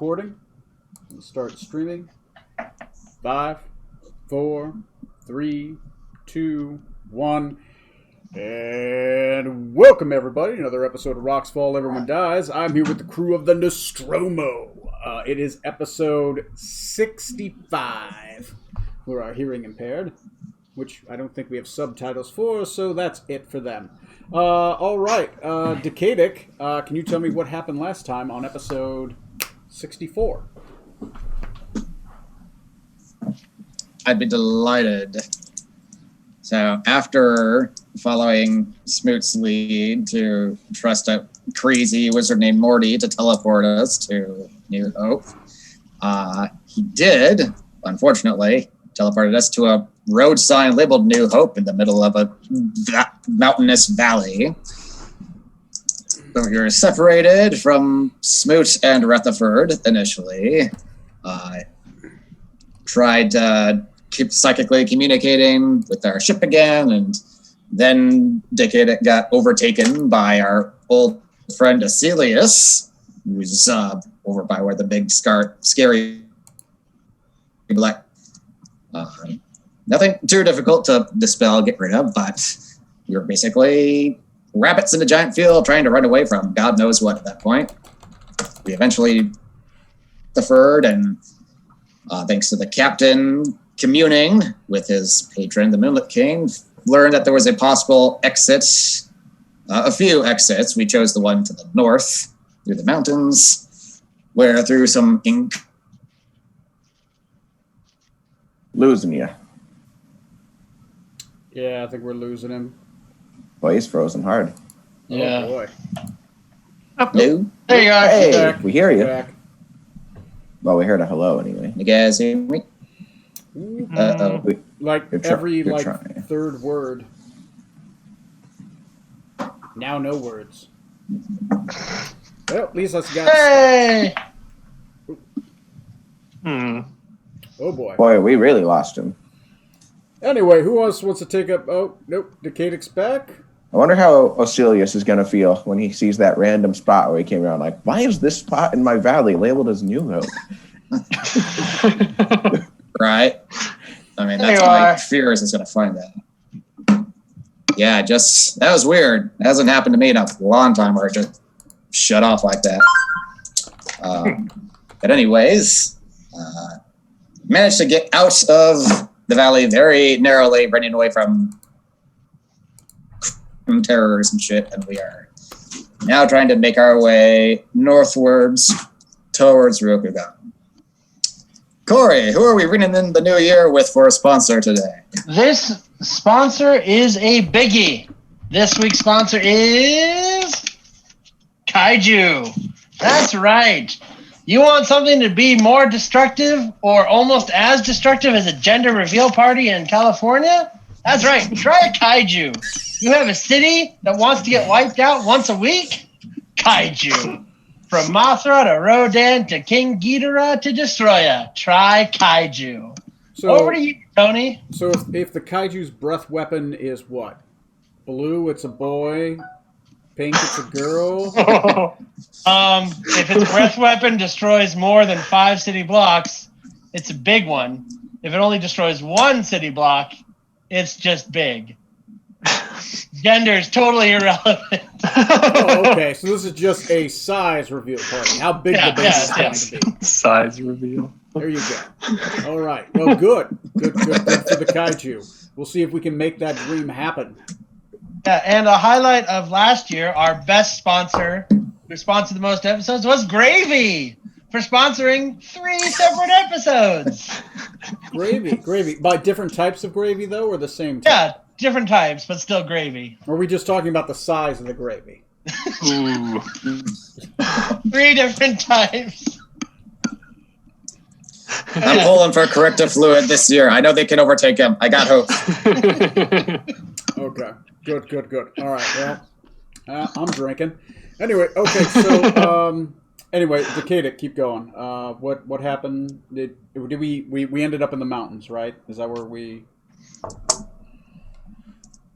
recording. Let's start streaming. 5, 4, 3, 2, 1. And welcome everybody to another episode of Rocks Fall, Everyone Dies. I'm here with the crew of the Nostromo. It is episode 65 for our hearing impaired, which I don't think we have subtitles for, so that's it for them. All right, Decadic, can you tell me what happened last time on episode 64? I'd be delighted. So after following Smoot's lead to trust a crazy wizard named Morty to teleport us to New Hope, he did, unfortunately, teleported us to a road sign labeled New Hope in the middle of a mountainous valley. So we were separated from Smoot and Rutherford initially. Tried to keep psychically communicating with our ship again, and then Decadic got overtaken by our old friend Acelius, who's over by where the big scary black... nothing too difficult to dispel, get rid of, but we were basically rabbits in a giant field trying to run away from God knows what at that point. We eventually deferred, and thanks to the captain communing with his patron, the Moonlit King, learned that there was a possible exit, a few exits. We chose the one to the north, through the mountains, where through some losing you. Yeah, I think we're losing him. Boy, he's frozen hard. Yeah. Oh, boy. No. There you are. Hey, Back. we hear you. Back. Well, we heard a hello anyway. You guys hear me? Uh-oh. Like You're every trying. third word. Now no words. Well, at least let's got. Hey! Oh boy. Boy, we really lost him. Anyway, who else wants to take up? Oh, nope. Decadic's back. I wonder how Ocelius is going to feel when he sees that random spot where he came around like, why is this spot in my valley labeled as New Hope? Right? I mean, that's my fear is going to find that. Yeah, that was weird. It hasn't happened to me in a long time where it just shut off like that. But anyways, managed to get out of the valley very narrowly, running away from terrors and shit, and we are now trying to make our way northwards towards Rokugan. Corey, who are we ringing in the new year with for a sponsor today? This sponsor is a biggie. This week's sponsor is Kaiju. That's right. You want something to be more destructive or almost as destructive as a gender reveal party in California? That's right. Try a Kaiju. You have a city that wants to get wiped out once a week? Kaiju. From Mothra to Rodan to King Ghidorah to Destroya. Try Kaiju. So, over to you, Tony. So if the Kaiju's breath weapon is what? Blue, it's a boy. Pink, it's a girl. If its breath weapon destroys more than 5 city blocks, it's a big one. If it only destroys 1 city block, it's just big. Gender is totally irrelevant. Oh, okay. So this is just a size reveal party. How big the base is going to be. Size reveal. There you go. All right. Well, good. Good for the Kaiju. We'll see if we can make that dream happen. Yeah, and a highlight of last year, our best sponsor, who sponsored the most episodes, was Gravy, for sponsoring 3 separate episodes. Gravy. By different types of gravy, though, or the same type? Yeah, different types, but still gravy. Or are we just talking about the size of the gravy? Ooh. 3 different types. I'm pulling for corrective fluid this year. I know they can overtake him. I got hope. Okay. Good. All right. Well, I'm drinking. Anyway, okay. So, anyway, Decadic, keep going. What happened? Did we ended up in the mountains, right? Is that where we?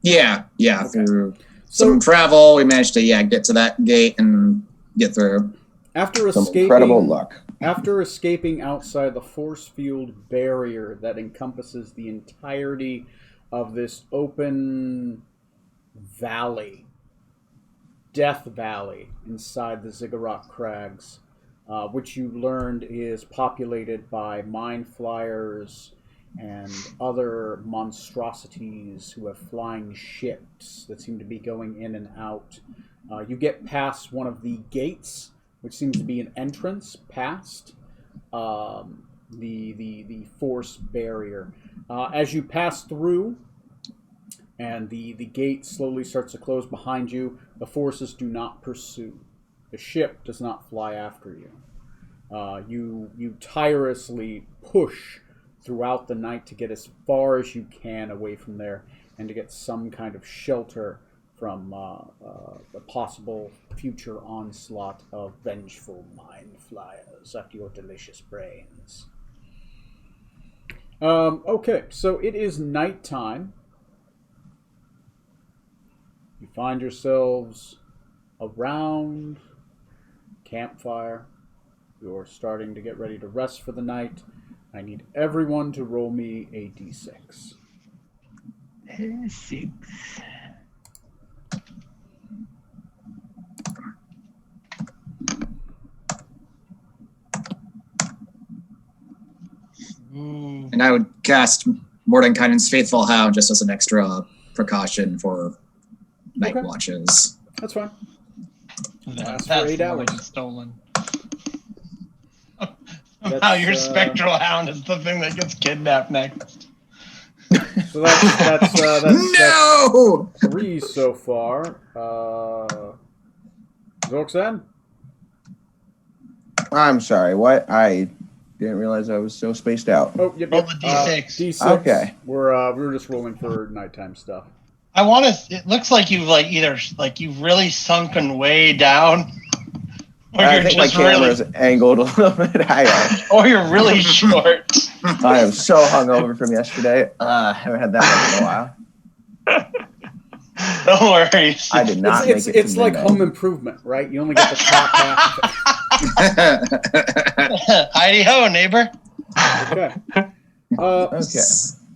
Yeah. Okay. Through some travel, we managed to get to that gate and get through. After Some escaping, incredible luck. After escaping outside the force field barrier that encompasses the entirety of this open valley, Death Valley, inside the Ziggurat Crags, which you learned is populated by mind flyers and other monstrosities who have flying ships that seem to be going in and out. You get past one of the gates, which seems to be an entrance past the force barrier. As you pass through, and the gate slowly starts to close behind you, the forces do not pursue. The ship does not fly after you. You tirelessly push throughout the night to get as far as you can away from there and to get some kind of shelter from the possible future onslaught of vengeful mind flyers after your delicious brains. Okay, so it is nighttime. You find yourselves around campfire. You're starting to get ready to rest for the night. I need everyone to roll me a d6. 6. And I would cast Mordenkainen's Faithful Hound just as an extra precaution for night Okay. watches. That's fine. That's for 8 the one hours. that gets stolen. That's, How your spectral hound is the thing that gets kidnapped next. So that's No! 3 so far. Zoxan? I'm sorry, what? I didn't realize I was so spaced out. Oh, yep. Roll the D6. D6. Okay. We were just rolling for nighttime stuff. I want to. It looks like you've you've really sunken way down, or I you're think my just really, camera's angled a little bit higher. or you're really short. I am so hungover from yesterday. I haven't had that much in a while. Don't worry. I did not It's make it it's to like midnight. Home Improvement, right? You only get the top half of it. Heidi ho, neighbor. Okay. Okay.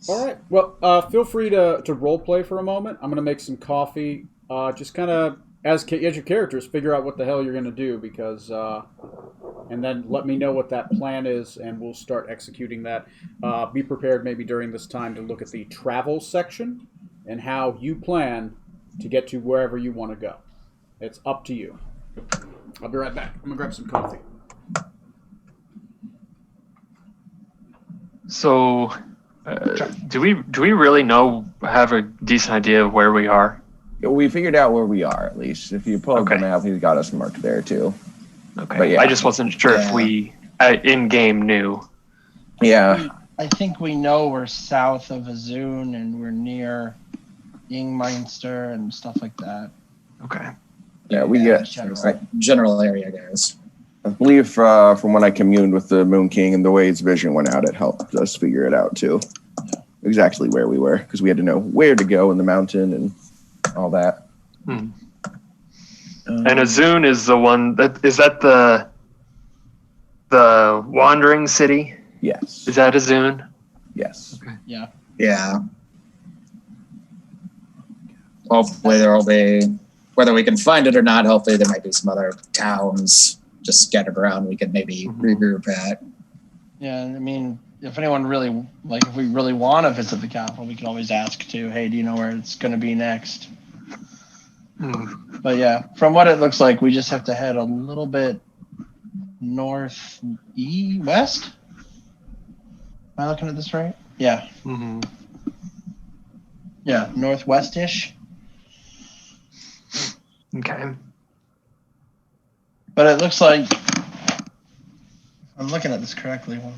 All right. Well, feel free to role play for a moment. I'm gonna make some coffee. Just kind of as your characters figure out what the hell you're gonna do, because and then let me know what that plan is, and we'll start executing that. Be prepared maybe during this time to look at the travel section and how you plan to get to wherever you want to go. It's up to you. I'll be right back. I'm gonna grab some coffee. So, do we really have a decent idea of where we are? We figured out where we are, at least. If you pull up the Okay. map, he's got us marked there, too. Okay. But yeah. I just wasn't sure if Yeah. we in game knew. Yeah. I think we know we're south of Azun and we're near Yingmeinster and stuff like that. Okay. Yeah, we Yeah, get. general. General area, guys. I believe from when I communed with the Moon King and the way his vision went out, it helped us figure it out, too. Exactly where we were, because we had to know where to go in the mountain and all that. Hmm. And Azun is the one that is that the wandering city? Yes. Is that Azun? Yes. Yeah. Yeah. Hopefully there will be, whether we can find it or not, hopefully there might be some other towns just scattered around we could maybe regroup at. Yeah, I mean, if anyone really, if we really want to visit the capital, we can always ask too, hey, do you know where it's going to be next? Hmm. But yeah, from what it looks like, we just have to head a little bit west. Am I looking at this right? Yeah. Mhm. Yeah, northwest-ish. Okay. But it looks like, I'm looking at this correctly, 1,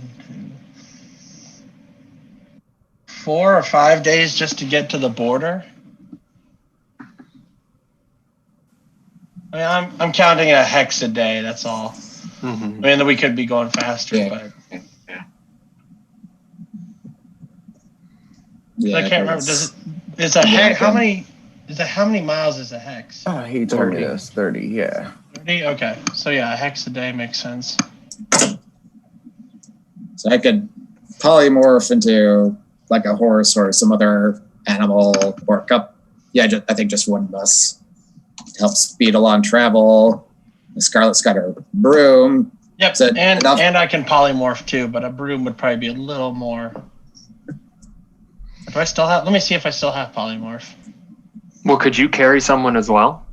2, 4 or 5 days just to get to the border. I mean, I'm counting a hex a day, that's all. Mhm. I mean, we could be going faster, Yeah. but Yeah, I can't remember. it's- Is a Yeah, hex, how okay. many miles is a hex? Oh, he told me 30. this. 30, yeah. 30? Okay. So yeah, a hex a day makes sense. So I could polymorph into like a horse or some other animal or a cup. Yeah, I think just one bus to help speed along travel. Scarlet's got her broom. Yep, So and enough- I can polymorph too, but a broom would probably be a little more. Do I still have? Let me see if I still have polymorph Well, could you carry someone as well?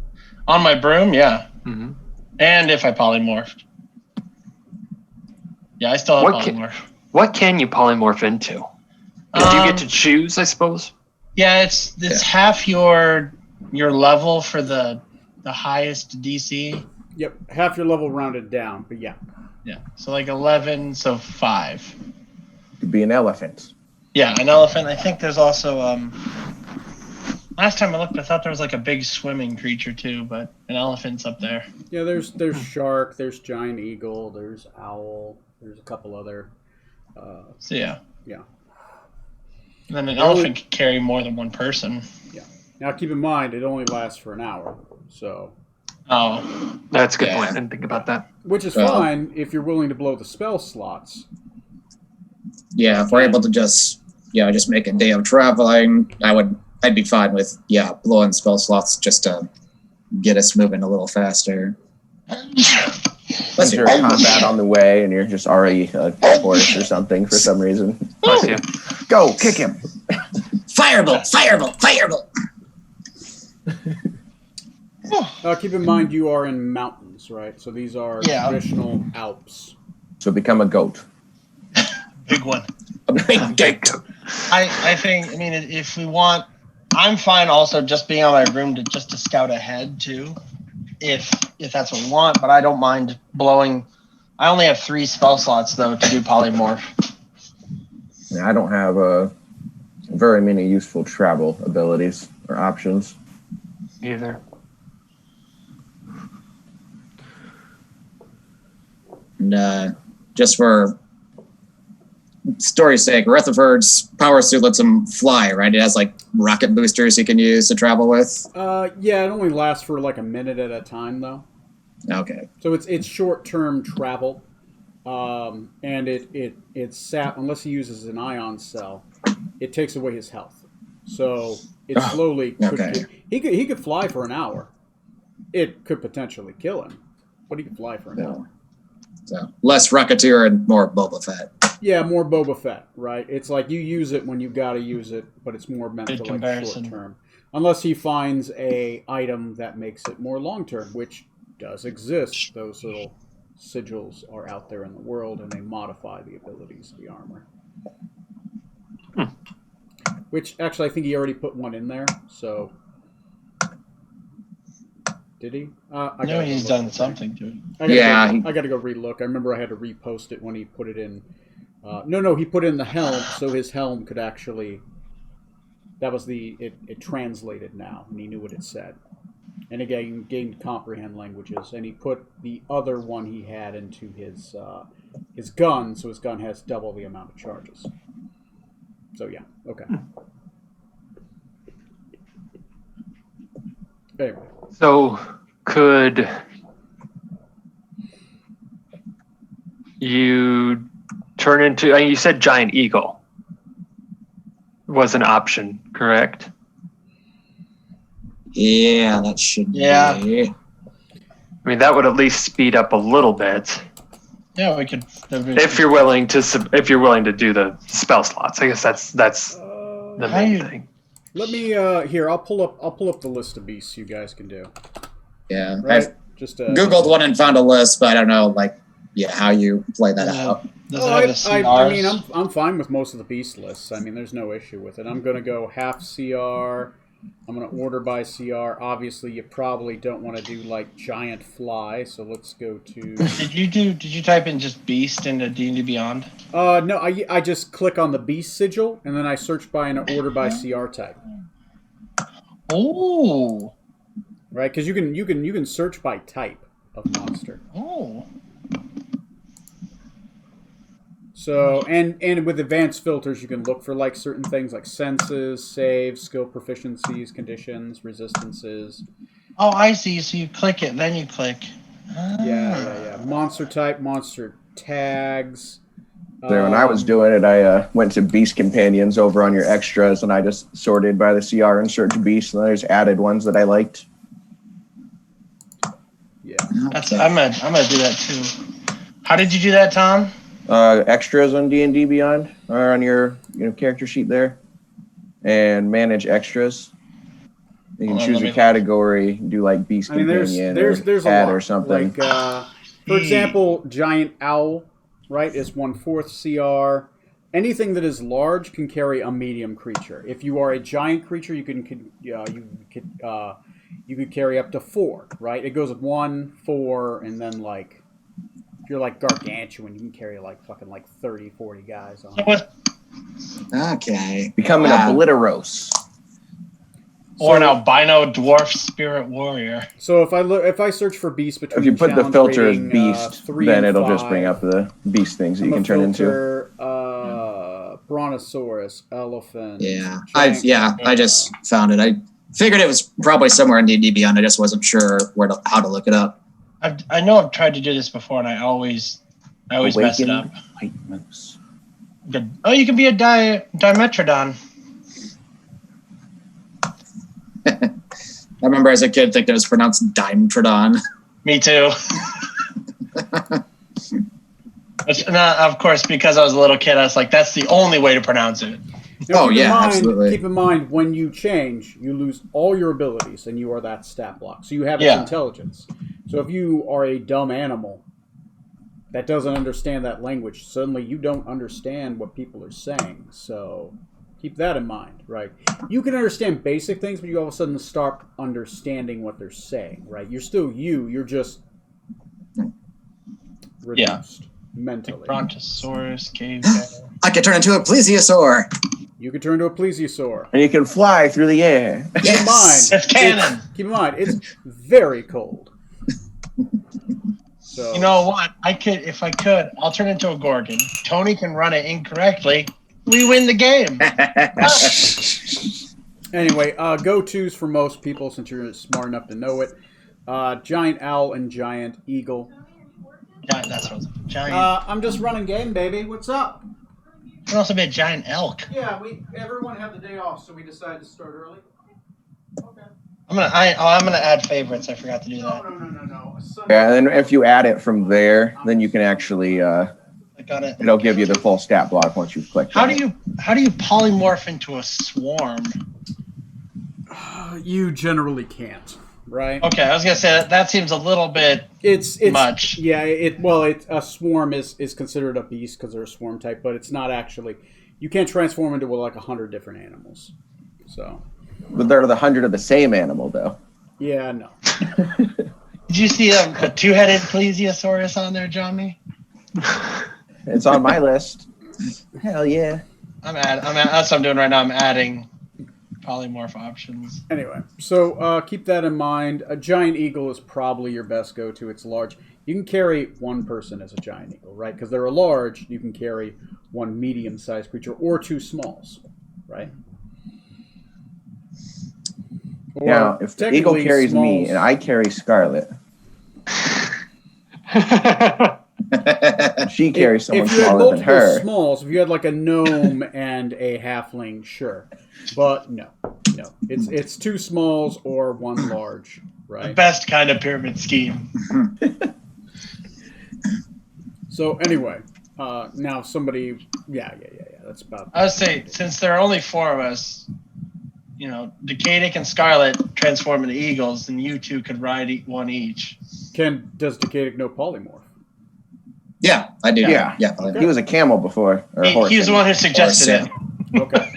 on my broom. Yeah, Mm-hmm. and if I polymorphed. Yeah, I still have What polymorph. What can you polymorph into? Do you get to choose, I suppose? Yeah, it's half your level for the highest DC. Yep, half your level rounded down, but yeah. Yeah, so like 11, so 5. Could be an elephant. Yeah, an elephant. I think there's also last time I looked, I thought there was like a big swimming creature too, but an elephant's up there. Yeah, there's shark, there's giant eagle, there's owl, there's a couple other. So yeah. Yeah. And then an Really? elephant can carry more than one person. Now keep in mind it only lasts for an hour, so Oh, That's a good Yeah. point. I didn't think about that. which is Well- fine if you're willing to blow the spell slots. Yeah, if we're able to just make a day of traveling, I'd be fine with blowing spell slots just to get us moving a little faster. Unless you're combat on the way and you're just already a horse or something for some reason. Bless you. Go, kick him. Firebolt, firebolt, firebolt. Keep in mind you are in mountains, right? So these are Yeah. traditional Alps. So become a goat. big one. A big gate. I think. I mean, if we want, I'm fine. Also, just being on my room to scout ahead too, if that's what we want. But I don't mind blowing. I only have 3 spell slots though to do polymorph. Yeah, I don't have very many useful travel abilities or options. Either. And just for story's sake, Rutherford's power suit lets him fly, right? It has like rocket boosters he can use to travel with. Yeah, it only lasts for like a minute at a time though. Okay. So it's short-term travel, and it's sat unless he uses an ion cell, it takes away his health. So it slowly could okay. he could fly for an hour. It could potentially kill him, but he could fly for an hour. So less Rocketeer and more Boba Fett. Yeah, more Boba Fett, right? It's like you use it when you got to use it, but it's more meant Good for like comparison. short term. Unless he finds a item that makes it more long term, which does exist. Those little sigils are out there in the world, and they modify the abilities of the armor. Which actually, I think he already put one in there. So did he? I know he's done something to it. I got to go relook. I remember I had to repost it when he put it in. No, he put in the helm, so his helm could actually. That was it translated now, and he knew what it said. And again, gained to comprehend languages, and he put the other one he had into his gun, so his gun has double the amount of charges. So yeah, okay. Anyway. So could you turn into? You said giant eagle was an option, correct? Yeah, that should Yeah. be. I mean, that would at least speed up a little bit Yeah, we could. if you're willing to do the spell slots. I guess that's the main thing. Let me here. I'll pull up the list of beasts you guys can do. Yeah. Right? I've Just Googled one and found a list, but I don't know, how you play that out. Does it have a CRs? I mean, I'm fine with most of the beast lists. I mean, there's no issue with it. I'm gonna go half CR. I'm gonna order by CR. Obviously, you probably don't want to do like giant fly, so let's go to. Did you type in just beast into D&D Beyond? No, I just click on the beast sigil and then I search by an order by CR type. Oh. Right, because you can search by type of monster. Oh. So and with advanced filters, you can look for like certain things like senses, saves, skill proficiencies, conditions, resistances. Oh, I see. So you click it, then you click. Yeah. Monster type, monster tags, So when I was doing it, I went to Beast Companions over on your extras, and I just sorted by the CR and search Beast, and I just added ones that I liked. Yeah. I'm gonna do that too. How did you do that, Tom? Extras on D&D Beyond are on your character sheet there, and manage extras. You can choose a category, do like Beast Companion there's or a Cat lot. or something. Like, for example, Giant Owl, right, is 1/4 CR. Anything that is large can carry a medium creature. If you are a giant creature, you could carry up to 4, right? It goes 1, 4, and then like if you're like gargantuan, you can carry like fucking like 30, 40 guys on. Okay. Becoming a Blitteros. Or an albino dwarf spirit warrior. So if I search for beast between If you put the challenge filter as rating, Beast, 3 then and it'll just 5, bring up the Beast things that you I'm can a turn into. filter, Brontosaurus, elephant. Yeah. giant I just found it. I figured it was probably somewhere in D&D Beyond. I just wasn't sure how to look it up. I know I've tried to do this before, and I always mess it up. Awakened White Moose. Oh, you can be a Dimetrodon. I remember as a kid thinking it was pronounced Dimetrodon. Me too. Of course, because I was a little kid, I was like, that's the only way to pronounce it. Now, absolutely. Keep in mind, when you change, you lose all your abilities, and you are that stat block. So you have its intelligence. So if you are a dumb animal that doesn't understand that language, suddenly you don't understand what people are saying. So keep that in mind, right? You can understand basic things, but you all of a sudden start understanding what they're saying, right? You're still you. You're just reduced mentally. Brontosaurus, cave. I could turn into a plesiosaur. You could turn into a plesiosaur. And you can fly through the air. Yes. It's canon. Keep in mind, it's very cold. So You know what? If I could, I'll turn into a Gorgon. Tony can run it incorrectly. We win the game. Anyway, go-tos for most people, since you're smart enough to know it. Giant owl and giant eagle. Yeah, that's what I was giant. I'm just running game, baby. What's up? It can also be a giant elk. Yeah, everyone had the day off, so we decided to start early. Okay. I'm gonna add favorites. I forgot to do that. No. Yeah, and then if you add it from there, then you can actually I got it. it'll give you the full stat block once you've clicked. How on do it. you polymorph into a swarm? You generally can't, right? Okay, I was gonna say that seems a little bit It's much. Yeah, a swarm is considered a beast because they're a swarm type, but it's not actually. You can't transform into like 100 different animals. So. But they're the 100 of the same animal, though. Yeah, no. Did you see a two-headed plesiosaurus on there, Johnny? It's on my list. Hell yeah. That's what I'm doing right now. I'm adding polymorph options. Anyway, so keep that in mind. A giant eagle is probably your best go-to. It's large. You can carry one person as a giant eagle, right? Because they're a large, you can carry one medium-sized creature or 2 smalls, right? Or Now, if the eagle technically carries me smalls- and I carry Scarlet, she carries someone if you had smaller than multiple her. smalls, if you had like a gnome and a halfling, sure, but no, it's 2 smalls or 1 large, The right? best kind of pyramid scheme. So anyway, now somebody, yeah, that's about. I would say, since there are only 4 of us, Decadic and Scarlet transform into eagles, and you 2 could ride one each. Does Decadic know polymorph? Yeah, I do. Yeah. He was a camel before. Or a horse. He's the one who suggested Horse, it. Okay.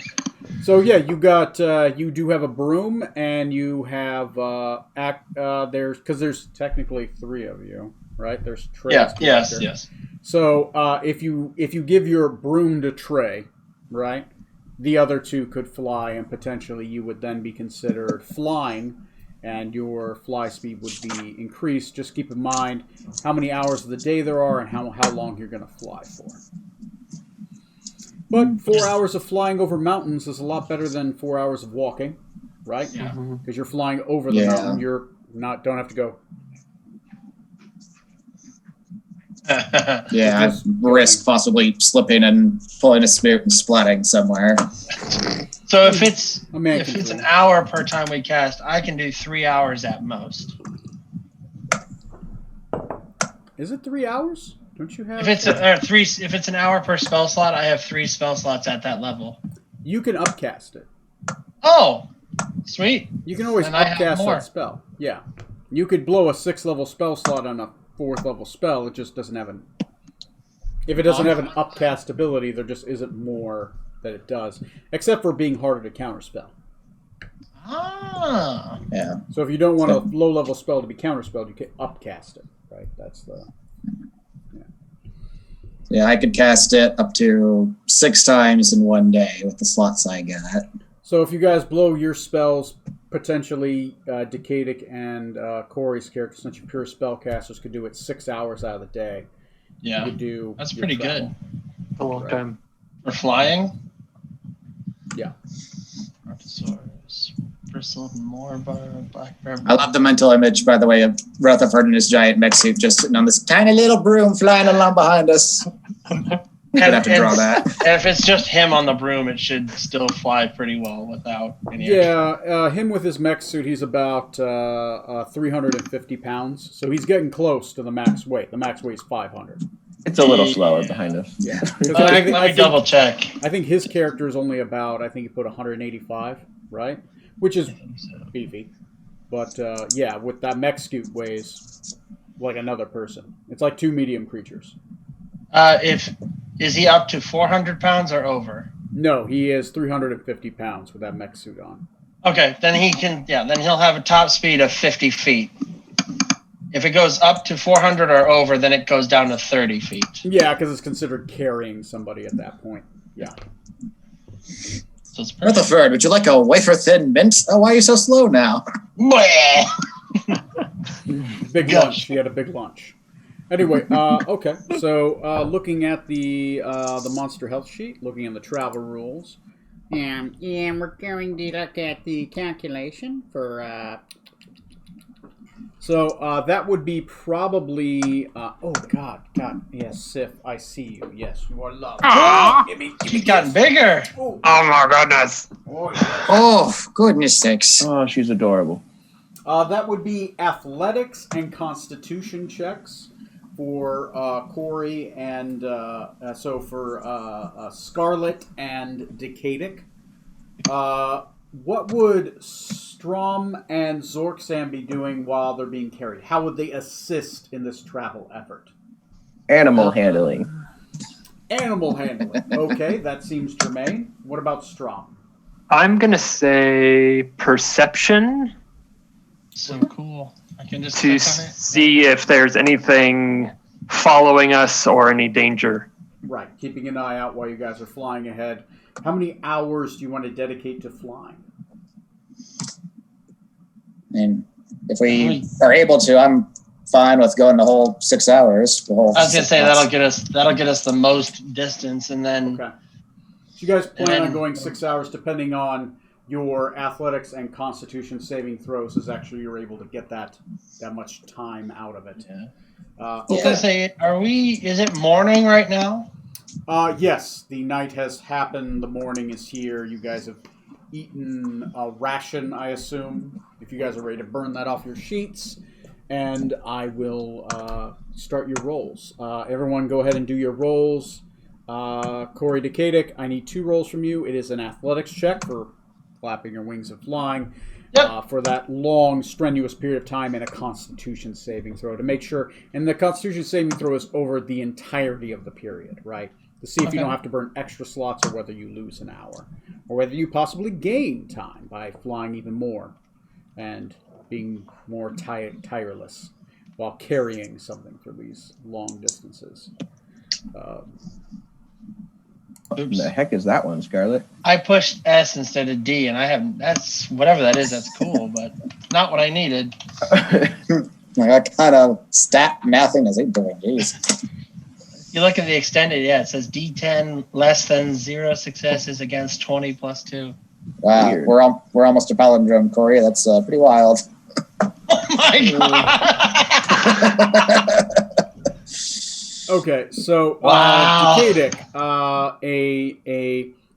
So yeah, you do have a broom, and you have there's technically 3 of you, right? There's Trey. Yes. So if you give your broom to Trey, right, the other 2 could fly, and potentially you would then be considered flying, and your fly speed would be increased. Just keep in mind how many hours of the day there are and how long you're going to fly for. But 4 hours of flying over mountains is a lot better than 4 hours of walking, right? Yeah. Because you're flying over the mountain, don't have to go. Yeah, Just I'd risk possibly slipping and pulling a smoot and splatting somewhere. So if it's A man if can it's an dream. hour per time we cast, I can do 3 hours at most. Is it 3 hours? Don't you have? If it's if it's an hour per spell slot, I have 3 spell slots at that level. You can upcast it. Oh, sweet. You can always Then I have upcast more. that spell. Yeah. You could blow a 6th level spell slot on a 4th level spell. It just doesn't have an. If it doesn't have an upcast ability, there just isn't more that it does, except for being harder to counterspell. Ah. Yeah. So if you don't want a low level spell to be counterspelled, you can upcast it. Right. That's the. Yeah, I could cast it up to 6 times in one day with the slots I got. So if you guys blow your spells, potentially Decadic and Corey's character, since you're pure spellcasters, could do it 6 hours out of the day. You Yeah. could do. That's your pretty travel. good. A long Right. time. For flying? Yeah. Archosaurus, bristled and more black bear. I love the mental image, by the way, of Rutherford in his giant mech suit just sitting on this tiny little broom flying along behind us. We'd have to draw that. And if it's just him on the broom, it should still fly pretty well without any. Yeah, him with his mech suit, he's about 350 pounds. So he's getting close to the max weight. The max weight is 500. It's a little slower behind us. Yeah. 'Cause Let me double check. I think his character is only about, I think he put 185, right? Which is beefy. But yeah, with that mech suit weighs like another person. It's like 2 medium creatures. Is he up to 400 pounds or over? No, he is 350 pounds with that mech suit on. Okay, then he can. Yeah, then he'll have a top speed of 50 feet. If it goes up to 400 or over, then it goes down to 30 feet. Yeah, because it's considered carrying somebody at that point. Yeah. So it's perfect. Rutherford, would you like a wafer-thin mint? Oh, why are you so slow now? Bleh. Big Gosh. lunch. He had a big lunch. Anyway, okay. So looking at the monster health sheet, looking at the travel rules. And we're going to look at the calculation for So that would be probably. Oh God, yes, Sif, I see you. Yes, you are loved. Aw. Give me She's gotten bigger. Oh, Oh my goodness. Oh, goodness sakes. Oh, she's adorable. that would be athletics and constitution checks for Corey and so for Scarlet and Decadic. What would Strom and Zorksam be doing while they're being carried? How would they assist in this travel effort? Animal handling. Animal handling. Okay, that seems germane. What about Strom? I'm going to say perception So cool. I can just to click on it. see if there's anything following us or any danger. Right, keeping an eye out while you guys are flying ahead. How many hours do you want to dedicate to flying? And if we are able to, I'm fine with going the whole 6 hours. The whole I was gonna 6 say months. that'll get us the most distance, and then Okay. So you guys plan And on then- going 6 hours, depending on your athletics and constitution saving throws, is actually you're able to get that much time out of it. Yeah. Uh, I was gonna say, is it morning right now? yes, the night has happened. The morning is here. You guys have eaten a ration, I assume. If you guys are ready to burn that off your sheets, and I will start your rolls. Everyone, go ahead and do your rolls. Corey Decadic, I need 2 rolls from you. It is an athletics check for flapping your wings and flying. Yep. For that long, strenuous period of time, and a Constitution saving throw to make sure. And the Constitution saving throw is over the entirety of the period, right? To see if you Okay. don't have to burn extra slots, or whether you lose an hour, or whether you possibly gain time by flying even more and being more tireless while carrying something for these long distances. What the heck is that one, Scarlet? I pushed S instead of D, and I have that's whatever that is. That's cool, but not what I needed. What kind of stat mathing is he doing? Jeez. You look at the extended, yeah, it says D10 less than 0 successes against 20 plus 2. Wow, Weird. we're almost a palindrome, Corey. That's pretty wild. Oh my god! Okay, so Wow. Decadic,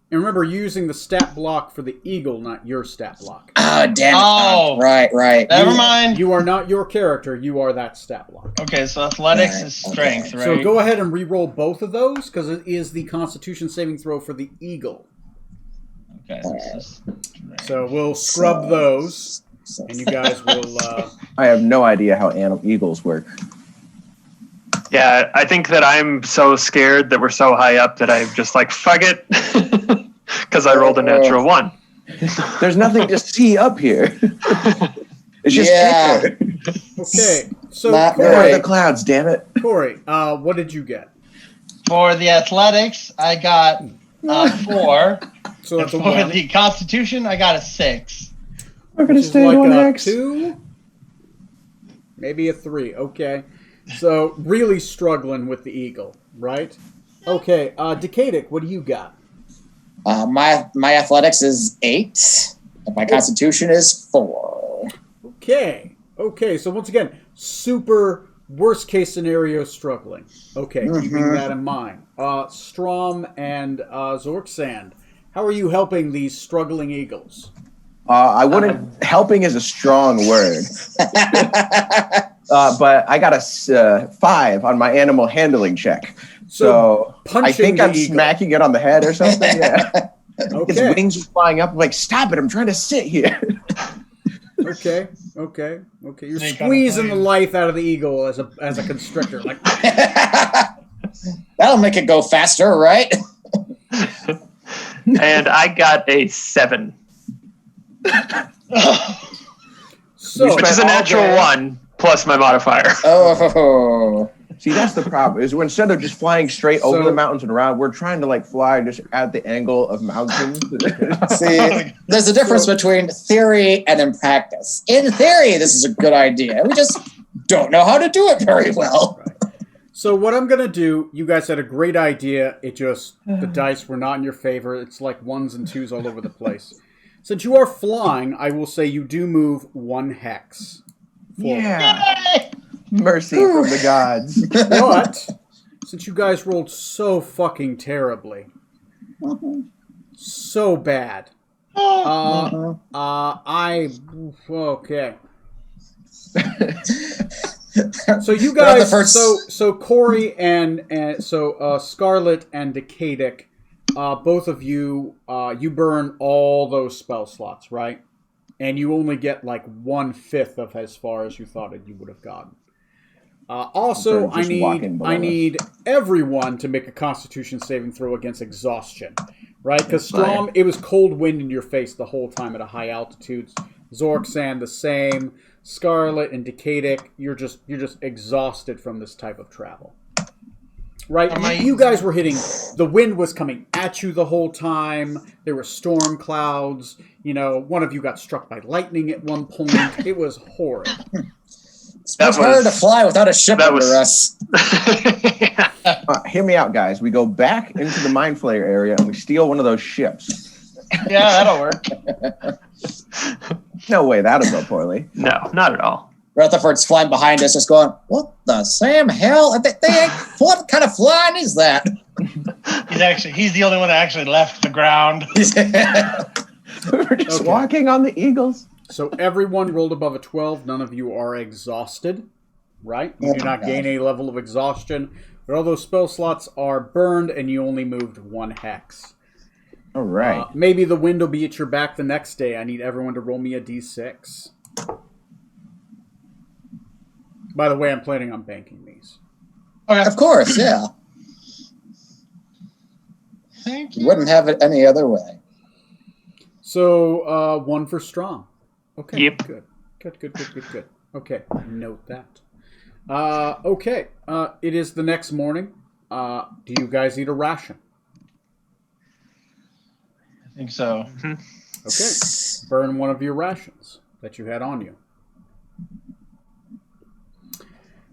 and remember using the stat block for the eagle, not your stat block. Oh, damn it. Oh. Right. Never mind. You are not your character. You are that stat block. Okay, so athletics Right, is strength, okay. right? So go ahead and re-roll both of those because it is the Constitution saving throw for the eagle. Okay. So we'll scrub those, and you guys will. I have no idea how eagles work. Yeah, I think that I'm so scared that we're so high up that I'm just like, fuck it. Because I rolled a natural 1. There's nothing to see up here. It's just Yeah. air. Okay, so Not Where are very- the clouds? Damn it! Corey, what did you get? For the athletics, I got 4. So And that's a for 1. the constitution, I got a 6. We're gonna Which is stay like on a X. 2, maybe a 3. Okay, so really struggling with the eagle, right? Okay, Decadic, what do you got? My athletics is 8. And my constitution is 4. Okay. So once again, super worst case scenario struggling. Okay, keeping that in mind. Strom and Zorksand, how are you helping these struggling eagles? I wouldn't. Helping is a strong word, but I got a 5 on my animal handling check. So I punching think the I'm eagle. smacking it on the head or something. Yeah. Its Okay. wings are flying up. I'm like, stop it! I'm trying to sit here. Okay. You're Snake on a squeezing the plane. life out of the eagle as a constrictor. Like, That'll make it go faster, right? And I got a 7, so which is a all natural day. 1 plus my modifier. Oh. See, that's the problem. Is instead of just flying straight over So- the mountains and around, we're trying to like fly just at the angle of mountains. See, there's a difference between theory and in practice. In theory, this is a good idea. We just don't know how to do it very well. So what I'm gonna do, you guys had a great idea. It just the dice were not in your favor. It's like 1s and 2s all over the place. Since you are flying, I will say you do move 1 hex. forward. Yeah, mercy from the gods. But since you guys rolled so fucking terribly, so bad, okay. So you Throughout the guys, first- so Corey and Scarlet and Decadic, both of you, you burn all those spell slots, right? And you only get like 1/5 of as far as you thought you would have gotten. Also, They're just walking below I us. need everyone to make a Constitution saving throw against exhaustion, right? Because Strom, it was cold wind in your face the whole time at a high altitude. Zorksand the same. Scarlet and Decadic, you're just exhausted from this type of travel. Right? You guys were hitting, the wind was coming at you the whole time. There were storm clouds. You know, one of you got struck by lightning at one point. It was horrid. It's much harder to fly without a ship that under was- us. Hear me out, guys. We go back into the Mind Flayer area and we steal one of those ships. Yeah, that'll work. No way, that'll go poorly. No, not at all. Rutherford's flying behind us, just going, "What the Sam hell? What kind of flying is that?" He's the only one that actually left the ground. We're just Okay. walking on the eagles. So everyone rolled above a 12. None of you are exhausted, right? You do not gain any level of exhaustion. But all those spell slots are burned, and you only moved 1 hex. All right. Maybe the wind will be at your back the next day. I need everyone to roll me a d6. By the way, I'm planning on banking these. Okay. Of course, yeah. Thank You you. wouldn't have it any other way. So, 1 for Strong. Okay, Yep. good. Okay, note that. Okay, it is the next morning. Do you guys eat a ration? I think so. Okay, burn one of your rations that you had on you.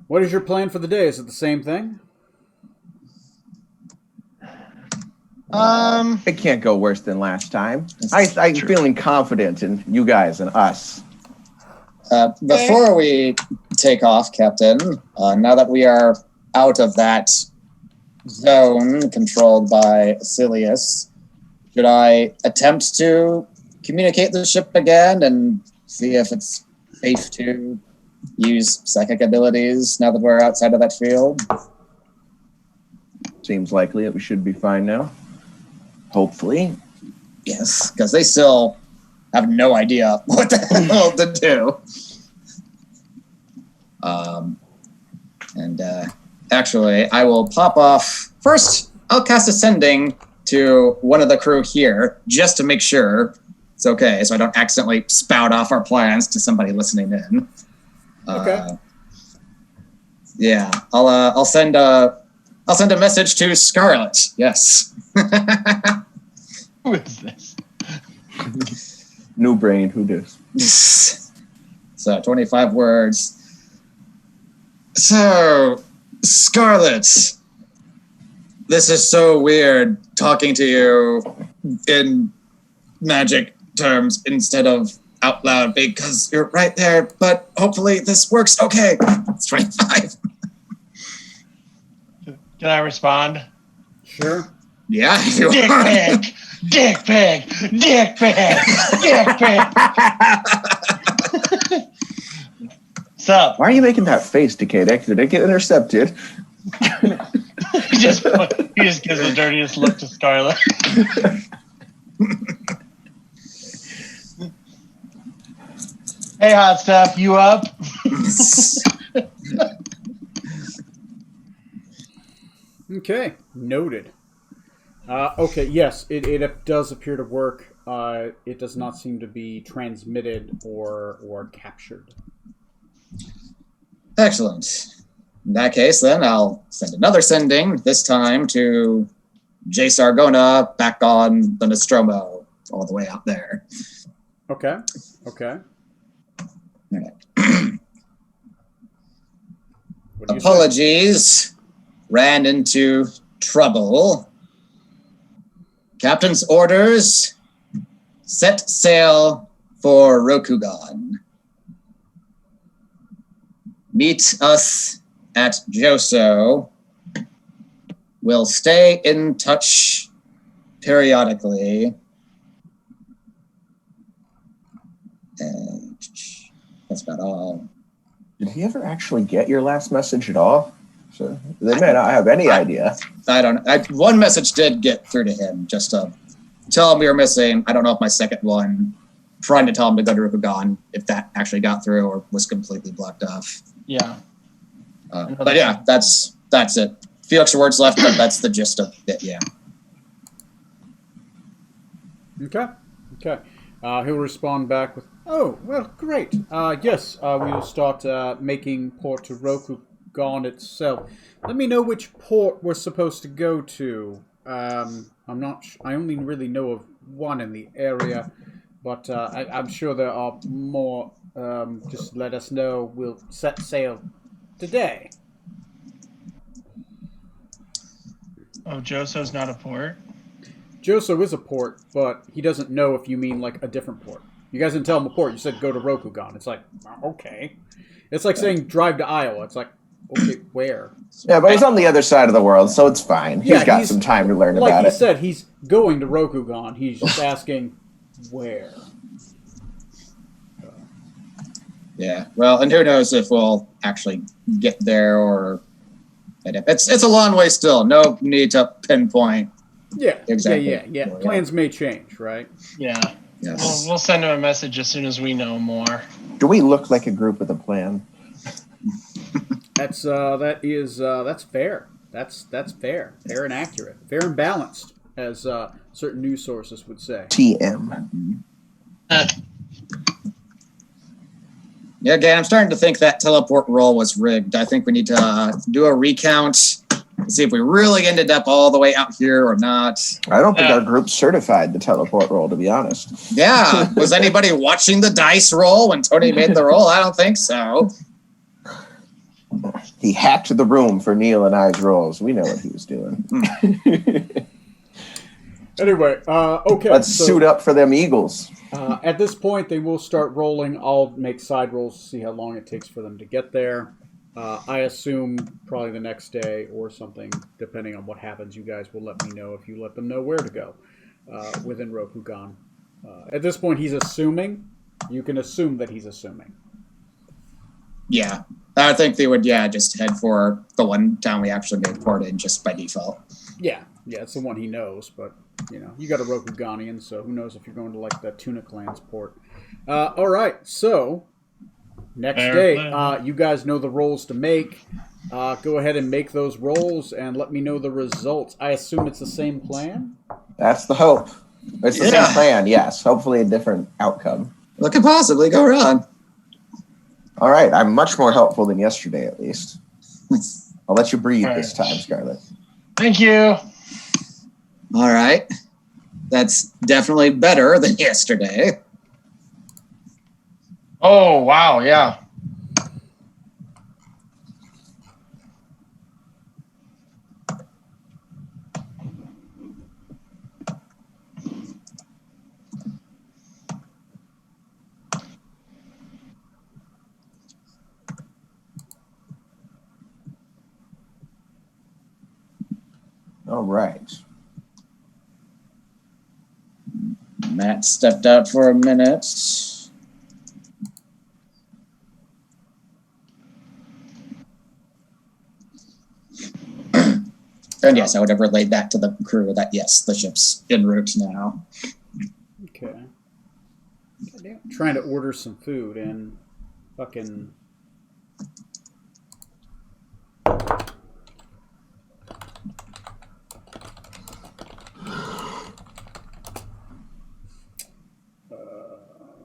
What is your plan for the day? Is it the same thing? It can't go worse than last time. I'm feeling confident in you guys and us. Before we take off, Captain, now that we are out of that zone controlled by Silius. Should I attempt to communicate the ship again and see if it's safe to use psychic abilities now that we're outside of that field? Seems likely that we should be fine now. Hopefully. Yes, because they still have no idea what the hell to do. Actually, I will pop off. First, I'll cast Ascending to one of the crew here, just to make sure it's okay, so I don't accidentally spout off our plans to somebody listening in. Okay. Yeah, I'll send a message to Scarlet. Yes. Who is this? New brain, who dis? So 25 words. So, Scarlet, this is so weird talking to you in magic terms instead of out loud because you're right there, but hopefully this works. Okay, it's 25. Can I respond? Sure. Yeah, you Dick are. pic! Dick pic! Dick pic! Dick pic! Sup? Why are you making that face, Decadic? Did it get intercepted? He just gives the dirtiest look to Scarlet. Hey, hot stuff, you up? Okay, noted. Okay, yes, it does appear to work. It does not seem to be transmitted or captured. Excellent. In that case, then I'll send another sending, this time to J. Sargona back on the Nostromo, all the way out there. Okay. Okay. What do you say? Apologies. Ran into trouble. Captain's orders. Set sail for Rokugan. Meet us at Joso. We'll stay in touch periodically. And that's about all. Did he ever actually get your last message at all? So they may not have any idea. One message did get through to him, just to tell him we were missing. I don't know if my second one, trying to tell him to go to Rokugan, if that actually got through or was completely blocked off. Yeah. But yeah, that's it. A few extra words left, but that's the gist of it. Yeah. Okay. Okay. He'll respond back with, "Oh, well, great. Yes, we will start making port to Rokugan itself. Let me know which port we're supposed to go to. I'm not. I only really know of one in the area, but I'm sure there are more. Just let us know. We'll set sail today." Oh, Joso's not a port? Joso is a port, but he doesn't know if you mean like a different port. You guys didn't tell him a port. You said go to Rokugan. It's like, okay. It's like saying drive to Iowa. It's like, okay, where? Yeah, but he's on the other side of the world, so it's fine. Yeah, He's got some time to learn like about he it. said, he's going to Rokugan. He's just asking where. Yeah. Well, and who knows if we'll actually get there or it's a long way still. No need to pinpoint. Yeah, Exactly. yeah. Plans may change, right? Yeah. Yes. We'll send him a message as soon as we know more. Do we look like a group with a plan? That's fair. That's fair. Fair and accurate. Fair and balanced, as certain news sources would say. TM. Yeah, again, I'm starting to think that teleport roll was rigged. I think we need to do a recount, see if we really ended up all the way out here or not. I don't think our group certified the teleport roll, to be honest. Yeah. Was anybody watching the dice roll when Tony made the roll? I don't think so. He hacked the room for Neil and I's rolls. We know what he was doing. Anyway, okay. Let's so, suit up for them Eagles. at this point, they will start rolling. I'll make side rolls to see how long it takes for them to get there. I assume probably the next day or something, depending on what happens. You guys will let me know if you let them know where to go within Rokugan. At this point, he's assuming. You can assume that he's assuming. Yeah. I think they would, just head for the one town we actually made port in just by default. Yeah, it's the one he knows, but you got a Rokuganian, so who knows if you're going to like the Tunic Lands port. All right, so next day, you guys know the rolls to make. Go ahead and make those rolls and let me know the results. I assume it's the same plan? That's the hope. It's the same plan, yes. Hopefully a different outcome. What could possibly go wrong? All right, I'm much more helpful than yesterday, at least. I'll let you breathe this time, Scarlet. Thank you. All right. That's definitely better than yesterday. Oh, wow, yeah. All right. Matt stepped out for a minute. And yes, I would have relayed that to the crew that yes, the ship's en route now. Okay. Trying to order some food and fucking.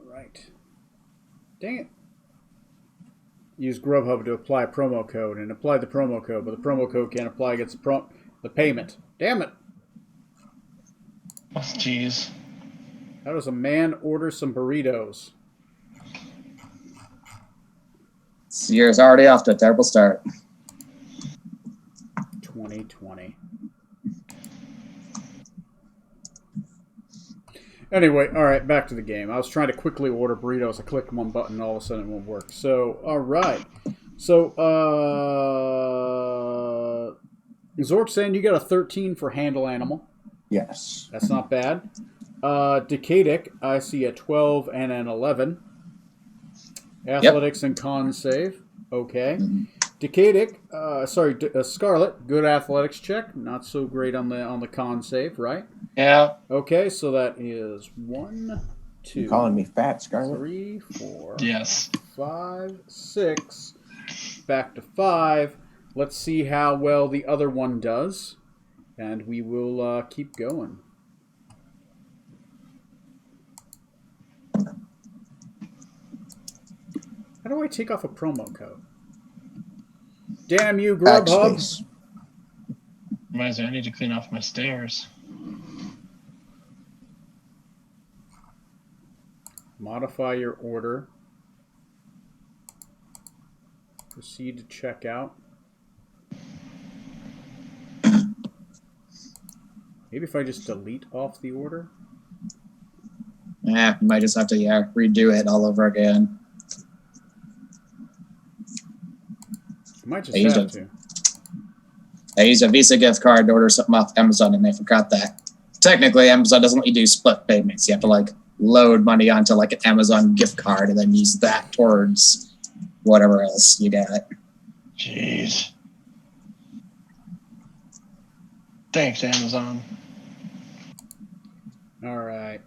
Right. Dang it. Use Grubhub to apply a promo code and apply the promo code, but the promo code can't apply against the payment. Damn it. Oh, jeez. How does a man order some burritos? This year's already off to a terrible start. 2020. Anyway, all right, back to the game. I was trying to quickly order burritos. I clicked one button, and all of a sudden it won't work. So, all right. So, Zork saying you got a 13 for handle animal. Yes. That's not bad. Decadic, I see a 12 and an 11. Athletics and con save. Okay. Decadic, Scarlet, good athletics check. Not so great on the con save, right? Yeah. Okay, so that is 1, 2, You calling me fat, Scarlet? 3, 4, Yes. 5, 6. Back to 5. Let's see how well the other one does, and we will keep going. How do I take off a promo code? Damn you, Grubhub! Backspace. Reminds me, I need to clean off my stairs. Modify your order. Proceed to checkout. Maybe if I just delete off the order. You might just have to redo it all over again. I might just have to. I used a Visa gift card to order something off Amazon and I forgot that. Technically, Amazon doesn't let you do split payments. You have to load money onto an Amazon gift card and then use that towards whatever else you got. Jeez. Thanks, Amazon. All right.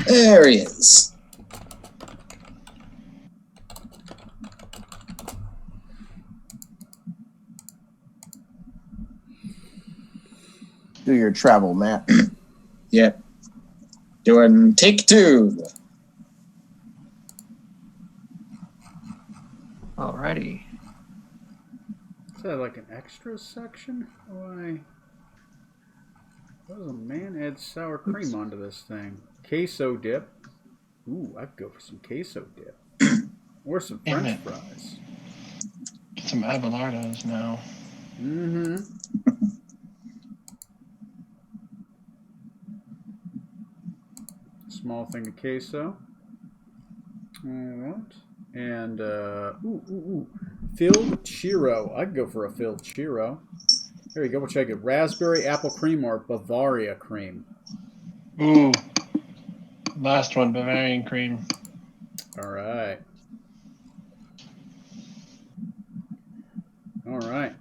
There he is. Do your travel, Matt. Yep. Doing take 2. Alrighty. Is that like an extra section? Why? What does a man add sour cream onto this thing? Queso dip. Ooh, I'd go for some queso dip. Or some French fries. Get some Abelardos now. Mm-hmm. small thing of queso. All right. And, filled churro. I'd go for a filled churro. There you go. What should I get? Raspberry apple cream or Bavaria cream? Ooh. Last one, Bavarian cream. All right. All right.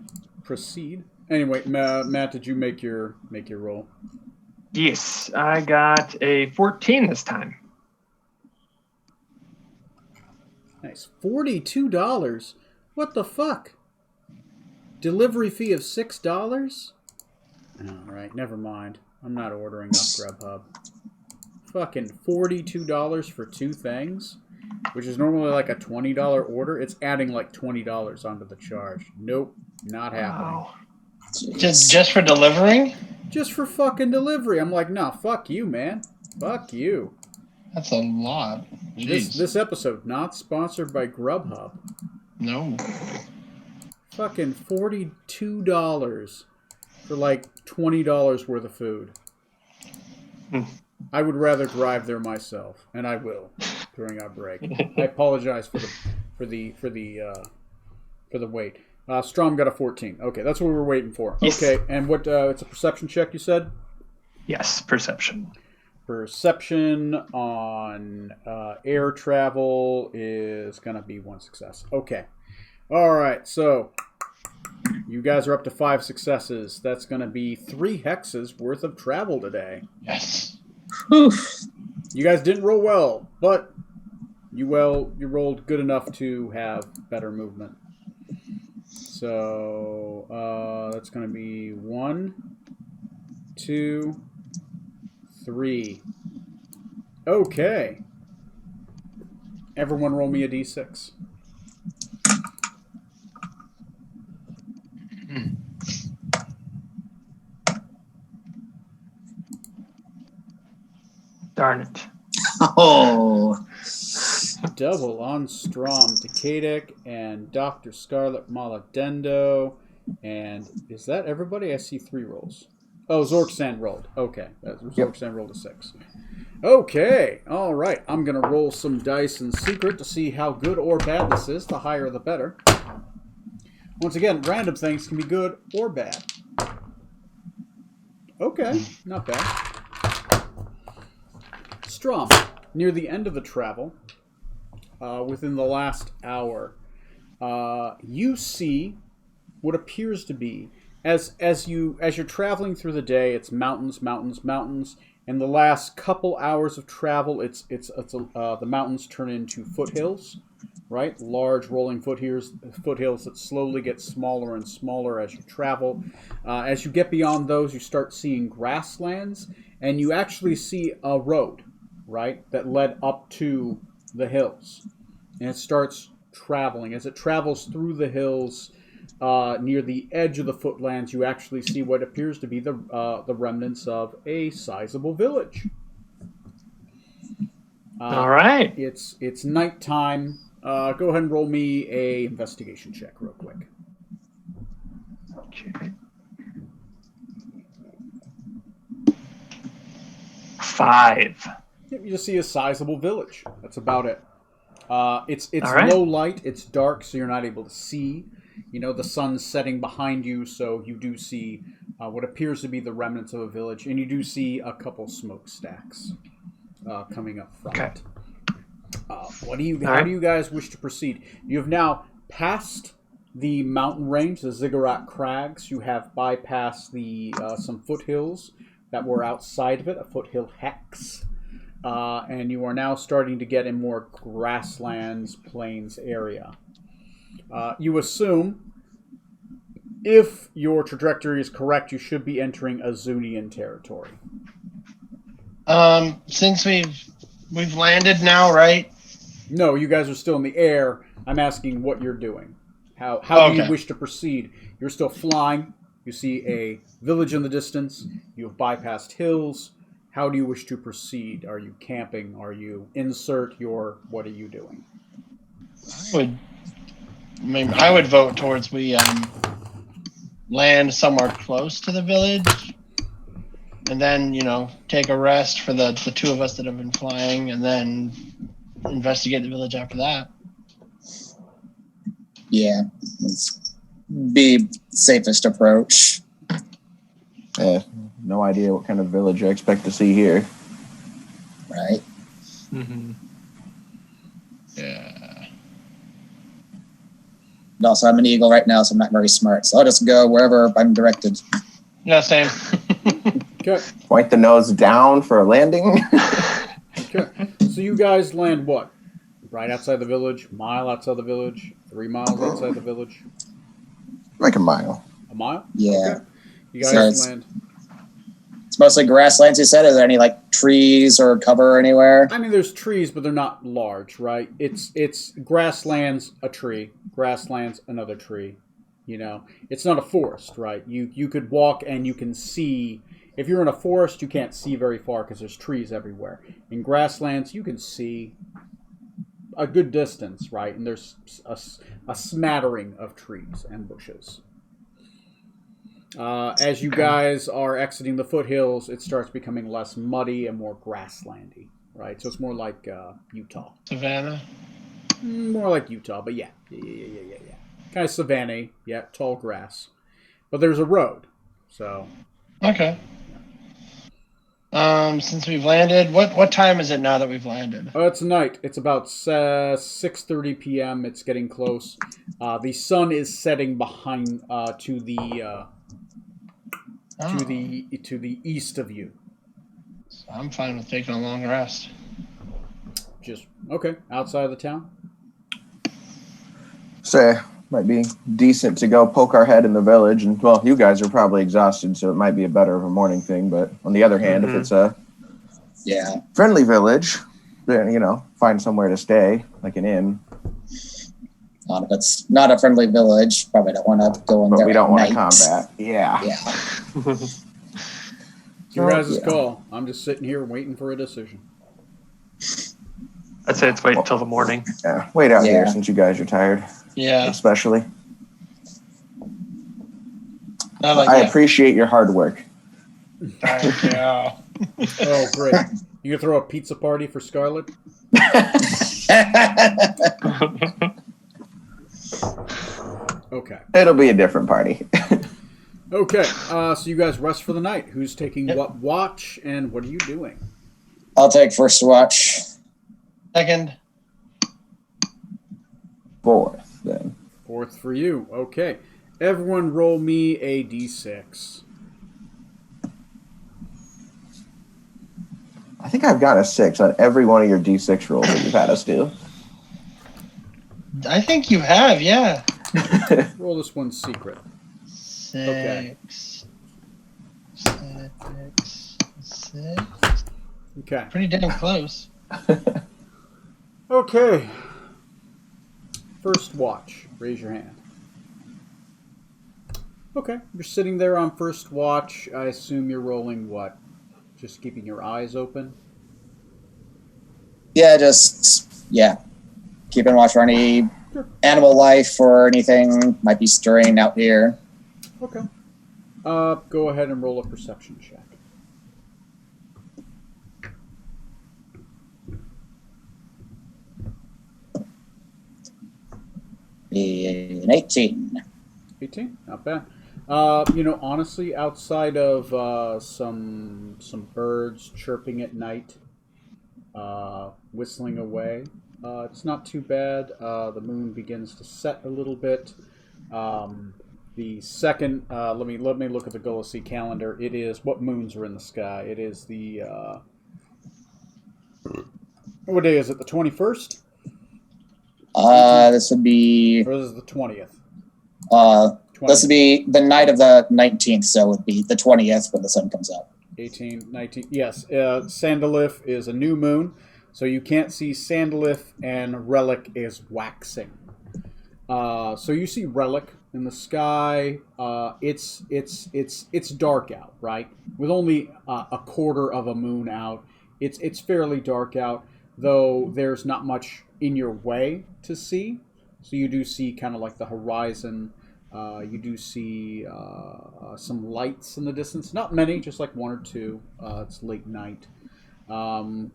Proceed. Anyway, Matt, did you make your roll? Yes, I got a 14 this time. Nice. $42. What the fuck? Delivery fee of $6? All right, never mind. I'm not ordering off Grubhub. Fucking $42 for 2 things, which is normally like a $20 order. It's adding like $20 onto the charge. Nope, not happening. Wow. Just for delivering? Just for fucking delivery. I'm like, no, fuck you, man. Fuck you. That's a lot. Jeez. This episode not sponsored by Grubhub. No. Fucking $42 for like $20 worth of food. I would rather drive there myself, and I will during our break. I apologize for the wait. Strom got a 14. Okay, that's what we were waiting for. Yes. Okay, and what? It's a perception check, you said. Yes, perception. Perception on air travel is gonna be 1 success. Okay. All right, so you guys are up to 5 successes. That's gonna be 3 hexes worth of travel today. Yes. Oof. You guys didn't roll well, but you rolled good enough to have better movement. So that's going to be 1, 2, 3. Okay. Everyone roll me a d6. Darn it. Oh. Double on Strom, Decadic, and Dr. Scarlet Maladendo. And is that everybody? I see 3 rolls. Oh, Zorksan rolled. Okay. Zorksan rolled a 6. Okay. All right. I'm going to roll some dice in secret to see how good or bad this is. The higher, the better. Once again, random things can be good or bad. Okay. Not bad. Strom, near the end of the travel, within the last hour, you see what appears to be as you're traveling through the day. It's mountains, mountains, mountains. And the last couple hours of travel, the mountains turn into foothills, right? Large rolling foothills that slowly get smaller and smaller as you travel. As you get beyond those, you start seeing grasslands, and you actually see a road, right, that led up to the hills. And it starts traveling. As it travels through the hills, near the edge of the footlands, you actually see what appears to be the remnants of a sizable village. All right. It's nighttime. Go ahead and roll me a investigation check real quick. Okay. 5. You just see a sizable village. That's about it. It's All right. low light. It's dark, so you're not able to see. You know, the sun's setting behind you, so you do see what appears to be the remnants of a village, and you do see a couple smokestacks coming up front. Okay. How do you guys wish to proceed? You have now passed the mountain range, the Ziggurat Crags. You have bypassed the some foothills that were outside of it, a foothill hex. And you are now starting to get in more grasslands, plains area. You assume, if your trajectory is correct, you should be entering Azunian territory. Since we've landed now, right? No, you guys are still in the air. I'm asking what you're doing. How do you wish to proceed? You're still flying. You see a village in the distance. You have bypassed hills. How do you wish to proceed? Are you camping? Are you what are you doing? I would vote towards we land somewhere close to the village. and then take a rest for the two of us that have been flying, and then investigate the village after that. Yeah, it's be safest approach. No idea what kind of village I expect to see here. Right. Mm-hmm. Yeah. And also, I'm an eagle right now, so I'm not very smart. So I'll just go wherever I'm directed. Yeah, same. Okay. Point the nose down for a landing. Okay. So you guys land what? Right outside the village? Mile outside the village? 3 miles outside the village? Like a mile. A mile? Yeah. Okay. You guys So land. It's mostly grasslands, you said? Is there any, like, trees or cover anywhere? I mean, there's trees, but they're not large, right? It's grasslands, a tree. Grasslands, another tree. It's not a forest, right? You could walk and you can see. If you're in a forest, you can't see very far because there's trees everywhere. In grasslands, you can see a good distance, right? And there's a smattering of trees and bushes. As you guys are exiting the foothills, it starts becoming less muddy and more grasslandy, right? So it's more like Utah. Savannah. More like Utah, but yeah. Kind of savanna, yeah, tall grass. But there's a road, so. Okay. Since we've landed, what time is it now that we've landed? It's night. It's about 6:30 p.m. It's getting close. The sun is setting behind to the east of you. So I'm fine with taking a long rest. Just okay outside of the town. So might be decent to go poke our head in the village, and well, you guys are probably exhausted, so it might be a better of a morning thing. But on the other hand, if it's a friendly village, then find somewhere to stay, like an inn. If it's not a friendly village, probably don't want to go in But there. we don't want to combat. Yeah. It's your guys' call. I'm just sitting here waiting for a decision. I'd say it's wait until the morning. Yeah. Wait out here Yeah. since you guys are tired, Yeah. especially. I I appreciate your hard work. Yeah. Oh, great! You gonna throw a pizza party for Scarlet? Okay. It'll be a different party. Okay. So you guys rest for the night. Who's taking what watch, and what are you doing? I'll take first watch. Second. Fourth, then. Fourth for you. Okay. Everyone, roll me a d6. I think I've got a 6 on every one of your D6 rolls that you've had us do. I think you have, yeah. Roll this one secret. 6. Okay. 6. Okay. Pretty damn close. Okay. First watch. Raise your hand. Okay. You're sitting there on first watch. I assume you're rolling what? Just keeping your eyes open? Yeah, keeping watch for any animal life or anything might be stirring out here. Okay. Go ahead and roll a perception check. An 18. 18? Not bad. Honestly, outside of some birds chirping at night, whistling away, it's not too bad. The moon begins to set a little bit. The second, let me look at the Gulasi calendar. It is what moons are in the sky. It is the what day is it? The 21st? This would be Or is it the 20th? 20th. 20th. This would be the night of the 19th, so it would be the 20th when the sun comes up. 18, 19. Yes, Sandalith is a new moon, so you can't see Sandalith, and Relic is waxing. So you see Relic in the sky. It's dark out, right? With only a quarter of a moon out, it's fairly dark out. Though there's not much in your way to see, so you do see kind of like the horizon. You do see some lights in the distance. Not many, just like one or two. It's late night from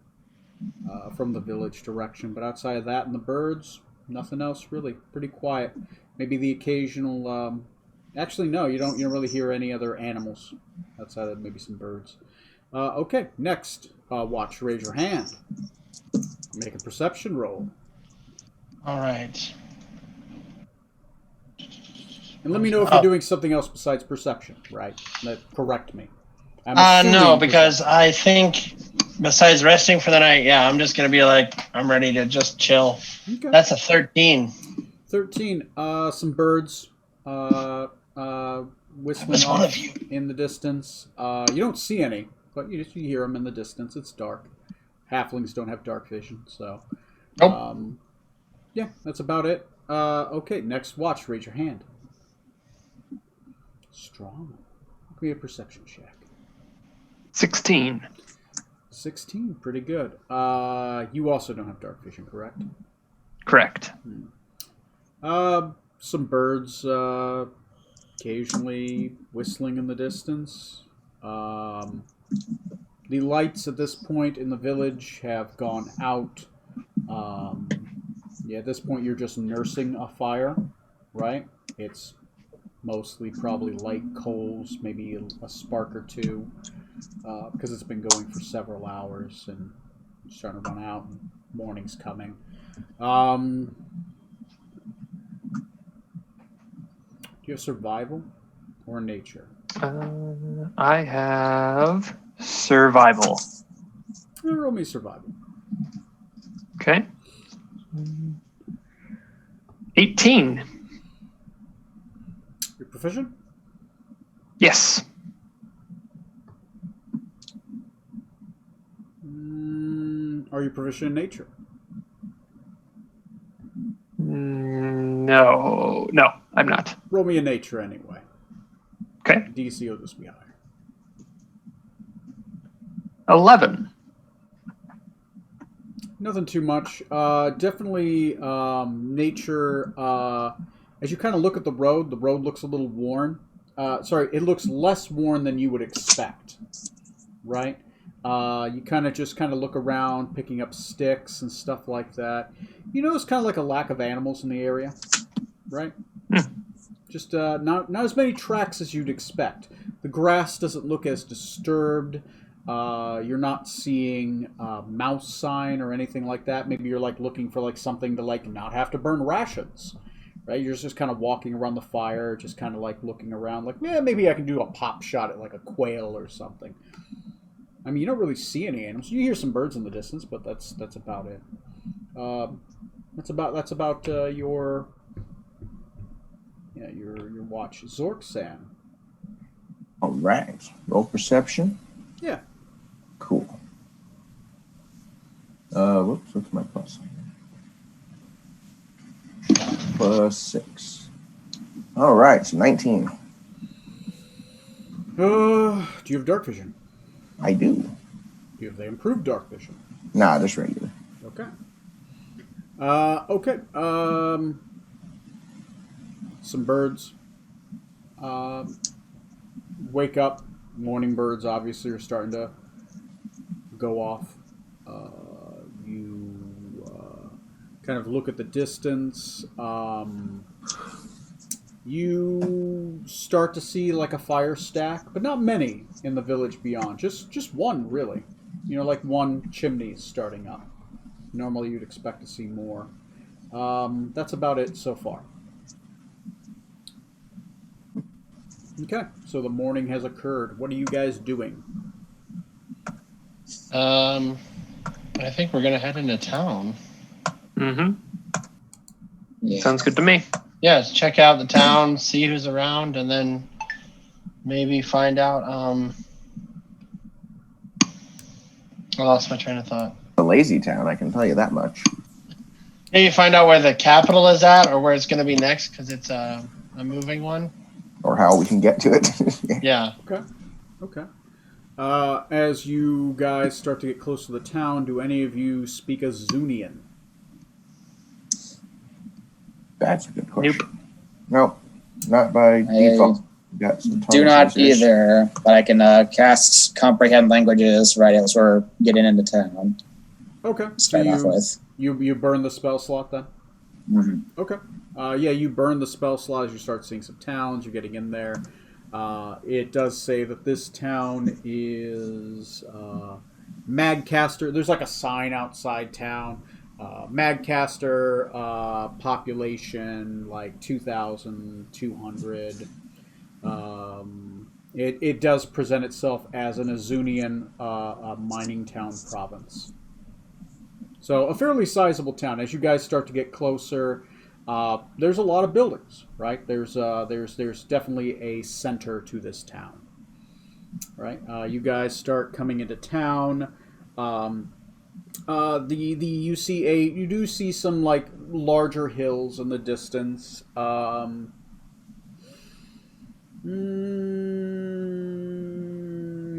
the village direction. But outside of that and the birds, nothing else really. Pretty quiet. Maybe the occasional... actually, no, you don't really hear any other animals outside of maybe some birds. Okay, next. Watch, raise your hand. Make a perception roll. All right. And let me know if you're doing something else besides perception, right? Correct me. I'm No, assuming because I think besides resting for the night, yeah, I'm just going to be like, I'm ready to just chill. Okay. That's a 13. 13. Some birds whistling one off of you. in the distance. You don't see any, but you hear them in the distance. It's dark. Halflings don't have dark vision, so... Nope. Yeah, that's about it. Okay, next watch. Raise your hand. Strong. Give me a perception check. 16. 16. Pretty good. You also don't have dark vision, correct? Correct. Some birds occasionally whistling in the distance. The lights at this point in the village have gone out. Yeah, at this point you're just nursing a fire, right? It's mostly probably light coals, maybe a spark or two, because it's been going for several hours and it's starting to run out and morning's coming. Do you have survival or nature? I have survival. Roll me survival. Okay. 18. You're proficient? Yes. Are you proficient in nature? No, I'm not. Roll me a nature anyway. Okay. DC will just be higher. 11. Nothing too much. Definitely nature. As you kind of look at the road looks a little worn. It looks less worn than you would expect, right? You kind of look around, picking up sticks and stuff like that. You notice kind of like a lack of animals in the area, right? Just not as many tracks as you'd expect. The grass doesn't look as disturbed. You're not seeing a mouse sign or anything like that. Maybe you're like looking for like something to like not have to burn rations, right? You're just kind of walking around the fire, just kind of like looking around, like, yeah, maybe I can do a pop shot at like a quail or something. I mean, you don't really see any animals. You hear some birds in the distance, but that's about it. That's about your watch. Zork-san. All right. Roll perception. Yeah. Cool. Whoops, what's my plus? +6. All right, so 19. Do you have dark vision? I do. Do you have the improved dark vision? Nah, just regular. Okay. Okay. Some birds. Wake up. Morning birds obviously are starting to go off. You kind of look at the distance. You start to see like a fire stack, but not many in the village beyond. Just one, really. Like one chimney starting up. Normally you'd expect to see more. That's about it so far. Okay, so the morning has occurred. What are you guys doing? I think we're gonna head into town. Mm-hmm. Yeah. Sounds good to me. Yeah, let's check out the town, see who's around, and then maybe find out. I lost my train of thought. A lazy town, I can tell you that much. Maybe find out where the capital is at, or where it's gonna be next, because it's a moving one. Or how we can get to it. Yeah. Okay. As you guys start to get close to the town, do any of you speak a Zunian? That's a good question. Nope. Nope. Not by default. Got some Do not tongues usage. either, but I can cast comprehend languages right as we're getting into town. Okay. Start off with. You burn the spell slot then? Mhm. Okay. Yeah, you burn the spell slot as you start seeing some towns. You're getting in there. It does say that this town is Magcaster. There's like a sign outside town. Magcaster, population like 2,200. It does present itself as an Azunian mining town province. So a fairly sizable town. As you guys start to get closer, there's a lot of buildings, right? There's definitely a center to this town, right? You guys start coming into town. You do see some like larger hills in the distance.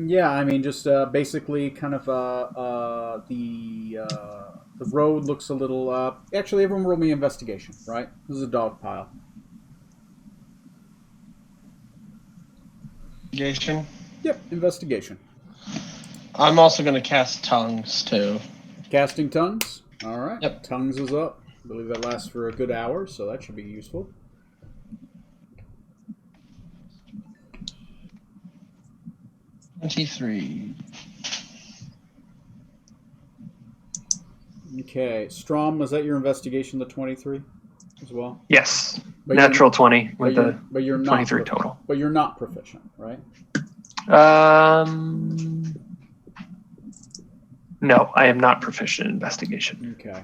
Yeah, I mean, just basically kind of the road looks a little. Actually, everyone roll me investigation, right? This is a dog pile. Investigation. Yep, investigation. I'm also going to cast tongues too. Casting tongues. All right. Yep. Tongues is up. I believe that lasts for a good hour, so that should be useful. 23. Okay, Strom, was that your investigation? The 23 as well. Yes. But Natural 20 but with you're, the but you're not 23 total. But you're not proficient, right? No, I am not proficient in investigation. Okay.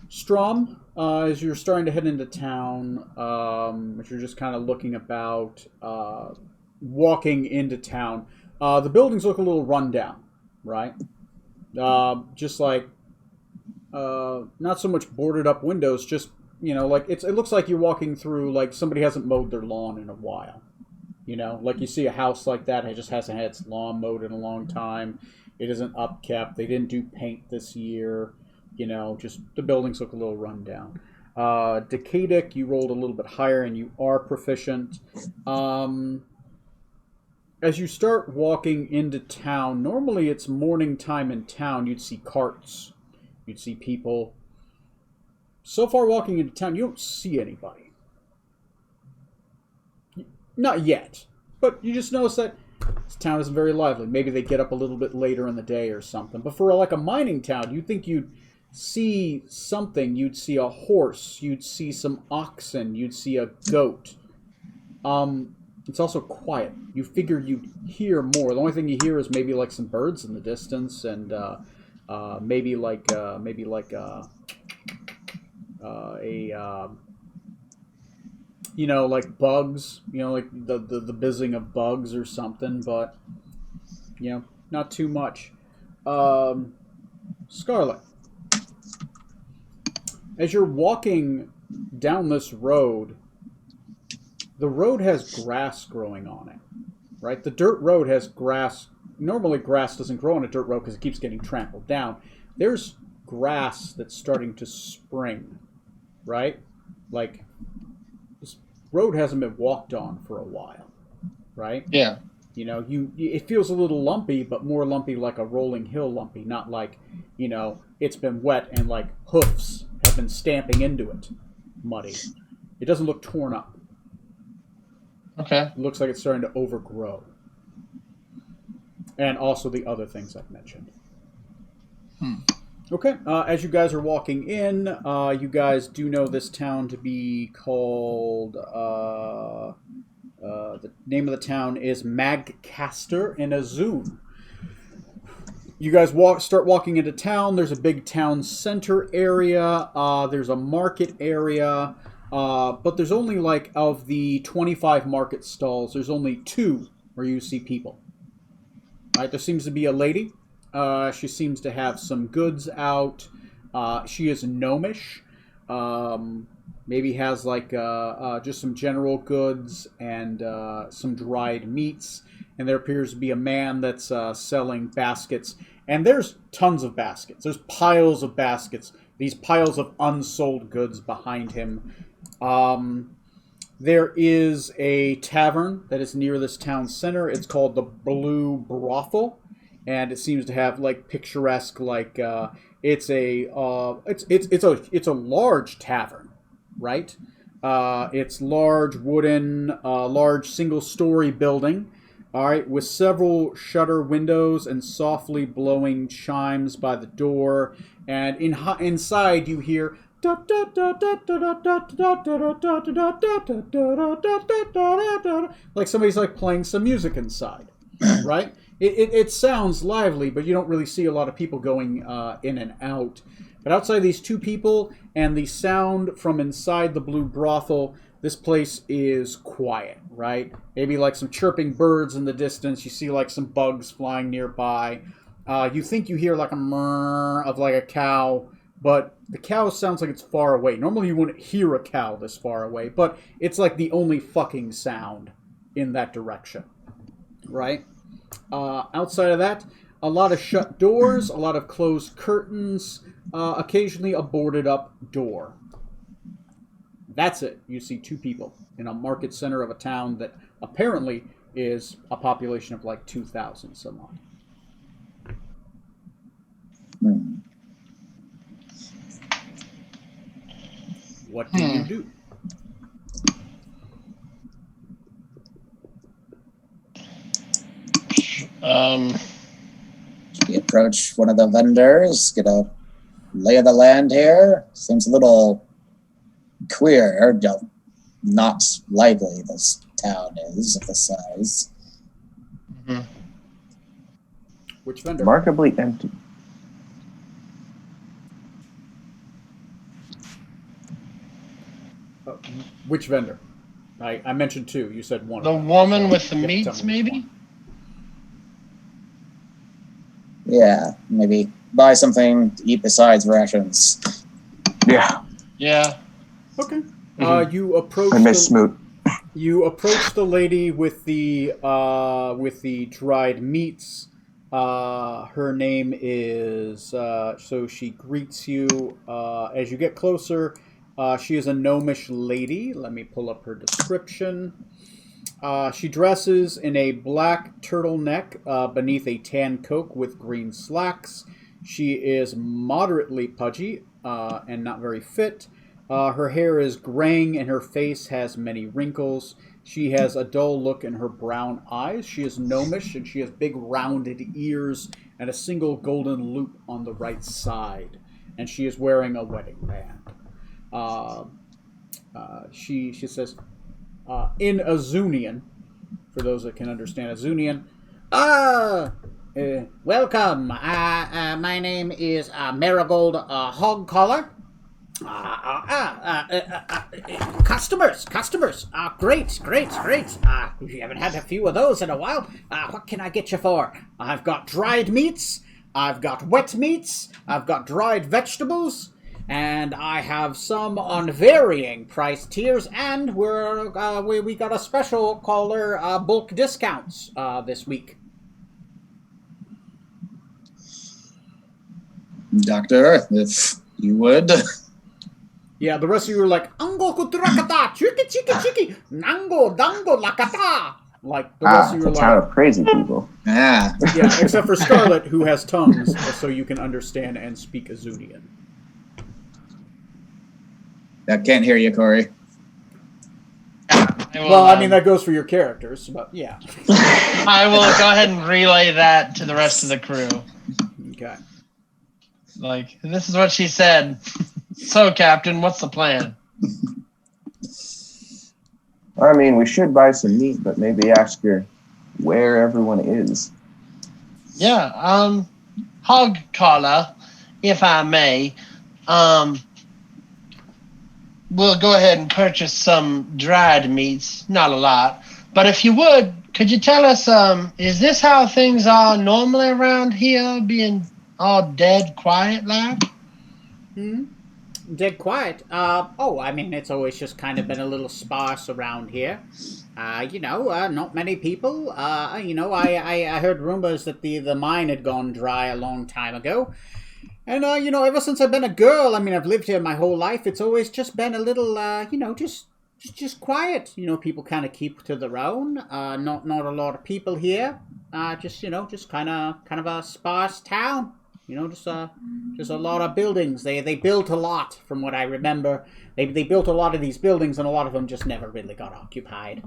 Strom, as you're starting to head into town, as you're just kind of looking about, walking into town, the buildings look a little run down, right? Just like, not so much boarded up windows, just, like it looks like you're walking through, like somebody hasn't mowed their lawn in a while. Like you see a house like that, it just hasn't had its lawn mowed in a long time. It isn't upkept. They didn't do paint this year. Just the buildings look a little run down. Decadic, you rolled a little bit higher and you are proficient. As you start walking into town, normally it's morning time in town. You'd see carts. You'd see people. So far walking into town, you don't see anybody. Not yet. But you just notice that this town isn't very lively. Maybe they get up a little bit later in the day or something. But for like a mining town, you'd think you'd see something. You'd see a horse. You'd see some oxen. You'd see a goat. It's also quiet. You figure you'd hear more. The only thing you hear is maybe like some birds in the distance, and maybe like like bugs, like the buzzing of bugs or something, but not too much. Scarlet, as you're walking down this road, the road has grass growing on it, right? The dirt road has grass. Normally grass doesn't grow on a dirt road because it keeps getting trampled down. There's grass that's starting to spring, right? Like, this road hasn't been walked on for a while, right? Yeah. It feels a little lumpy, but more lumpy like a rolling hill lumpy, not like, it's been wet and like hoofs have been stamping into it, muddy. It doesn't look torn up. Okay. It looks like it's starting to overgrow. And also the other things I've mentioned. Okay, as you guys are walking in, you guys do know this town to be called, the name of the town is Magcaster in Azun. You guys start walking into town. There's a big town center area. There's a market area. But there's only of the 25 market stalls, there's only 2 where you see people. Right, there seems to be a lady. She seems to have some goods out. She is gnomish. Maybe has just some general goods and some dried meats. And there appears to be a man that's selling baskets. And there's tons of baskets. There's piles of baskets these piles of unsold goods behind him. There is a tavern that is near this town center. It's called the Blue Brothel, and it seems to have like picturesque, like it's a large tavern, right? It's large wooden, large single-story building. All right, with several shutter windows and softly blowing chimes by the door, and inside you hear like somebody's like playing some music inside, right? It sounds lively, but you don't really see a lot of people going in and out. But outside these two people and the sound from inside the Blue Brothel, this place is quiet, right? Maybe like some chirping birds in the distance. You see like some bugs flying nearby. You think you hear like a murr of like a cow, but the cow sounds like it's far away. Normally you wouldn't hear a cow this far away, but it's like the only fucking sound in that direction, right? Outside of that, a lot of shut doors, a lot of closed curtains, occasionally a boarded up door. That's it. You see two people in a market center of a town that apparently is a population of like 2,000 some odd. What do you do? We approach one of the vendors, get a lay of the land here. Seems a little queer, not lively this town is of the size. Mm-hmm. Which vendor? Remarkably empty. Which vendor? I mentioned two. You said one. The woman with the meats, maybe? Yeah, maybe buy something to eat besides rations. Yeah. Yeah. Okay. Mm-hmm. You approach. I miss Smoot. You approach the lady with the dried meats. Her name is. So she greets you as you get closer. She is a gnomish lady. Let me pull up her description. She dresses in a black turtleneck beneath a tan coat with green slacks. She is moderately pudgy and not very fit. Her hair is graying and her face has many wrinkles. She has a dull look in her brown eyes. She is gnomish and she has big rounded ears and a single golden loop on the right side. And she is wearing a wedding band. She says, in Azunian, for those that can understand Azunian, Welcome. My name is Marigold Hogcollar. Customers. Great. You haven't had a few of those in a while. What can I get you for? I've got dried meats. I've got wet meats. I've got dried vegetables. And I have some on varying price tiers, and we got a special caller bulk discounts this week. Doctor, if you would. Yeah, the rest of you are like, Ango kutrakata, chiki, nango, dango, lakata. Like, the rest of you are it's a town like... of crazy people. Ah. Yeah, except for Scarlet, who has tongues, so you can understand and speak Azunian. I can't hear you, Corey. Well, I mean, that goes for your characters, but yeah. I will go ahead and relay that to the rest of the crew. Okay. Like, this is what she said. So, Captain, what's the plan? I mean, we should buy some meat, but maybe ask her where everyone is. Yeah, hog collar, if I may. We'll go ahead and purchase some dried meats. Not a lot. But if you would, could you tell us, is this how things are normally around here, being all dead quiet like? Dead quiet. I mean, it's always just kind of been a little sparse around here. Not many people. I heard rumors that the mine had gone dry a long time ago. And, ever since I've been a girl, I mean, I've lived here my whole life, it's always just been a little, just quiet. People kind of keep to their own. Not a lot of people here. Just kind of a sparse town. Just a lot of buildings. They built a lot, from what I remember. They built a lot of these buildings, and a lot of them just never really got occupied.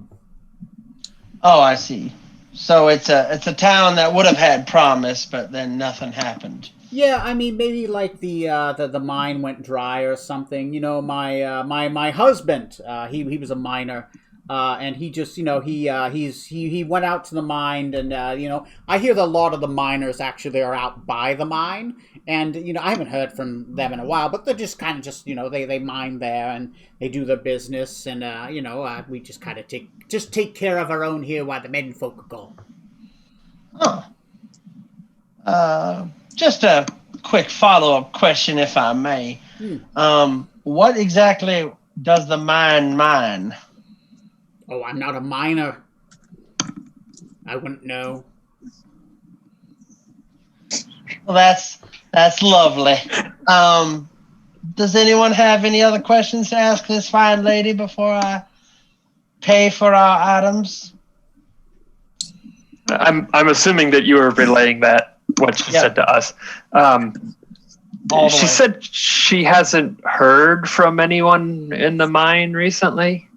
Oh, I see. So it's a town that would have had promise, but then nothing happened. Yeah, I mean, maybe like the mine went dry or something. My husband, he was a miner, and he just he went out to the mine, and I hear that a lot of the miners actually are out by the mine, and I haven't heard from them in a while, but they're just kind of they mine there and they do their business, and we just kind of take care of our own here while the men folk are gone. Just a quick follow-up question, if I may. What exactly does the mine? Oh, I'm not a miner. I wouldn't know. Well, that's lovely. Does anyone have any other questions to ask this fine lady before I pay for our items? I'm assuming that you were relaying what she said to us. She said she hasn't heard from anyone in the mine recently.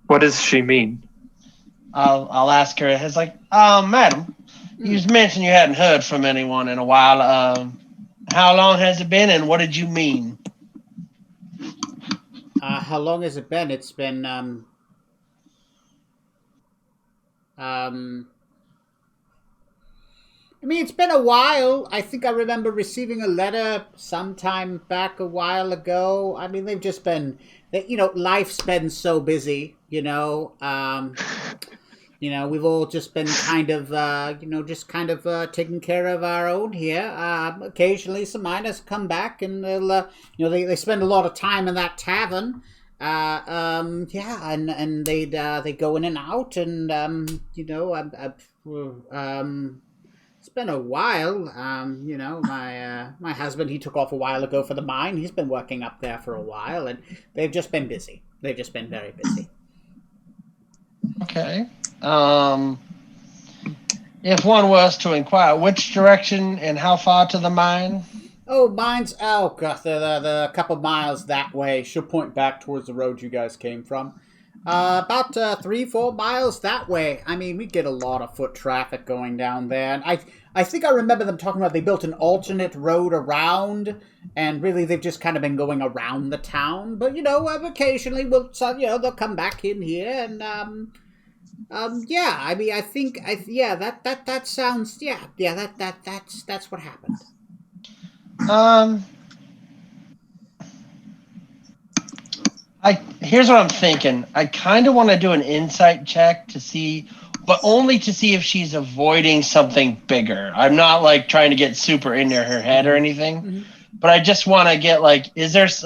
What does she mean? I'll ask her. It's like, madam, you mentioned you hadn't heard from anyone in a while. How long has it been, and what did you mean? How long has it been? It's been I mean, it's been a while. I think I remember receiving a letter sometime back a while ago. I mean, they've just been, life's been so busy, we've all just been kind of, taking care of our own here. Occasionally some miners come back and they'll, they spend a lot of time in that tavern. And they go in and out, and it's been a while. My husband, he took off a while ago for the mine. He's been working up there for a while, and they've just been busy. They've just been very busy. Okay. If one was to inquire, which direction and how far to the mine? Oh, mine's, gosh, they're a couple miles that way. She'll point back towards the road you guys came from. About 3-4 miles that way. I mean, we get a lot of foot traffic going down there. And I think I remember them talking about they built an alternate road around, and really they've just kind of been going around the town. But, occasionally they'll come back in here, and, I mean, I think, that sounds, that's what happened. Here's what I'm thinking. I kind of want to do an insight check to see, but only to see if she's avoiding something bigger. I'm not like trying to get super into her head or anything, but I just want to get is there is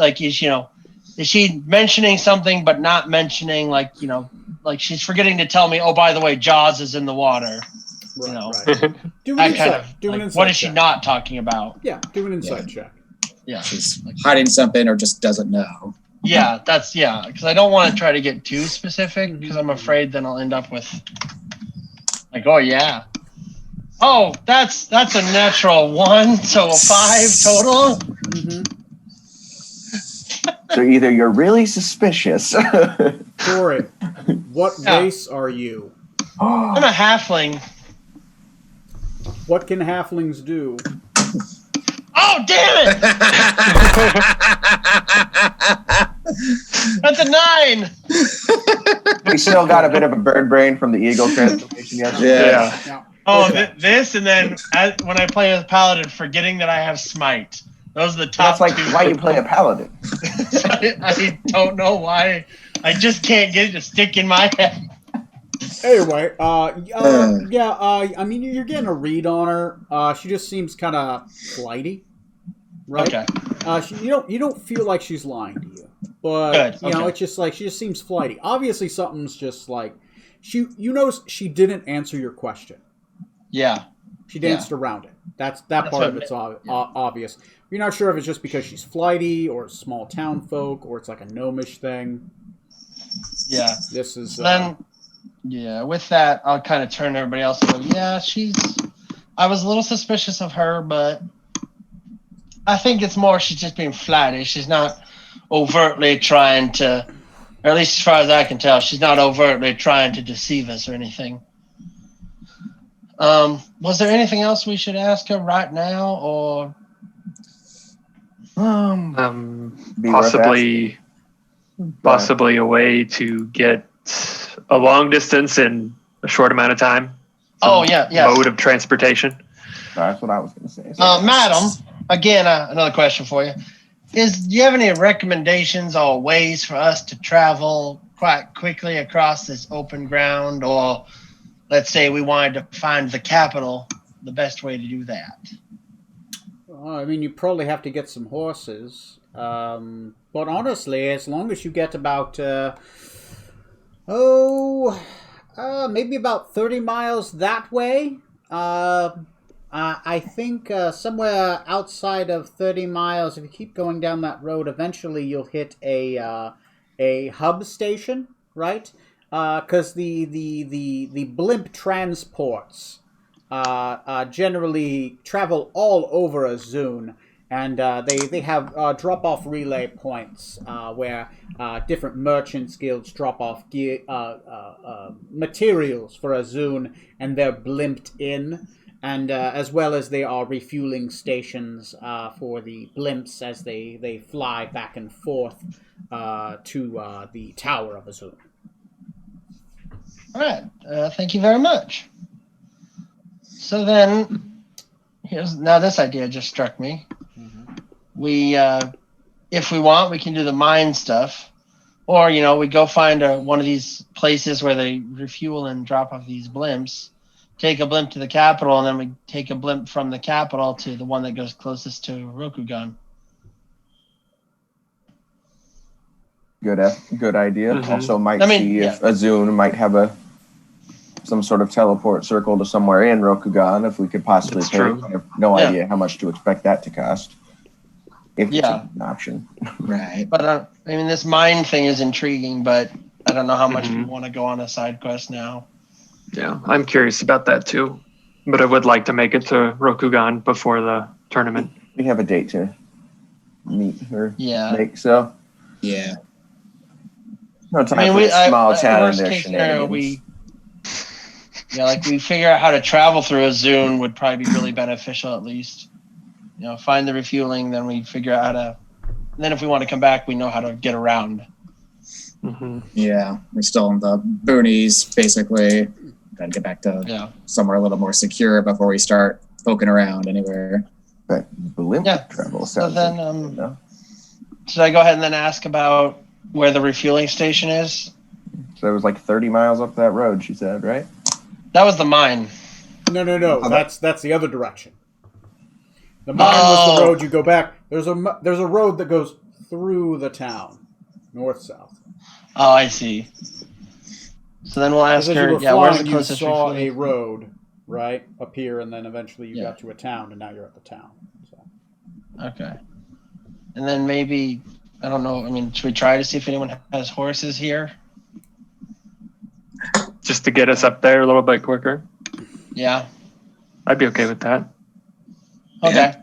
she mentioning something but not mentioning like she's forgetting to tell me, oh, by the way, Jaws is in the water. Right. Do That an kind of insight what is she check. not talking about? Yeah, do an insight check. Yeah. She's hiding something or just doesn't know. Yeah, because I don't want to try to get too specific because I'm afraid then I'll end up with oh yeah. Oh, that's a natural 1, so a 5 total. So either you're really suspicious. Corey, what race are you? I'm a halfling. What can halflings do? Oh, damn it! That's a 9. We still got a bit of a bird brain from the eagle transformation yesterday. Yeah. Oh, Okay. this, and then when I play as paladin, forgetting that I have smite. Those are the top That's like two. why you play a paladin. I don't know why. I just can't get it to stick in my head. Anyway, I mean, you're getting a read on her. She just seems kind of flighty, right? Okay. You don't feel like she's lying to you, but Good, you know, okay. it's just like she just seems flighty. Obviously, something's just like she didn't answer your question. Yeah. She danced around it. That's part what of it's obvious. You're not sure if it's just because she's flighty or small town folk or it's like a gnomish thing. Yeah. This is Then, with that, I'll kind of turn to everybody else and go, yeah, I was a little suspicious of her, but I think it's more she's just being flighty. She's not overtly trying to, or at least as far as I can tell, she's not overtly trying to deceive us or anything. Was there anything else we should ask her right now, or Be worth possibly a way to get a long distance in a short amount of time? Oh, yeah. Mode of transportation. That's what I was going to say. So, Madam, again, another question for you. Do you have any recommendations or ways for us to travel quite quickly across this open ground? Or let's say we wanted to find the capital, the best way to do that? I mean, you probably have to get some horses. But honestly, as long as you get about, maybe about 30 miles that way, I think somewhere outside of 30 miles, if you keep going down that road, eventually you'll hit a hub station, right? Because the blimp transports generally travel all over Azun, and they have drop-off relay points where different merchants guilds drop off materials for Azun, and they're blimped in. And as well as they are refueling stations for the blimps as they fly back and forth to the Tower of Azun. All right. Thank you very much. So then, now this idea just struck me. Mm-hmm. We, if we want, we can do the mine stuff, or we go find one of these places where they refuel and drop off these blimps. Take a blimp to the capital, and then we take a blimp from the capital to the one that goes closest to Rokugan. good idea. Mm-hmm. Also, see if Azun might have some sort of teleport circle to somewhere in Rokugan, if we could possibly pay. I have no idea how much to expect that to cost. If it's an option. Right. But this mine thing is intriguing, but I don't know how much we want to go on a side quest now. Yeah, I'm curious about that too. But I would like to make it to Rokugan before the tournament. We have a date to meet or make, so. Yeah. No time for a small town and their shenanigans. We figure out how to travel through Azun would probably be really beneficial at least. Find the refueling, then we figure out how to. And then if we want to come back, we know how to get around. Mm-hmm. Yeah, we're still in the boonies, basically. Gotta get back to somewhere a little more secure before we start poking around anywhere. But blimp travel sounds. So then, should I go ahead and then ask about where the refueling station is? So it was like 30 miles up that road, she said, right? That was the mine. No. That's the other direction. The mine was the road you go back. There's a road that goes through the town, north-south. Oh, I see. So then we'll ask her, where's the closest you saw refueling? a road, right, up here, and then eventually you got to a town, and now you're at the town. So. Okay. And then maybe, I don't know, should we try to see if anyone has horses here? Just to get us up there a little bit quicker? Yeah. I'd be okay with that. Okay.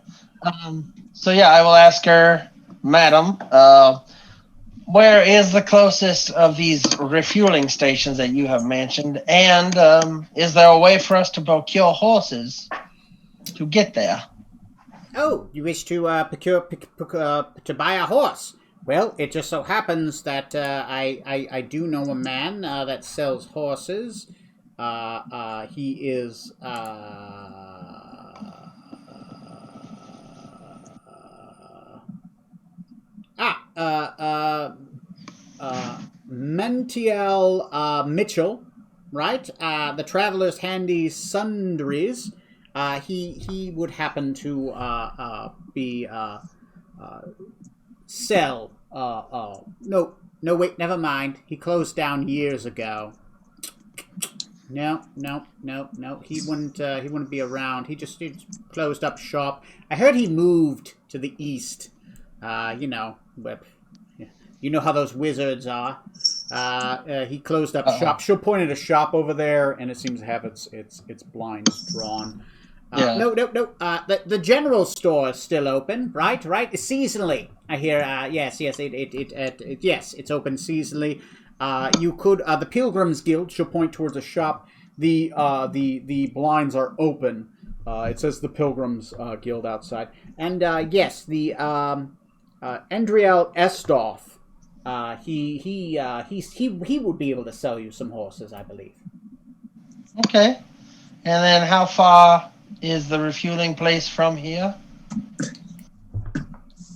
So I will ask her, Madam, where is the closest of these refueling stations that you have mentioned? And is there a way for us to procure horses to get there? Oh, you wish to to buy a horse? Well, it just so happens that I do know a man that sells horses. He is Mentiel Mitchell, right? The Traveler's Handy Sundries. He would happen to sell. No, wait, never mind. He closed down years ago. No. He wouldn't be around. He just closed up shop. I heard he moved to the east. You know how those wizards are. He closed up shop. She'll point at a shop over there, and it seems to have its blinds drawn. No. The general store is still open, right? Seasonally, I hear. Yes. It's open seasonally. You could. The Pilgrims Guild. She'll point towards a shop. The blinds are open. It says the Pilgrims Guild outside, and yes, the Endriel Estoff. He would be able to sell you some horses, I believe. Okay. And then how far is the refueling place from here?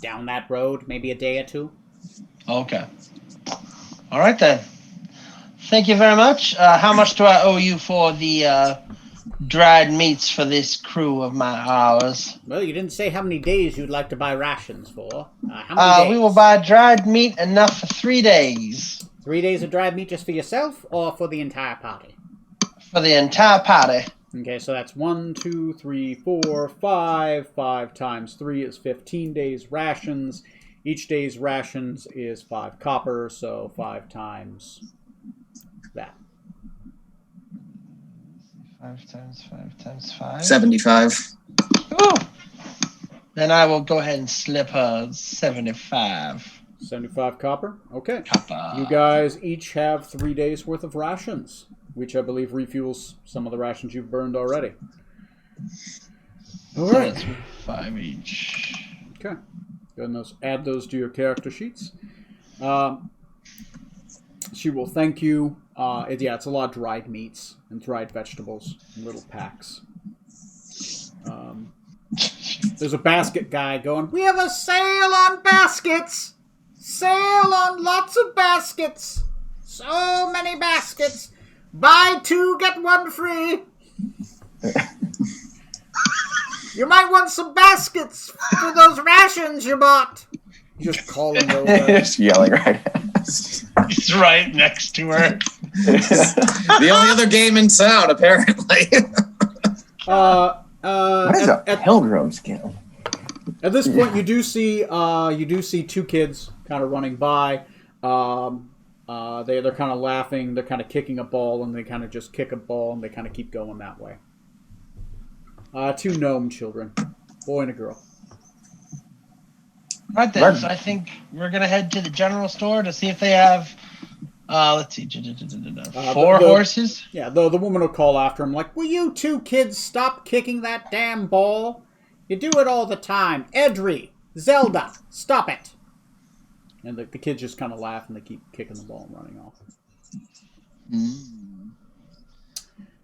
Down that road, maybe a day or two. Okay. All right then. Thank you very much. How much do I owe you for the dried meats for this crew of ours? Well, you didn't say how many days you'd like to buy rations for. How many days? We will buy dried meat enough for 3 days. 3 days of dried meat just for yourself or for the entire party? For the entire party. Okay, so that's 1, 2, 3, 4, 5. 5 times 3 is 15 days rations. Each day's rations is 5 copper, so 5 times that. 5 times 5 times 5. 75. Ooh. Then I will go ahead and slip her 75. 75 copper? Okay. Copper. You guys each have 3 days worth of rations, which I believe refuels some of the rations you've burned already. All right. So 5 each. Okay. Go ahead and add those to your character sheets. She will thank you. It's a lot of dried meats and dried vegetables in little packs. There's a basket guy going, "We have a sale on baskets! Sale on lots of baskets! So many baskets! Buy 2, get 1 free! You might want some baskets for those rations you bought!" Just calling over. Just yelling right at us. He's right next to her. The only other game in town, apparently. What is a Pilgrim's Guild? At this point, you do see 2 kids kind of running by. They're kind of laughing. They're kind of kicking a ball, and they kind of just kick a ball, and they kind of keep going that way. 2 gnome children, boy and a girl. Right then, so I think we're going to head to the general store to see if they have, let's see, 4 horses? Yeah, the woman will call after him like, "Will you 2 kids stop kicking that damn ball? You do it all the time. Edri, Zelda, stop it." And the kids just kind of laugh and they keep kicking the ball and running off.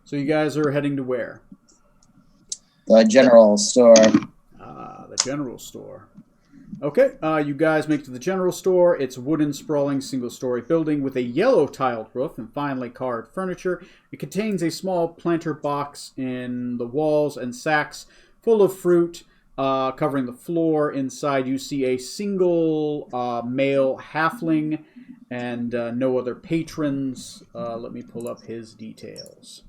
So you guys are heading to where? The general store. The general store. Okay, you guys make it to the general store. It's a wooden, sprawling, single-story building with a yellow tiled roof and finely carved furniture. It contains a small planter box in the walls and sacks full of fruit covering the floor. Inside, you see a single male halfling and no other patrons. Let me pull up his details.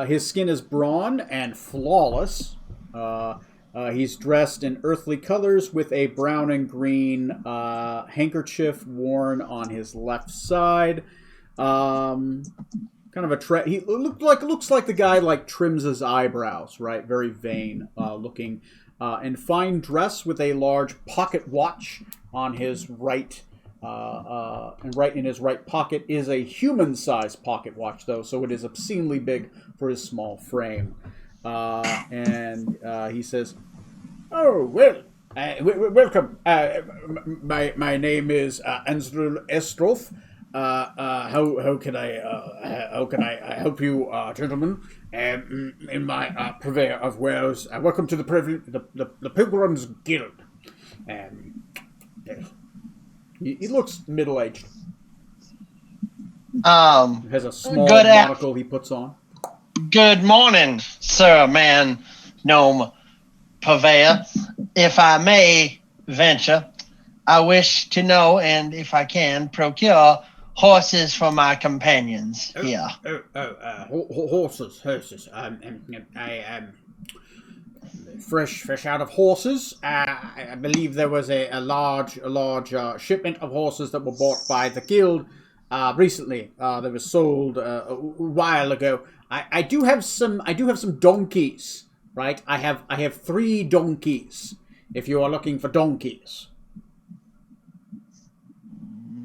His skin is brawn and flawless. He's dressed in earthly colors with a brown and green handkerchief worn on his left side. Kind of a he looks like the guy like trims his eyebrows, right? Very vain looking, and fine dress with a large pocket watch on his right. And right in his right pocket is a human-sized pocket watch, though, so it is obscenely big for his small frame. And he says, "Oh, well, welcome. My name is Ansel Estroff. How can I help you, gentlemen? In my purveyor of wares. Welcome to the Pilgrims Guild." He looks middle-aged. Has a small monocle he puts on. Good morning, sir, gnome purveyor. If I may venture, I wish to know, and if I can, procure horses for my companions here. Horses. Fresh out of horses. I believe there was a large shipment of horses that were bought by the guild recently. That was sold a while ago. I do have some donkeys. Right. I have 3 donkeys. If you are looking for donkeys.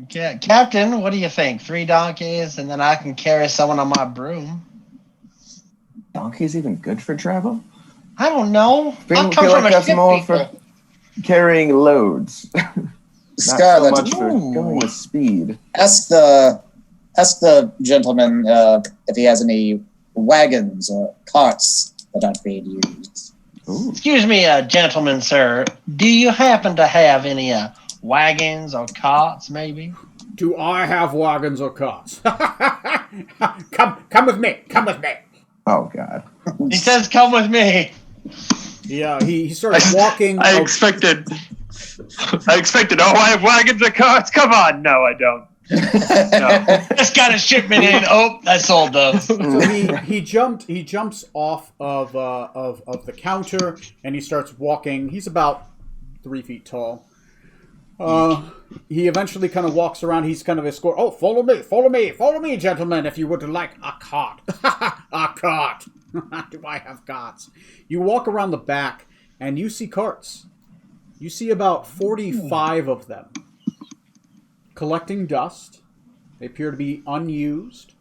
Yeah, Captain, what do you think? 3 donkeys, and then I can carry someone on my broom. Donkey's even good for travel? I don't know. I feel come like from a that's ship, more people. for carrying loads. Not Scarlet, so much for going with speed. ask the gentleman if he has any wagons or carts that aren't being used. Ooh. Excuse me, gentlemen, sir. Do you happen to have any wagons or carts, maybe? Do I have wagons or carts? Come with me. Come with me. Oh, God. He says, "Come with me." Yeah, he starts walking. I expected. Oh, I have wagons and carts. Come on, no, I don't. No. Just got a shipment in. Oh, I sold those. So he jumps off of the counter and he starts walking. He's about 3 feet tall. He eventually kind of walks around. He's kind of escort. Oh, follow me, gentlemen, if you would like a cart. A cart. Do I have carts? You walk around the back and you see carts. You see about 45 of them collecting dust. They appear to be unused.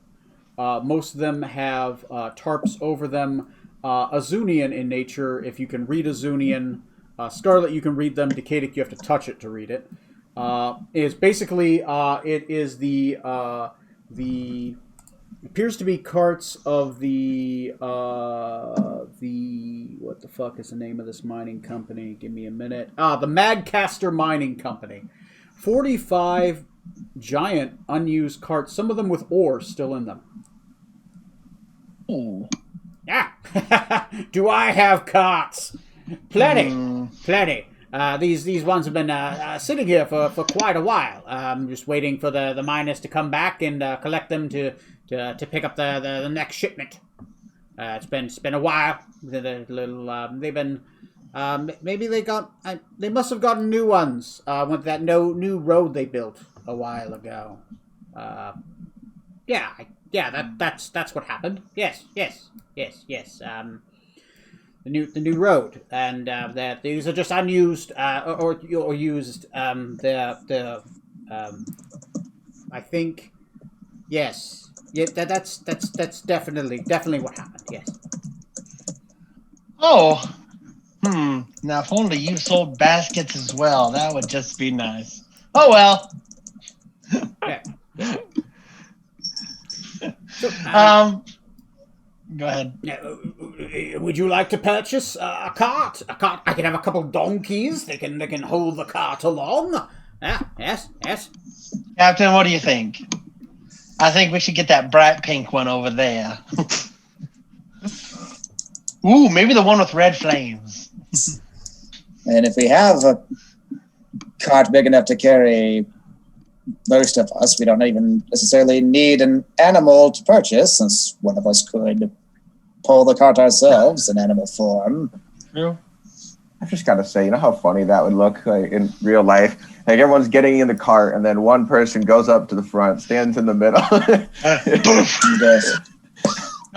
Most of them have tarps over them. Azunian in nature. If you can read Azunian, Scarlet, you can read them. Decadic, you have to touch it to read it. Is basically it is the appears to be carts of the what the fuck is the name of this mining company? Give me a minute. The Magcaster Mining Company. 45 giant unused carts, some of them with ore still in them. Ooh. Yeah. Do I have carts? Plenty. Plenty. These ones have been sitting here for quite a while. Just waiting for the miners to come back and collect them to pick up the next shipment. It's been a while. They've been maybe they must have gotten new ones with that new road they built a while ago. That's what happened. Yes. The new road, and that these are just unused or used. I think, yes, yeah. That's definitely what happened. Yes. Oh. Now, if only you sold baskets as well, that would just be nice. Oh well. Yeah. So, Go ahead. would you like to purchase a cart? A cart. I can have a couple donkeys. They can hold the cart along. Yes. Captain, what do you think? I think we should get that bright pink one over there. Ooh, maybe the one with red flames. And if we have a cart big enough to carry most of us, we don't even necessarily need an animal to purchase, since one of us could pull the cart ourselves in animal form. True. I just gotta say, you know how funny that would look like in real life? Like everyone's getting in the cart, and then one person goes up to the front, stands in the middle.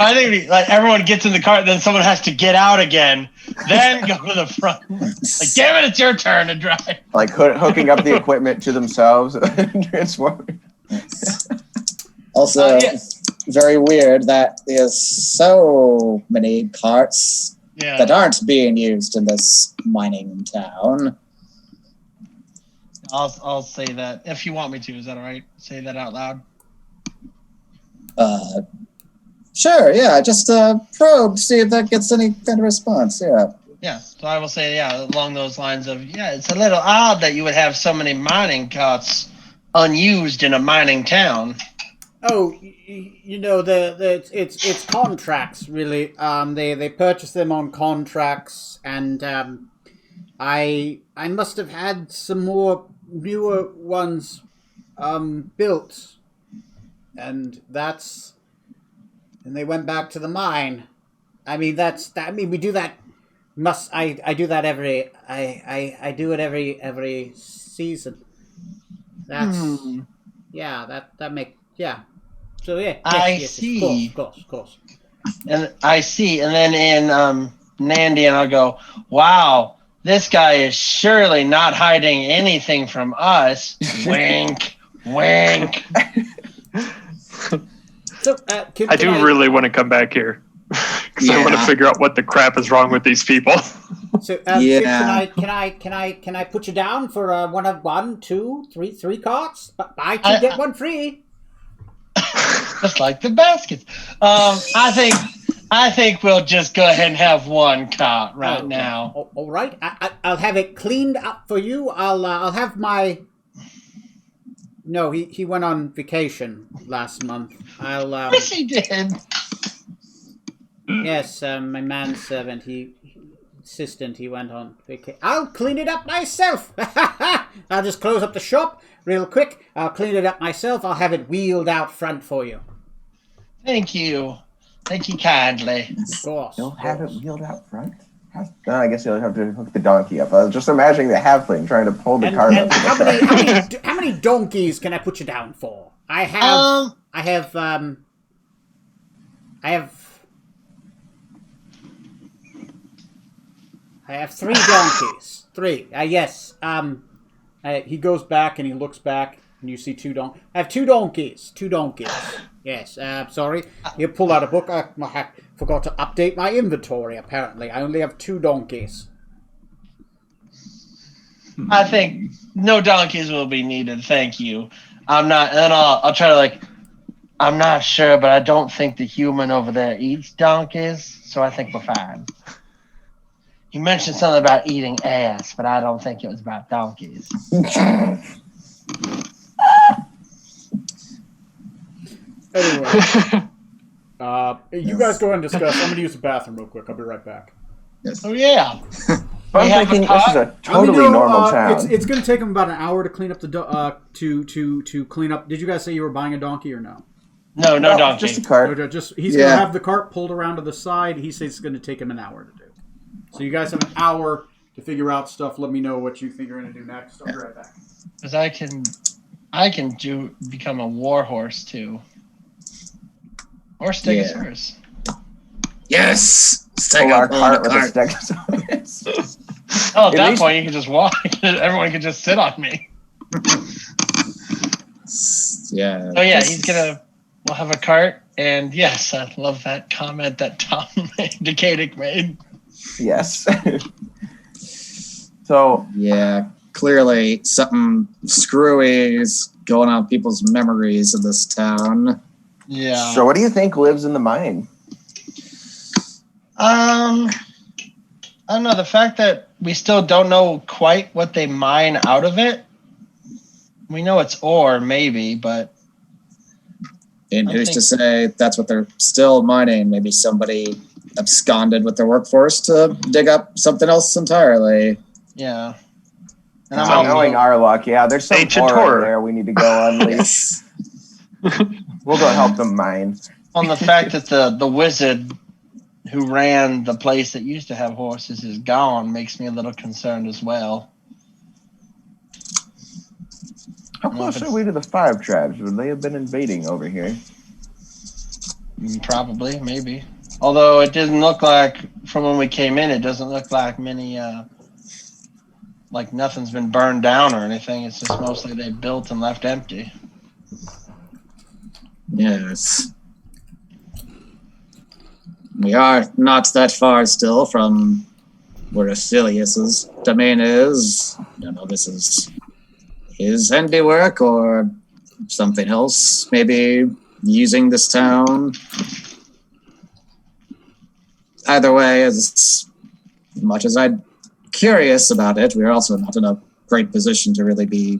I think like everyone gets in the cart, then someone has to get out again, then go to the front. Like, damn it, it's your turn to drive. Like hooking up the equipment to themselves and transforming. Also, Yeah. very weird that there's so many carts that Yeah, aren't being used in this mining town. I'll say that if you want me to. Is that all right? Say that out loud. Sure, yeah, just probe to see if that gets any kind of response, yeah. Yeah, so I will say, yeah, along those lines of, yeah, it's a little odd that you would have so many mining carts unused in a mining town. Oh, it's contracts really. They purchase them on contracts, and I must have had some more newer ones built, and they went back to the mine. I mean, we do that. I do that I do it every season. That's that make So yeah, I yes, see. Of course. And I see. And then in Nandy, and I'll go, wow, this guy is surely not hiding anything from us. Wink, wink. So I do really want to come back here because I want to figure out what the crap is wrong with these people. So Yeah. can I put you down for one, two, three carts? Buy two get one free. Just like the baskets. I think we'll just go ahead and have one cart right now. All right. I'll have it cleaned up for you. I'll have my. No, he went on vacation last month. Yes, he did. Yes, my manservant, assistant, he went on vacation. I'll clean it up myself. I'll just close up the shop real quick. I'll clean it up myself. I'll have it wheeled out front for you. Thank you. Thank you kindly. Of course. You'll have it wheeled out front? I guess you'll have to hook the donkey up. I was just imagining the halfling trying to pull the cart up. How many donkeys can I put you down for? I have 3 donkeys. 3. Yes. He goes back and he looks back, and you see 2 donkeys. I have 2 donkeys. 2 donkeys. Yes. Sorry. You pull out a book. I forgot to update my inventory. Apparently, I only have 2 donkeys. I think no donkeys will be needed. Thank you. I'm not, and then I'll try to I'm not sure, but I don't think the human over there eats donkeys, so I think we're fine. You mentioned something about eating ass, but I don't think it was about donkeys. Anyway, you guys go ahead and discuss. I'm going to use the bathroom real quick. I'll be right back. Oh yeah. I'm thinking this is a totally normal town. It's going to take him about an hour to clean up the to clean up. Did you guys say you were buying a donkey or no? No donkey. Just a cart. No, he's going to have the cart pulled around to the side. He says it's going to take him an hour to do. So you guys have an hour to figure out stuff. Let me know what you think you're going to do next. I'll be right back. Because I can become a war horse too, or Stegosaurus. Yes. Pull our cart with a Stegosaurus. Oh, at that point you can just walk. Everyone can just sit on me. Yeah. Oh yeah, we'll have a cart, and yes, I love that comment that Tom Decadic made. Yes. So yeah, clearly something screwy is going on with people's memories of this town. Yeah. So what do you think lives in the mine? I don't know. The fact that we still don't know quite what they mine out of it. We know it's ore, maybe, but. And who's to say that's what they're still mining? Maybe somebody absconded with their workforce to dig up something else entirely. Yeah. And knowing our luck, there's some ancient ore in there we need to go unleash. We'll go help them mine. On the fact that the wizard who ran the place that used to have horses is gone makes me a little concerned as well. How close are we to the 5 tribes? Would they have been invading over here? Probably, maybe. Although it didn't look like, from when we came in, it doesn't look like many, like nothing's been burned down or anything. It's just mostly they built and left empty. Yes. We are not that far still from where Asilius's domain is. I don't know if this is his handiwork or something else. Maybe using this town. Either way, as much as I'm curious about it, we're also not in a great position to really be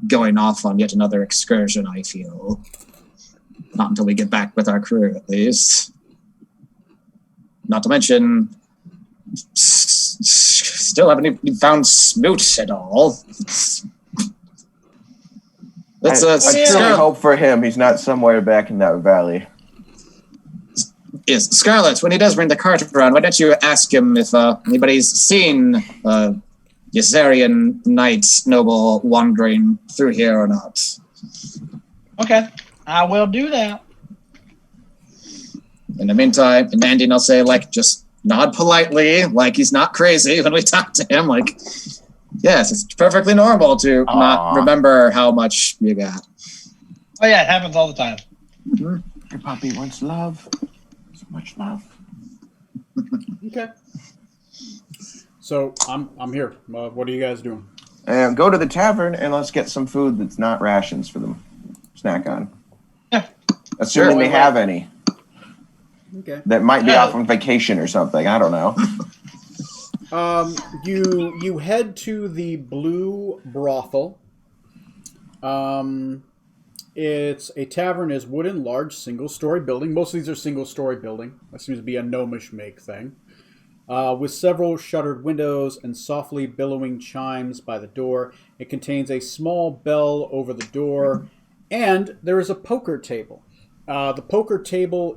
going off on yet another excursion, I feel. Not until we get back with our crew, at least. Not to mention, still haven't even found Smoot at all. Let's I truly Scarlet. hope for him he's not somewhere back in that valley. Yes, Scarlet. When he does bring the cart around, why don't you ask him if anybody's seen Ysarian knight noble wandering through here or not? Okay, I will do that. In the meantime, and Mandy, I'll say, like, just nod politely, like he's not crazy when we talk to him. Like, yes, it's perfectly normal to not remember how much you got. Oh yeah, it happens all the time. Your puppy wants love. So much love. Okay. So I'm here. What are you guys doing? And go to the tavern and let's get some food that's not rations for them. Snack on. Yeah. Assuming they Wait. have any. Okay. That might be off on vacation or something. I don't know. You head to the Blue Brothel. It's a tavern, is wooden, large, single-story building. Most of these are single-story building. That seems to be a gnomish make thing. With several shuttered windows and softly billowing chimes by the door. It contains a small bell over the door, and there is a poker table. The poker table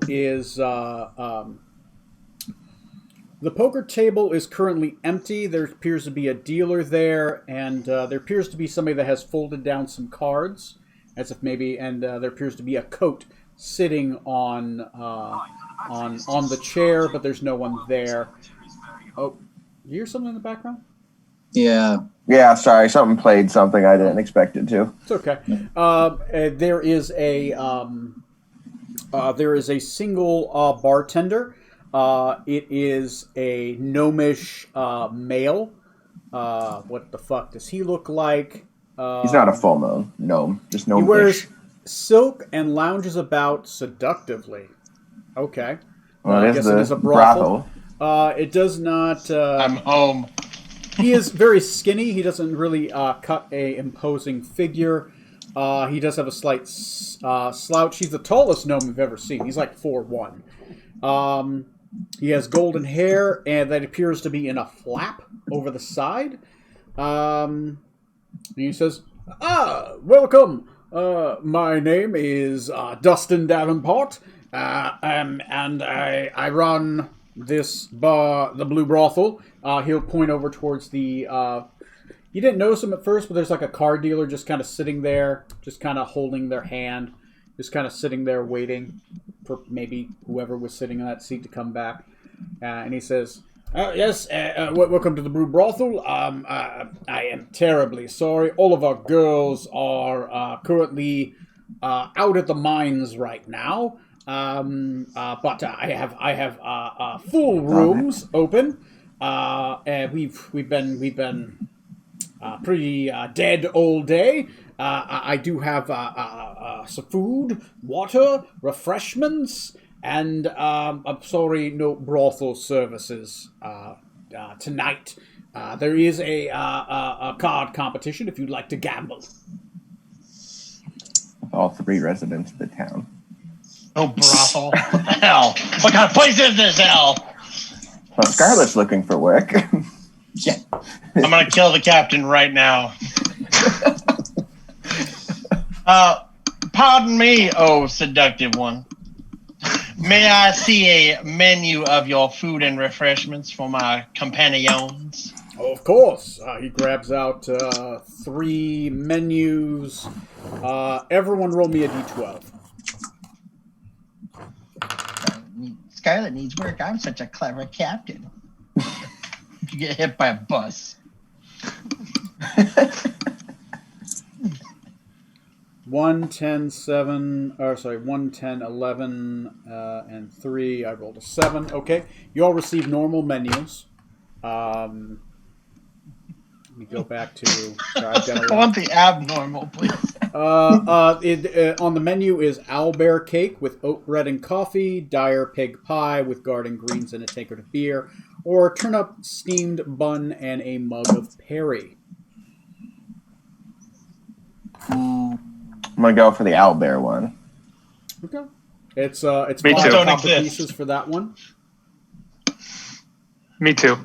is currently empty. There appears to be a dealer there, and there appears to be somebody that has folded down some cards, as if maybe, and there appears to be a coat sitting on the chair, but there's no one there. Oh, you hear something in the background? Yeah. Yeah, sorry. Something played something I didn't expect it to. It's okay. There is a single bartender. It is a gnomish male. What the fuck does he look like? He's not a full gnome. Just gnome. He wears silk and lounges about seductively. Okay. Well, I it guess is it the is a brothel. brothel. It does not. I'm home. He is very skinny. He doesn't really cut a imposing figure. He does have a slight slouch. He's the tallest gnome you've ever seen. He's like 4'1". He has golden hair, and that appears to be in a flap over the side. And he says, welcome. My name is Dustin Davenport, and I run this bar, the Blue Brothel. He'll point over towards the... you didn't notice him at first, but there's like a card dealer just kind of sitting there, just kind of holding their hand, just kind of sitting there waiting for maybe whoever was sitting in that seat to come back. And he says, yes, welcome to the Blue Brothel. I am terribly sorry. All of our girls are currently out at the mines right now. But I have full rooms open. And we've been pretty dead all day. I do have some food, water, refreshments, and I'm sorry, no brothel services tonight. There is a card competition if you'd like to gamble. All three residents of the town. Oh, brothel. What the hell? What kind of place is this, hell? Well, Scarlet's looking for work. Yeah. I'm going to kill the captain right now. Pardon me, oh seductive one. May I see a menu of your food and refreshments for my companions? Of course. He grabs out 3 menus. Everyone roll me a d12. Scarlet needs work. I'm such a clever captain. You get hit by a bus. 1, 10, 7, or sorry, 1, 10, 11, and 3. I rolled a 7. Okay. You all receive normal menus. Let me go back to... Sorry, I've got I want the abnormal, please. on the menu is owlbear cake with oat bread and coffee, dire pig pie with garden greens and a tankard of beer, or turnip steamed bun and a mug of perry. I'm gonna go for the owlbear one. Okay. It's Me 5 too. copper Don't exist. pieces for that one. Me too.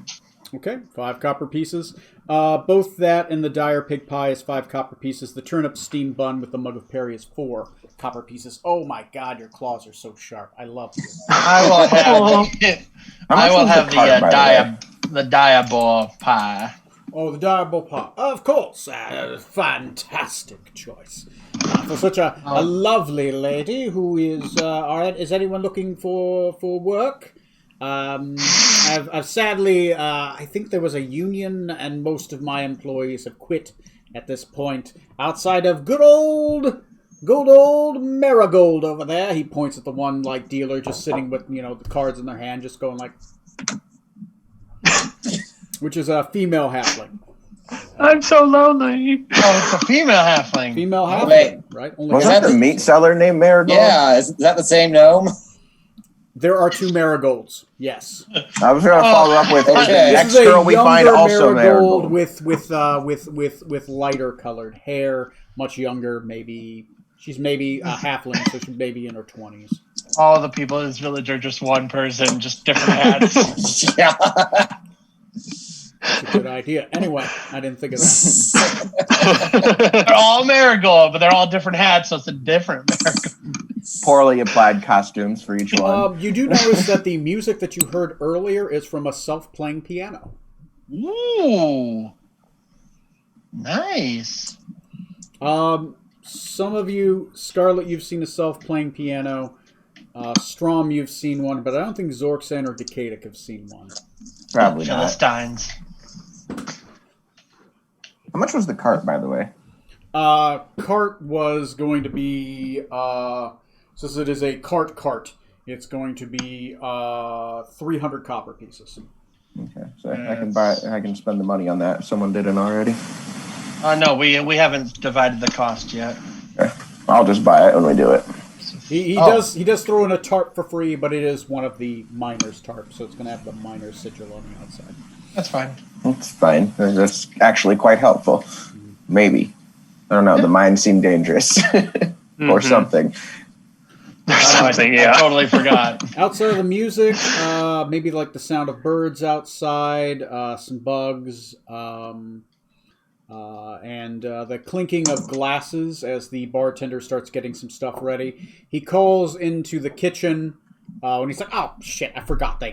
Okay, 5 copper pieces. Both that and the dire pig pie is 5 copper pieces. The turnip steamed bun with the mug of Perry is 4 copper pieces. Oh my god, your claws are so sharp. I love you. I will have. How much I will was have the cart, by the diabol pie. Oh, the diable pie. Of course. Fantastic choice. For such a lovely lady who is... all right, is anyone looking for work? I've sadly... I think there was a union and most of my employees have quit at this point. Outside of good old Marigold over there. He points at the one, like, dealer just sitting with, the cards in their hand, just going like... Which is a female halfling. I'm so lonely. Oh, it's a female halfling. Female halfling, Wait. right? Only Was that the meat seller named Marigold? Yeah, is that the same gnome? There are 2 marigolds. Yes. I was going to follow up with Okay. the This next is a girl we find younger also marigold Marigold. with lighter colored hair, much younger. Maybe she's maybe a halfling, so she's maybe in her 20s. All the people in this village are just one person, just different hats. Yeah. It's a good idea. Anyway, I didn't think of that. They're all marigold, but they're all different hats, so it's a different marigold. Poorly applied costumes for each one. You do notice that the music that you heard earlier is from a self-playing piano. Ooh, nice. Some of you, Scarlet, you've seen a self-playing piano. Strom, you've seen one, but I don't think Zorksan or Decadic have seen one. Probably not. Philistines. How much was the cart, by the way? Cart was going to be, since it is a cart, it's going to be 300 copper pieces. Okay, so I can spend the money on that if someone didn't already. No, we haven't divided the cost yet. Okay. I'll just buy it when we do it. He does throw in a tarp for free, but it is one of the miner's tarps, so it's going to have the miner's sigil on the outside. That's fine. It's fine. That's actually quite helpful. Maybe. I don't know. The mines seem dangerous. Or something. There's something, yeah. I totally forgot. Outside of the music, maybe like the sound of birds outside, some bugs, and the clinking of glasses as the bartender starts getting some stuff ready. He calls into the kitchen when he's like, "Oh shit, I forgot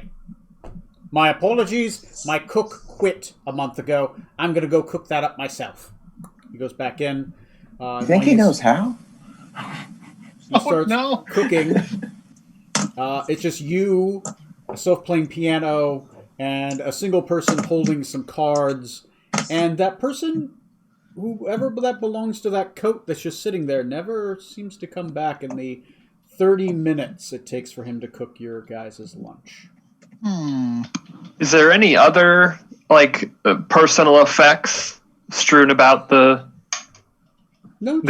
my apologies. My cook quit a month ago. I'm gonna go cook that up myself." He goes back in. You think he knows how? He starts cooking. It's just you, a self-playing piano, and a single person holding some cards. And that person, whoever that belongs to that coat that's just sitting there, never seems to come back in the 30 minutes it takes for him to cook your guys' lunch. Is there any other personal effects strewn about the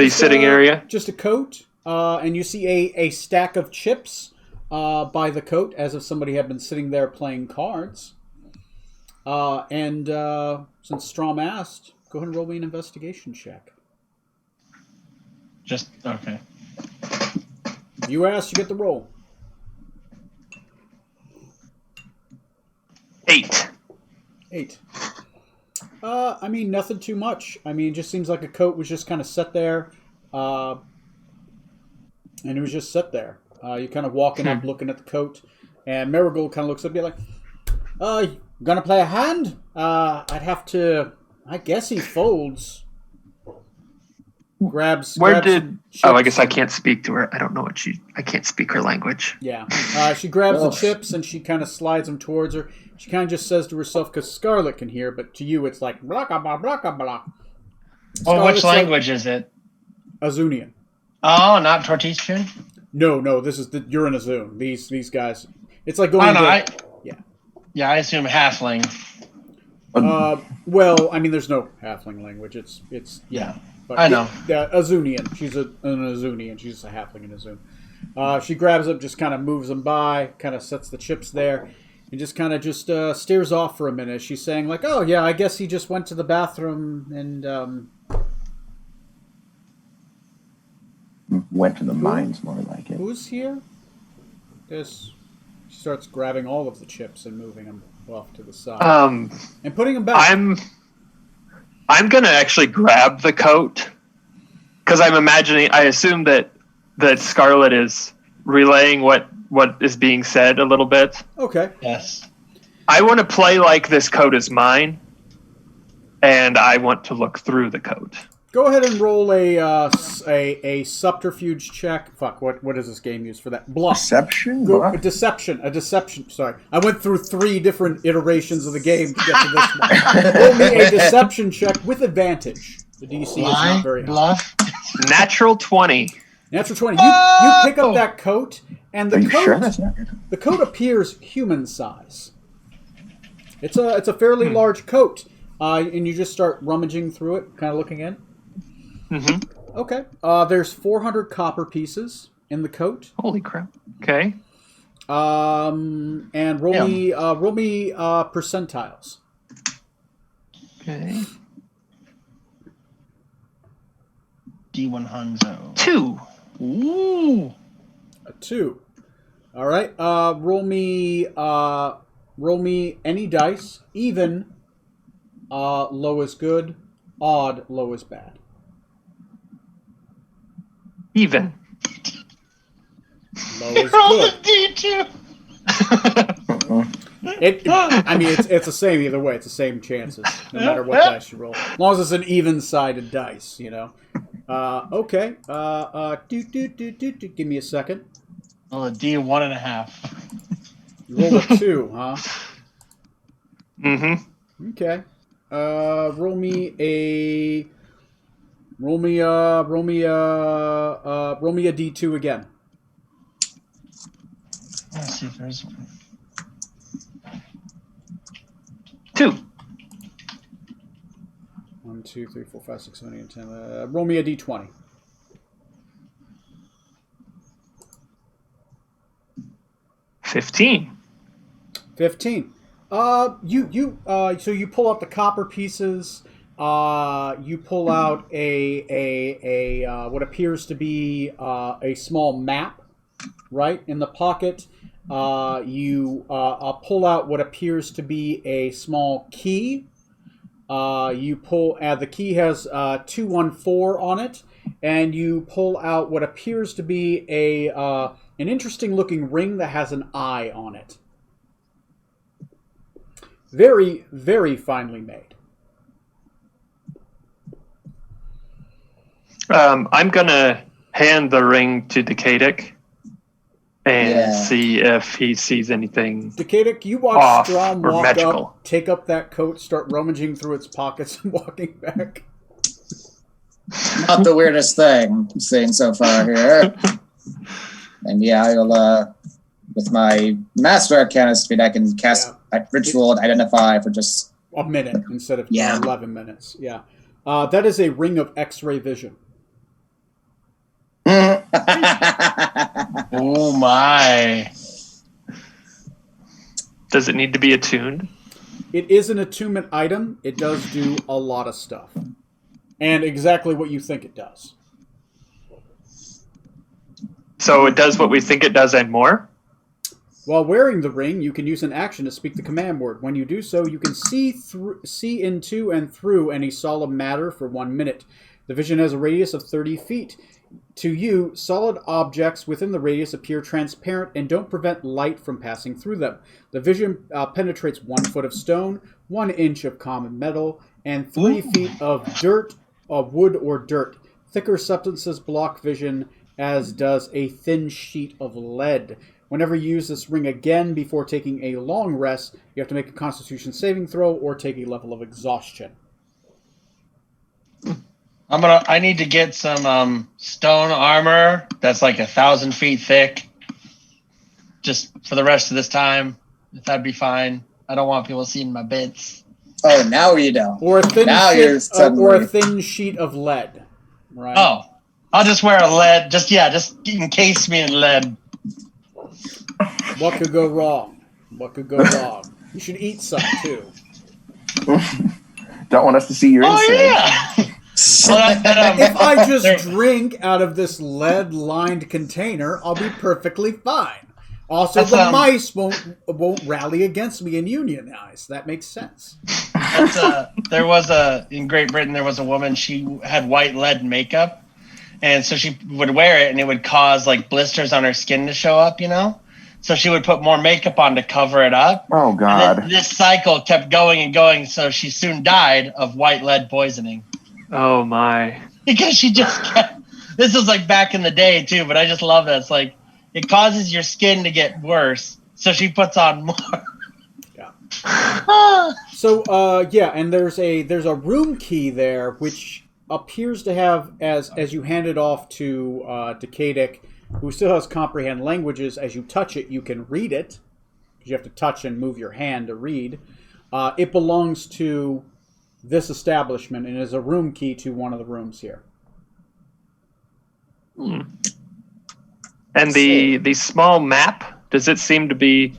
sitting area? Just a coat, and you see a stack of chips by the coat, as if somebody had been sitting there playing cards. And since Strom asked, go ahead and roll me an investigation check. Just okay. If you ask, you get the roll. 8. 8. I mean, nothing too much. I mean, it just seems like a coat was just kind of set there, and it was just set there. You're kind of walking up, looking at the coat, and Marigold kind of looks up and be like, gonna play a hand? I'd have to... I guess he folds. Grabs I chips. guess I can't speak to her. I don't know I can't speak her language. Yeah. She grabs the chips and she kind of slides them towards her. She kind of just says to herself, because Scarlet can hear, but to you it's like, blah, blah, blah, blah, blah. Oh, which language is it? Azunian. Oh, not Tortishun? No, this is you're in Azun. These guys. It's like going Yeah, I assume halfling. Well, I mean, there's no halfling language. It's Yeah. But I know. Azunian. She's an Azunian. She's a halfling in Azun. She grabs them, just kind of moves them by, kind of sets the chips there, and just kind of stares off for a minute. She's saying like, "Oh yeah, I guess he just went to the bathroom and went to the mines, more like it. Who's here?" She starts grabbing all of the chips and moving them off to the side and putting them back. I'm gonna actually grab the coat because I assume that Scarlet is relaying what is being said a little bit. Okay. Yes. I want to play like this coat is mine, and I want to look through the coat. Go ahead and roll a subterfuge check. Fuck, what does this game use for that? Bluff. Deception? A deception. Sorry. I went through 3 different iterations of the game to get to this one. Roll me a deception check with advantage. The DC is not very high. Bluff. Natural 20. Natural 20. You pick up that coat, and Are you sure that's not good? the coat appears human size. It's a fairly large coat, and you just start rummaging through it, kind of looking in. Mm-hmm. Okay. There's 400 copper pieces in the coat. Holy crap. Okay. And roll me percentiles. Okay. D1 Hanzo. 2. Ooh. A 2. All right. Roll me any dice. Even, low is good. Odd, low is bad. Even. Low is Roll a good. D2. It's the same either way. It's the same chances, no matter what dice you roll. As long as it's an even-sided dice, you know. Okay. Give me a second. Roll a D1.5. You roll a 2, huh? Mm-hmm. Okay. Roll me a D2 again. Let's see if there's one. 2. 1, 2, 3, 4, 5, 6, 7, 8, 10. Roll me a D20. 15. 15. So you pull out the copper pieces. You pull out a what appears to be a small map, right in the pocket. You pull out what appears to be a small key. You pull. The key has 214 on it, and you pull out what appears to be an interesting-looking ring that has an eye on it. Very, very finely made. I'm gonna hand the ring to Decadic and see if he sees anything. Decadic, you watch Off Strom or walk magical. up, take up that coat, start rummaging through its pockets and walking back. Not the weirdest thing I'm seeing so far here. And yeah, I'll with my master arcana speed, I can cast ritual and identify for just A minute instead of Yeah. 11 minutes. Yeah. That is a ring of X-ray vision. Oh my. Does it need to be attuned? It is an attunement item. It does do a lot of stuff. And exactly what you think it does. So it does what we think it does and more? While wearing the ring, you can use an action to speak the command word. When you do so, you can see into and through any solid matter for 1 minute. The vision has a radius of 30 feet. To you, solid objects within the radius appear transparent and don't prevent light from passing through them. The vision penetrates 1 foot of stone, 1 inch of common metal, and 3 feet of dirt, wood or dirt. Thicker substances block vision, as does a thin sheet of lead. Whenever you use this ring again before taking a long rest, you have to make a Constitution saving throw or take a level of exhaustion. I need to get some stone armor that's like 1,000 feet thick. Just for the rest of this time, if that'd be fine. I don't want people seeing my bits. oh, now you don't. Or a thin Now you're sheet, suddenly- or a thin sheet of lead. Right. Oh, I'll just wear a lead. Just encase me in lead. What could go wrong? What could go wrong? You should eat some too. Don't want us to see your Oh insides. yeah. Well, If I just there- drink out of this lead-lined container, I'll be perfectly fine. Also, That's, the mice won't rally against me and unionize. That makes sense. There was in Great Britain, there was a woman, she had white lead makeup, and so she would wear it and it would cause like blisters on her skin to show up, so she would put more makeup on to cover it up. Oh, And God. then this cycle kept going and going, so she soon died of white lead poisoning Oh my. because she just kept, this was like back in the day too, but I just love that. It's like it causes your skin to get worse, so she puts on more. So, and there's a room key there which appears to have, as you hand it off to Decadic, who still has comprehend languages. As you touch it, you can read it because you have to touch and move your hand to read. It belongs to this establishment and is a room key to one of the rooms here. And the small map, does it seem to be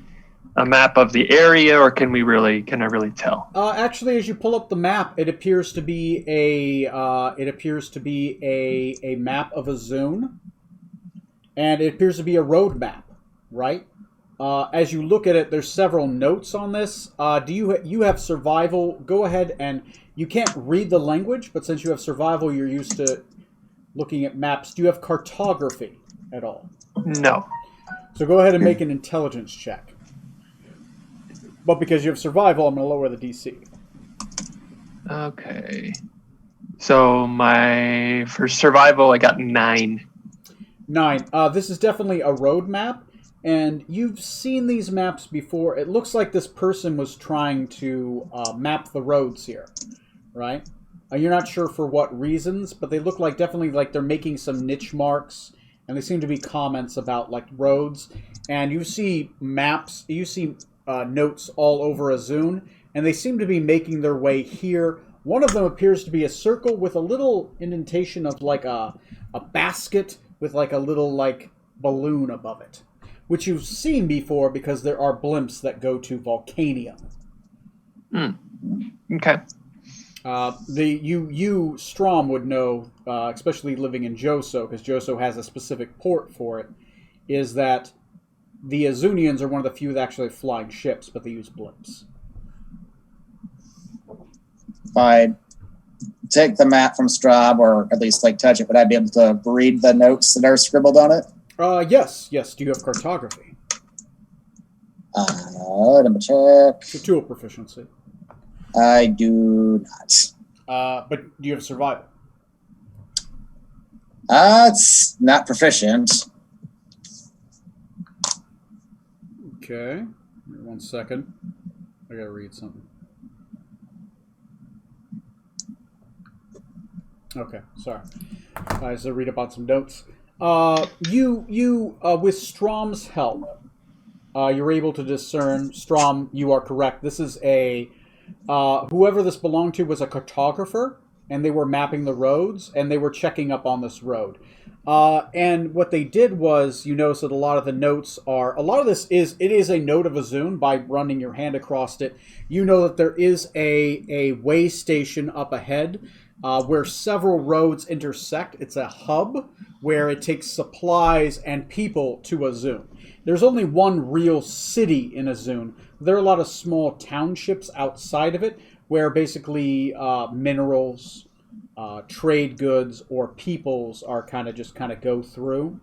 a map of the area, or can I really tell? Actually, as you pull up the map, it appears to be a map of a zone, and it appears to be a road map, right? As you look at it, there's several notes on this. Do you have survival? Go ahead, and you can't read the language, but since you have survival, you're used to looking at maps. Do you have cartography at all? No. So go ahead and make an intelligence check. But because you have survival, I'm going to lower the DC. Okay. So for survival, I got 9. 9. This is definitely a road map, and you've seen these maps before. It looks like this person was trying to map the roads here, right? You're not sure for what reasons, but they look like definitely like they're making some niche marks, and they seem to be comments about like roads. And you see maps, notes all over Azun, and they seem to be making their way here. One of them appears to be a circle with a little indentation of like a basket with like a little like balloon above it, which you've seen before because there are blimps that go to Volcanium. Okay. You Strom would know, especially living in Joso, because Joso has a specific port for it, is that the Azunians are one of the few that actually have flying ships, but they use blimps. If I take the map from Straub, or at least like touch it, would I be able to read the notes that are scribbled on it? Yes. Do you have cartography? Let me check. It's a tool proficiency. I do not. But do you have survival? It's not proficient. Okay. 1 second. I gotta read something. Okay, sorry. I just read about some notes. You with Strom's help, you're able to discern. Strom, you are correct. This is whoever this belonged to was a cartographer, and they were mapping the roads, and they were checking up on this road. And what they did was, you notice that a lot of this is a note of Azun by running your hand across it. You know that there is a way station up ahead where several roads intersect. It's a hub where it takes supplies and people to Azun. There's only one real city in Azun. There are a lot of small townships outside of it where basically minerals, trade goods, or peoples are kind of go through.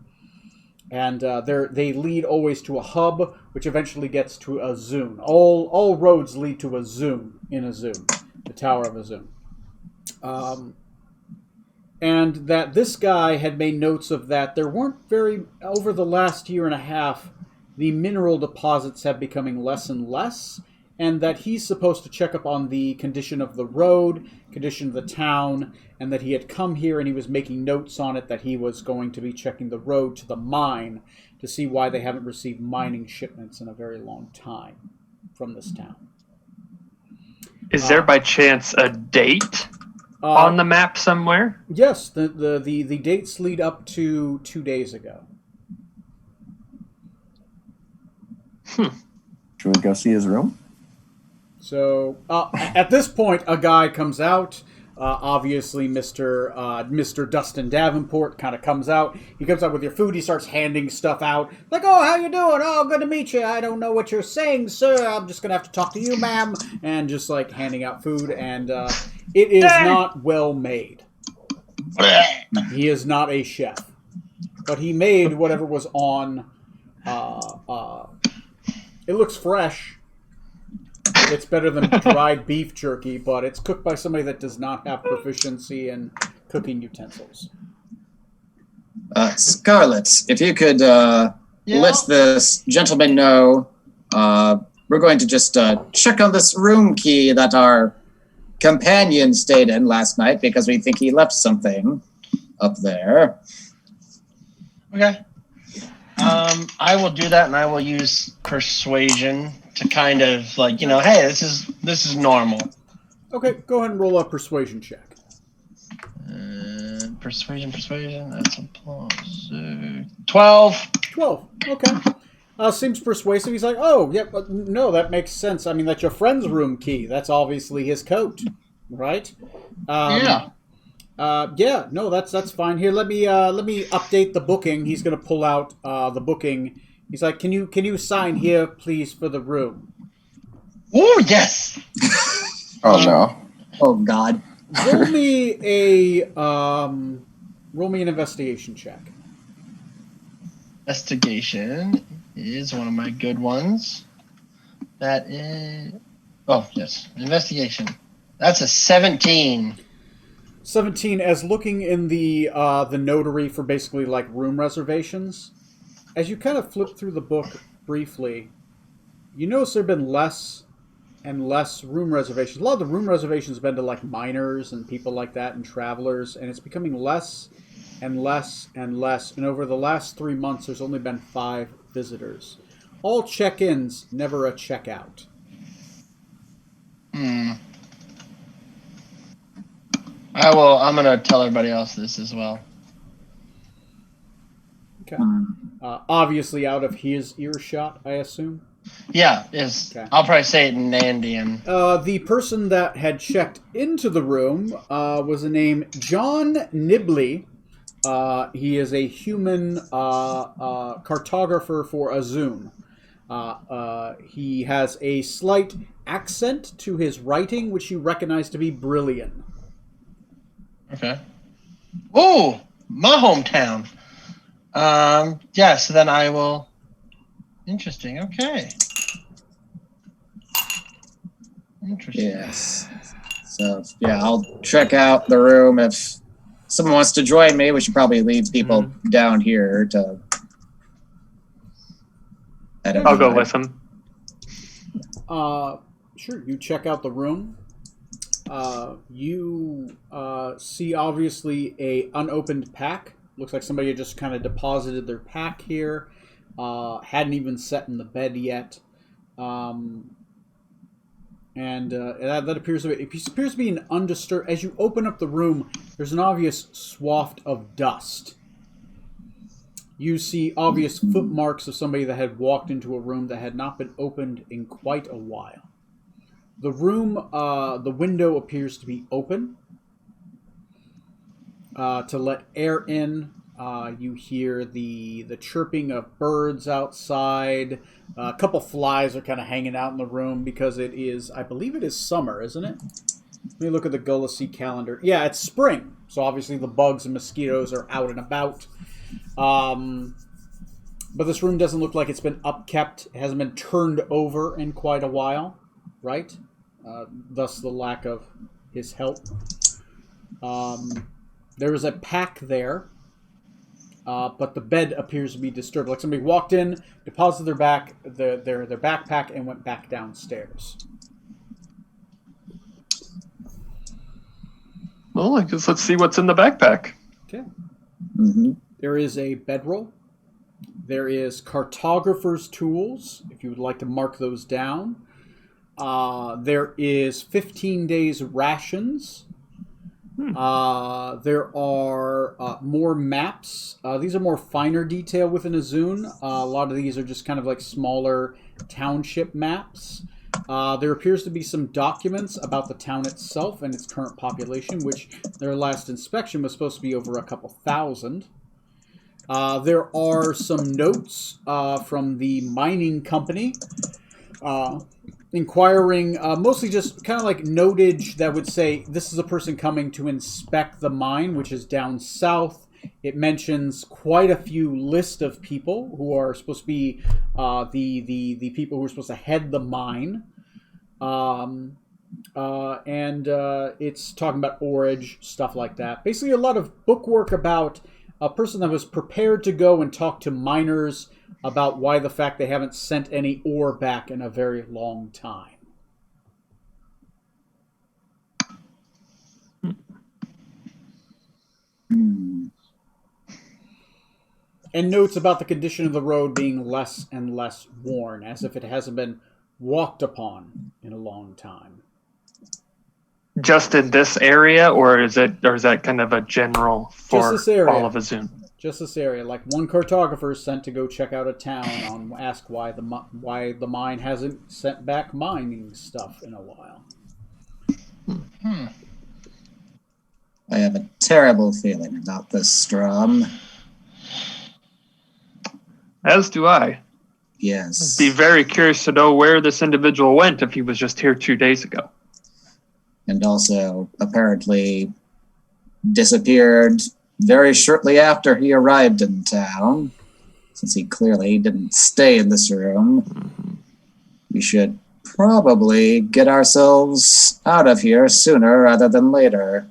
And they lead always to a hub, which eventually gets to Azun. All roads lead to Azun in Azun, the Tower of Azun. And that this guy had made notes of that. There weren't over the last year and a half, the mineral deposits have becoming less and less, and that he's supposed to check up on the condition of the road, condition of the town, and that he had come here and he was making notes on it that he was going to be checking the road to the mine to see why they haven't received mining shipments in a very long time from this town. Is there by chance a date on the map somewhere? Yes, the dates lead up to 2 days ago. Should we go see his room? So at this point, a guy comes out. Obviously, Mr. Dustin Davenport kind of comes out. He comes out with your food. He starts handing stuff out. Like, oh, how you doing? Oh, good to meet you. I don't know what you're saying, sir. I'm just going to have to talk to you, ma'am. And just, like, handing out food. And it is not well made. He is not a chef. But he made whatever was on... it looks fresh. It's better than dried beef jerky, but it's cooked by somebody that does not have proficiency in cooking utensils. Scarlet, if you could let this gentleman know, we're going to just check on this room key that our companion stayed in last night because we think he left something up there. Okay. I will do that, and I will use persuasion to kind of like, hey, this is normal. Okay, go ahead and roll a persuasion check. Persuasion. That's a plus 12. 12. Okay. Seems persuasive. He's like, oh, yeah, but no, that makes sense. I mean, that's your friend's room key. That's obviously his coat, right? Yeah. Yeah. No, that's fine. Here, let me update the booking. He's gonna pull out the booking. He's like, can you sign here, please, for the room? Oh yes. Oh no. Oh God. Roll me an investigation check. Investigation is one of my good ones. That is... Oh, yes. Investigation. That's a 17. 17, as looking in the notary for basically like room reservations, as you kind of flip through the book briefly, you notice there have been less and less room reservations. A lot of the room reservations have been to like miners and people like that and travelers, and it's becoming less and less and less. And over the last 3 months, there's only been 5 visitors. All check-ins, never a check-out. I'm going to tell everybody else this as well. Okay. Obviously out of his earshot, I assume. Yeah, Okay. I'll probably say it in Nandian. The person that had checked into the room was a name John Nibley. He is a human cartographer for Azun. He has a slight accent to his writing, which you recognize to be Brilliant. Okay. Oh, my hometown. Yeah, so then I will... Interesting, okay. Interesting. Yes. So, yeah, I'll check out the room. If someone wants to join me, we should probably leave people down here to... I'll go with him. Sure, you check out the room. You see obviously a unopened pack. Looks like somebody had just kind of deposited their pack here. Hadn't even sat in the bed yet. And that appears to be an undisturbed... As you open up the room, there's an obvious swath of dust. You see obvious footmarks of somebody that had walked into a room that had not been opened in quite a while. The room, the window appears to be open to let air in. You hear the chirping of birds outside. A couple flies are kind of hanging out in the room because it is, I believe it is summer, isn't it? Let me look at the Gullacy calendar. Yeah, it's spring. So obviously the bugs and mosquitoes are out and about. But this room doesn't look like it's been upkept. It hasn't been turned over in quite a while, right? Thus the lack of his help. There is a pack there. But the bed appears to be disturbed. Like somebody walked in, deposited their backpack, and went back downstairs. Well, I guess let's see what's in the backpack. Okay. Mm-hmm. There is a bedroll. There is cartographer's tools, if you would like to mark those down. There is 15 days rations. There are more maps. These are more finer detail within Azun. A lot of these are just kind of like smaller township maps. There appears to be some documents about the town itself and its current population, which their last inspection was supposed to be over a couple thousand. There are some notes from the mining company inquiring, mostly just kind of like notage that would say this is a person coming to inspect the mine, which is down south. It mentions quite a few list of people who are supposed to be the people who are supposed to head the mine. And it's talking about orage, stuff like that. Basically, a lot of bookwork about a person that was prepared to go and talk to miners about why the fact they haven't sent any ore back in a very long time. And notes about the condition of the road being less and less worn, as if it hasn't been walked upon in a long time. Just in this area, or is that kind of a general for Just this area. all of Azun? Just this area. Like one cartographer is sent to go check out a town on ask why the mine hasn't sent back mining stuff in a while. I have a terrible feeling about this, Strom. As do I. Yes. Be very curious to know where this individual went if he was just here 2 days ago. And also apparently disappeared very shortly after he arrived in town, since he clearly didn't stay in this room. We should probably get ourselves out of here sooner rather than later.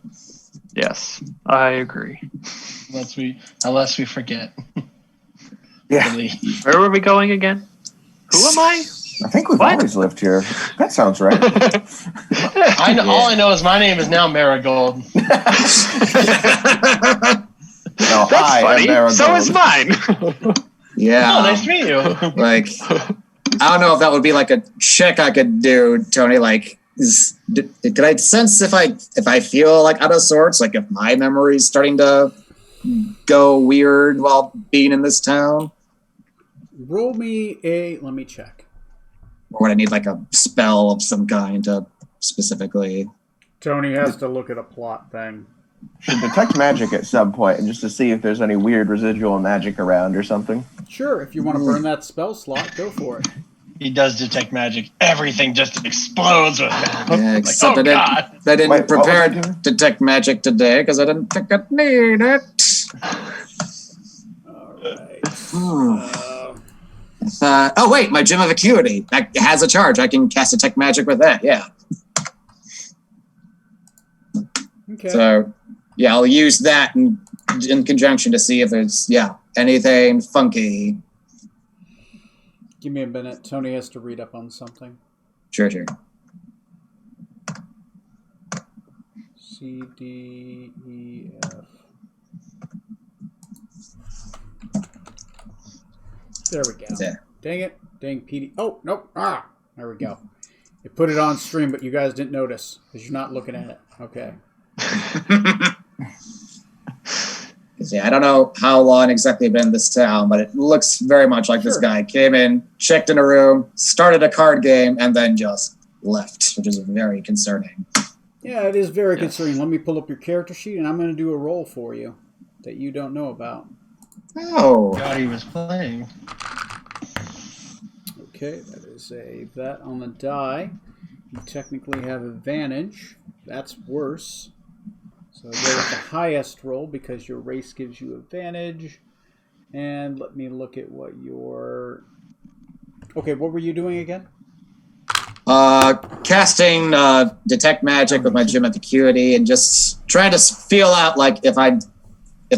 Yes, I agree. Unless we forget. Yeah. Where were we going again? Who am I? I think we've What? always lived here. That sounds right. All I know is my name is now Marigold. No, That's hi, I'm funny. Marigold. So is mine. Yeah. Oh, nice to meet you. Like, I don't know if that would be like a check I could do, Tony. Like, could I sense if I feel like out of sorts, like if my memory's starting to go weird while being in this town? Roll me let me check. Or would I need like a spell of some kind to specifically? Tony has to look at a plot thing. Should detect magic at some point, just to see if there's any weird residual magic around or something. Sure, if you want to burn that spell slot, go for it. He does detect magic. Everything just explodes with magic. Yeah, Like, except oh, I God. didn't Wait, what was prepare I doing? to detect magic today because I didn't think I'd need it. All right. Oh wait, my Gem of Acuity that has a charge. I can cast detect magic with that. Yeah. Okay. So yeah, I'll use that in conjunction to see if there's anything funky. Give me a minute. Tony has to read up on something. Sure. C, D, E, F. There we go. There. Dang it. Dang PD. Oh, nope. There we go. It put it on stream, but you guys didn't notice because you're not looking at it. Okay. I don't know how long exactly I've been in this town, but it looks very much like this Sure. guy came in, checked in a room, started a card game, and then just left, which is very concerning. Yeah, it is very concerning. Let me pull up your character sheet, and I'm going to do a roll for you that you don't know about. Oh. God, he was playing. Okay, that is that on the die. You technically have advantage. That's worse. So go with the highest roll because your race gives you advantage. And let me look at what your... Okay, what were you doing again? Casting detect magic with my Gem of Acuity and just trying to feel out like if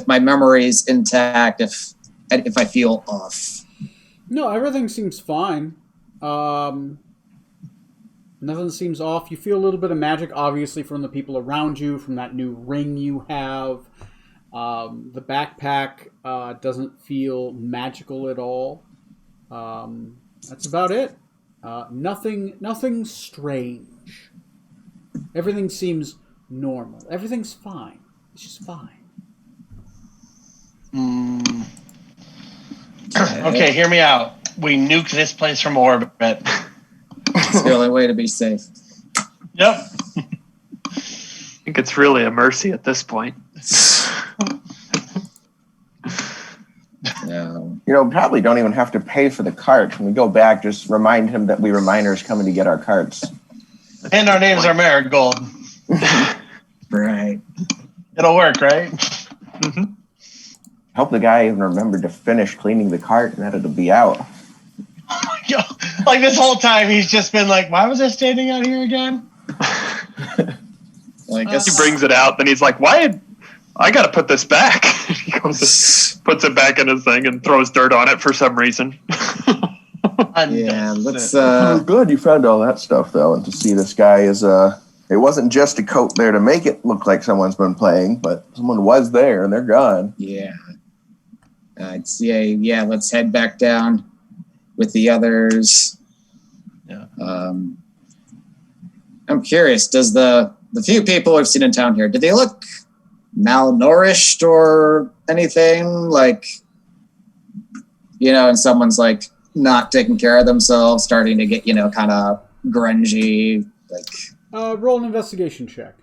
my memory's intact, if I feel off. No, everything seems fine. Nothing seems off. You feel a little bit of magic, obviously, from the people around you, from that new ring you have. The backpack doesn't feel magical at all. That's about it. Nothing strange. Everything seems normal. Everything's fine. It's just fine. Okay, hear me out. We nuke this place from orbit. It's the only way to be safe. Yep. I think it's really a mercy at this point. No. Probably don't even have to pay for the cart. When we go back, just remind him that we reminders coming to get our carts. And our names are Marigold. Right. It'll work, right? Mm-hmm. Hope the guy even remembered to finish cleaning the cart and that it'll be out. Like this whole time, he's just been like, why was I standing out here again? Well, I guess He brings it out, then he's like, why? I got to put this back. He goes, puts it back in his thing and throws dirt on it for some reason. Yeah, let's Good you found all that stuff, though, and to see this guy is, it wasn't just a coat there to make it look like someone's been playing, but someone was there and they're gone. yeah. Let's head back down with the others. Yeah. I'm curious, does the few people I've seen in town here, do they look malnourished or anything? Like, and someone's like not taking care of themselves, starting to get, kind of grungy, like. Roll an investigation check.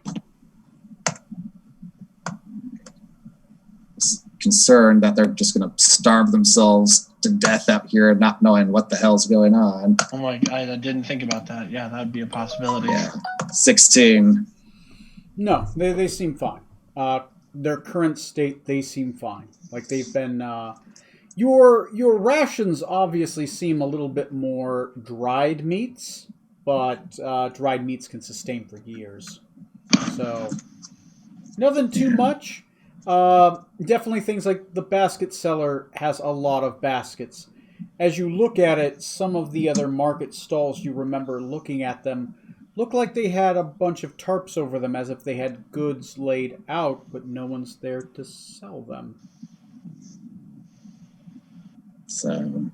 Concerned that they're just going to starve themselves to death out here, not knowing what the hell's going on. Oh my god, I didn't think about that. Yeah, that would be a possibility. Yeah, 16. No, they seem fine. Their current state, they seem fine. Like they've been. Your rations obviously seem a little bit more dried meats, but dried meats can sustain for years. So nothing too much. Definitely things like the basket seller has a lot of baskets. As you look at it, some of the other market stalls, you remember looking at them, look like they had a bunch of tarps over them as if they had goods laid out, but no one's there to sell them. So,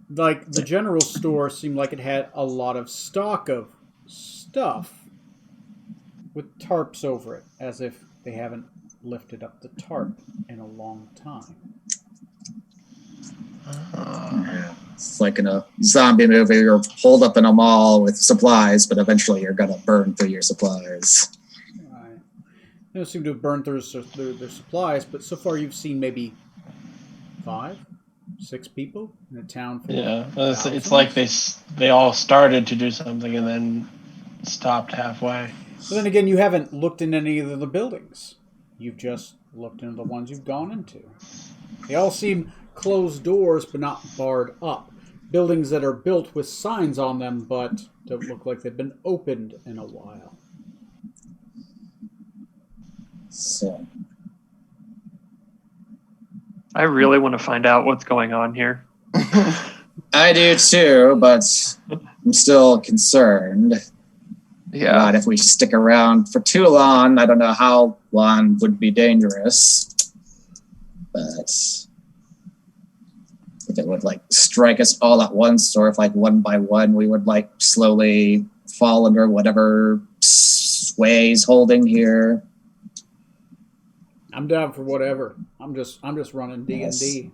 Like, the general store seemed like it had a lot of stock of stuff with tarps over it, as if they haven't lifted up the tarp in a long time. it's like in a zombie movie, you're holed up in a mall with supplies, but eventually you're going to burn through your supplies. Right. They don't seem to have burned through their supplies, but so far you've seen maybe 5, 6 people in a town full of it's like they all started to do something and then stopped halfway. But then again, you haven't looked in any of the buildings. You've just looked into the ones you've gone into. They all seem closed doors, but not barred up. Buildings that are built with signs on them, but don't look like they've been opened in a while. So, I really want to find out what's going on here. I do too, but I'm still concerned. Yeah. But if we stick around for too long, I don't know how long would be dangerous. But if it would strike us all at once, or if one by one we would slowly fall under whatever sway's holding here. I'm down for whatever. I'm just running D&D.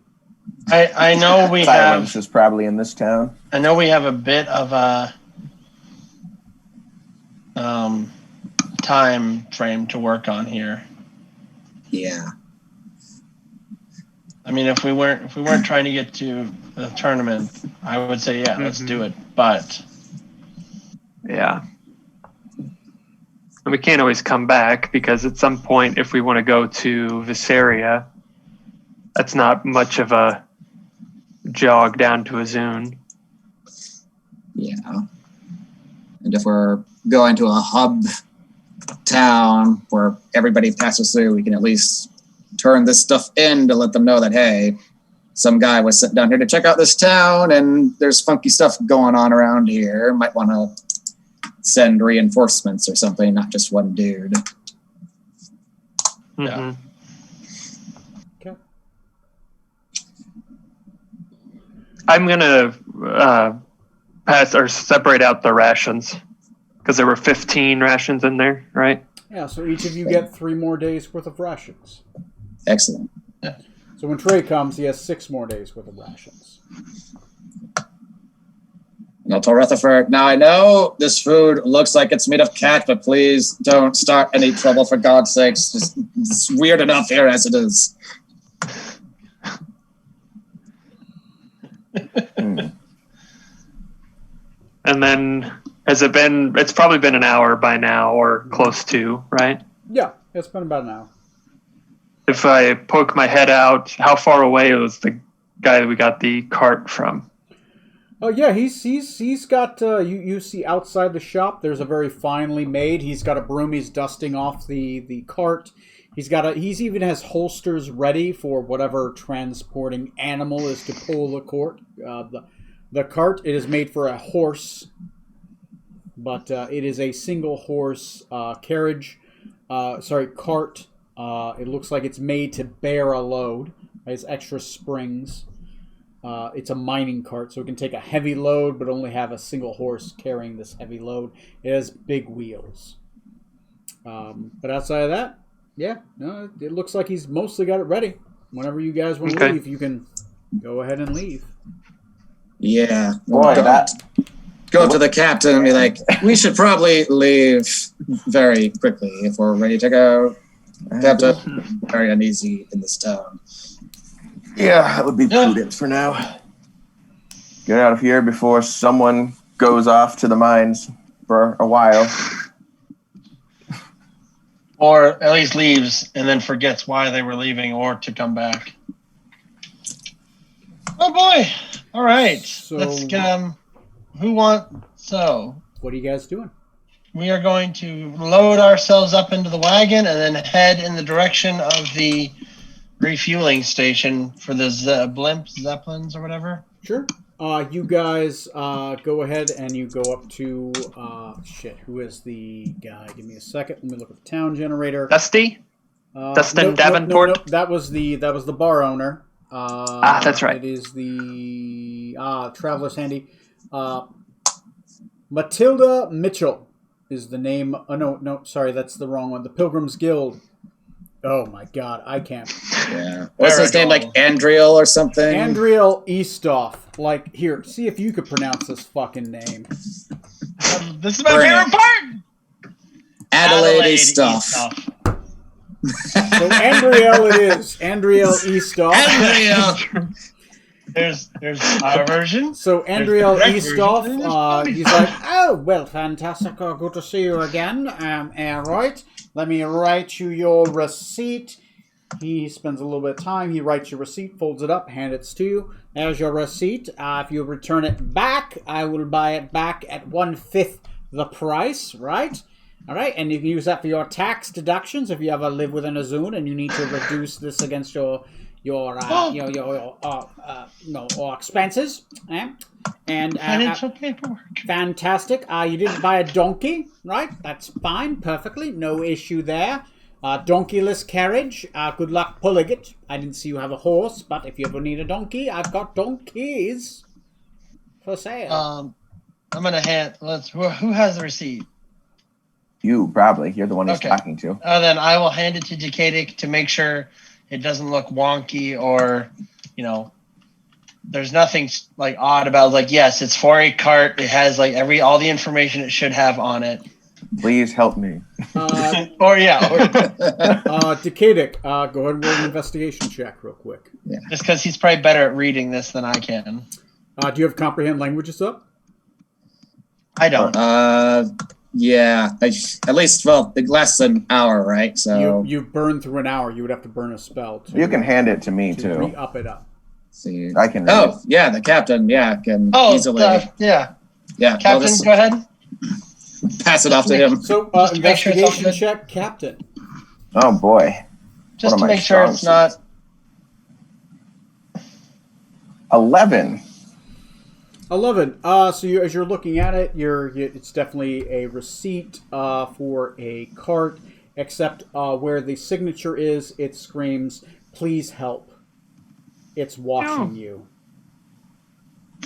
I know we Silence have. is probably in this town. I know we have a bit of a time frame to work on here. Yeah. I mean, if we weren't trying to get to the tournament, I would say, yeah, let's do it. But Yeah. And we can't always come back because at some point, if we want to go to Visaria, that's not much of a jog down to Azun. Yeah. And if we're going to a hub town where everybody passes through, we can at least turn this stuff in to let them know that, hey, some guy was sent down here to check out this town and there's funky stuff going on around here. Might want to send reinforcements or something, not just one dude. Mhm. Okay. I'm going to pass or separate out the rations because there were 15 rations in there, right? Yeah, so each of you get 3 more days worth of rations. Excellent. So when Trey comes, he has 6 more days worth of rations. To Rutherford. Now I know this food looks like it's made of cat, but please don't start any trouble for God's sakes. Just, it's weird enough here as it is. And then it's probably been an hour by now or close to, right? Yeah, it's been about an hour. If I poke my head out, how far away was the guy that we got the cart from? Oh yeah, he's got you see outside the shop. There's a very finely made. He's got a broom. He's dusting off the cart. He's even has holsters ready for whatever transporting animal is to pull the cart. It is made for a horse, but it is a single horse cart. It looks like it's made to bear a load. It has extra springs. It's a mining cart, so it can take a heavy load, but only have a single horse carrying this heavy load. It has big wheels. But outside of that, yeah, no, it looks like he's mostly got it ready. Whenever you guys want to leave, you can go ahead and leave. Yeah. Boy, Go to the captain and be like, we should probably leave very quickly if we're ready to go. Captain, very uneasy in this town. Yeah, that would be prudent for now. Get out of here before someone goes off to the mines for a while. Or at least leaves and then forgets why they were leaving or to come back. Oh boy! All right. So, Let's what are you guys doing? we are going to load ourselves up into the wagon and then head in the direction of the refueling station for the Zeppelins or whatever. Sure. You guys go ahead and you go up to who is the guy? Give me a second. Let me look at the town generator. Dusty? Dustin Davenport? No, that was the bar owner. That's right. It is the Traveler's Handy. Matilda Mitchell is the name. Oh no, sorry, that's the wrong one. The Pilgrims Guild. Oh my God, I can't. Yeah. What's his name? Like Andriel or something? Andriel Eastoff. Like, here, see if you could pronounce this fucking name. This is my favorite part. Adelaide Eastoff. So Andriel it is. Andriel Eastoff. Andriel. There's our version. So Andriel There's the correct Eastoff, version, and there's he's like, oh, well, fantastic. Good to see you again. Right. Let me write you your receipt. He spends a little bit of time. He writes your receipt, folds it up, hands it to you. There's your receipt. If you return it back, I will buy it back at 1/5 the price, right? All right, and you can use that for your tax deductions if you ever live within a zone and you need to reduce this against your expenses. And Financial paperwork. Fantastic. You didn't buy a donkey, right? That's fine, perfectly, no issue there. Donkeyless carriage. Good luck pulling it. I didn't see you have a horse, but if you ever need a donkey, I've got donkeys for sale. I'm gonna hand. Who has the receipt? You, probably. You're the one he's talking to. Then I will hand it to Decadic to make sure it doesn't look wonky or, there's nothing like odd about it. Like, yes, it's for a cart. It has like all the information it should have on it. Please help me. Decadic, go ahead and roll an investigation check real quick. Yeah. Just because he's probably better at reading this than I can. Do you have comprehend languages up? I don't. Yeah, at least, it lasts an hour, right? So you've burned through an hour. You would have to burn a spell. You can hand it to me, too. Re-up it up. See. I can. Yeah, the captain, can easily. Yeah. Yeah. Captain, go ahead. Pass it off to him. So, to make sure it's investigation check, Captain. Oh, boy. Just to make sure it's not. 11. 11. So as you're looking at it, it's definitely a receipt for a cart, except where the signature is, it screams, "Please help." It's watching you.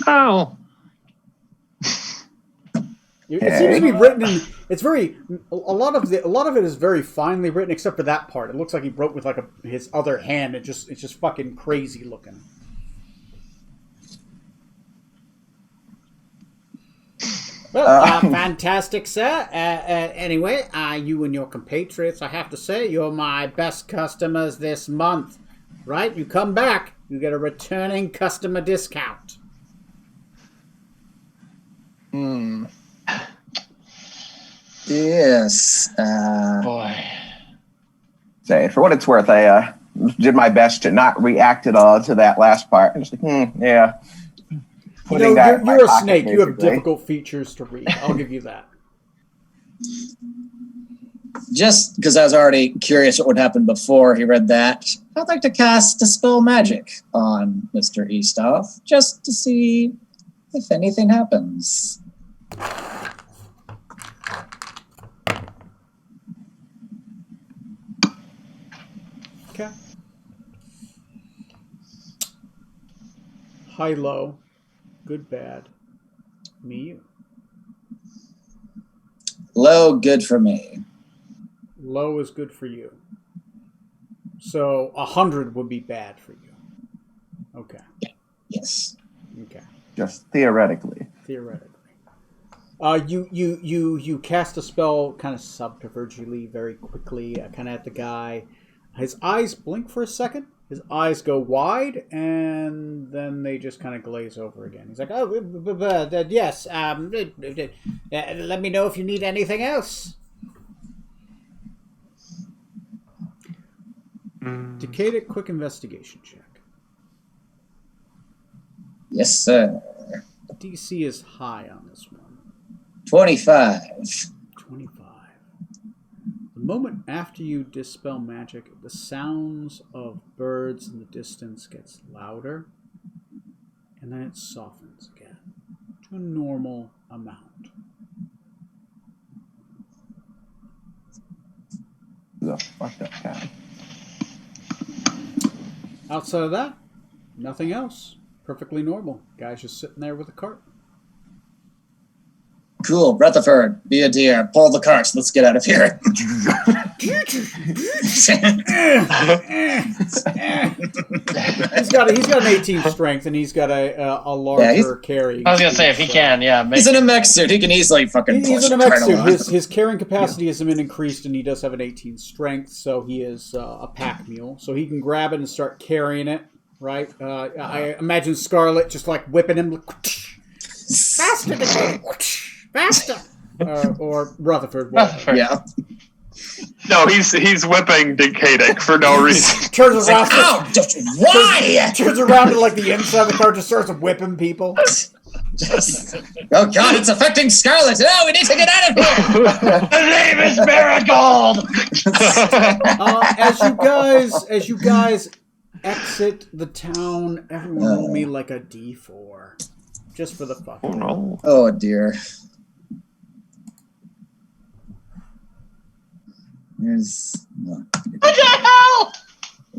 Oh. It seems to be written in. It's very. A lot of it is very finely written, except for that part. It looks like he wrote with like his other hand. It's just fucking crazy looking. Well, fantastic, sir. Anyway, you and your compatriots, I have to say, you're my best customers this month. Right? You come back, you get a returning customer discount. Yes. Boy. Say, for what it's worth, I did my best to not react at all to that last part. I'm just like, yeah. Putting that in my You're a pocket, snake. You have basically. difficult features to read. I'll give you that. Just because I was already curious what would happen before he read that, I'd like to cast Dispel Magic on Mr. Eastoff, just to see if anything happens. Okay. High, low. Good, bad. Me, you. Low, good for me. Low is good for you. So 100 would be bad for you. Okay. Yes. Okay. Just theoretically. Theoretically. You cast a spell kind of subterfugely, very quickly, kind of at the guy. His eyes blink for a second. His eyes go wide, and then they just kind of glaze over again. He's like, "Oh, yes. Let me know if you need anything else." Decade, quick investigation check. Yes, sir. DC is high on this one. 25. 25. The moment after you dispel magic, the sounds of birds in the distance gets louder, and then it softens again to a normal amount. The fucked up guy. Outside of that, nothing else. Perfectly normal. Guy's just sitting there with a cart. Cool. Rutherford, be a dear. Pull the carts. Let's get out of here. He's got an 18 strength, and he's got a larger carry. I was gonna say if he can, yeah. He's in a mech suit. He can easily fucking push He's in a it mech right suit. along. His carrying capacity has been increased, and he does have an 18 strength, so he is a pack mule. So he can grab it and start carrying it, right? I imagine Scarlet just like whipping him. Faster, faster! Or Rutherford. Rutherford. Yeah. No, he's whipping Decadic for no reason. Turns around. Ow! Why? Turns around to like the inside of the car, just starts whipping people. Oh God, it's affecting Scarlet. No, we need to get out of here. The name is Marigold. As you guys exit the town, everyone roll me like a D4, just for the fuck. Oh no. Oh dear. There's What the hell?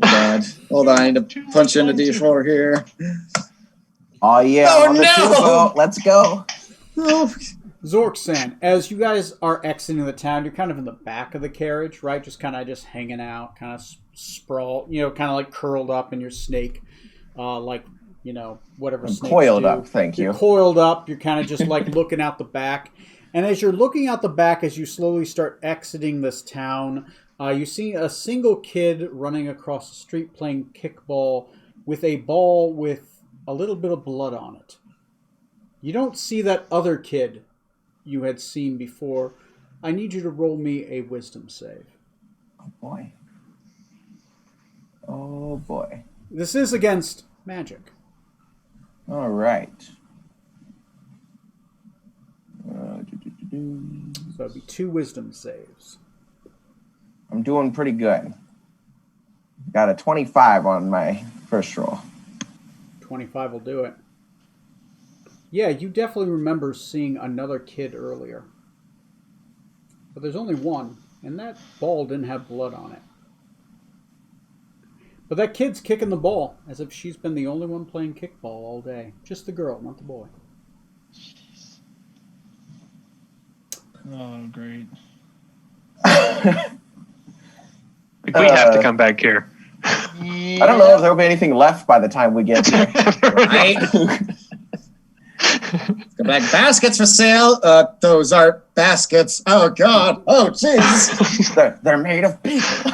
God. Hold on, I need to punch in a D4 here. Oh yeah, Oh, on the no! turbo. Let's go. Oh. Zork-san, as you guys are exiting the town, you're kind of in the back of the carriage, right? Just hanging out, kind of sprawled, kind of like curled up in your snake, like, whatever I'm snakes coiled do. up, thank You're you. coiled up. You're kind of just like looking out the back. And as you're looking out the back, as you slowly start exiting this town, you see a single kid running across the street playing kickball with a ball with a little bit of blood on it. You don't see that other kid you had seen before. I need you to roll me a wisdom save. Oh boy. Oh boy. This is against magic. All right. So it'd be 2 wisdom saves. I'm doing pretty good. Got a 25 on my first roll. 25 will do it. Yeah, you definitely remember seeing another kid earlier. But there's only one, and that ball didn't have blood on it. But that kid's kicking the ball as if she's been the only one playing kickball all day. Just the girl, not the boy. Oh, great. We have to come back here. I don't know if there'll be anything left by the time we get there. Right? Go back. Baskets for sale. Those aren't baskets. Oh God. Oh jeez. They're made of people.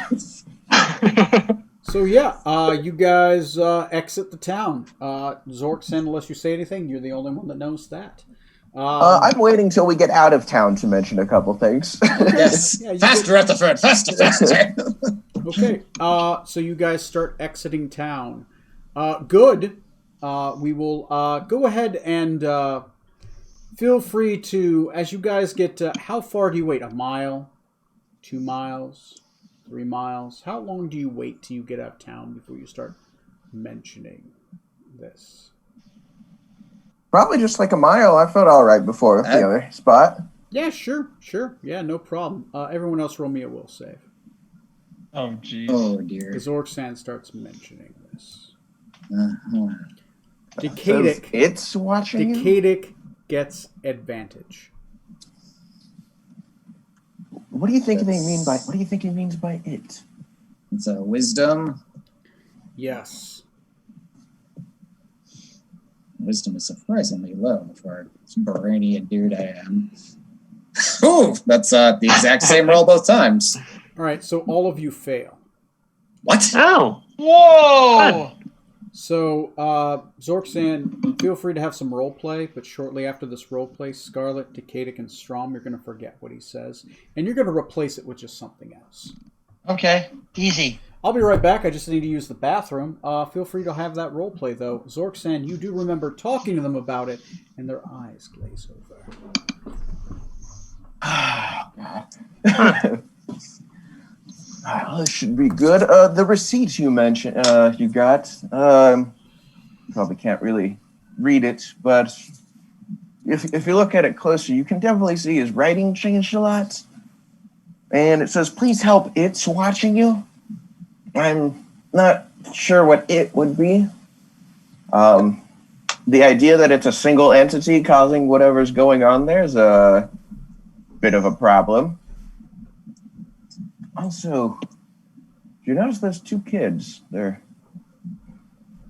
So yeah, you guys exit the town. Zorkson, unless you say anything, you're the only one that knows that. I'm waiting till we get out of town to mention a couple things. Yes. Yeah, you Faster, Rutherford. Faster. Okay, so you guys start exiting town. Good. We will go ahead and feel free to, as you guys get, how far do you wait? A mile? 2 miles? 3 miles? How long do you wait till you get out of town before you start mentioning this? Probably just like a mile. I felt all right before the other spot. Yeah, sure. Yeah, no problem. Everyone else roll me a will save. Oh, jeez. Oh dear. As Orksan starts mentioning this. Uh-huh. Decadic. It's watching you? Decadic gets advantage. What do you think they mean by? What do you think he means by it? It's a wisdom. Yes. Wisdom is surprisingly low for as brainy and dude I am. Ooh, that's the exact same roll both times. All right, so all of you fail. What? Oh. Whoa! So, Zorksan, feel free to have some role play, but shortly after this role play, Scarlet, Decadic, and Strom, you're going to forget what he says, and you're going to replace it with just something else. Okay, easy. I'll be right back. I just need to use the bathroom. Feel free to have that role play, though. Zorksan, you do remember talking to them about it, and their eyes glaze over. Well, this should be good. The receipts you mentioned, you got, probably can't really read it, but if you look at it closer, you can definitely see his writing changed a lot. And it says, please help, it's watching you. I'm not sure what it would be. The idea that it's a single entity causing whatever's going on there is a bit of a problem. Also, do you notice those two kids there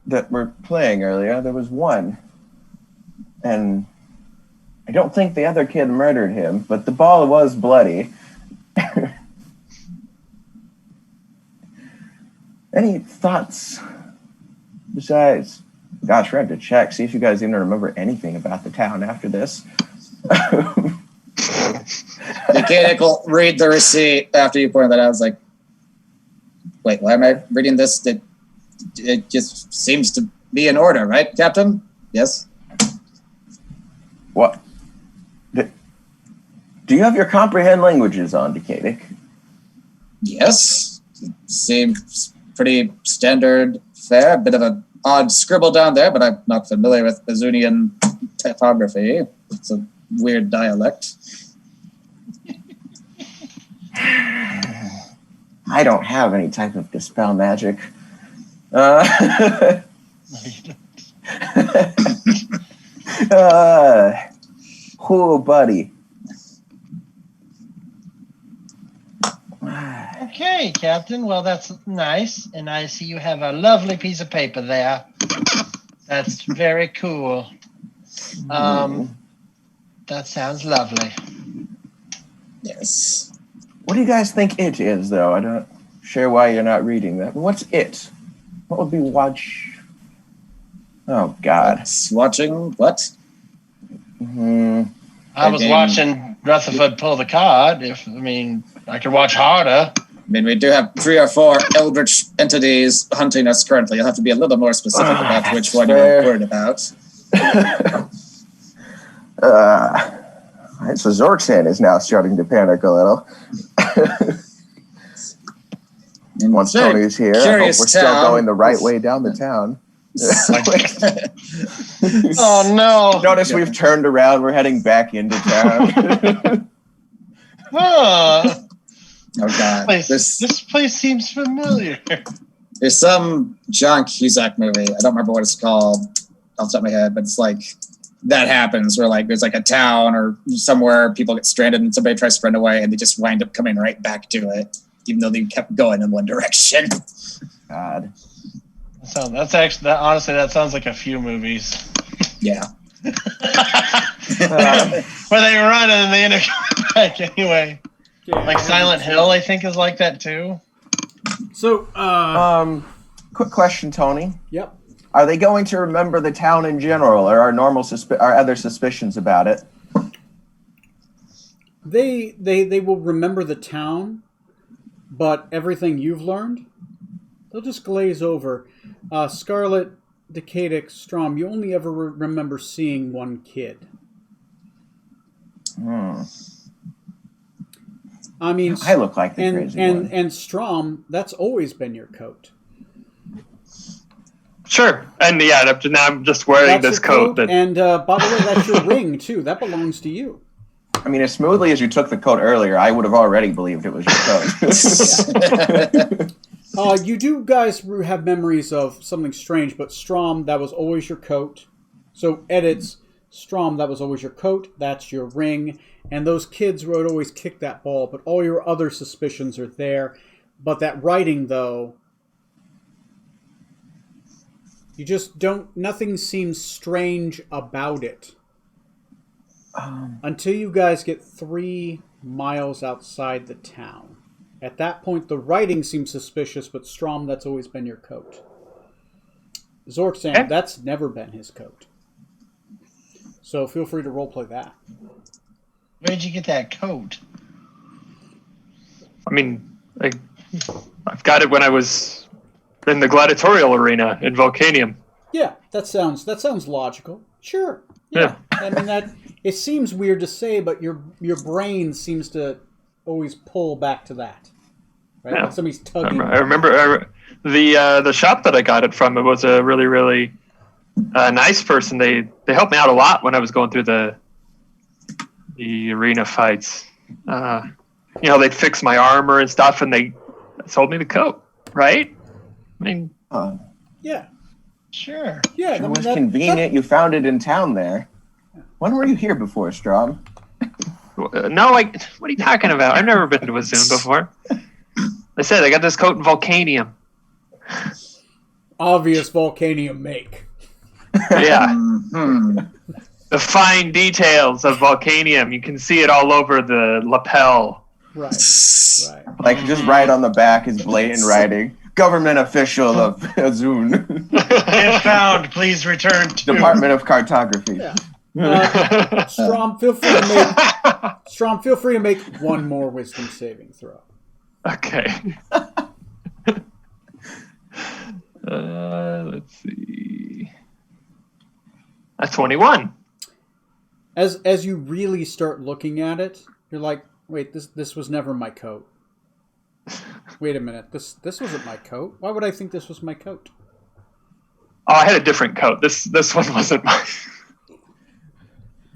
that were playing earlier? There was one, and I don't think the other kid murdered him, but the ball was bloody. Any thoughts besides, gosh, we're going to have to check, see if you guys even remember anything about the town after this. Decadic will read the receipt after you pointed that out. I was like, wait, why am I reading this? It just seems to be in order, right, Captain? Yes? What? Do you have your comprehend languages on, Decadic? Yes. Seems pretty standard fare. A bit of an odd scribble down there, but I'm not familiar with Bazunian typography. It's a weird dialect. I don't have any type of dispel magic. Cool, buddy. Okay, Captain. Well, that's nice. And I see you have a lovely piece of paper there. That's very cool. That sounds lovely. Yes. What do you guys think it is, though? I don't sure why you're not reading that. But what's it? What would be watch? Oh, God. Watching what? I was watching Rutherford pull the card. I could watch harder. I mean, we do have 3 or 4 eldritch entities hunting us currently. You'll have to be a little more specific about which one you're worried about. So Zorksan is now starting to panic a little. Once Tony's here, I hope we're still going the right way down the town. Oh, no. Notice we've turned around. We're heading back into town. Huh. Oh, God. This place seems familiar. There's some John Cusack movie. I don't remember what it's called off the top of my head, but it's like that happens where like there's like a town or somewhere people get stranded and somebody tries to run away and they just wind up coming right back to it, even though they kept going in one direction. God. Honestly, that sounds like a few movies. Yeah. Where they run and they end up coming back anyway. Yeah, Like Silent Hill, I think, is like that too. So, Quick question, Tony. yep. Are they going to remember the town in general, or are other suspicions about it? They will remember the town, but everything you've learned, they'll just glaze over. Scarlet, Decadic, Strom, you only ever remember seeing one kid. I mean, I look like the crazy one. and Strom, that's always been your coat. Sure. And yeah, up to now I'm just wearing That's this your coat. That, and by the way, that's your ring too. That belongs to you. I mean, as smoothly as you took the coat earlier, I would have already believed it was your coat. You do guys have memories of something strange, but Strom, that was always your coat. So edits, Strom, that was always your coat. That's your ring. And those kids would always kick that ball, but all your other suspicions are there. But that writing, though, you just don't, nothing seems strange about it. Until you guys get 3 miles outside the town. At that point, the writing seems suspicious, but Strom, that's always been your coat. Zorksan, that's never been his coat. So feel free to roleplay that. Where'd you get that coat? I mean, I've got it when I was in the gladiatorial arena in Volcanium. Yeah, that sounds logical. Sure. Yeah. I mean that it seems weird to say, but your brain seems to always pull back to that. Right? Yeah. Like somebody's tugging. I remember the shop that I got it from. It was a really, really nice person. They helped me out a lot when I was going through the arena fights. They'd fix my armor and stuff, and they sold me the coat. Right? I mean, Yeah. Sure. Yeah. It was convenient. You found it in town there. When were you here before, Strom? no, what are you talking about? I've never been to a Zoom before. I said I got this coat in Volcanium. Obvious Volcanium make. Yeah. The fine details of Volcanium. You can see it all over the lapel. Right. Right. Like, just right on the back is blatant writing. Government official of Azun. If found, please return to Department of Cartography. Yeah. Strom, feel free to make one more wisdom saving throw. Okay. Let's see. That's 21. As you really start looking at it, you're like, wait, this was never my coat. Wait a minute, this wasn't my coat. Why would I think this was my coat? Oh, I had a different coat. This one wasn't mine.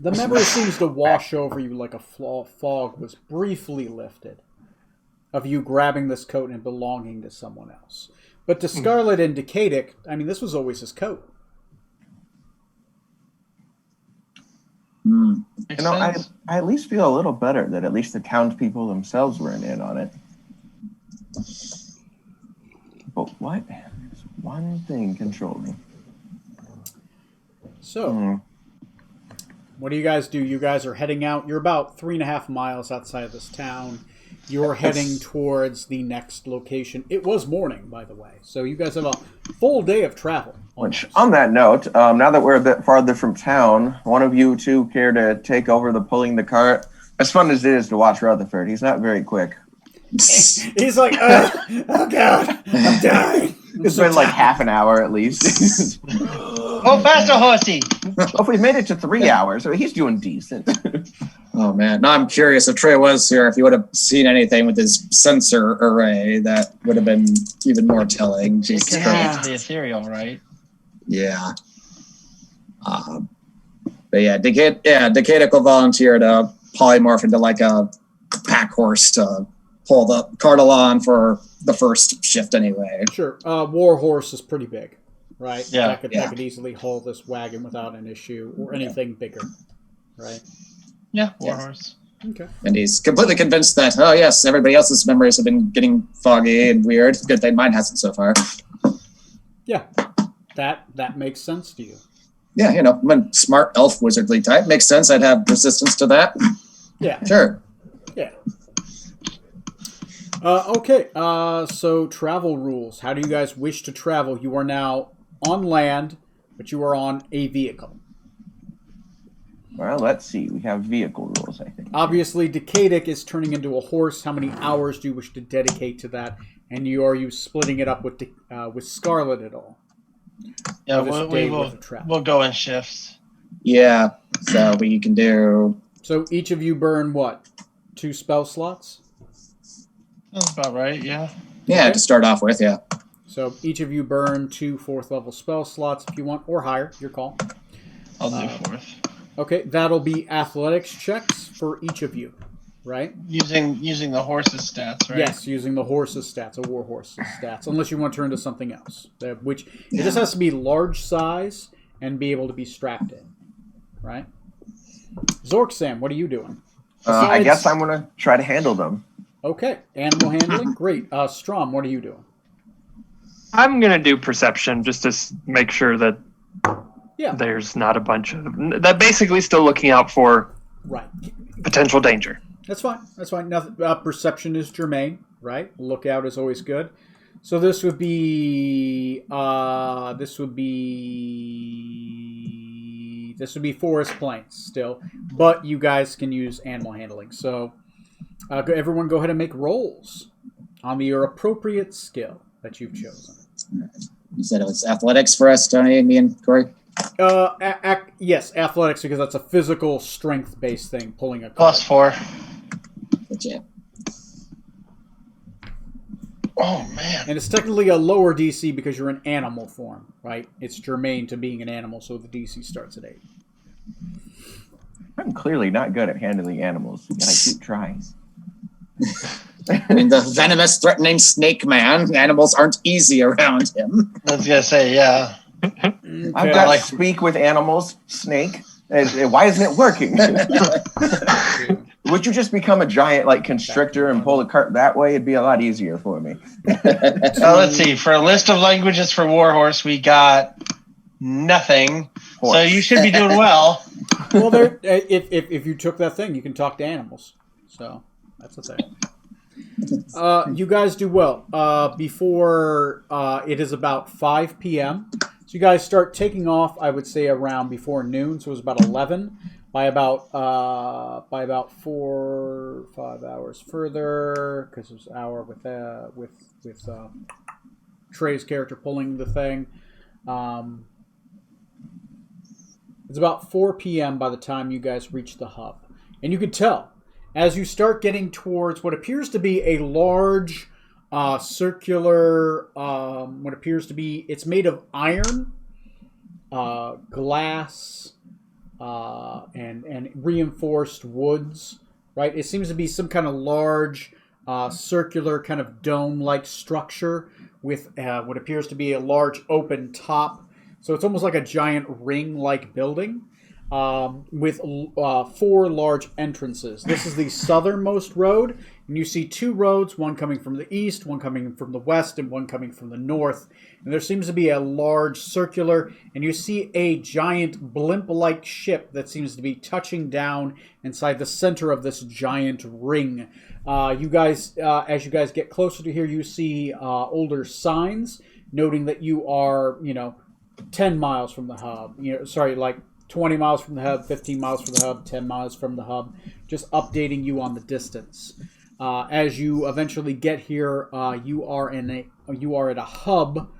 The memory seems to wash over you like a fog was briefly lifted of you grabbing this coat and belonging to someone else. But to Scarlet and Decadic, I mean, this was always his coat. I at least feel a little better that at least the townspeople themselves weren't in on it. But what? There's one thing controlling. So, what do you guys do? You guys are heading out. You're about 3.5 miles outside of this town. You're heading towards the next location. It was morning, by the way. So you guys have a full day of travel. Which, on that note, now that we're a bit farther from town, one of you two care to take over the pulling the cart? As fun as it is to watch Rutherford, he's not very quick. He's like, oh God, I'm dying. It's been like half an hour at least. Go faster, horsey! If we've made it to 3 hours, so he's doing decent. Oh man, now I'm curious if Trey was here, if he would have seen anything with his sensor array, that would have been even more telling. Jesus Christ. The ethereal, right? Yeah. But yeah, Decadic will volunteer to polymorph into like a pack horse to pull the cart along for the first shift anyway. Sure. War horse is pretty big, right? Yeah. That could easily haul this wagon without an issue or anything bigger, right? Yeah, warhorse. Okay. And he's completely convinced that, oh yes, everybody else's memories have been getting foggy and weird. Good thing mine hasn't so far. Yeah. That makes sense to you. Yeah, I'm a smart elf wizardly type. Makes sense. I'd have resistance to that. Yeah. Sure. Yeah. Okay. So travel rules. How do you guys wish to travel? You are now on land, but you are on a vehicle. Well, let's see. We have vehicle rules, I think. Obviously, Decadic is turning into a horse. How many hours do you wish to dedicate to that? And are you splitting it up with Scarlet at all? Yeah, For this day worth of travel? we'll go in shifts. Yeah. So we can do. So each of you burn what? 2 spell slots? That's about right, yeah. Yeah, Okay. to start off with, yeah. So each of you burn 2 4th level spell slots if you want, or higher. Your call. I'll do fourth. Okay, that'll be athletics checks for each of you, right? Using the horse's stats, right? Yes, using the horse's stats, a war horse's stats, unless you want to turn to something else. Which it just has to be large size and be able to be strapped in, right? Zork Sam, what are you doing? I guess I'm going to try to handle them. Okay, animal handling, great. Strom, what are you doing? I'm gonna do perception just to make sure that Yeah, there's not a bunch of that. Basically, still looking out for right. potential danger. That's fine. That's fine. Nothing. Perception is germane, right? Lookout is always good. So this would be forest plains still, but you guys can use animal handling. So everyone, go ahead and make rolls on your appropriate skill that you've chosen. You said it was athletics for us, Tony, me and Corey? Yes, athletics, because that's a physical strength-based thing. Pulling a Plus card. 4. Legit. Oh, man. And it's technically a lower DC because you're in animal form, right? It's germane to being an animal, so the DC starts at 8. I'm clearly not good at handling animals, and I keep trying. I mean, the venomous, threatening snake man. Animals aren't easy around him. I was going to say, yeah. I've got speak with animals, snake. And why isn't it working? Would you just become a giant constrictor and pull the cart that way? It'd be a lot easier for me. Let's see. For a list of languages for Warhorse, we got nothing. Horse. So you should be doing well. Well, if you took that thing, you can talk to animals. So that's the thing. You guys do well. Before it is about 5 p.m. So you guys start taking off, I would say, around before noon. So it was about 11. By about 4 or 5 hours further, because it was an hour with Trey's character pulling the thing. It's about 4 p.m. by the time you guys reach the hub. And you could tell, as you start getting towards what appears to be a large, circular, what appears to be, it's made of iron, glass, and reinforced woods, right? It seems to be some kind of large, circular kind of dome-like structure with what appears to be a large open top. So it's almost like a giant ring-like building with 4 large entrances. This is the southernmost road, and you see 2 roads, one coming from the east, one coming from the west, and one coming from the north. And there seems to be a large circular, and you see a giant blimp-like ship that seems to be touching down inside the center of this giant ring. You guys, as you guys get closer to here, you see older signs noting that you are, 10 miles from the hub. 20 miles from the hub, 15 miles from the hub, 10 miles from the hub, just updating you on the distance. As you eventually get here, you are at a hub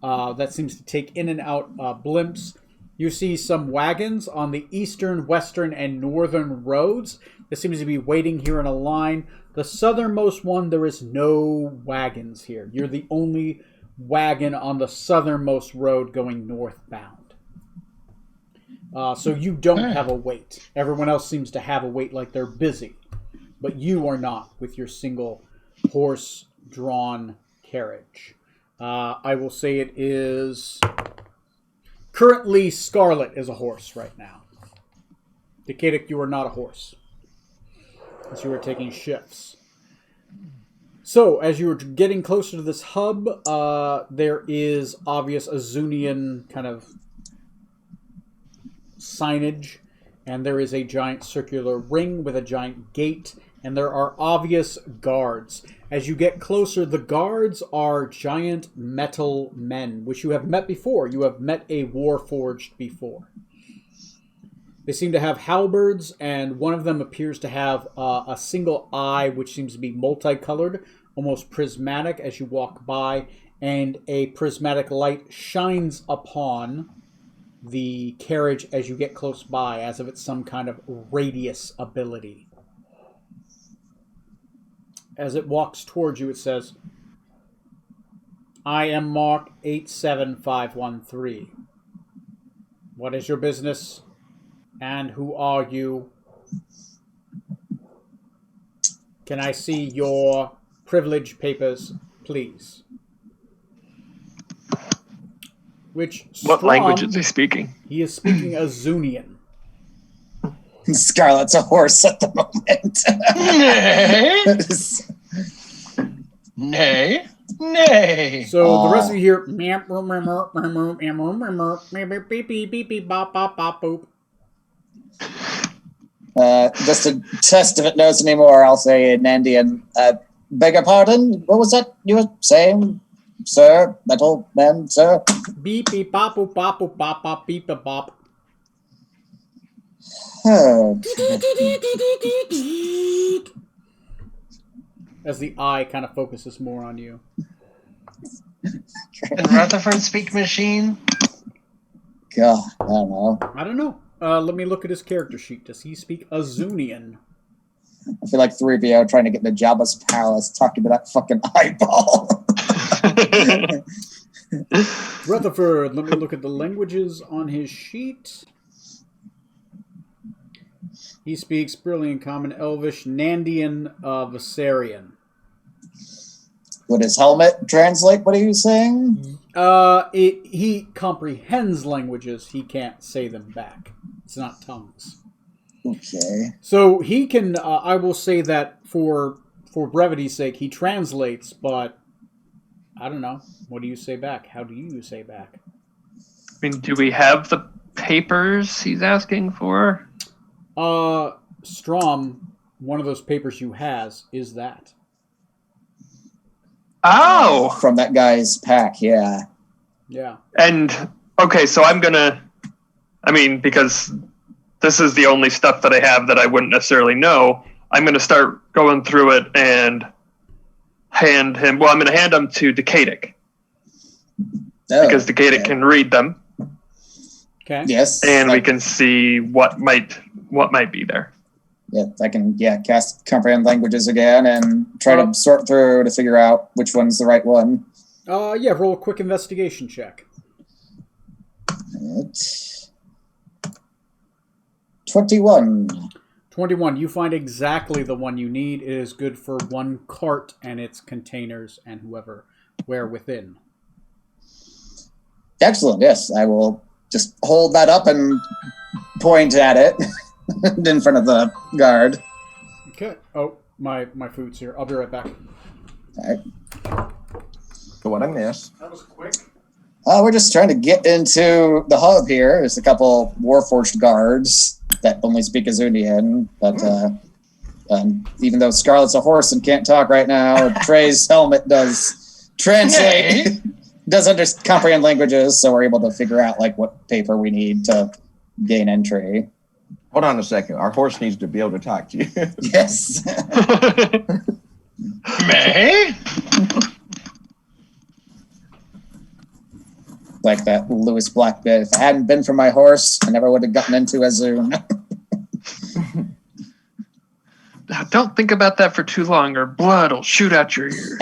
that seems to take in and out blimps. You see some wagons on the eastern, western, and northern roads. That seems to be waiting here in a line. The southernmost one, there is no wagons here. You're the only wagon on the southernmost road going northbound. So you don't have a wait. Everyone else seems to have a wait, like they're busy. But you are not with your single horse-drawn carriage. I will say it is... Currently, Scarlet is a horse right now. Decadic, you are not a horse. As you are taking shifts. So, as you are getting closer to this hub, there is obvious Azunian kind of signage, and there is a giant circular ring with a giant gate, and there are obvious guards. As you get closer, the guards are giant metal men, which you have met before. You have met a Warforged before. They seem to have halberds, and one of them appears to have a single eye, which seems to be multicolored, almost prismatic as you walk by, and a prismatic light shines upon the carriage as you get close by, as if it's some kind of radius ability. As it walks towards you, it says, "I am Mark 87513. What is your business? And who are you? Can I see your privilege papers, please?" Which What Strom, language is he speaking? He is speaking Azunian. Scarlet's a horse at the moment. Nay. Nay. So the rest of you hear Just to test if it knows anymore, I'll say in Andean, beg your pardon, what was that you were saying, sir? Metal man, sir? beep beep bop boop bop boop bop bop beep a bop. As the eye kind of focuses more on you. Can Rutherford speak machine? God, I don't know. I don't know. Let me look at his character sheet. Does he speak Azunian? I feel like 3BO trying to get into Jabba's palace talking about that fucking eyeball. Rutherford, let me look at the languages on his sheet. He speaks Brilliant Common, Elvish, Nandian, Viserion. Would his helmet translate what he was saying? He comprehends languages. He can't say them back. It's not tongues. Okay. So he can. I will say that for brevity's sake, he translates. But I don't know. What do you say back? How do you say back? I mean, do we have the papers he's asking for? Strom, one of those papers you has is that. Oh! From that guy's pack, yeah. Yeah. And, okay, so I'm gonna... I mean, because this is the only stuff that I have that I wouldn't necessarily know, I'm gonna start going through it and hand him... Well, I'm gonna hand them to Decadic. Oh, Because Decadic can read them. Okay. Yes. And we can see what might be there. Yeah, I can cast comprehend languages again and try to sort through to figure out which one's the right one. Yeah, roll a quick investigation check. Right. 21. 21. You find exactly the one you need. It is good for one cart and its containers and where within. Excellent, yes. I will just hold that up and point at it in front of the guard. Okay. Oh, my food's here. I'll be right back. All right. So what I missed? That was quick. We're just trying to get into the hub here. There's a couple Warforged guards that only speak Azunian, but even though Scarlet's a horse and can't talk right now, Trey's helmet does translate, does comprehend languages, so we're able to figure out like what paper we need to gain entry. Hold on a second. Our horse needs to be able to talk to you. Yes. May? Like that Lewis Black bit. If it hadn't been for my horse, I never would have gotten into Azun. Now, don't think about that for too long, or blood will shoot out your ears.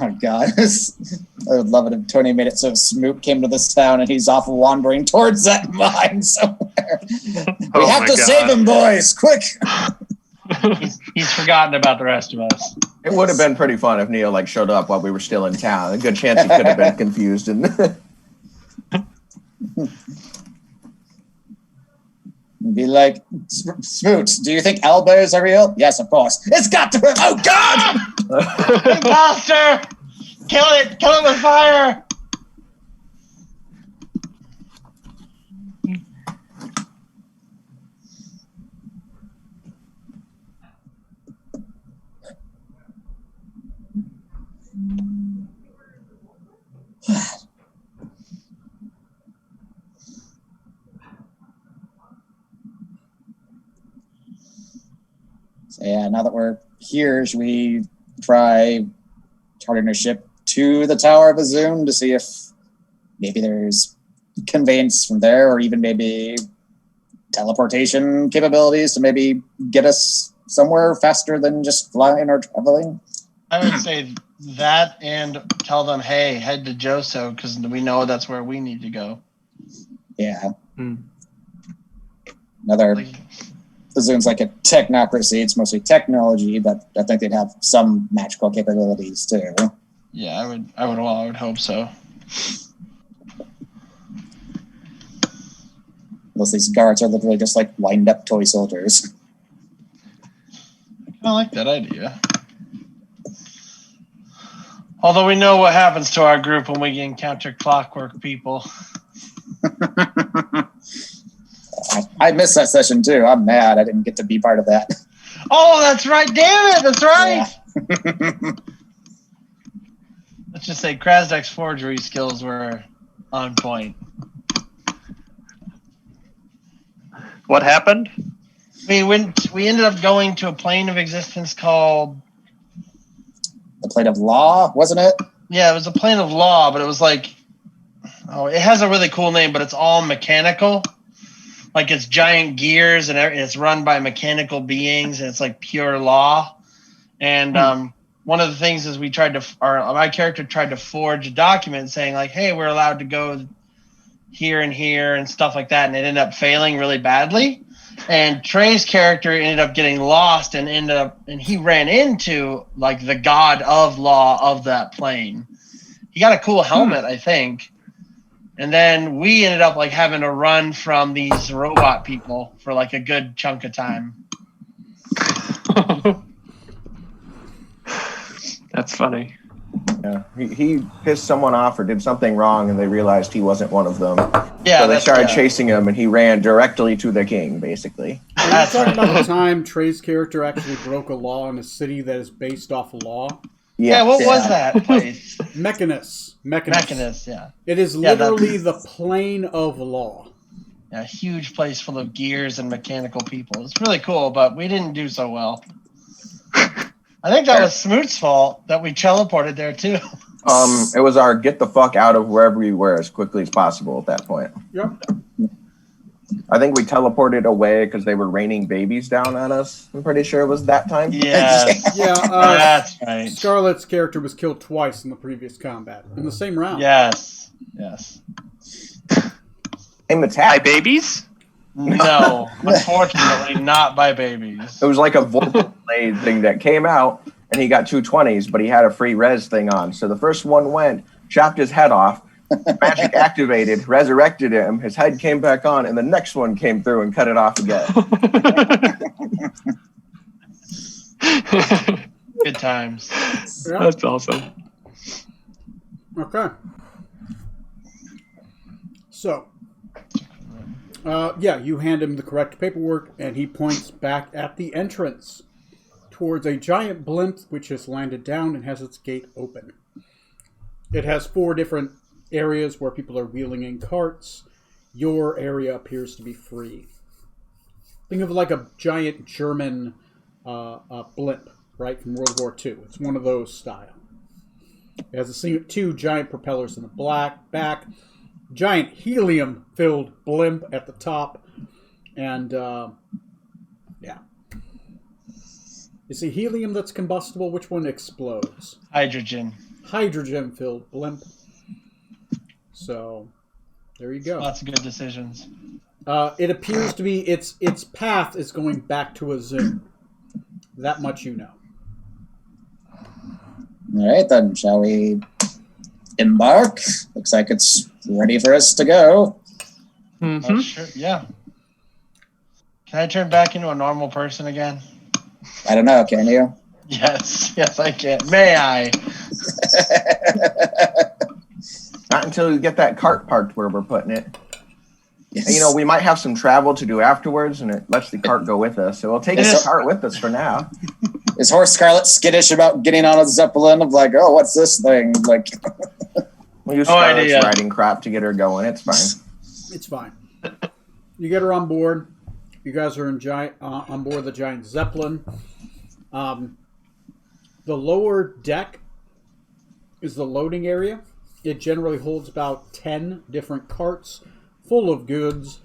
Oh God, I would love it if Tony made it so Smoot came to this town and he's off wandering towards that mine somewhere. We have to save him, boys, quick! He's forgotten about the rest of us. It would have been pretty fun if Neil showed up while we were still in town. A good chance he could have been confused. And Be like, Smoot, do you think elbows are real? Yes, of course. It's got to be. Oh, God! Imposter! Kill it! Kill it with fire! So yeah, now that we're here, should we try chartering a ship to the Tower of Azun to see if maybe there's conveyance from there, or even maybe teleportation capabilities to maybe get us somewhere faster than just flying or traveling? I would say that, and tell them, hey, head to Joso, because we know that's where we need to go. Yeah. Hmm. Another, Like, Azun's like a technocracy. It's mostly technology, but I think they'd have some magical capabilities too. yeah, I would hope so. Most of these guards are literally just like wind up toy soldiers. I like that idea. Although we know what happens to our group when we encounter clockwork people. I missed that session too. I'm mad I didn't get to be part of that. Oh, that's right. Damn it. That's right. Yeah. Let's just say Krasdek's forgery skills were on point. What happened? We ended up going to a plane of existence called, The Plate of Law, wasn't it? yeah, it was a plane of law, but it was like, oh, it has a really cool name, but it's all mechanical. Like it's giant gears and it's run by mechanical beings, and it's like pure law. And one of the things is my character tried to forge a document saying like, hey, we're allowed to go here and here and stuff like that, and it ended up failing really badly. And Trey's character ended up getting lost and he ran into like the god of law of that plane. He got a cool helmet, I think. And then we ended up like having to run from these robot people for like a good chunk of time. That's funny. Yeah, he pissed someone off or did something wrong, and they realized he wasn't one of them. Yeah, So they started yeah. chasing him, and he ran directly to the king, basically. Are you That's talking right. about the time Trey's character actually broke a law in a city that is based off of law? Yeah, what was Yeah. that place? Mechanus. Mechanus, yeah. It is Yeah, literally the plane of law. Yeah, a huge place full of gears and mechanical people. It's really cool, but we didn't do so well. I think that was Smoot's fault that we teleported there too. It was our get the fuck out of wherever we were as quickly as possible at that point. Yep. I think we teleported away because they were raining babies down on us. I'm pretty sure it was that time. Yeah, Yeah, that's right. Scarlet's character was killed twice in the previous combat, in the same round. Yes. Aim Hi, attack. babies? No, unfortunately, not by babies. It was like a Volta blade thing that came out, and he got 220s, but he had a free res thing on. So the first one went, chopped his head off, magic activated, resurrected him, his head came back on, and the next one came through and cut it off again. Good times. Yeah. That's awesome. Okay. So, yeah, you hand him the correct paperwork, and he points back at the entrance towards a giant blimp which has landed down and has its gate open. It has 4 different areas where people are wheeling in carts. Your area appears to be free. Think of it like a giant German blimp, right, from World War II. It's one of those style. It has 2 giant propellers in the back, giant helium-filled blimp at the top, and yeah. You see helium that's combustible, which one explodes? Hydrogen. Hydrogen-filled blimp. So, there you go. Lots of good decisions. It appears to be, its path is going back to Azun. That much you know. All right, then, shall we embark? Looks like it's ready for us to go. Mm-hmm. Oh, sure. Yeah. Can I turn back into a normal person again? I don't know. Can you? Yes, I can. May I? Not until we get that cart parked where we're putting it. Yes. You know, we might have some travel to do afterwards, and it lets the cart go with us. So we'll take the cart with us for now. Is Horse Scarlet skittish about getting on a Zeppelin of like, oh, what's this thing? Like, We'll use No Scarlet's idea. riding crop to get her going. It's fine. It's fine. You get her on board. You guys are on board the giant Zeppelin. The lower deck is the loading area. It generally holds about 10 different carts full of goods.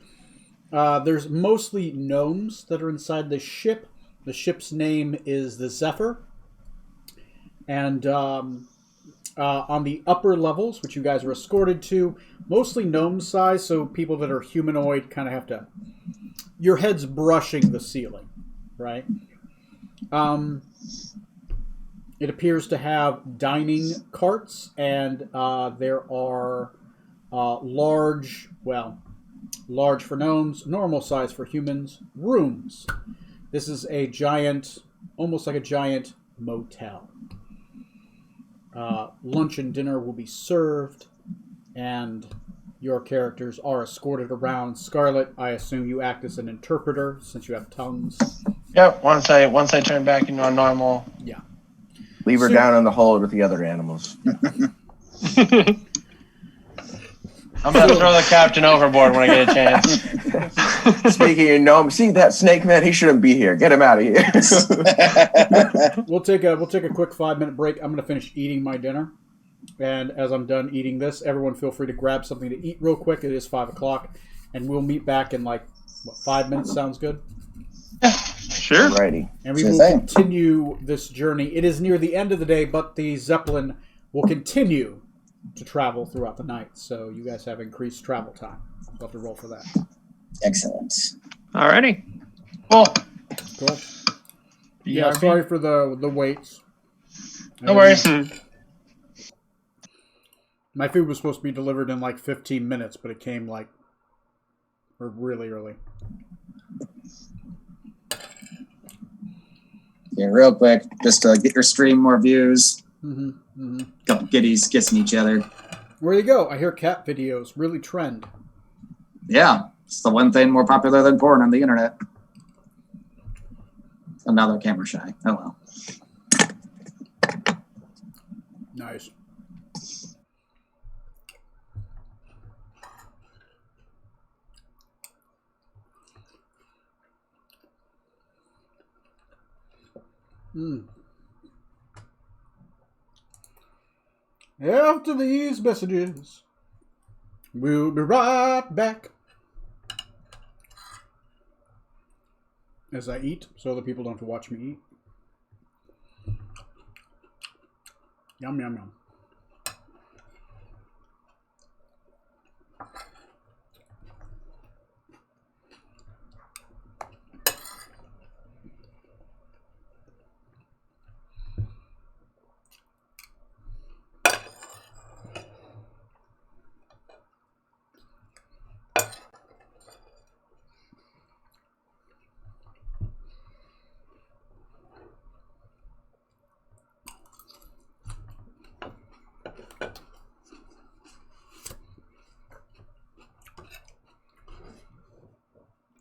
There's mostly gnomes that are inside the ship. The ship's name is the Zephyr. And on the upper levels, which you guys are escorted to, mostly gnome size, so people that are humanoid kind of have to... Your head's brushing the ceiling, right? It appears to have dining carts, and there are large for gnomes, normal size for humans, rooms. This is a giant, almost like a giant motel. Lunch and dinner will be served, and your characters are escorted around. Scarlet, I assume you act as an interpreter since you have tongues. Yep. Once I turn back into a normal. Yeah. Leave her So- down in the hold with the other animals. I'm gonna throw the captain overboard when I get a chance. Speaking of gnome, see that snake man? He shouldn't be here. Get him out of here. We'll take a quick 5-minute break. I'm going to finish eating my dinner, and as I'm done eating this, everyone feel free to grab something to eat real quick. It is 5 o'clock, and we'll meet back in 5 minutes. Sounds good. Sure. Alrighty. And we Sure will thing. continue this journey. It is near the end of the day, but the Zeppelin will continue to travel throughout the night. So you guys have increased travel time. We'll have to roll for that. excellent. Alrighty. Cool. Cool. Yeah, BRB. sorry for the waits. No worries. My food was supposed to be delivered in 15 minutes, but it came really early. Yeah, real quick, just to get your stream more views. Mm-hmm. Mm-hmm. Couple kitties kissing each other. Where you go? I hear cat videos really trend. Yeah, it's the one thing more popular than porn on the internet. And now they're camera shy. Oh well. Nice. After these messages, we'll be right back. As I eat, so other people don't have to watch me eat. Yum, yum, yum.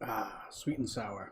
Ah, sweet and sour.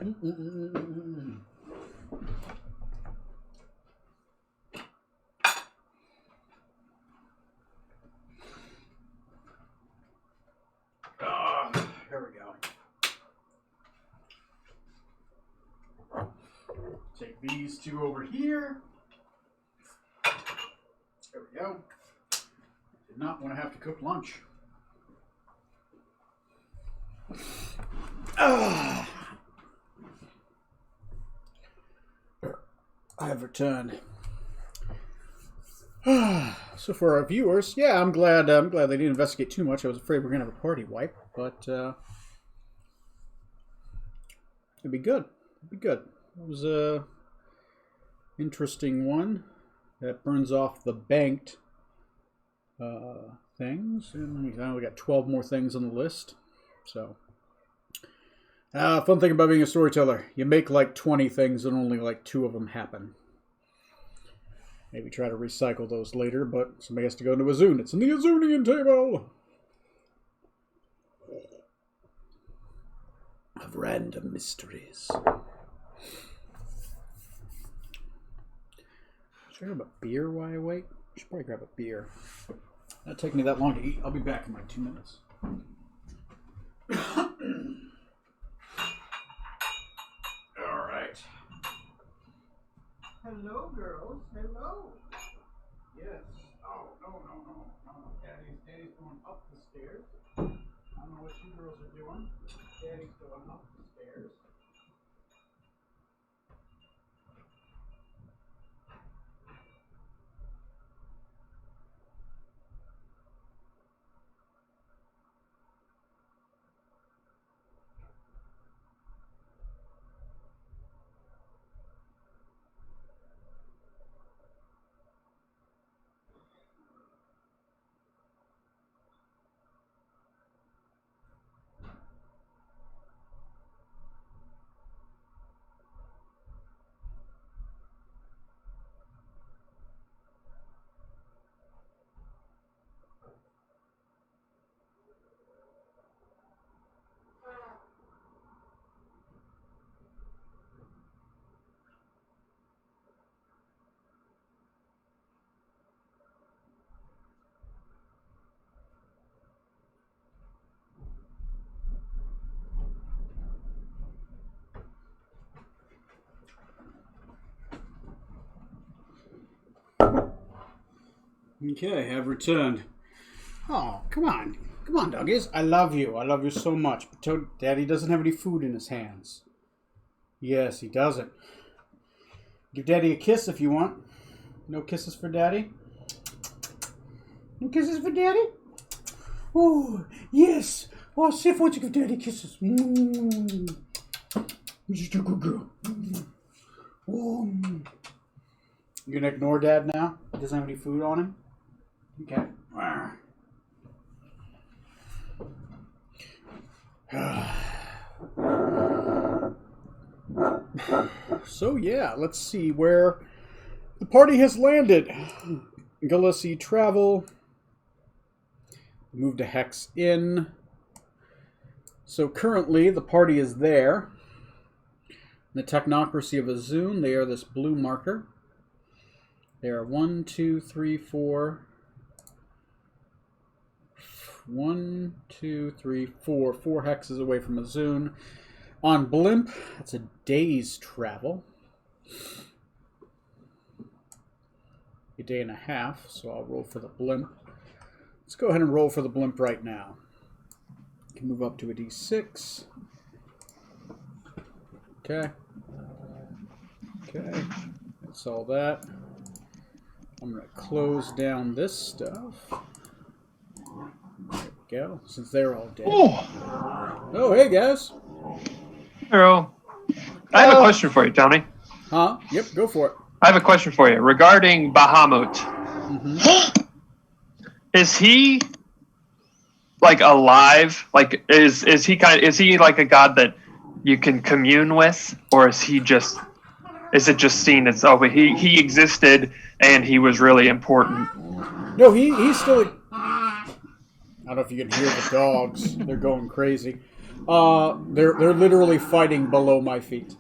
Here we go. Take these two over here. There we go. Did not want to have to cook lunch. I have returned. So for our viewers, yeah, I'm glad they didn't investigate too much. I was afraid we are gonna have a party wipe, but it'd be good. It'd be good. It was a interesting one that burns off the banked things, and we got 12 more things on the list. So, fun thing about being a storyteller, you make like 20 things and only like 2 of them happen. Maybe try to recycle those later, but somebody has to go into Azun. It's in the Azunian table of random mysteries. Should I grab a beer while I wait? I should probably grab a beer. That'll take me that long to eat. I'll be back in like 2 minutes. All right. Hello, girls. Hello. Yes. Oh, no. Daddy's going up the stairs. I don't know what you girls are doing. Daddy's going up the stairs. Okay, I've returned. Oh, come on. Come on, doggies. I love you. I love you so much. But Daddy doesn't have any food in his hands. Yes, he doesn't. Give Daddy a kiss if you want. No kisses for Daddy? No kisses for Daddy? Oh, yes. Oh, Sif wants to give Daddy kisses. You're just a good girl. Oh. You gonna ignore Dad now? He doesn't have any food on him? Okay. So yeah, let's see where the party has landed. Galaxy travel. Move to Hex Inn. So currently the party is there. The Technocracy of Azun, they are this blue marker. There are 1, 2, 3, 4. 1, 2, 3, 4. 4 hexes away from Azun. On Blimp, that's a day's travel. A day and a half, so I'll roll for the Blimp. Let's go ahead and roll for the Blimp right now. You can move up to a D6. Okay. Okay. That's all that. I'm going to close down this stuff. There we go, since they're all dead. Oh, hey, guys. Hello. I have a question for you, Tony. Huh? Yep, go for it. I have a question for you regarding Bahamut. Mm-hmm. Is he like alive? Like is he like a god that you can commune with, or is it just seen as he existed and he was really important? No, he's still. I don't know if you can hear the dogs; they're going crazy. They're literally fighting below my feet.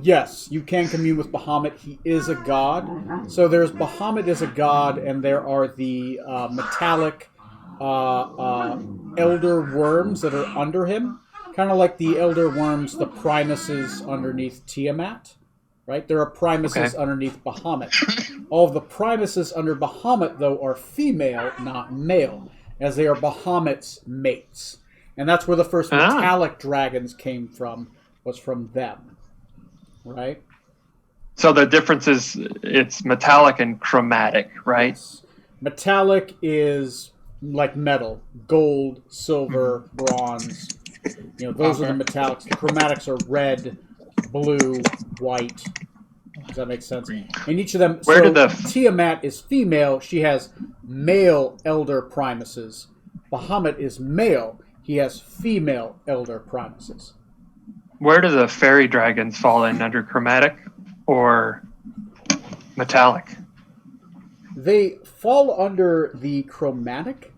Yes, you can commune with Bahamut. He is a god. So there's Bahamut is a god, and there are the metallic elder worms that are under him. Kind of like the elder worms, the Primuses underneath Tiamat. Right? There are Primuses underneath Bahamut. All of the Primuses under Bahamut, though, are female, not male, as they are Bahamut's mates. And that's where the first metallic dragons came from, was from them. Right? So the difference is it's metallic and chromatic, right? Yes. Metallic is like metal. Gold, silver, bronze. Those are the metallics. The chromatics are red, blue, white. Does that make sense? And each of them... Tiamat is female. She has male elder primuses. Bahamut is male. He has female elder primuses. Where do the fairy dragons fall in, under chromatic or metallic? They fall under the chromatic.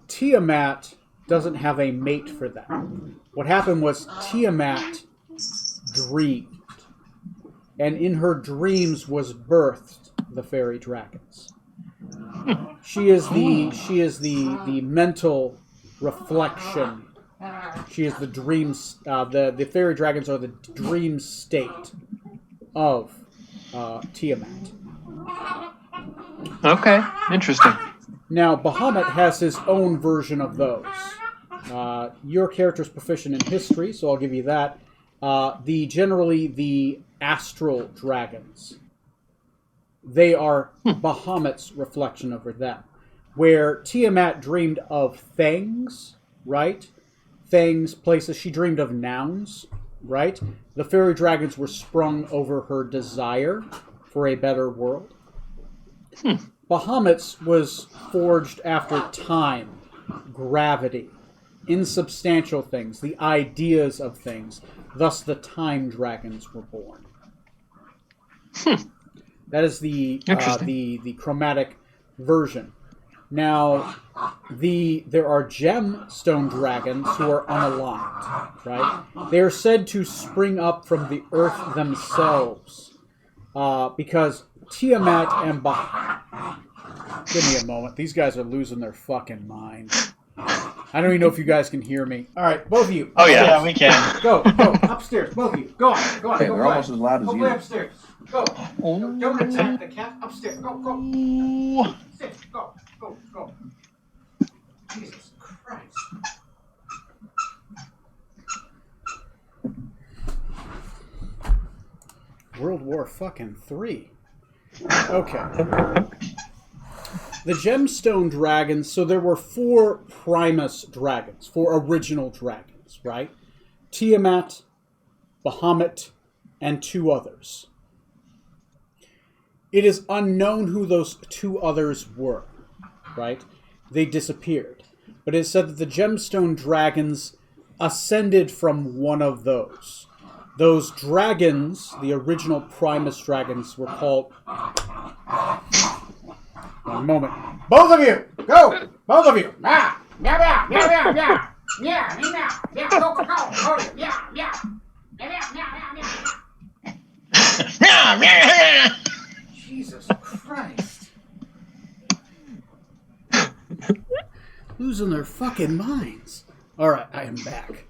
Tiamat doesn't have a mate for them. What happened was Tiamat dreamed, and in her dreams was birthed the fairy dragons. She is the mental reflection. She is the dreams. The fairy dragons are the dream state of Tiamat. Okay, interesting. Now, Bahamut has his own version of those. Your character's proficient in history, so I'll give you that. Generally the astral dragons. They are Bahamut's reflection over them. Where Tiamat dreamed of things, right? Things, places. She dreamed of nouns, right? The fairy dragons were sprung over her desire for a better world. Bahamut's was forged after time, gravity, insubstantial things, the ideas of things. Thus the time dragons were born. That is the chromatic version. Now, there are gemstone dragons who are unaligned, right? They are said to spring up from the earth themselves, because Tiamat and Give me a moment. These guys are losing their fucking mind. I don't even know if you guys can hear me. All right, both of you. Oh, yeah. Yeah, we can. Go, upstairs, both of you. Go on. Hey, go they're play. almost as loud as Go you. play upstairs. Go. Don't attack the cat. Upstairs. Go. Sit. Go. Jesus Christ. World War fucking 3. Okay. The gemstone dragons, so there were 4 Primus dragons, 4 original dragons, right? Tiamat, Bahamut, and 2 others. It is unknown who those 2 others were, right? They disappeared. But it is said that the gemstone dragons ascended from one of those. Those dragons, the original Primus dragons, were called... One moment. Both of you! Go! Both of you! Yeah! Go! Jesus Christ. Losing their fucking minds. Alright, I am back.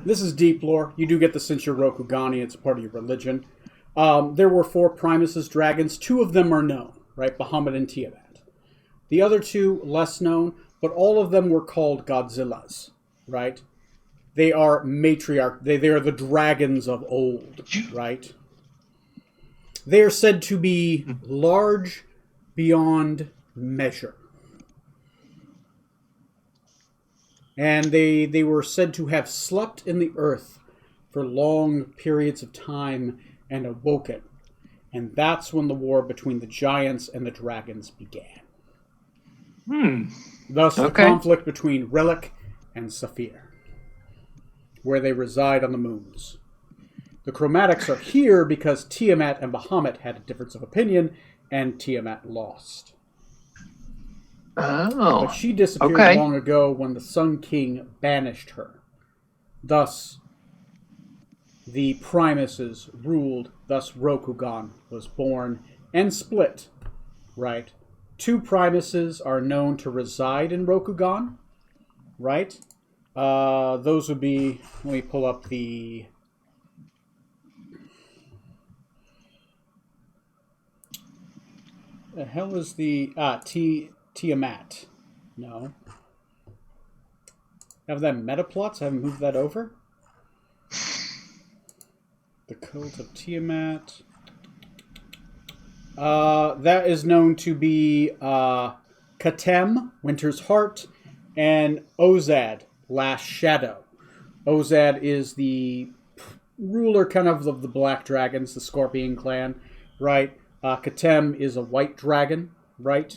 This is deep lore. You do get the Sinshir Rokugani. It's part of your religion. There were 4 Primuses dragons. 2 of them are known, right? Bahamut and Tiamat. The other 2, less known, but all of them were called Godzillas, right? They are matriarch. They are the dragons of old, right? They are said to be large beyond measure. And they were said to have slept in the earth for long periods of time and awoken. And that's when the war between the giants and the dragons began. Thus, the conflict between Relic and Saphir, where they reside on the moons. The chromatics are here because Tiamat and Bahamut had a difference of opinion, and Tiamat lost. Oh. But she disappeared Okay. long ago when the Sun King banished her. Thus, the Primuses ruled, thus Rokugan was born and split, right? 2 Primuses are known to reside in Rokugan, right? Those would be, let me pull up the... The hell is the... Tiamat. No. Have that metaplots? I haven't moved that over. The Cult of Tiamat. That is known to be Katem, Winter's Heart, and Ozad, Last Shadow. Ozad is the ruler kind of the Black Dragons, the Scorpion clan, right? Katem is a white dragon, right?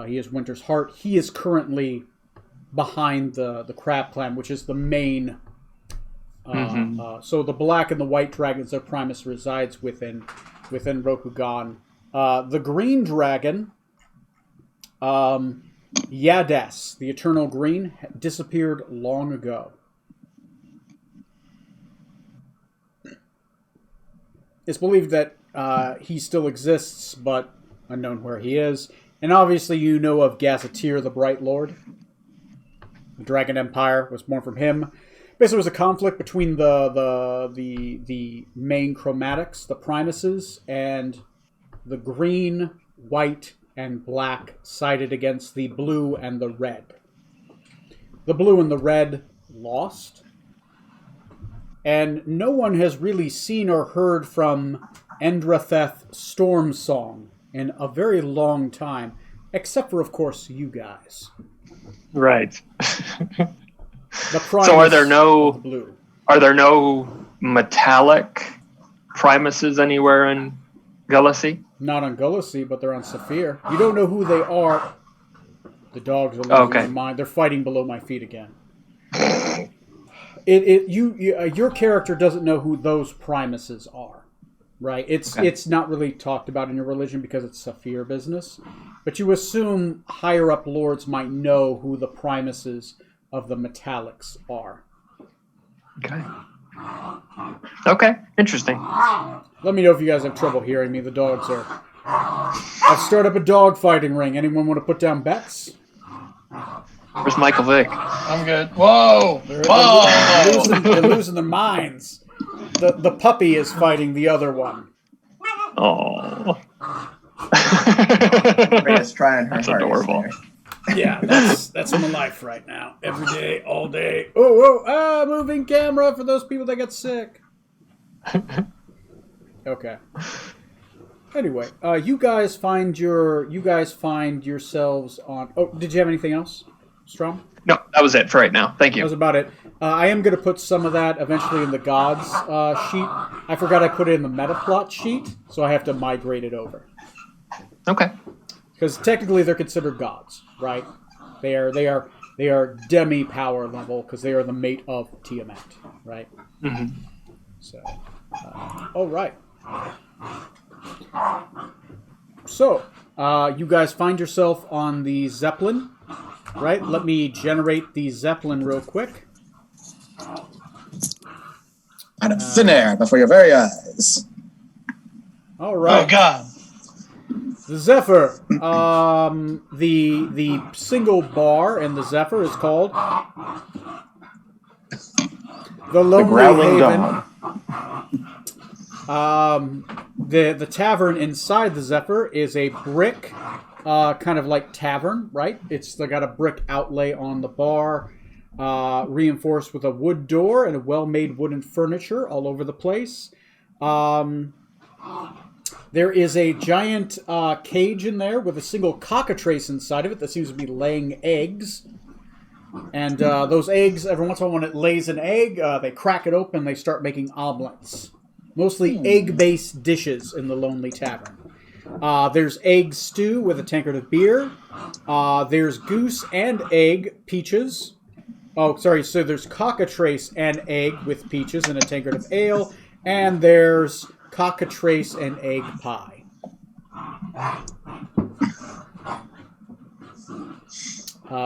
He is Winter's Heart. He is currently behind the Crab clan, which is the main... so the black and the white dragons, their Primus resides within Rokugan. The green dragon, Yadas, the Eternal Green, disappeared long ago. It's believed that he still exists, but unknown where he is. And obviously you know of Gazetteer, the Bright Lord. The Dragon Empire was born from him. Basically, there was a conflict between the main chromatics, the Primuses, and the green, white, and black sided against the blue and the red. The blue and the red lost, and no one has really seen or heard from Endratheth Storm Song in a very long time, except for, of course, you guys. Right. The Primus So are there no blue. are there no metallic Primuses anywhere in Galaxy? Not on Gulacy, but they're on Saphir. You don't know who they are. The dogs are losing Okay. their mind. They're fighting below my feet again. Your character doesn't know who those Primuses are, right? It's not really talked about in your religion because it's Saphir business. But you assume higher up lords might know who the Primuses of the Metallics are. Okay. Okay. Interesting. Let me know if you guys have trouble hearing me. The dogs are... I've started up a dog fighting ring. Anyone want to put down bets? Where's Michael Vick? I'm good. Whoa! They're Whoa! losing their minds. The puppy is fighting the other one. Oh. Rhea's trying her That's hardest adorable. there. Yeah, that's my life right now. Every day, all day. Oh, moving camera for those people that get sick. Okay. Anyway, you guys find yourselves on. Oh, did you have anything else, Strom? No, that was it for right now. Thank That you. was about it. I am going to put some of that eventually in the gods sheet. I forgot I put it in the metaplot sheet, so I have to migrate it over. Okay. Because technically they're considered gods, right? They are demi power level because they are the mate of Tiamat, right? Mm-hmm. So, all right. So, you guys find yourself on the Zeppelin, right? Let me generate the Zeppelin real quick. Out of thin air before your very eyes. All right. Oh God! The Zephyr. The single bar in the Zephyr is called the Lonely Growling Haven. Dawn. The tavern inside the Zephyr is a brick, kind of like tavern, right? They got a brick outlay on the bar, reinforced with a wood door and a well-made wooden furniture all over the place. There is a giant cage in there with a single cockatrice inside of it that seems to be laying eggs. And those eggs, every once in a while when it lays an egg, they crack it open and they start making omelets. Mostly egg-based dishes in the Lonely Tavern. There's egg stew with a tankard of beer. There's goose and egg peaches. Oh, sorry. So there's cockatrice and egg with peaches and a tankard of ale. And there's cockatrice and egg pie.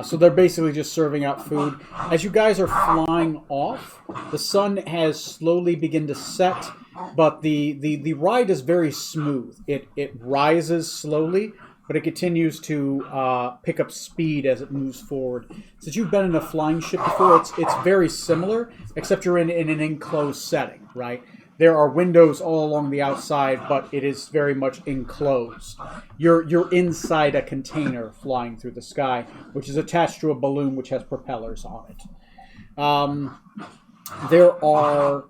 So they're basically just serving out food. As you guys are flying off, the sun has slowly begun to set, but the ride is very smooth. It rises slowly, but it continues to pick up speed as it moves forward. Since you've been in a flying ship before, it's very similar, except you're in an enclosed setting, right? There are windows all along the outside, but it is very much enclosed. You're inside a container flying through the sky, which is attached to a balloon which has propellers on it. There are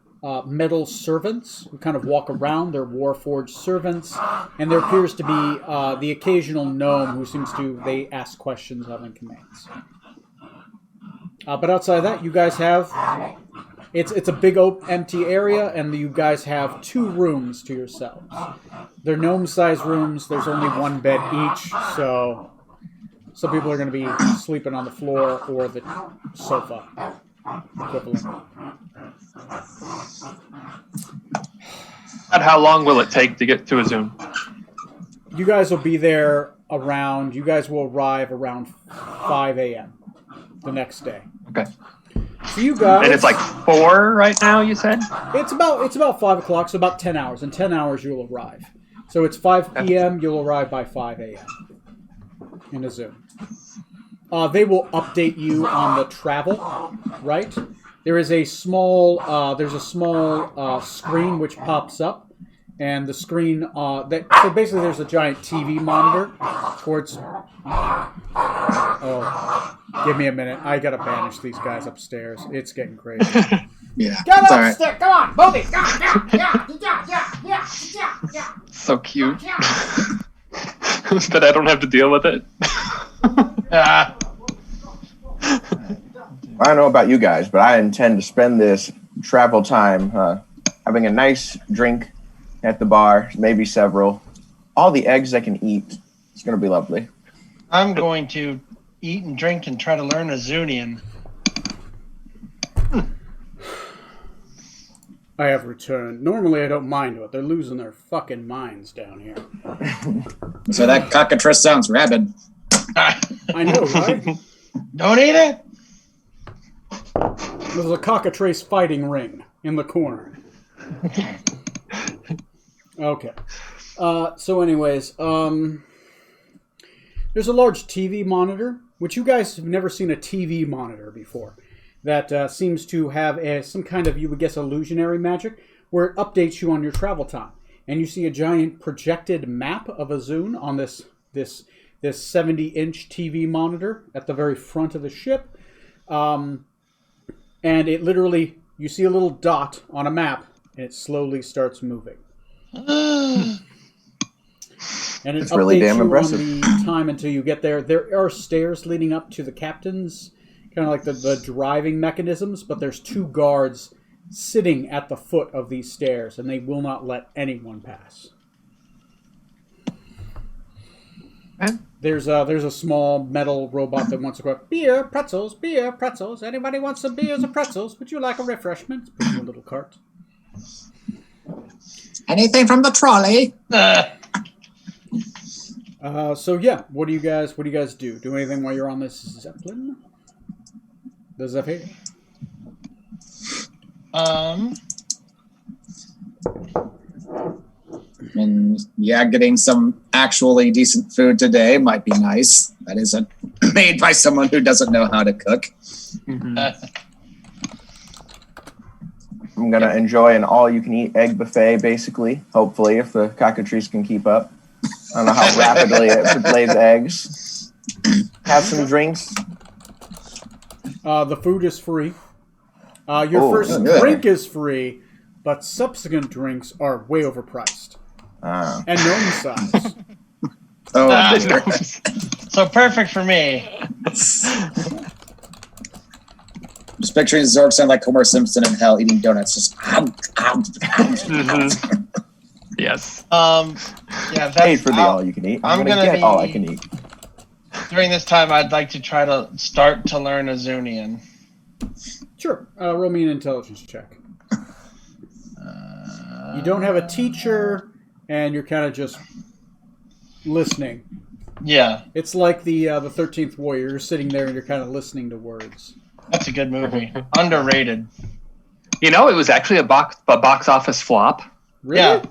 metal servants who kind of walk around. They're Warforged servants, and there appears to be the occasional gnome who they ask questions of and commands. But outside of that, you guys have... It's a big empty area, and you guys have 2 rooms to yourselves. They're gnome-sized rooms. There's only 1 bed each, so some people are going to be sleeping on the floor or the sofa equivalent. And how long will it take to get to Azun? You guys will be there around... You guys will arrive around 5 a.m. the next day. Okay. So you guys... And it's like 4 right now, you said? It's about 5 o'clock, so about 10 hours. In 10 hours, you'll arrive. So it's 5 p.m., you'll arrive by 5 a.m. in Azun. They will update you on the travel, right? There is a small, screen which pops up, and the screen, so basically there's a giant TV monitor towards... Oh, give me a minute. I gotta banish these guys upstairs. It's getting crazy. Yeah. Get it's all upstairs! right. Come on, move it! Yeah. So cute. But I don't have to deal with it. Ah, I don't know about you guys, but I intend to spend this travel time having a nice drink at the bar, maybe several. All the eggs I can eat. It's going to be lovely. I'm going to eat and drink and try to learn Azunian. I have returned. Normally I don't mind it. They're losing their fucking minds down here. So that cockatrice sounds rabid. I know, right? Don't eat it. There's a cockatrice fighting ring in the corner. Okay. So anyways, there's a large TV monitor, which you guys have never seen a TV monitor before, that seems to have some kind of, you would guess, illusionary magic, where it updates you on your travel time. And you see a giant projected map of Azun on this 70-inch TV monitor at the very front of the ship. And it literally, you see a little dot on a map, and it slowly starts moving. And it It's updates really damn you impressive. on the time until you get there. There are stairs leading up to the captain's, kind of like the driving mechanisms, but there's 2 guards sitting at the foot of these stairs, and they will not let anyone pass. There's a small metal robot that wants to go, beer, pretzels, anybody want some beers or pretzels? Would you like a refreshment? Put in a little cart. Anything from the trolley? So yeah, what do you guys do? Do anything while you're on this Zeppelin? The Zephyr? And yeah, getting some actually decent food today might be nice. That isn't made by someone who doesn't know how to cook. Mm-hmm. I'm going to enjoy an all-you-can-eat egg buffet, basically, hopefully, if the cockatrice can keep up. I don't know how rapidly it lays eggs. Have some drinks. The food is free. Your first good. drink is free, but subsequent drinks are way overpriced. And gnome size. Oh, So perfect for me. just picturing Zorg sound like Homer Simpson in hell eating donuts. Just Mm-hmm. Yes. Yeah, Paid that's for the all-you-can-eat. I'm I'm going to gonna get all I be- can eat. during this time. I'd like to try to start to learn Azunian. Sure. Roll me an intelligence check. You don't have a teacher, and you're kind of just listening. Yeah, It's like the 13th Warrior. You're sitting there and you're kind of listening to words. that's a good movie. Underrated. You know, it was actually a box office flop. Really? Yeah.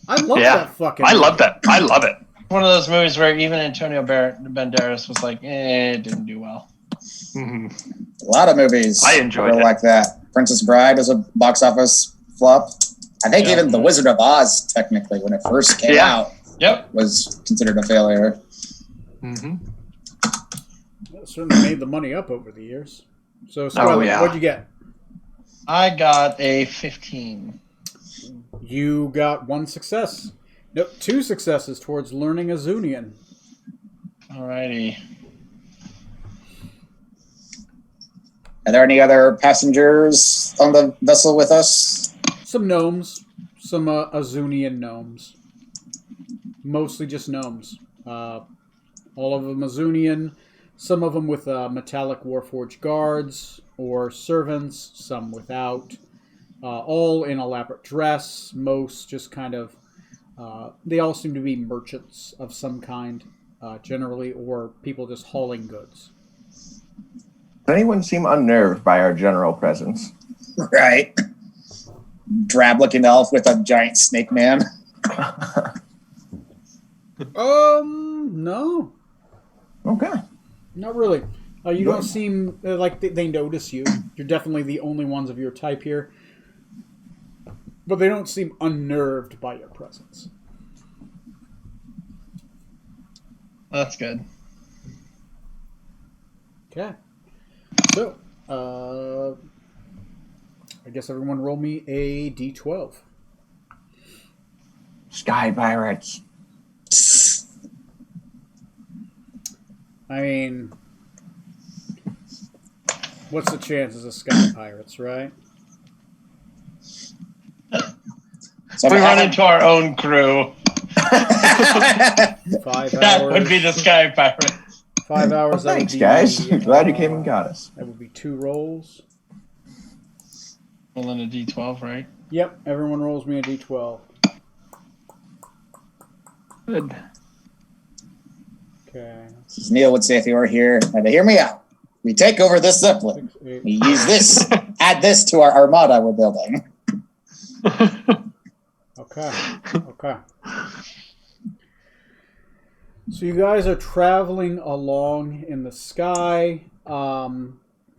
I love Yeah. that fucking. I love that. I love it. One of those movies where even Antonio Banderas was like, it didn't do well. hmm A lot of movies I enjoyed were it. like that. Princess Bride was a box office flop. I think Yeah. even The Wizard of Oz, technically, when it first came Yeah. out, Yep. was considered a failure. hmm It certainly made the money up over the years. So, Scarlett, yeah. what'd you get? I got a 15. You got 1 success. No, 2 successes towards learning Azunian. Alrighty. Are there any other passengers on the vessel with us? Some gnomes, some Azunian gnomes. Mostly just gnomes. All of them Azunian. Some of them with metallic Warforged guards or servants. Some without. All in elaborate dress. Most just kind of. They all seem to be merchants of some kind, generally, or people just hauling goods. Does anyone seem unnerved by our general presence? Right. Drab-looking elf with a giant snake man. No. Okay. Not really. You don't seem like they notice you. You're definitely the only ones of your type here. But they don't seem unnerved by your presence. That's good. Okay. So, I guess everyone roll me a d12. Sky pirates. I mean, what's the chances of sky pirates, right? So We I run have- into our own crew. 5 That hours. would be the Sky Pirate. 5 hours. Well, that would thanks, be, guys. Glad you came and got us. That would be 2 rolls. Rolling a D12, right? Yep. Everyone rolls me a d12. Good. Okay. As Neil would say if he were here. Now, hear me out. We take over this Zeppelin. 6, 8. We use this, add this to our armada we're building. Okay. Okay. So you guys are traveling along in the sky. In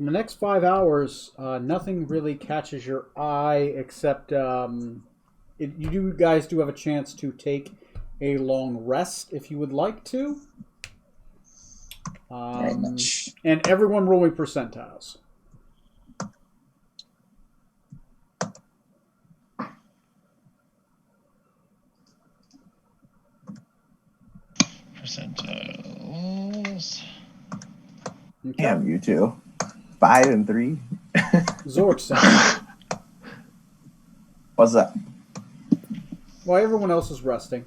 the next 5 hours, nothing really catches your eye except you guys do have a chance to take a long rest if you would like to. Very much. And everyone roll me percentiles. Percentiles. Okay. Damn, you two. 5 and 3. Zork. What's that? While everyone else is resting,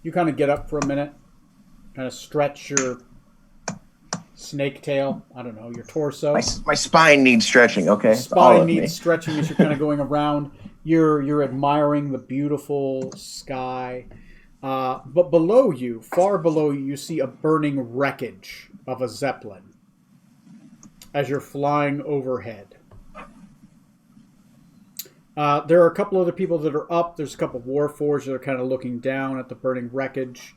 you kind of get up for a minute, kind of stretch your snake tail. I don't know, your torso. My spine needs stretching, okay? All Spine of me. needs stretching as you're kind of going around. You're admiring the beautiful sky. But below you, far below you, you see a burning wreckage of a Zeppelin as you're flying overhead. There are a couple other people that are up. There's a couple of Warforged that are kind of looking down at the burning wreckage.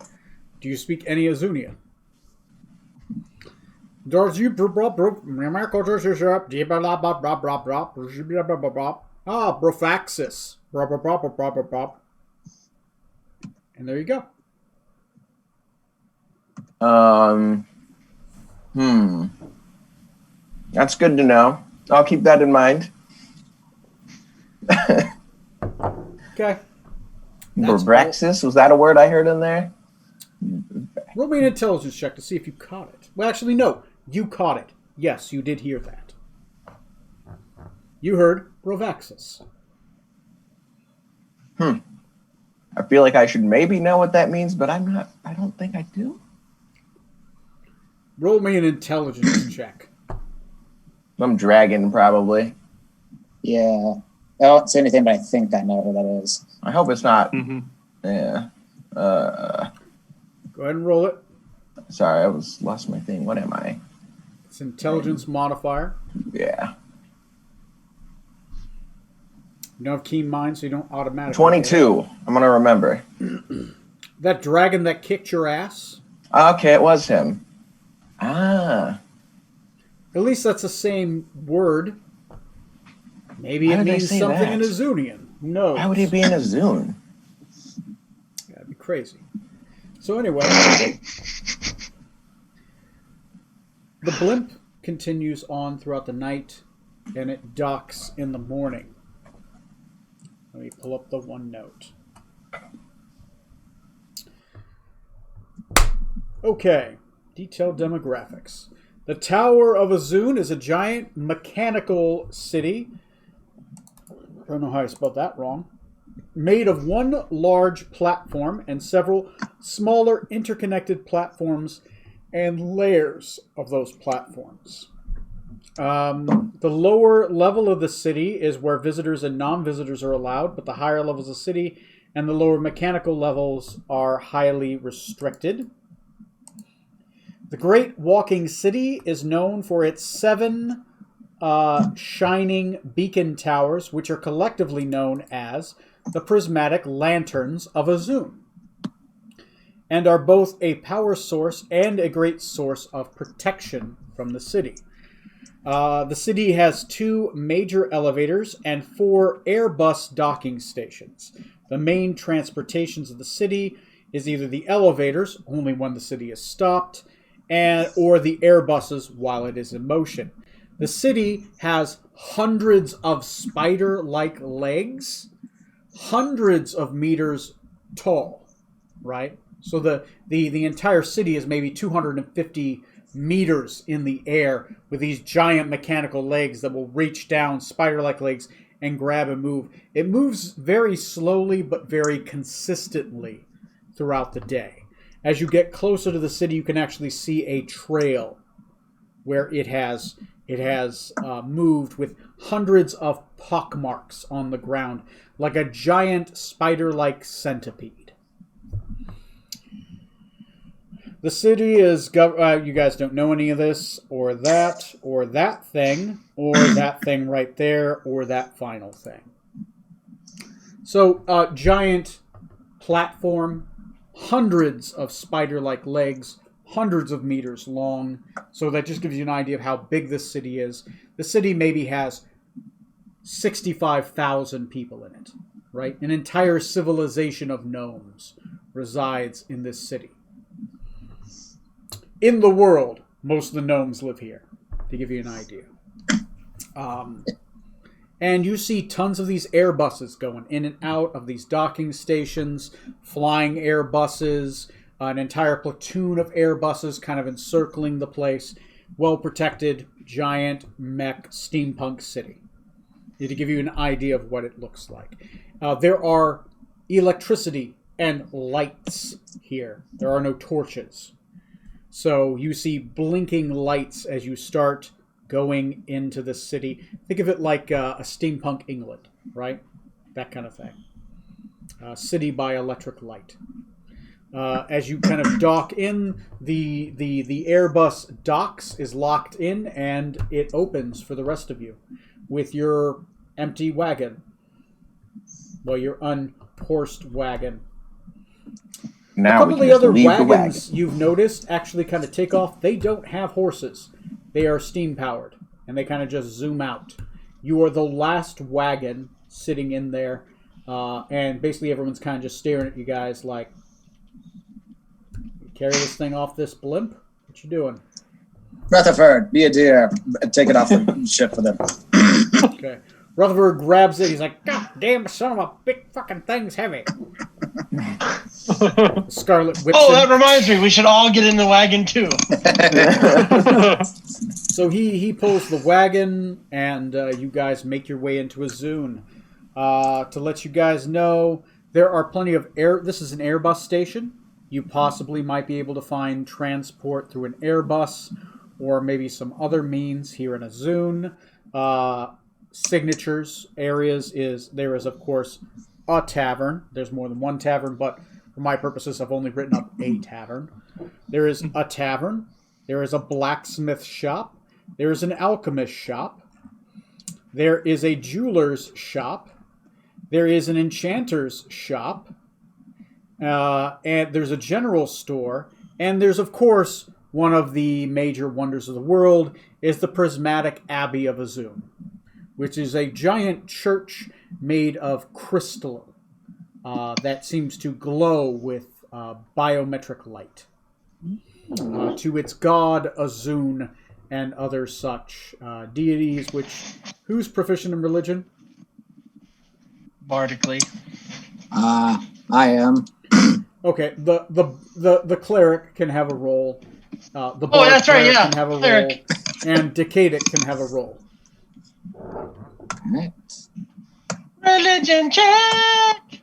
Do you speak any Azunia? Brofaxis. And there you go. That's good to know. I'll keep that in mind. Okay. That's Braxis, was that a word I heard in there? Roll me an intelligence check to see if you caught it. Well, actually, no. You caught it. Yes, you did hear that. You heard Brovaxis. I feel like I should maybe know what that means, but I don't think I do. Roll me an intelligence check. Some dragon, probably. Yeah. I don't say anything, but I think I know who that is. I hope it's not. hmm Yeah. Go ahead and roll it. Sorry, I lost my thing. What am I? It's intelligence modifier. Yeah. You don't have keen mind, so you don't automatically. 22. I'm gonna remember. That dragon that kicked your ass. Okay, it was him. Ah. At least that's the same word. Maybe Why it would they means say something that? in Azunian. Who knows? Why would he be in a Zune? That'd be crazy. So anyway, the blimp continues on throughout the night, and it docks in the morning. Let me pull up the OneNote. Okay, detailed demographics. The Tower of Azun is a giant mechanical city. I don't know how I spelled that wrong. Made of one large platform and several smaller interconnected platforms and layers of those platforms. The lower level of the city is where visitors and non-visitors are allowed, but the higher levels of the city and the lower mechanical levels are highly restricted. The Great Walking City is known for its 7 shining beacon towers, which are collectively known as the Prismatic Lanterns of Azun, and are both a power source and a great source of protection from the city. The city has 2 major elevators and 4 Airbus docking stations. The main transportations of the city is either the elevators, only when the city is stopped, or the Airbuses while it is in motion. The city has hundreds of spider-like legs, hundreds of meters tall, right? So the entire city is maybe 250 meters in the air with these giant mechanical legs that will reach down, spider-like legs, and grab and move. It moves very slowly but very consistently throughout the day. As you get closer to the city, you can actually see a trail where it has moved with hundreds of pockmarks on the ground, like a giant spider-like centipede. The city is... you guys don't know any of this, or that thing, or that thing right there, or that final thing. So, giant platform, hundreds of spider-like legs, hundreds of meters long. So that just gives you an idea of how big this city is. The city maybe has 65,000 people in it, right? An entire civilization of gnomes resides in this city. In the world, most of the gnomes live here, to give you an idea. And you see tons of these Airbuses going in and out of these docking stations, flying Airbuses, an entire platoon of Airbuses kind of encircling the place. Well-protected, giant mech steampunk city. To give you an idea of what it looks like. There are electricity and lights here. There are no torches. So you see blinking lights as you start going into the city. Think of it like a steampunk England, right? That kind of thing. City by electric light. As you kind of dock in, the Airbus docks is locked in, and it opens for the rest of you with your empty wagon. Well, your unhorsed wagon. Now a couple of we the can other leave the wagons wagon. you've noticed actually kind of take off. They don't have horses. They are steam powered, and they kind of just zoom out. You are the last wagon sitting in there, and basically everyone's kind of just staring at you guys like, carry this thing off this blimp? What you doing? Rutherford, be a dear. Take it off the ship for them. Okay. Rutherford grabs it. He's like, God damn son of a big fucking thing's heavy. Scarlet whips Oh, him. that reminds me. We should all get in the wagon, too. So he pulls the wagon, and you guys make your way into Azun. To let you guys know, there are plenty of air... This is an Airbus station. You possibly might be able to find transport through an Airbus or maybe some other means here in Azun. Signatures areas there is, of course, a tavern. There's more than one tavern, but For my purposes, I've only written up a tavern. There is a tavern. There is a blacksmith shop. There is an alchemist shop. There is a jeweler's shop. There is an enchanter's shop. And there's a general store. And there's, of course, one of the major wonders of the world is the Prismatic Abbey of Azun, which is a giant church made of crystal that seems to glow with biometric light. To its god Azun and other such deities, who's proficient in religion? Bardically. I am. Okay, the cleric can have a role. The bard that's right, cleric yeah. can have a Cleric. role, and Decadic can have a role. Right. Religion check.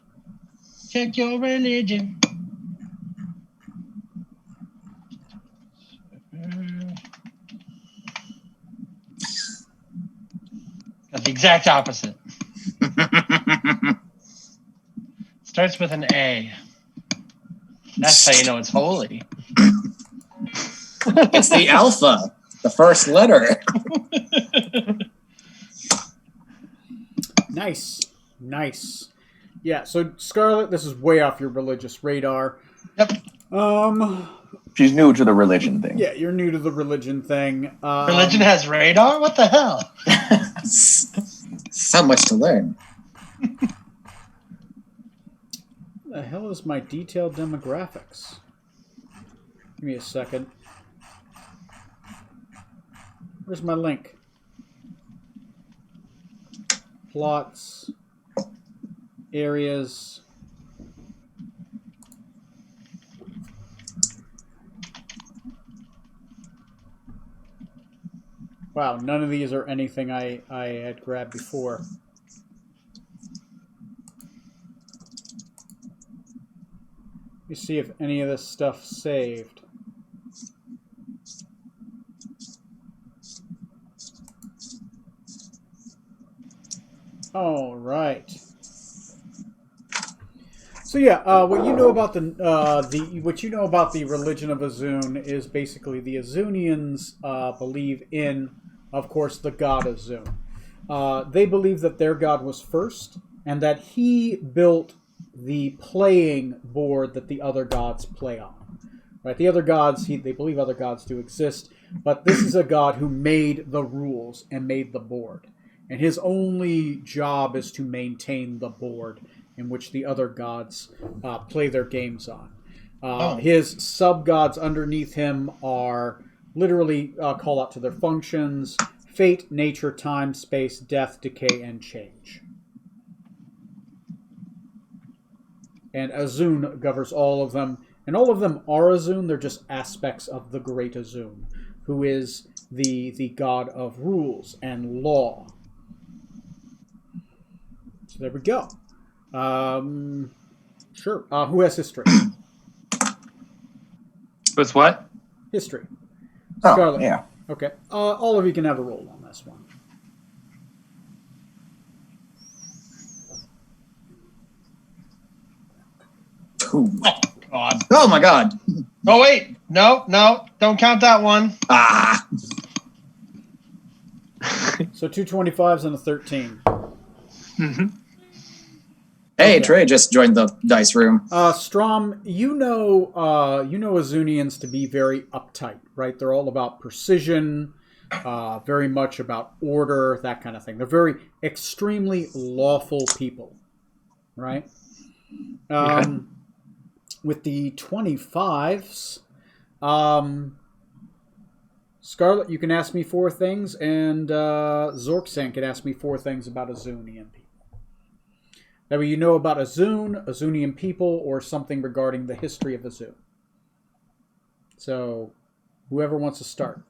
Check your religion. Got the exact opposite. Starts with an A. That's how you know it's holy. It's the alpha, the first letter. Nice. Yeah, so Scarlet, this is way off your religious radar. Yep. She's new to the religion thing. Yeah, you're new to the religion thing. Religion has radar? What the hell? So much to learn. The hell is my detailed demographics? Give me a second. Where's my link? Plots. Areas. Wow, none of these are anything I had grabbed before. Let me see if any of this stuff saved. All right. So yeah, what you know about what you know about the religion of Azun is basically the Azunians believe in, of course, the god Azun. They believe that their god was first, and that he built the playing board that the other gods play on. Right? The other gods, they believe other gods do exist, but this is a god who made the rules and made the board. And his only job is to maintain the board in which the other gods play their games on. His sub-gods underneath him are literally call out to their functions: fate, nature, time, space, death, decay, and change. And Azun governs all of them. And all of them are Azun, they're just aspects of the great Azun, who is the god of rules and law. So there we go. Sure. Who has history? Was what? History. Oh, Scarlet. yeah. Okay. All of you can have a roll on this one. Ooh. God. Oh my god. Oh, wait. No. Don't count that one. Ah. So 2 25s and a 13. Mm-hmm. Hey, Okay. Trey just joined the dice room. Strom, you know Azunians to be very uptight, right? They're all about precision, very much about order, that kind of thing. They're very extremely lawful people, right? Okay. With the 25s, Scarlet, you can ask me 4 things, and Zorksan can ask me 4 things about Azunian people. That way you know about Azun, Azunian people, or something regarding the history of Azun. So, whoever wants to start.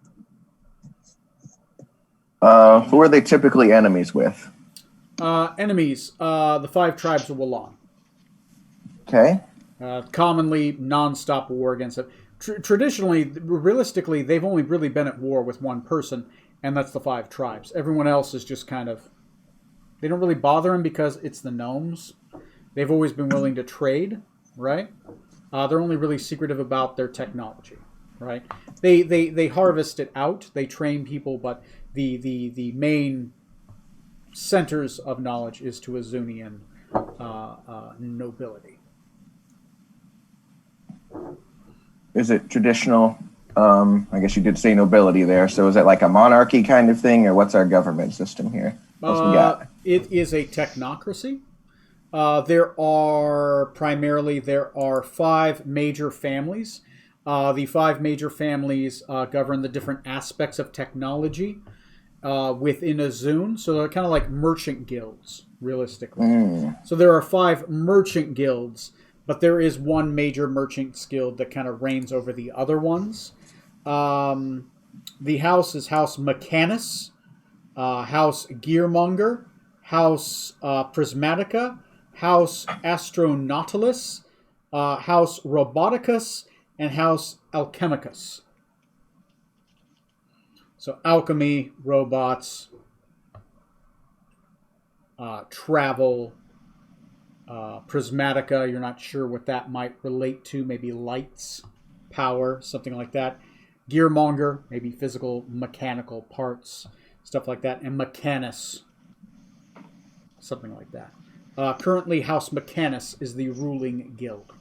Who are they typically enemies with? Enemies, the 5 tribes of Wallan. Okay. Commonly non-stop war against it. Traditionally, realistically, they've only really been at war with one person, and that's the 5 tribes. Everyone else is just kind of... They don't really bother them because it's the gnomes. They've always been willing to trade, right? They're only really secretive about their technology, right? They harvest it out. They train people, but the main centers of knowledge is to Azunian nobility. Is it traditional? I guess you did say nobility there. So is it like a monarchy kind of thing, or what's our government system here? What's we got? It is a technocracy. There are 5 major families. The 5 major families govern the different aspects of technology within Azun. So they're kind of like merchant guilds, realistically. So there are 5 merchant guilds, but there is one major merchant guild that kind of reigns over the other ones. The house is House Mechanus, House Gearmonger, House Prismatica, House Astronautilus, House Roboticus, and House Alchemicus. So alchemy, robots, travel, Prismatica, you're not sure what that might relate to. Maybe lights, power, something like that. Gearmonger, maybe physical, mechanical parts, stuff like that. And Mechanus, something like that. Currently, House Mechanus is the ruling guild.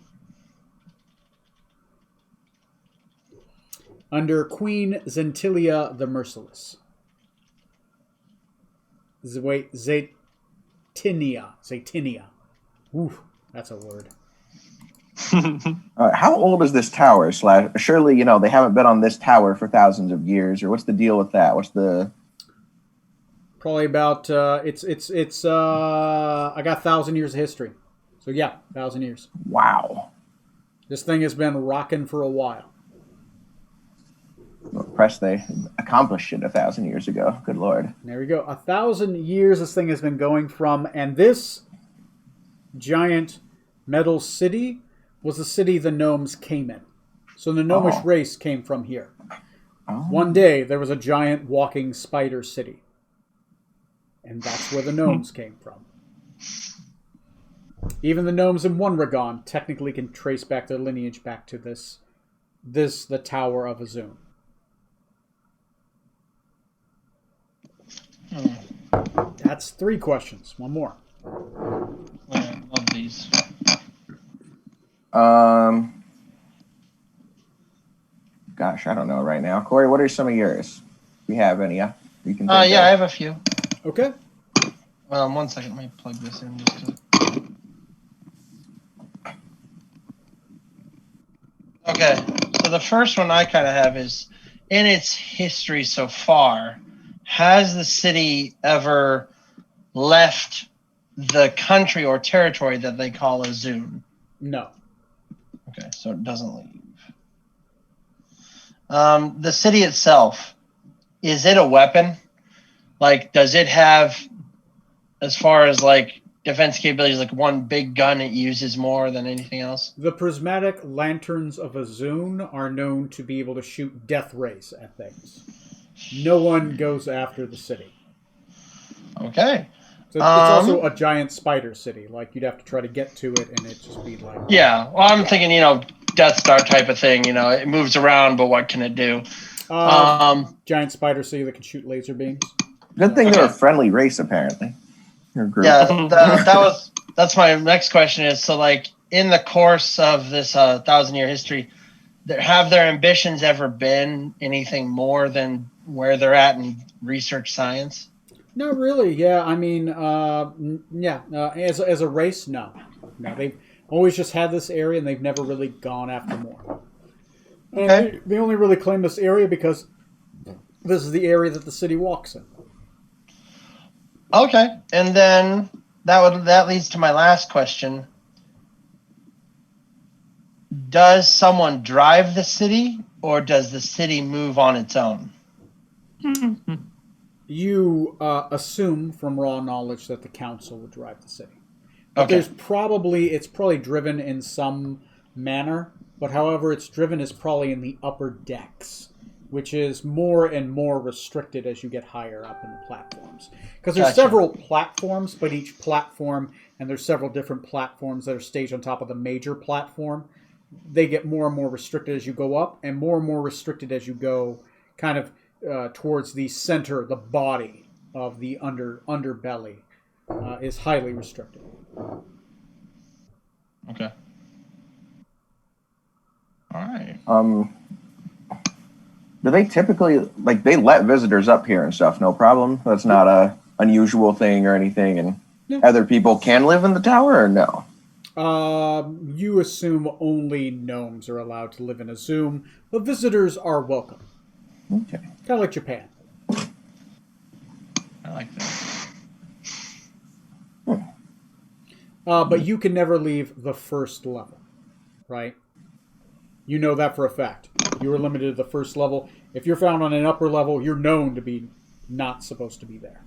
Under Queen Zentilia the Merciless. Zatinia. Ooh, that's a word. How old is this tower? Surely, they haven't been on this tower for thousands of years, or what's the deal with that? What's the... Probably about, I got 1,000 years of history. So yeah, 1,000 years. Wow. This thing has been rocking for a while. I'm impressed they accomplished it 1,000 years ago. Good Lord. There we go. 1,000 years this thing has been going from, and this giant metal city was the city the gnomes came in. So the gnomish race came from here. One day there was a giant walking spider city. And that's where the gnomes came from. Even the gnomes in Wonragon technically can trace back their lineage back to the Tower of Azun. That's 3 questions. One more. Yeah, love these. Gosh, I don't know right now. Corey, what are some of yours? If you have any, you can. I have a few. Okay. 1 second. Let me plug this in just to... Okay, so the first one I kind of have is, in its history so far, has the city ever left the country or territory that they call Azun? No. Okay, so it doesn't leave. The city itself, is it a weapon? Like, does it have, as far as like defense capabilities, like one big gun it uses more than anything else? The prismatic lanterns of Azun are known to be able to shoot death rays at things. No one goes after the city. Okay. So it's also a giant spider city. Like, you'd have to try to get to it, and it'd just be like... Yeah, well, I'm thinking, Death Star type of thing. It moves around, but what can it do? Giant spider city that can shoot laser beams. Good thing they're a friendly race, apparently. Your group. Yeah, that's my next question is, so like in the course of this 1,000-year history, have their ambitions ever been anything more than where they're at in research science? Not really. Yeah, I mean, as a race, no. They've always just had this area, and they've never really gone after more. Okay. They only really claim this area because this is the area that the city walks in. Okay, and then that leads to my last question. Does someone drive the city, or does the city move on its own? You assume from raw knowledge that the council would drive the city. But Okay. it's probably driven in some manner, but however it's driven is probably in the upper decks. which is more and more restricted as you get higher up in the platforms. Because there's Gotcha. several platforms, but each platform, and there's several different platforms that are staged on top of the major platform, they get more and more restricted as you go up, and more restricted as you go kind of towards the center, the body of the underbelly is highly restricted. Okay. All right. Do they typically they let visitors up here and stuff? No problem. That's not a unusual thing or anything. And other people can live in the tower or no? You assume only gnomes are allowed to live in a Zoom, but visitors are welcome. Okay. Kind of like Japan. I like that. But you can never leave the first level, right? You know that for a fact. You are limited to the first level. If you're found on an upper level, you're known to be not supposed to be there.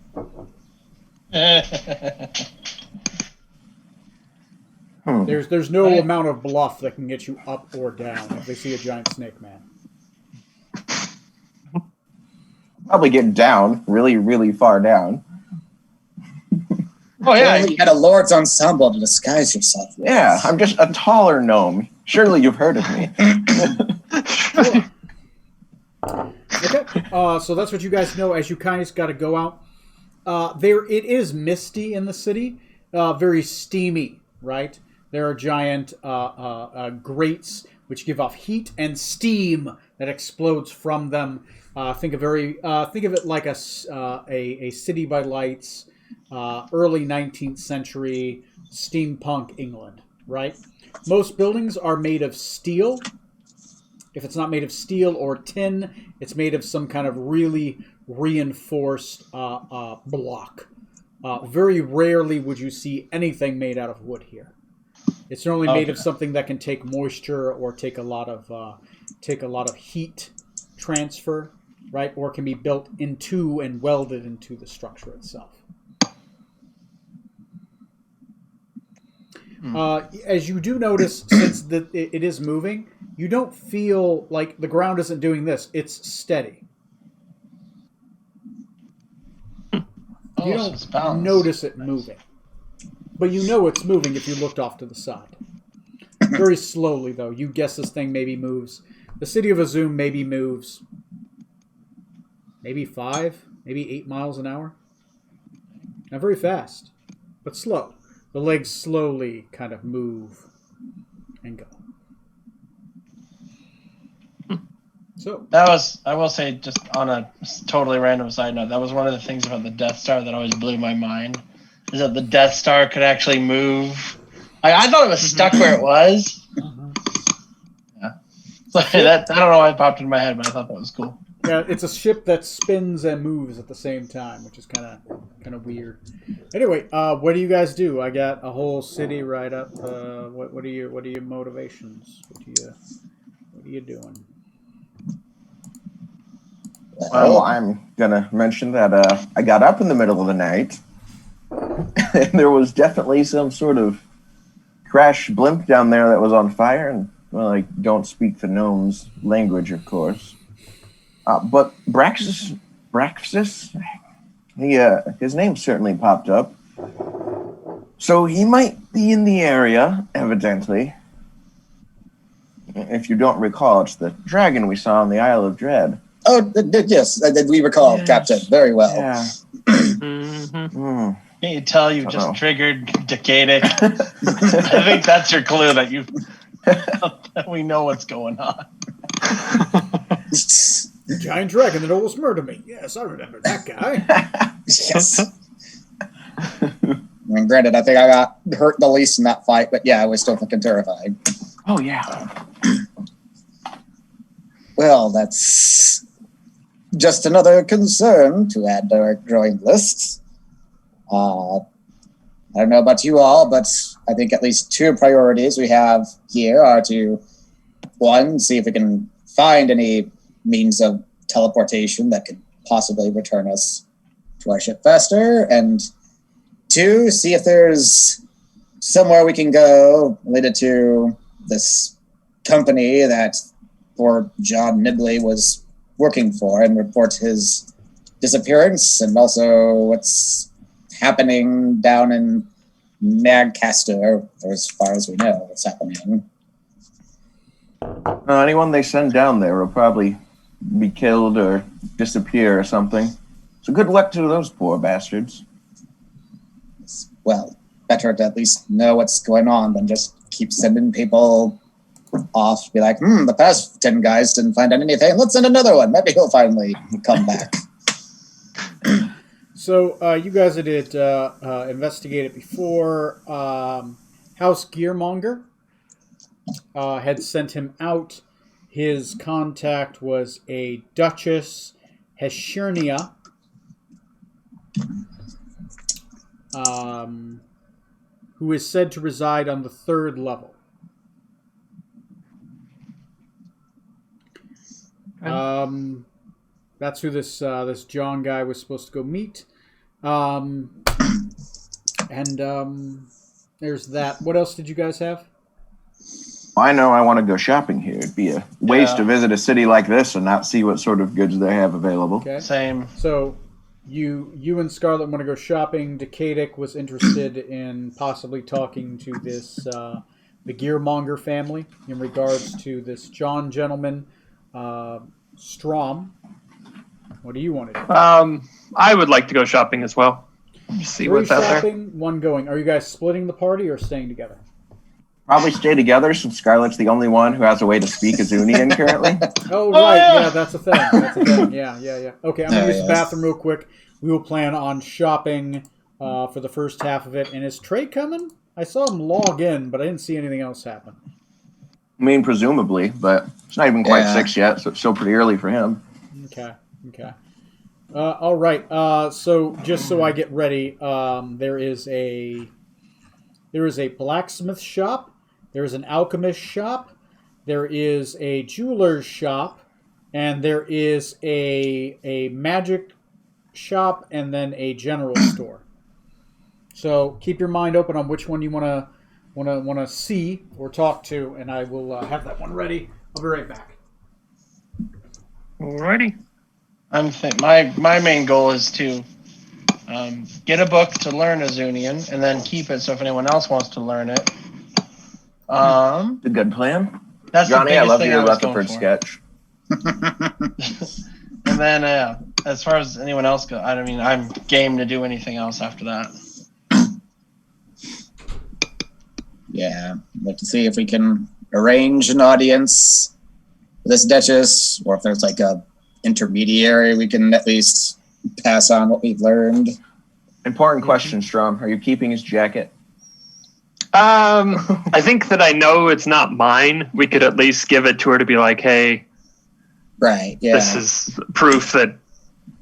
There's no amount of bluff that can get you up or down if they see a giant snake man. Probably get down, really, really far down. Oh yeah. You had a Lord's Ensemble to disguise yourself with. Yeah, I'm just a taller gnome. Surely you've heard of me. Okay, so that's what you guys know as you guys got to go out. It is misty in the city, very steamy, right? There are giant grates which give off heat and steam that explodes from them. Think of it like a City by Lights, early 19th century steampunk England, right? Most buildings are made of steel. If it's not made of steel or tin, it's made of some kind of really reinforced block. Very rarely would you see anything made out of wood here. It's normally made of something that can take moisture or take a lot of heat transfer, right? Or can be built into and welded into the structure itself. As you do notice, since it is moving, you don't feel like the ground isn't doing this. It's steady. You don't notice it moving. But you know it's moving if you looked off to the side. Very slowly, though. You guess this thing maybe moves. The city of Azum maybe moves maybe 5, maybe 8 miles an hour. Not very fast, but slow. The legs slowly kind of move and go. So That was, I will say, just on a totally random side note, that was one of the things about the Death Star that always blew my mind, is that the Death Star could actually move. I thought it was stuck where it was. Yeah. So I don't know why it popped in my head, but I thought that was cool. yeah, it's a ship that spins and moves at the same time, which is kind of weird. Anyway, what do you guys do? I got a whole city right up. What are your motivations? What are you doing? Well, I'm gonna mention that I got up in the middle of the night, and there was definitely some sort of crash blimp down there that was on fire, and well, I don't speak the gnomes' language, of course. But Braxis, his name certainly popped up, so he might be in the area, evidently. If you don't recall, it's the dragon we saw on the Isle of Dread. Oh, yes, we recall, Yes. Captain, very well. Yeah. Mhm. Can't you tell you just Uh-oh. triggered Decadic? I think that's your clue that you that we know what's going on. The giant dragon that almost murdered me. Yes, I remember that guy. Yes. I mean, granted, I think I got hurt the least in that fight, but yeah, I was still fucking terrified. Oh, yeah. Well, that's just another concern to add to our growing list. I don't know about you all, but I think at least 2 priorities we have here are to, 1, see if we can find any means of teleportation that could possibly return us to our ship faster, and 2, see if there's somewhere we can go related to this company that poor John Nibley was working for and report his disappearance and also what's happening down in Magcaster, as far as we know what's happening. Anyone they send down there will probably be killed or disappear or something. So good luck to those poor bastards. Well, better to at least know what's going on than just keep sending people off. Be like, the past 10 guys didn't find anything. Let's send another one. Maybe he'll finally come back. So you guys had investigated before. House Gearmonger had sent him out. His contact was a Duchess Heshernia, who is said to reside on the 3rd level. That's who this John guy was supposed to go meet. There's that. What else did you guys have? I know I want to go shopping here. It'd be a waste to visit a city like this and not see what sort of goods they have available. Okay. Same. So you and Scarlet want to go shopping. Decadic was interested in possibly talking to this the Gearmonger family in regards to this John gentleman, Strom. What do you want to do? I would like to go shopping as well. See 3 what's out there. shopping, 1 going. Are you guys splitting the party or staying together? Probably stay together since Scarlet's the only one who has a way to speak Azunian currently. Oh, right. Yeah, that's a thing. Yeah. Okay, I'm going to use the bathroom real quick. We will plan on shopping for the first half of it. And is Trey coming? I saw him log in, but I didn't see anything else happen. I mean, presumably, but it's not even quite 6 yet, so it's still pretty early for him. Okay. All right. So just so I get ready, there is a blacksmith shop. There is an alchemist shop. There is a jeweler's shop, and there is a magic shop, and then a general store. So keep your mind open on which one you want to see or talk to, and I will have that one ready. I'll be right back. Alrighty. My main goal is to get a book to learn Azunian and then keep it so if anyone else wants to learn it. A good plan. That's Johnny, the I biggest love thing your I was going Rutherford for. sketch. And then as far as anyone else goes, I mean, I'm game to do anything else after that. Yeah, I'd like to see if we can arrange an audience for this Duchess, or if there's like a intermediary we can at least pass on what we've learned. Important question, Strom. Are you keeping his jacket? I think that I know it's not mine. We could at least give it to her to be like, hey, Right, yeah. this is proof that,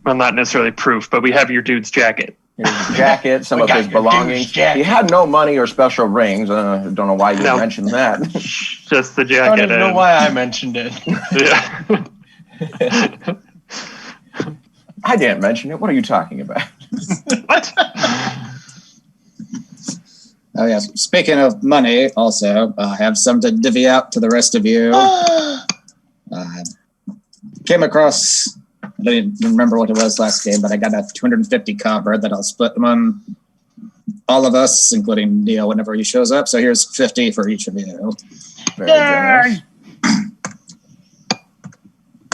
well, not necessarily proof, but we have your dude's jacket. Here's his jacket, some We of got his your belongings. dude's jacket. He had no money or special rings. I don't know why you No. mentioned that. Just the I don't jacket. even know why I mentioned it. Yeah. I didn't mention it. What are you talking about? What? Oh, yeah. Speaking of money, also, I have some to divvy out to the rest of you. Came across, I don't even remember what it was last game, but I got a 250 copper that I'll split among all of us, including Neo whenever he shows up. So here's 50 for each of you. Very generous.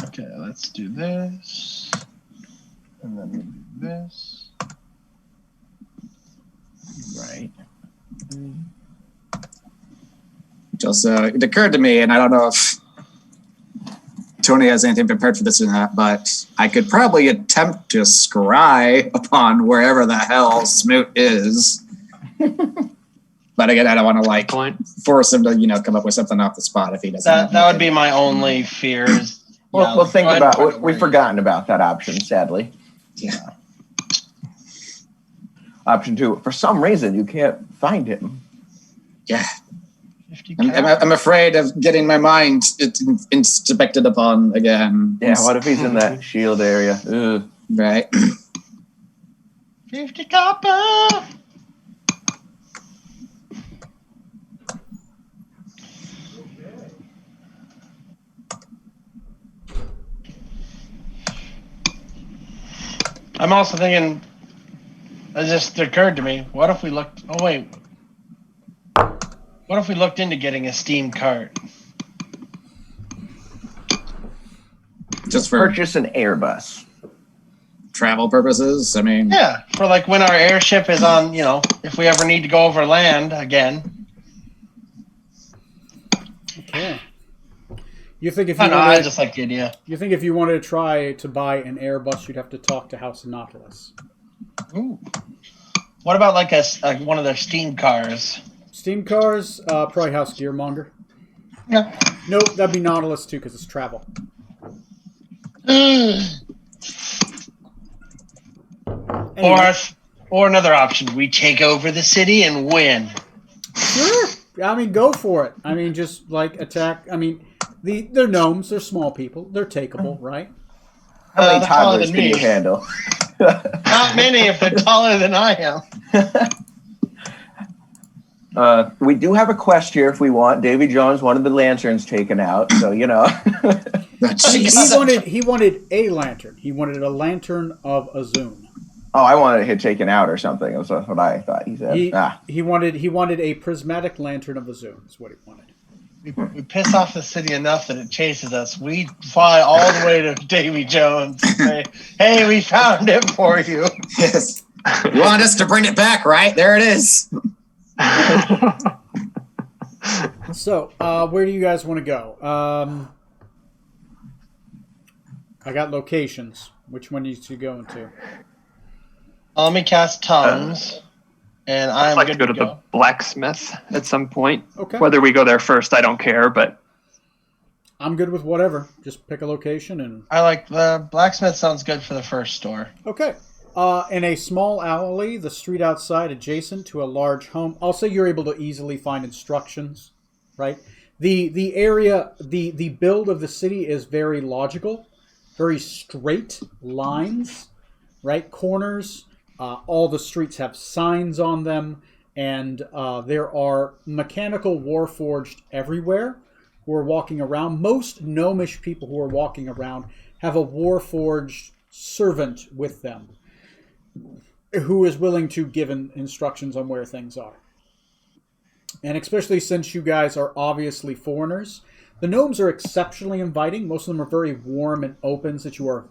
Okay, let's do this. And then we do this. Right. Which also, it occurred to me, and I don't know if Tony has anything prepared for this or not, but I could probably attempt to scry upon wherever the hell Smoot is. But again, I don't want to like Point. force him to, come up with something off the spot if he doesn't. have That would anything. be my only fear. Is, Well, think go ahead about and it. We've forgotten about that option, sadly. Yeah. Option 2. For some reason, you can't find him. Yeah. 50 I'm afraid of getting my mind inspected upon again. Yeah, what if he's in that shield area? Ugh. Right. 50 copper. I'm also thinking. It just occurred to me. What if we looked? Oh wait. What if we looked into getting a steam cart? Just for Purchase an Airbus. travel purposes. I mean, Yeah, for like when our airship is on. If we ever need to go over land again. Okay. You think if I you don't know. I wanted, just like the idea. you think if you wanted to try to buy an Airbus, you'd have to talk to House of Nautilus. Ooh. What about like one of their steam cars? Steam cars, probably House Gearmonger. Yeah. Nope, that'd be Nautilus too, because it's travel. Anyway, Or another option, we take over the city and win. sure. I mean, go for it. I mean, just like attack. I mean, they're gnomes. They're small people. They're takeable, right? How many they're taller toddlers than can you me. handle? Not many if they're taller than I am. We do have a quest here if we want. Davy Jones wanted the lanterns taken out, so He wanted a lantern. He wanted a lantern of Azun. Oh, I wanted it taken out or something. That's what I thought he said. He wanted a prismatic lantern of Azun. Is what he wanted. We piss off the city enough that it chases us. We fly all the way to Davy Jones and say, "Hey, we found it for you." yes. You want us to bring it back, right? There it is. So, where do you guys want to go? I got locations. Which one do you go into? Let me cast tongues, and I'd I'm like to good go to the blacksmith at some point. Okay. Whether we go there first, I don't care, but I'm good with whatever. Just pick a location and... I like the blacksmith. Sounds good for the first store. Okay. In a small alley, the street outside adjacent to a large home. I'll say you're able to easily find instructions, right? The area, the build of the city is very logical, very straight lines, right? Corners. All the streets have signs on them, and there are mechanical warforged everywhere who are walking around. Most gnomish people who are walking around have a warforged servant with them who is willing to give instructions on where things are. And especially since you guys are obviously foreigners, the gnomes are exceptionally inviting. Most of them are very warm and open since you are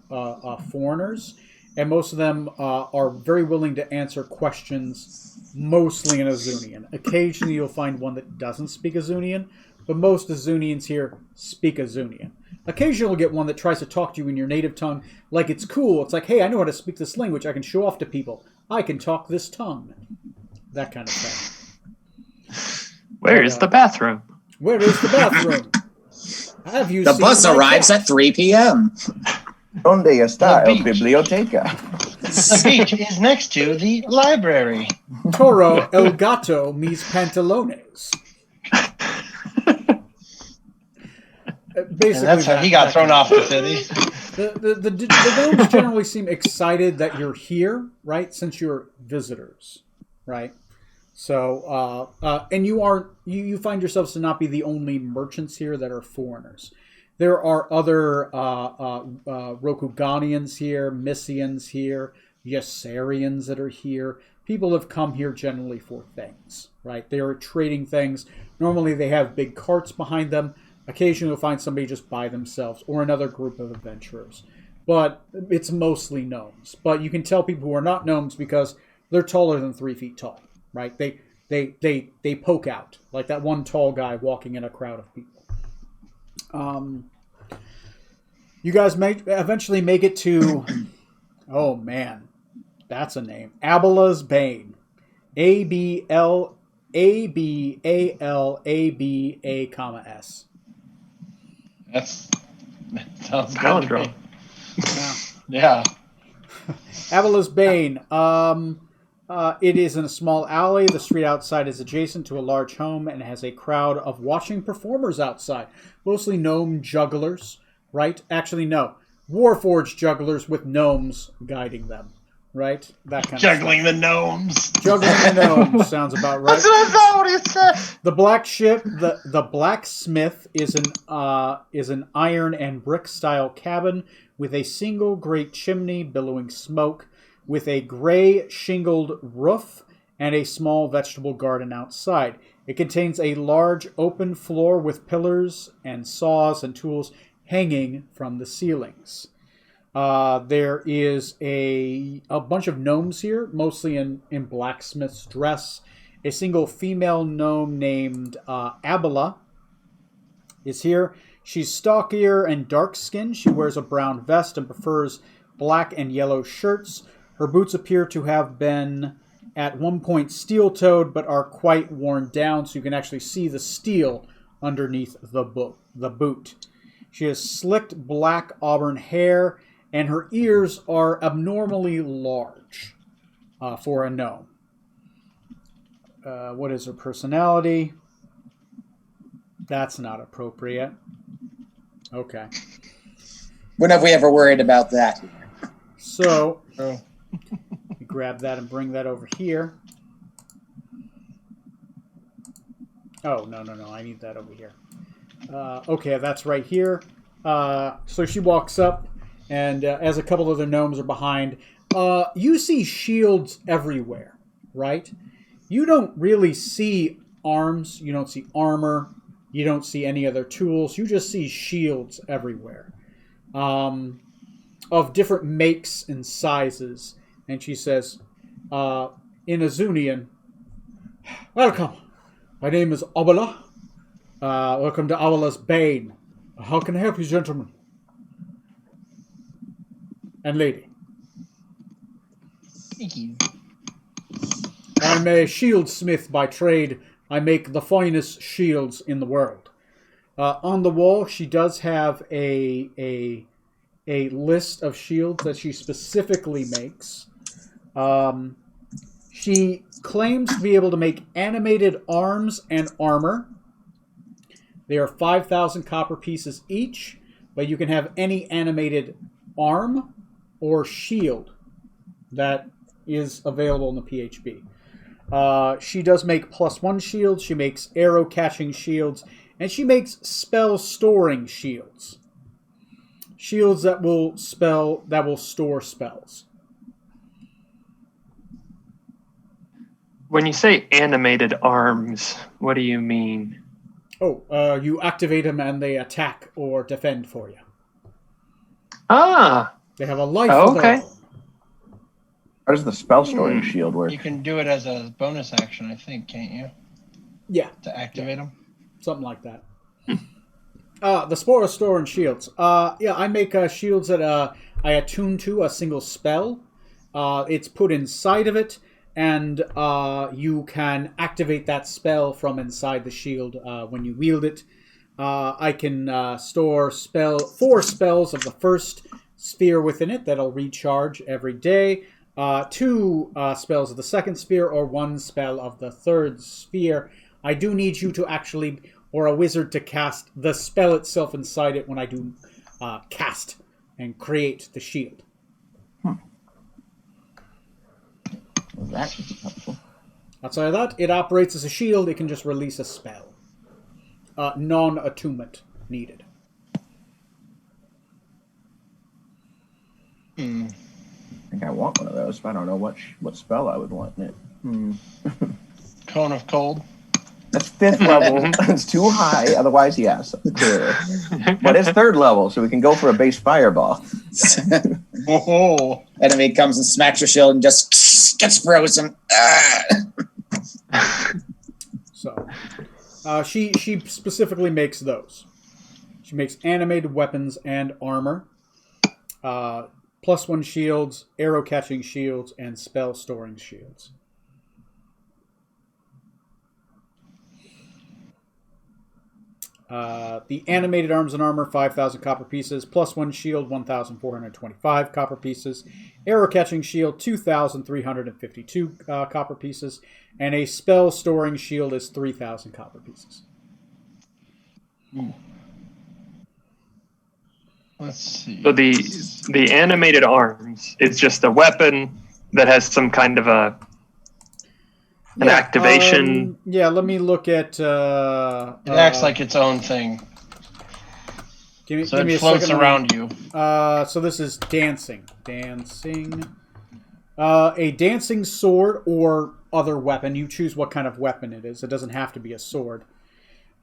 foreigners. And most of them are very willing to answer questions, mostly in Azunian. Occasionally you'll find one that doesn't speak Azunian, but most Azunians here speak Azunian. Occasionally you'll get one that tries to talk to you in your native tongue like it's cool. It's like, hey, I know how to speak this language. I can show off to people. I can talk this tongue. That kind of thing. where is the bathroom? Where is the bathroom? Have you The seen bus my arrives cat? at 3 p.m. Donde está The el beach. biblioteca? The beach is next to the library. Toro el gato mis pantalones. Basically, And that's how he got thrown off the city. The gnomes generally seem excited that you're here, right? Since you're visitors, right? So, and you find yourselves to not be the only merchants here that are foreigners. There are other Rokuganians here, Mysians here, Yassarians that are here. People have come here generally for things, right? They are trading things. Normally they have big carts behind them. Occasionally you'll find somebody just by themselves or another group of adventurers. But it's mostly gnomes. But you can tell people who are not gnomes because they're taller than 3 feet tall, right? They poke out, like that one tall guy walking in a crowd of people. You guys may eventually make it to, oh man, that's a name. Abala's Bane. ABLABA, comma S. That sounds good to Palindrome. me. Yeah. Abala's Bane. It is in a small alley. The street outside is adjacent to a large home and has a crowd of watching performers outside. Mostly gnome jugglers, right? Actually, no. Warforged jugglers with gnomes guiding them, right? That kind Juggling of the gnomes. stuff. Juggling the gnomes sounds about right. That's what I thought what he said. The blacksmith is an iron and brick style cabin with a single great chimney billowing smoke. with a gray shingled roof and a small vegetable garden outside. It contains a large open floor with pillars and saws and tools hanging from the ceilings. There is a bunch of gnomes here, mostly in blacksmith's dress. A single female gnome named Abela is here. She's stockier and dark-skinned. She wears a brown vest and prefers black and yellow shirts. Her boots appear to have been at one point steel-toed, but are quite worn down, so you can actually see the steel underneath the boot. She has slicked black auburn hair, and her ears are abnormally large for a gnome. What is her personality? That's not appropriate. Okay. When have we ever worried about that? So, grab that and bring that over here. Oh, no. I need that over here. Okay, that's right here. So she walks up, and as a couple of the gnomes are behind, you see shields everywhere, right? You don't really see arms. You don't see armor. You don't see any other tools. You just see shields everywhere. Of different makes and sizes. And she says, in Azunian, "Welcome. My name is Abela. Welcome to Abela's Bane. How can I help you, gentlemen? And lady." Thank you. "I'm a shieldsmith by trade. I make the finest shields in the world." On the wall, she does have a list of shields that she specifically makes. She claims to be able to make animated arms and armor. They are 5,000 copper pieces each, but you can have any animated arm or shield that is available in the PHB. She does make +1 shields, she makes arrow catching shields, and she makes spell storing shields. Shields that will store spells. When you say animated arms, what do you mean? You activate them and they attack or defend for you. Ah, They have a life of their okay. own. How does the spell storing shield work? You can do it as a bonus action, I think, can't you? Yeah, To activate them. something like that. The Spore Store and Shields. I make shields that I attune to a single spell. It's put inside of it, and you can activate that spell from inside the shield when you wield it. I can store 4 spells of the first sphere within it that'll recharge every day. 2 spells of the second sphere, or 1 spell of the third sphere. I do need you to actually, or a wizard to cast the spell itself inside it when I do cast and create the shield. Well, that is helpful. Outside of that, it operates as a shield. It can just release a spell. Non-attunement needed. I think I want one of those, but I don't know what spell I would want in it. Cone of Cold. That's 5th level. It's too high. Otherwise, yes. Clearly. But it's 3rd level, so we can go for a base fireball. Oh. Enemy comes and smacks your shield and just gets frozen. So, she specifically makes those. She makes animated weapons and armor, +1 shields, arrow catching shields, and spell storing shields. The animated arms and armor, 5,000 copper pieces, +1 shield, 1,425 copper pieces, arrow catching shield, 2,352 copper pieces, and a spell storing shield is 3,000 copper pieces. Let's see. So the animated arms is just a weapon that has some kind of an activation. Let me look at. It acts like its own thing. Give So me it a floats second. around you. So this is dancing. Dancing. A dancing sword or other weapon. You choose what kind of weapon it is. It doesn't have to be a sword.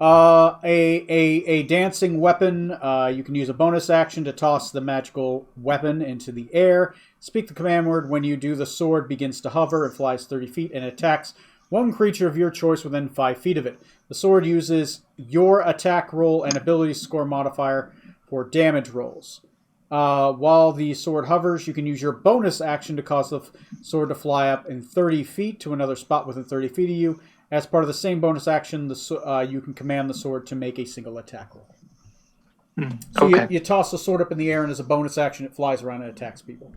A dancing weapon. You can use a bonus action to toss the magical weapon into the air. Speak the command word. When you do, the sword begins to hover and flies 30 feet and attacks one creature of your choice within 5 feet of it. The sword uses your attack roll and ability score modifier for damage rolls. While the sword hovers, you can use your bonus action to cause the sword to fly up in 30 feet to another spot within 30 feet of you. As part of the same bonus action, you can command the sword to make a single attack roll. So Okay. you toss the sword up in the air, and as a bonus action, it flies around and attacks people.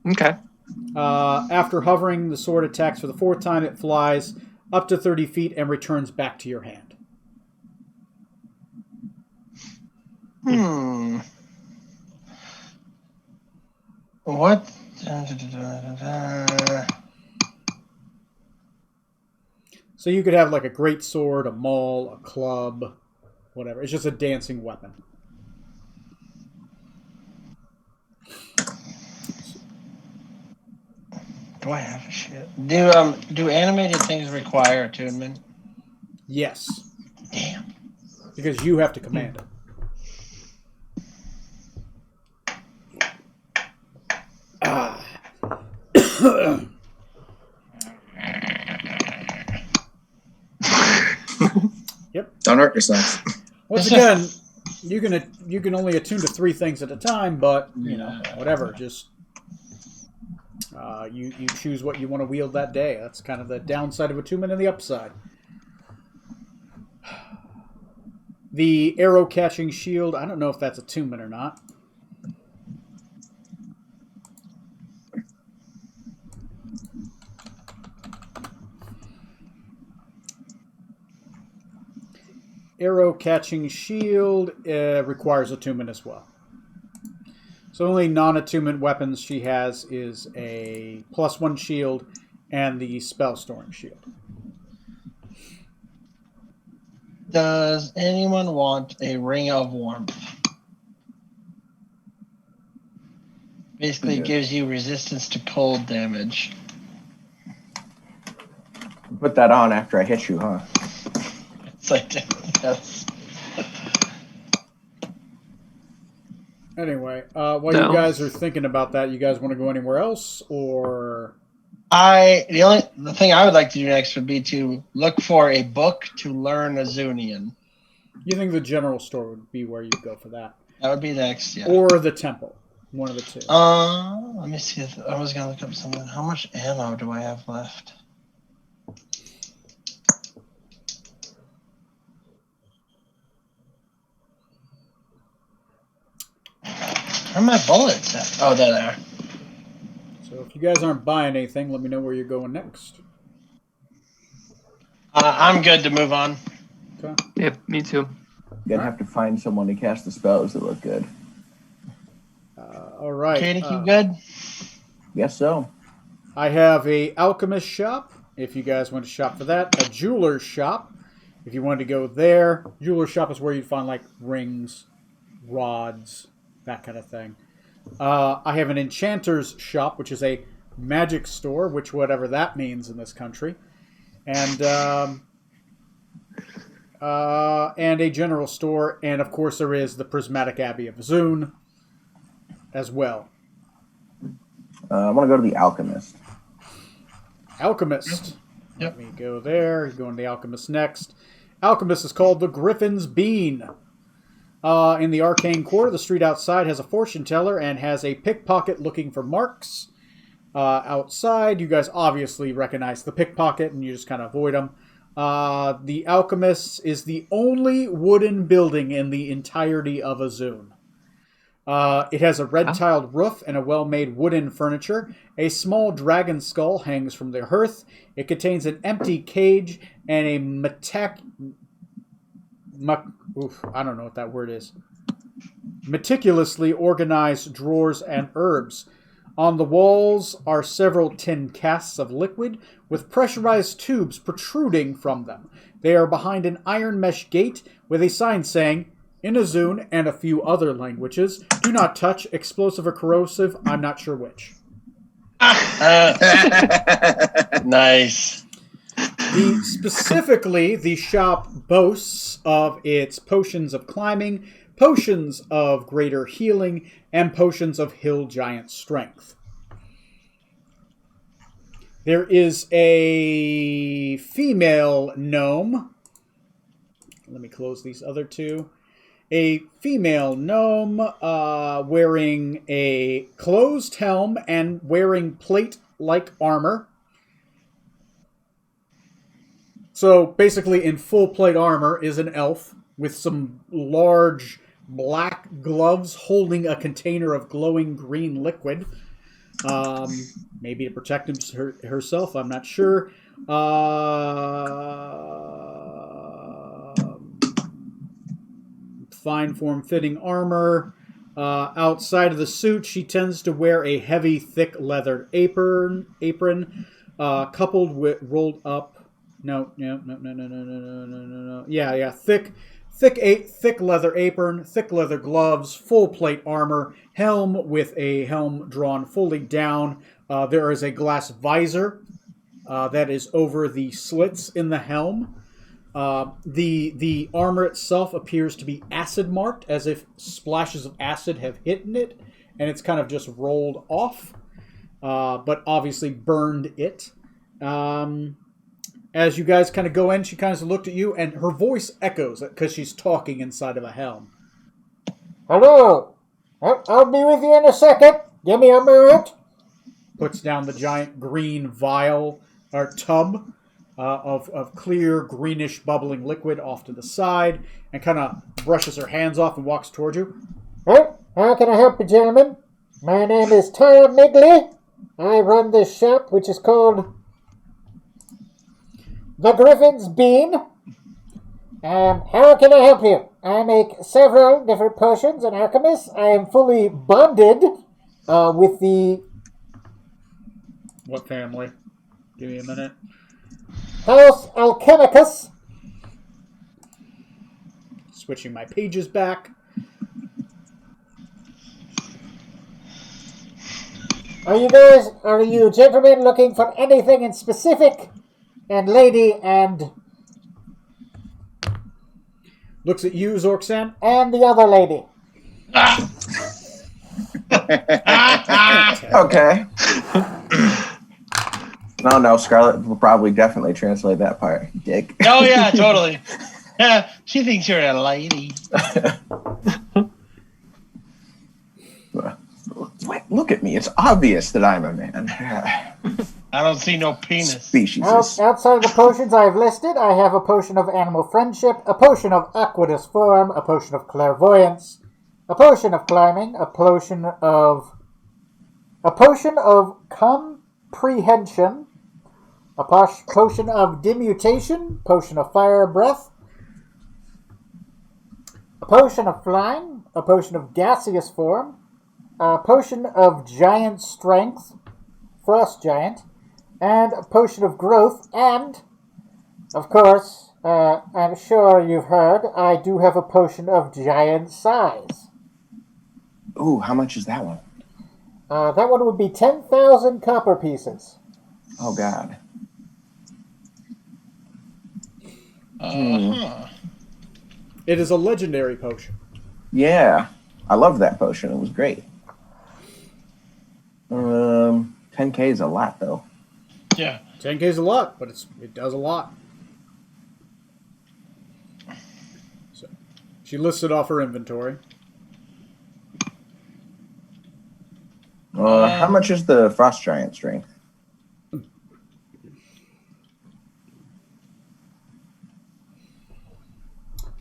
Okay. After hovering, the sword attacks for the 4th time. It flies up to 30 feet and returns back to your hand. What? So you could have like a great sword, a maul, a club, whatever. It's just a dancing weapon. Do I have a shit? Do animated things require attunement? Yes, Damn. because you have to command it. Yep. Don't hurt yourself. Once again, you can only attune to 3 things at a time, but whatever. Just you choose what you want to wield that day. That's kind of the downside of attunement and the upside. The arrow catching shield. I don't know if that's attunement or not. Arrow catching shield requires attunement as well. So only non-attunement weapons she has is a +1 shield and the spell storing shield. Does anyone want a ring of warmth? Basically, it gives you resistance to cold damage. Put that on after I hit you, huh? It's like, yes. Anyway, while No. you guys are thinking about that, you guys want to go anywhere else, or The thing I would like to do next would be to look for a book to learn Azunian. you think the general store would be where you go for that, That would be next, yeah. or the temple? One of the two. Let me see. I was gonna look up something. How much ammo do I have left? Where are my bullets at? Oh, there they are. So if you guys aren't buying anything, let me know where you're going next. I'm good to move on. Okay. Yep, me too. You're gonna have to find someone to cast the spells that look good. All right. Katie, you good? Guess so. I have a alchemist shop, if you guys want to shop for that. A jeweler's shop, if you wanted to go there. Jeweler's shop is where you'd find like rings, rods, that kind of thing. I have an enchanter's shop, which is a magic store, which whatever that means in this country. And a general store, and of course there is the Prismatic Abbey of Zune as well. I want to go to the alchemist. Alchemist. Yep. Let me go there. You go into the Alchemist next. Alchemist is called the Griffin's Bean. In the Arcane Quarter, the street outside has a fortune teller and has a pickpocket looking for marks. Outside, you guys obviously recognize the pickpocket and you just kind of avoid them. The Alchemist is the only wooden building in the entirety of Azune. It has a red-tiled roof and a well-made wooden furniture. A small dragon skull hangs from the hearth. It contains an empty cage and a I don't know what that word is. Meticulously organized drawers and herbs. On the walls are several tin casks of liquid with pressurized tubes protruding from them. They are behind an iron mesh gate with a sign saying, in Azune and a few other languages, do not touch, explosive or corrosive, I'm not sure which. Nice. Specifically, the shop boasts of its potions of climbing, potions of greater healing, and potions of hill giant strength. There is a female gnome. Let me close these other two. A female gnome wearing a closed helm and wearing plate-like armor. So basically, in full plate armor is an elf with some large black gloves holding a container of glowing green liquid. Maybe to protect herself, I'm not sure. Fine form fitting armor. Outside of the suit, she tends to wear a heavy, thick leather apron coupled with rolled up. No. Yeah. Thick leather apron, thick leather gloves, full plate armor, helm with a helm drawn fully down. There is a glass visor that is over the slits in the helm. The armor itself appears to be acid marked, as if splashes of acid have hit it, and it's kind of just rolled off, but obviously burned it. As you guys kind of go in, she kind of looked at you, and her voice echoes because she's talking inside of a helm. Hello. I'll be with you in a second. Give me a minute. Puts down the giant green vial or tub of clear greenish bubbling liquid off to the side, and kind of brushes her hands off and walks towards you. Well, how can I help you, gentlemen? My name is Tom Migley. I run this shop, which is called The Griffin's Bean. How can I help you? I make several different potions and alchemists. I am fully bonded with the What family? Give me a minute. House Alchemicus. Switching my pages back. Are you gentlemen looking for anything in specific? And lady and... Looks at you, Zorksan. And the other lady. Okay. No, Scarlet will probably definitely translate that part. Dick. Oh, yeah, totally. Yeah, she thinks you're a lady. Wait, look at me. It's obvious that I'm a man. I don't see no penis. Species. Outside of the potions I have listed, I have a potion of animal friendship, a potion of aqueous form, a potion of clairvoyance, a potion of climbing, a potion of comprehension, a potion of demutation, potion of fire breath, a potion of flying, a potion of gaseous form, a potion of giant strength, frost giant, and a potion of growth, and, of course, I'm sure you've heard, I do have a potion of giant size. Ooh, how much is that one? That one would be 10,000 copper pieces. Oh, God. It is a legendary potion. Yeah. I love that potion. It was great. 10K is a lot, though. Yeah. 10K is a lot, but it does a lot. So she listed off her inventory. How much is the frost giant strength?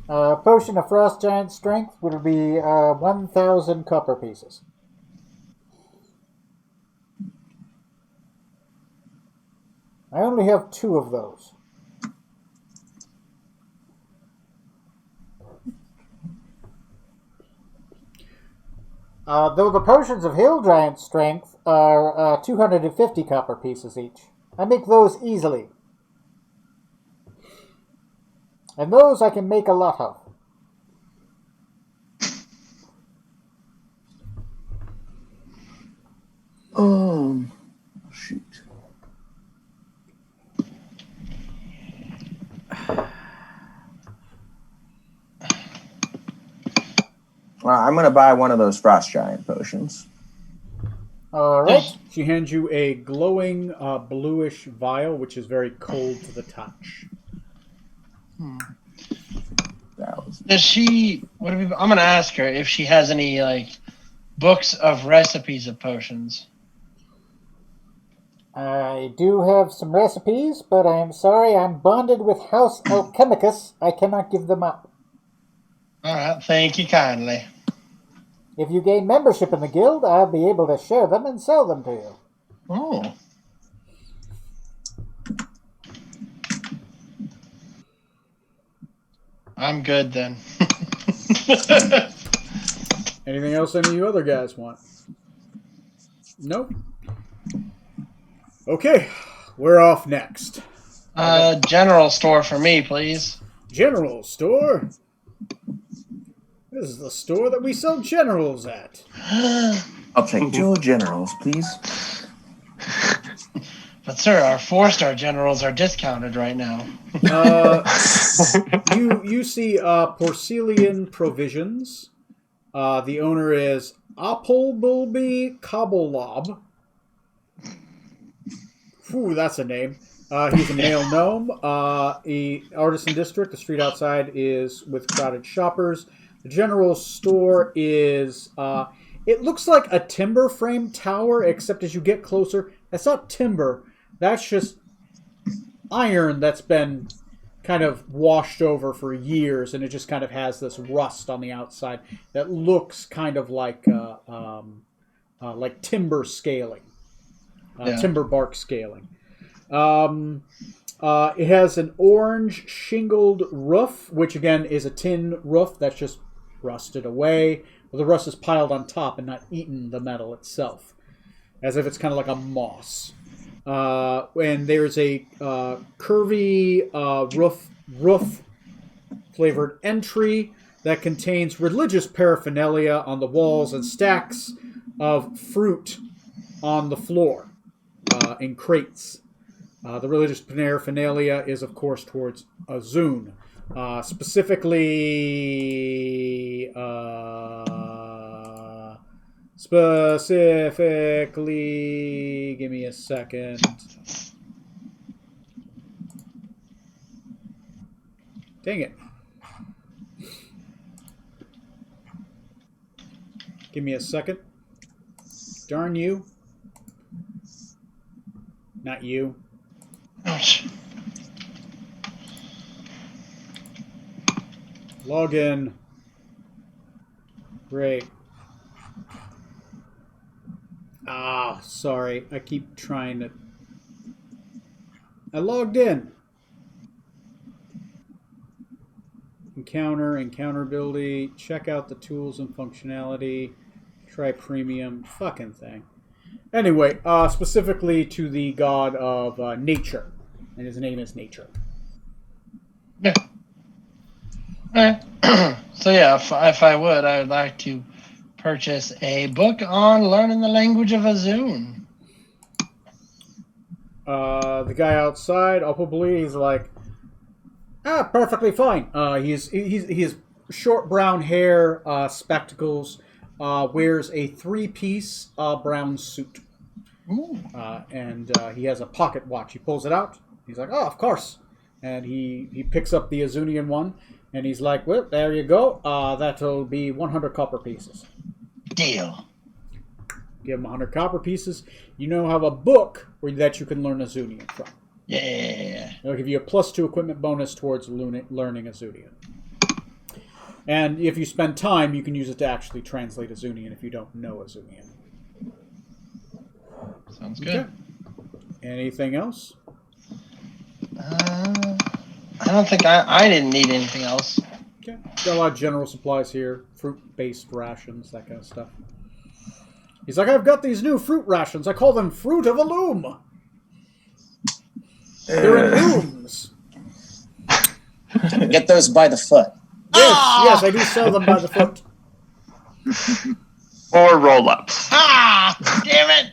Potion of frost giant strength would be 1,000 copper pieces. I only have 2 of those. Though the potions of hill giant strength are 250 copper pieces each. I make those easily. And those I can make a lot of. Well, I'm gonna buy one of those frost giant potions. All right. She hands you a glowing bluish vial, which is very cold to the touch. Does she? I'm gonna ask her if she has any like books of recipes of potions. I do have some recipes, but I'm sorry, I'm bonded with House Alchemicus. I cannot give them up. All right, thank you kindly. If you gain membership in the guild, I'll be able to share them and sell them to you. Oh. I'm good then. Anything else any of you other guys want? Nope. Okay, we're off next. General store for me, please. General store? This is the store that we sell generals at. I'll take 2 generals, please. But sir, our 4-star generals are discounted right now. You see Porcelian Provisions. The owner is Applebulby Cobblelob. Whew, that's a name. He's a male gnome. The Artisan District, the street outside, is with crowded shoppers. The general store is... it looks like a timber frame tower, except as you get closer, that's not timber. That's just iron that's been kind of washed over for years, and it just kind of has this rust on the outside that looks kind of like timber scaling, timber bark scaling. It has an orange shingled roof, which again is a tin roof that's just rusted away. Well, the rust is piled on top and not eaten the metal itself, as if it's kind of like a moss. And there's a curvy roof flavored entry that contains religious paraphernalia on the walls and stacks of fruit on the floor in crates. The religious paraphernalia is, of course, towards Azun. Specifically, give me a second. Dang it. Give me a second. Darn you. Not you. Ouch. Log in. Great. Ah, sorry. I keep trying to... I logged in. Encounter ability. Check out the tools and functionality. Try premium. Fucking thing. Anyway, specifically to the god of nature. And his name is Nature. Yeah. So yeah, if I would like to purchase a book on learning the language of Azun. The guy outside, probably he's like, perfectly fine. He has short brown hair, spectacles, wears a 3-piece brown suit, and he has a pocket watch. He pulls it out. He's like, oh, of course, and he picks up the Azunian one, and he's like, well, there you go. That'll be 100 copper pieces. Deal. Give him 100 copper pieces. You now have a book that you can learn Azunian from. Yeah. It'll give you a +2 equipment bonus towards learning Azunian. And if you spend time, you can use it to actually translate Azunian if you don't know Azunian. Sounds good. Okay. Anything else? I don't think I didn't need anything else. Okay. Got a lot of general supplies here. Fruit-based rations, that kind of stuff. He's like, I've got these new fruit rations. I call them Fruit of a Loom. They're in looms. Get those by the foot. Yes, I do sell them by the foot. Or roll-ups. Damn it!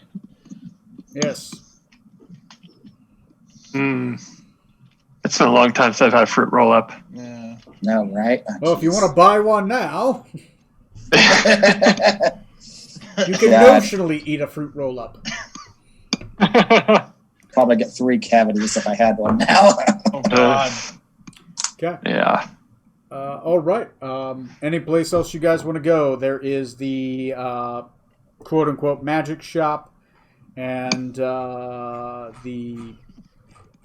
Yes. It's been a long time since I've had a fruit roll-up. Yeah. No, right? Well, if you want to buy one now... You can God. notionally eat a fruit roll up. Probably get 3 cavities if I had one now. Oh God. Okay. Yeah. All right. Any place else you guys want to go? There is the quote unquote magic shop, and the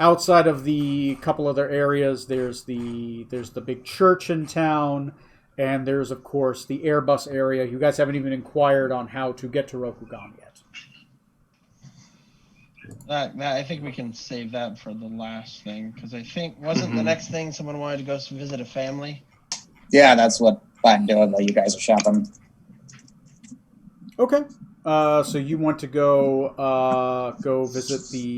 outside of the couple other areas. There's the big church in town, and there's of course the Airbus area. You guys haven't even inquired on how to get to Rokugan yet. That I think we can save that for the last thing because I think wasn't the next thing someone wanted to go visit a family. Yeah, that's what I'm doing while you guys are shopping. Okay. So you want to go visit the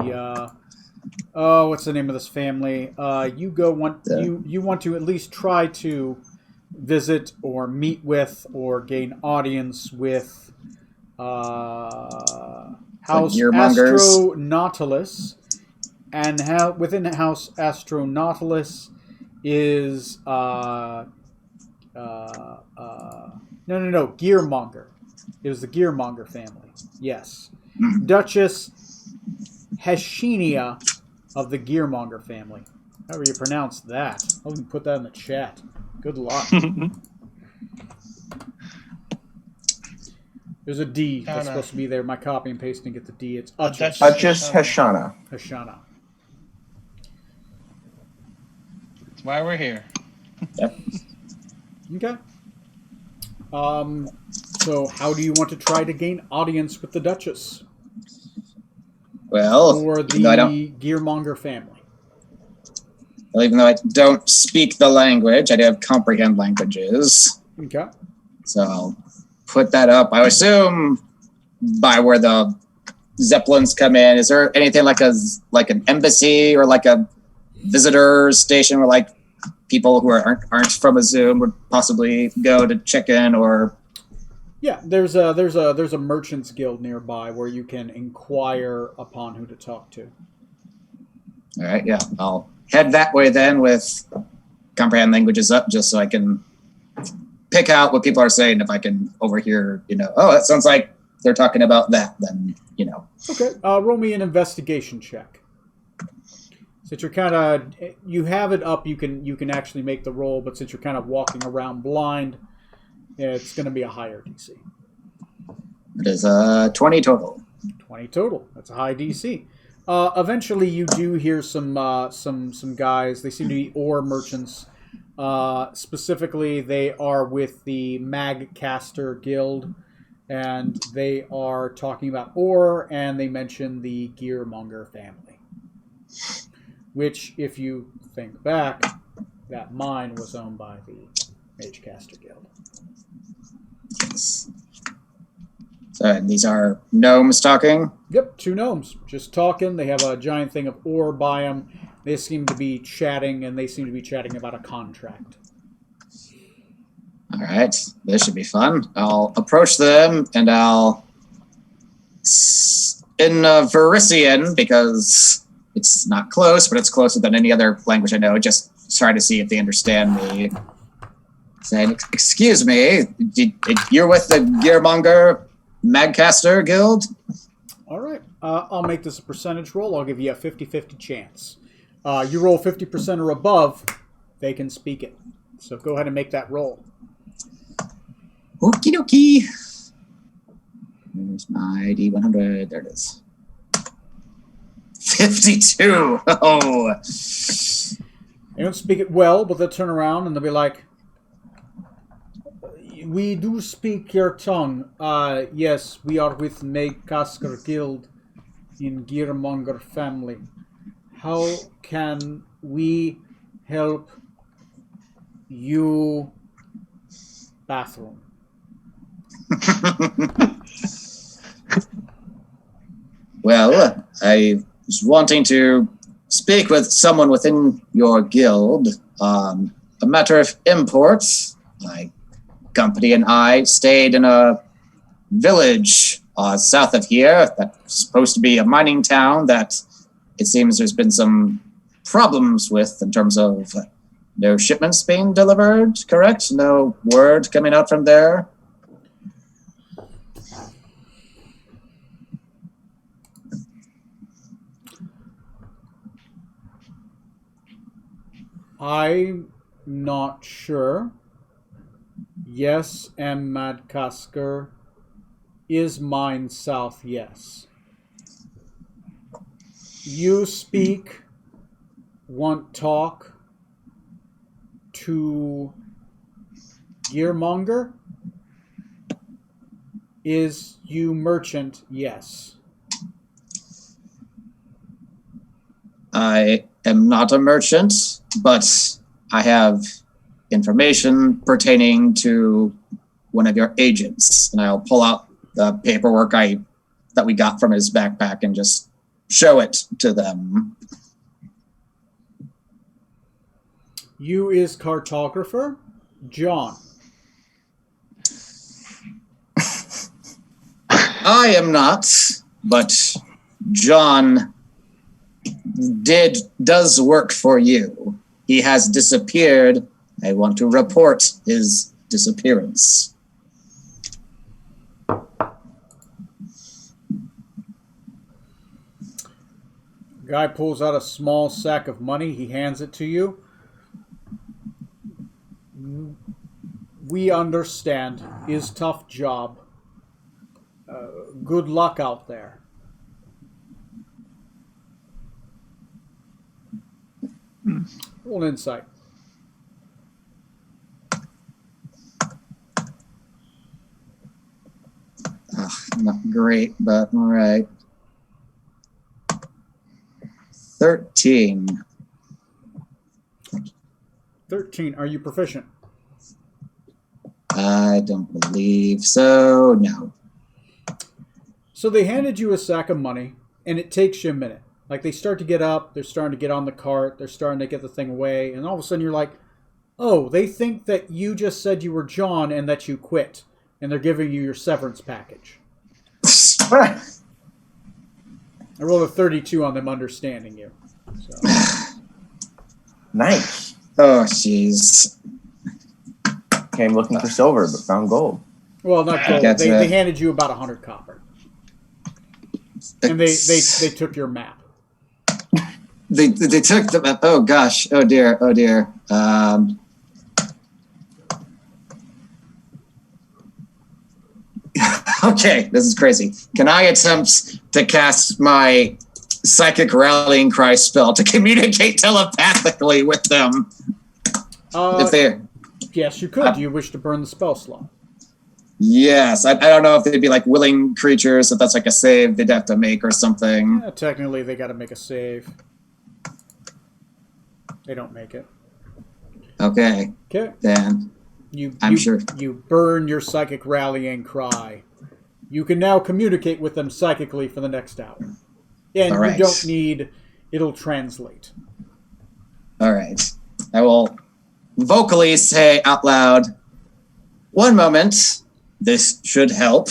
what's the name of this family? You want to at least try to visit or meet with or gain audience with House Gearmongers. Astro Nautilus, and how within House Astro Nautilus is no Gearmonger. It was the Gearmonger family. Yes, Duchess Heshinia of the Gearmonger family. However you pronounce that. I'll even put that in the chat. Good luck. There's a D that's supposed to be there. My copy and pasting get the D. It's Duchess Duchess Heshana. Heshana. That's why we're here. Yep. Okay. So how do you want to try to gain audience with the Duchess Well, or even though I don't, the Gearmonger family? well, even though I don't speak the language, I do have comprehend languages. Okay. So I'll put that up. I assume by where the Zeppelins come in, is there anything like an embassy or like a visitor station where like people who aren't from a Zoom would possibly go to check in? Or Yeah, there's a merchants guild nearby where you can inquire upon who to talk to. all right, yeah, I'll head that way then with comprehend languages up, just so I can pick out what people are saying. If I can overhear, oh, that sounds like they're talking about that, then Okay, roll me an investigation check. Since you're kind of, you have it up, you can actually make the roll, but since you're kind of walking around blind, it's going to be a higher DC. It is 20 total. 20 total. That's a high DC. Eventually, you do hear some guys. They seem to be ore merchants. Specifically, they are with the Magcaster Guild, and they are talking about ore, and they mention the Gearmonger family. Which, if you think back, that mine was owned by the Magcaster Guild. Yes. So these are gnomes talking? Yep, 2 gnomes. Just talking. They have a giant thing of ore by them. They seem to be chatting, and they seem to be chatting about a contract. All right, this should be fun. I'll approach them, and I'll, in Verisian, because it's not close, but it's closer than any other language I know, just try to see if they understand me. Saying, excuse me, you're with the Gearmonger Magcaster Guild? All right. I'll make this a percentage roll. I'll give you a 50-50 chance. You roll 50% or above, they can speak it. So go ahead and make that roll. Okie dokie. There's my D100. There it is. 52. Oh. They don't speak it well, but they'll turn around and they'll be like, we do speak your tongue. Yes, we are with Magcaster Guild in Gearmonger family. How can we help you? Bathroom. Well, I was wanting to speak with someone within your guild on a matter of import. My company and I stayed in a village south of here that's supposed to be a mining town that it seems there's been some problems with in terms of no shipments being delivered, correct? No word coming out from there? I'm not sure. Yes, M. Madcasker is mine south, yes. You speak, want talk to Gearmonger? Is you merchant, yes. I am not a merchant, but I have information pertaining to one of your agents, and I'll pull out the paperwork that we got from his backpack and just show it to them. You is cartographer, John. I am not, but John does work for you. He has disappeared. I want to report his disappearance. Guy pulls out a small sack of money. He hands it to you. We understand. Is tough job. Good luck out there. Roll an insight. Not great, but all right. 13. 13. Are you proficient? I don't believe so. No. So they handed you a sack of money, and it takes you a minute. Like, they start to get up, they're starting to get on the cart, they're starting to get the thing away, and all of a sudden you're like, oh, they think that you just said you were John and that you quit, and they're giving you your severance package. I rolled a 32 on them understanding you. So. Nice. Oh, jeez. Came looking for silver, but found gold. Well, not gold. They handed you about 100 copper. And they took your map. They took the map. Oh, gosh. Oh, dear. Oh, dear. Okay, this is crazy. Can I attempt to cast my psychic rallying cry spell to communicate telepathically with them? If they're... Yes, you could. Do you wish to burn the spell slot? Yes. I don't know if they'd be like willing creatures, if that's like a save they'd have to make or something. Yeah, technically, they got to make a save. They don't make it. Okay. Okay. Then I'm sure. You burn your psychic rallying cry. You can now communicate with them psychically for the next hour. And All right. you don't need... It'll translate. All right. I will vocally say out loud, one moment, this should help,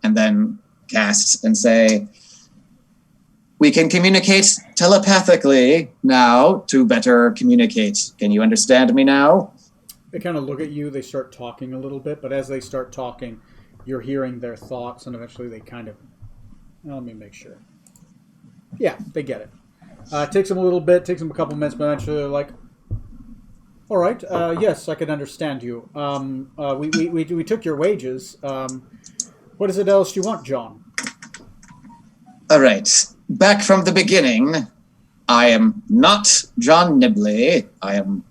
and then cast and say, we can communicate telepathically now to better communicate. Can you understand me now? They kind of look at you, they start talking a little bit, but as they start talking, you're hearing their thoughts, and eventually they kind of... Let me make sure. Yeah, they get it. It takes them a little bit, takes them a couple minutes, but eventually they're like, all right, yes, I can understand you. We took your wages. What is it else you want, John? All right. Back from the beginning, I am not John Nibley. I am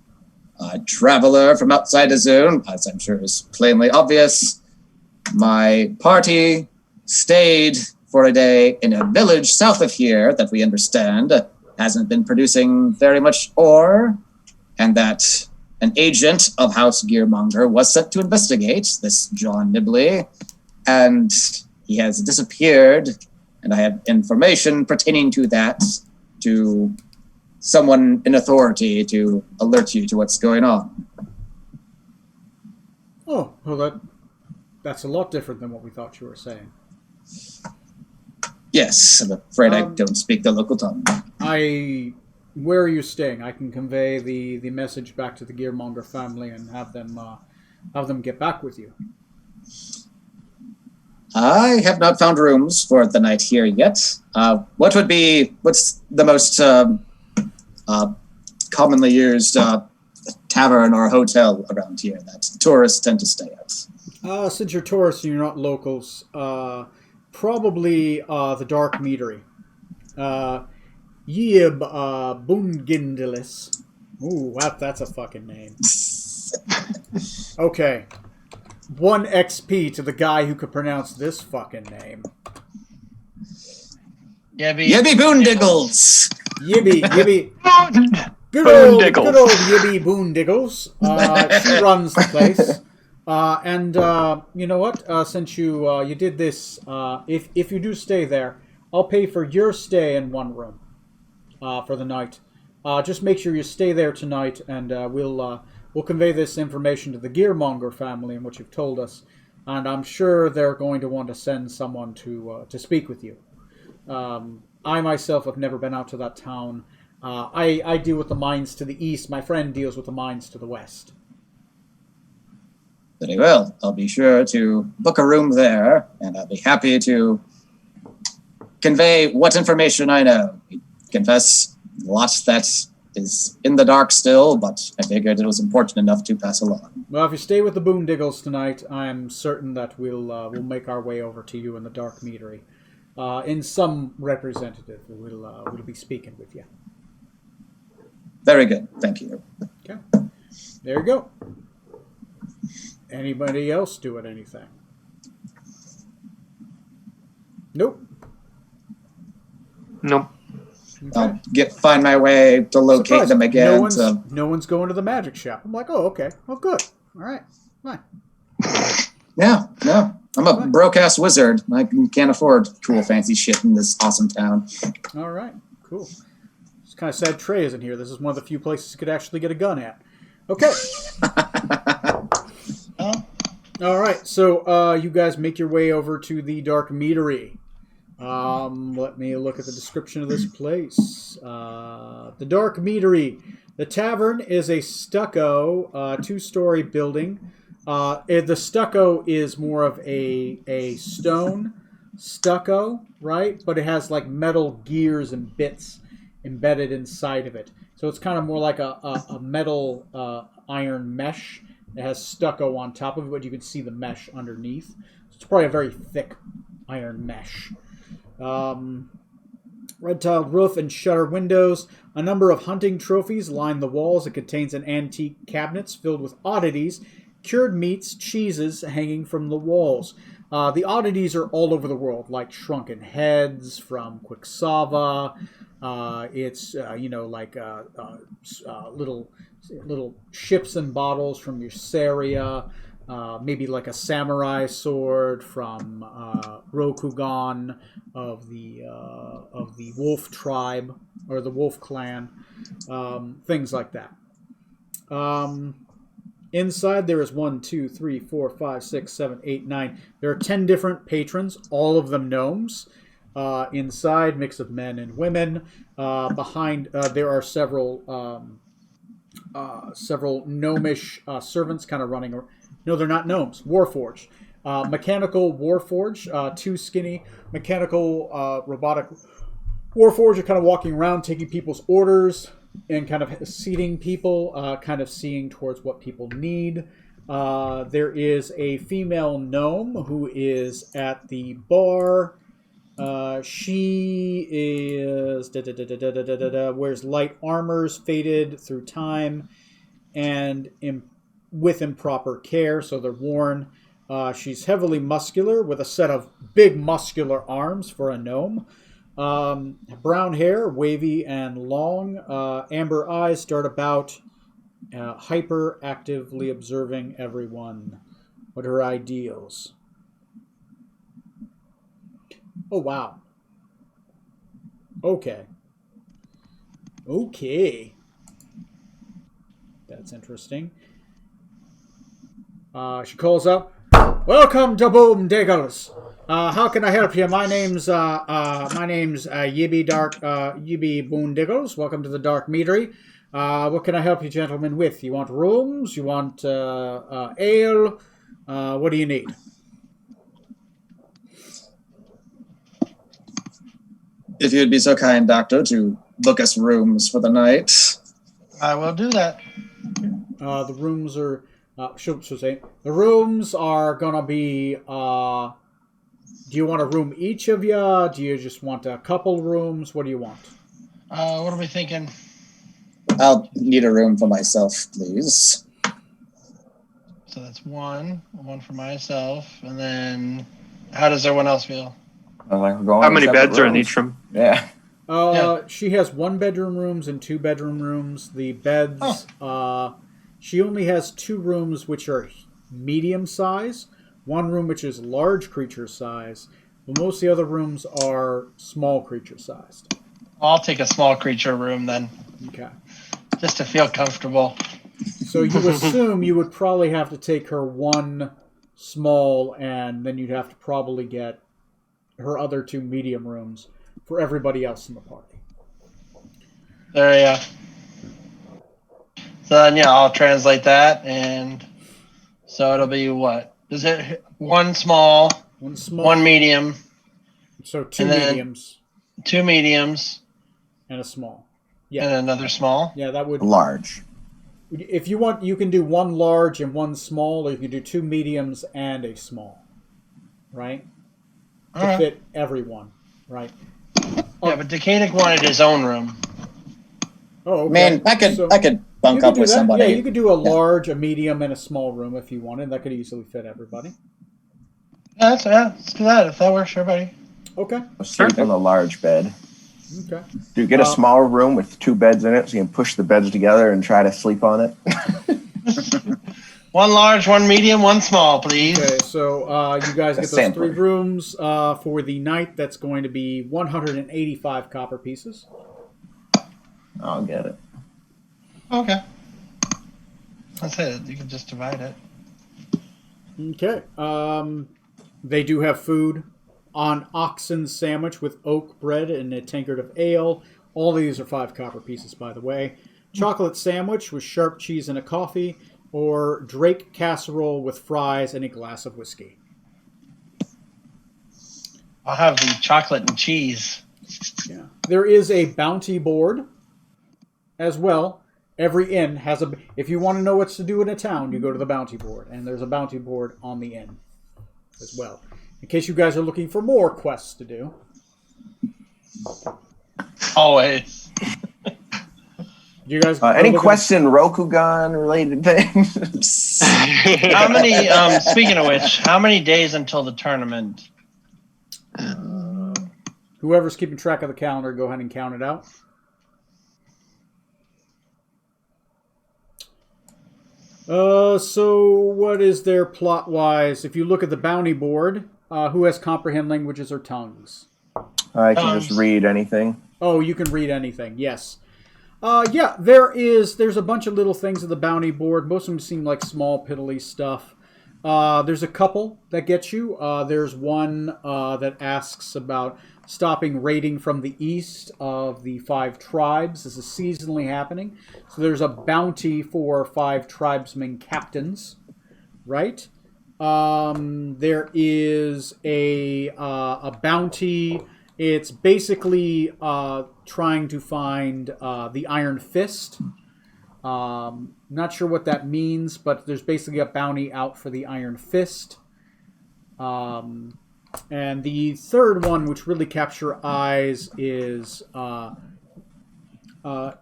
a traveler from outside the zone, as I'm sure is plainly obvious. My party stayed for a day in a village south of here that we understand hasn't been producing very much ore, and that an agent of House Gearmonger was sent to investigate this John Nibley, and he has disappeared, and I have information pertaining to that to someone in authority to alert you to what's going on. Oh, well, that's a lot different than what we thought you were saying. Yes, I'm afraid I don't speak the local tongue. Where are you staying? I can convey the message back to the Gearmonger family and have them get back with you. I have not found rooms for the night here yet. What's the most commonly used tavern or a hotel around here that tourists tend to stay at? Since you're tourists and you're not locals, probably the Dark Meadery. Yib Bungindilis. Ooh, that's a fucking name. Okay. 1 XP to the guy who could pronounce this fucking name. Yibby Boondiggles! Yibby. Good Boondiggles. old Yibby Boondiggles. She runs the place. And you know what? Since you did this, if you do stay there, I'll pay for your stay in one room for the night. Just make sure you stay there tonight, and we'll convey this information to the Gearmonger family and what you've told us. And I'm sure they're going to want to send someone to speak with you. I myself have never been out to that town. I deal with the mines to the east. My friend deals with the mines to the west. Very well. I'll be sure to book a room there, and I'll be happy to convey what information I know. I confess, lots that is in the dark still, but I figured it was important enough to pass along. Well, if you stay with the Boondiggles tonight, I'm certain that we'll make our way over to you in the Dark Meadery. In some representative, we'll be speaking with you. Very good. Thank you. Okay. There you go. Anybody else doing anything? Nope. Nope. Okay. I'll find my way to locate Surprise. them again. No one's going to the magic shop. I'm like, oh, okay. Oh, good. All right. Fine. Yeah, no. I'm a broke-ass wizard. I can't afford cool, fancy shit in this awesome town. All right. Cool. It's kind of sad Trey isn't here. This is one of the few places you could actually get a gun at. Okay. All right. So you guys make your way over to the Dark Meadery. Let me look at the description of this place. The Dark Meadery. The tavern is a stucco 2-story building. The stucco is more of a stone stucco, right? But it has like metal gears and bits embedded inside of it. So it's kind of more like a metal iron mesh. It has stucco on top of it, but you can see the mesh underneath. So it's probably a very thick iron mesh. Red tiled roof and shutter windows. A number of hunting trophies line the walls. It contains an antique cabinets filled with oddities, cured meats, cheeses hanging from the walls. The oddities are all over the world, like shrunken heads from Quixava. It's little ships and bottles from Euceria. Maybe like a samurai sword from Rokugan of the Wolf tribe or the Wolf clan, things like that. Inside there is 1, 2, 3, 4, 5, 6, 7, 8, 9. There are 10 different patrons, all of them gnomes. Inside, mix of men and women. Behind there are several gnomish servants kind of running. No, they're not gnomes. Warforged. Mechanical Warforged. 2 skinny mechanical robotic Warforged are kind of walking around, taking people's orders and kind of seating people, kind of seeing towards what people need. There is a female gnome who is at the bar. She is wears light armors faded through time and with improper care, so they're worn. She's heavily muscular with a set of big muscular arms for a gnome. Brown hair, wavy and long. Amber eyes dart about, hyperactively observing everyone. What are her ideals? Oh, wow. Okay. That's interesting. She calls up, "Welcome to Boondiggles. How can I help you? My name's Yibby Boondiggles. Welcome to the Dark Meadery. What can I help you gentlemen with? You want rooms? You want ale? What do you need?" If you'd be so kind, Doctor, to book us rooms for the night. I will do that. The rooms are. She'll say the rooms are gonna be. Do you want a room each of you? Do you just want a couple rooms? What do you want? What are we thinking? I'll need a room for myself, please. So that's one for myself, and then how does everyone else feel? Like we're going How in many separate beds are in rooms. each room? Yeah. Yeah. She has 1-bedroom rooms and 2-bedroom rooms. The beds, she only has 2 rooms which are medium size, 1 room which is large creature size, but most of the other rooms are small creature sized. I'll take a small creature room then, Okay. just to feel comfortable. So you assume you would probably have to take her 1 small, and then you'd have to probably get her other 2 medium rooms for everybody else in the party. There, yeah. So then, yeah, I'll translate that, and so it'll be what? Is it 1 small, 1 small, 1 medium, so 2 and then- mediums 2 mediums, and a small. and Yeah, another small? yeah, that would. Large. If you want, you can do 1 large and 1 small, or you can do 2 mediums and a small, right? To Alright. fit everyone, right? Yeah, but Decadic wanted his own room. Oh, okay. Man, I could So- bunk You could up do with that. somebody. Yeah, you could do a large, a medium, and a small room if you wanted. That could easily fit everybody. Yeah, let's do that if that works for everybody. Okay. I'll sleep on the large bed. Okay. Do you get a smaller room with 2 beds in it so you can push the beds together and try to sleep on it? 1 large, 1 medium, 1 small, please. Okay, so you guys get those Sampler. 3 rooms for the night. That's going to be 185 copper pieces. I'll get it. Okay. That's it. You can just divide it. Okay. They do have food. On oxen sandwich with oak bread and a tankard of ale. All these are 5 copper pieces, by the way. Chocolate sandwich with sharp cheese and a coffee. Or Drake casserole with fries and a glass of whiskey. I'll have the chocolate and cheese. Yeah. There is a bounty board as well. Every inn has a... If you want to know what to do in a town, you go to the bounty board. And there's a bounty board on the inn as well. In case you guys are looking for more quests to do. Always. You guys Any quests in Rokugan related things? How many, speaking of which, how many days until the tournament? Whoever's keeping track of the calendar, go ahead and count it out. So what is there plot-wise? If you look at the bounty board, who has comprehend languages or tongues? I can just read anything. Oh, you can read anything. Yes. Yeah, there's a bunch of little things at the bounty board. Most of them seem like small, piddly stuff. There's a couple that get you. There's one that asks about stopping raiding from the east of the 5 tribes. This is seasonally happening. So there's a bounty for 5 tribesmen captains, right? There is a bounty. It's basically trying to find the Iron Fist. Not sure what that means, but there's basically a bounty out for the Iron Fist. And the third one, which really captures eyes, is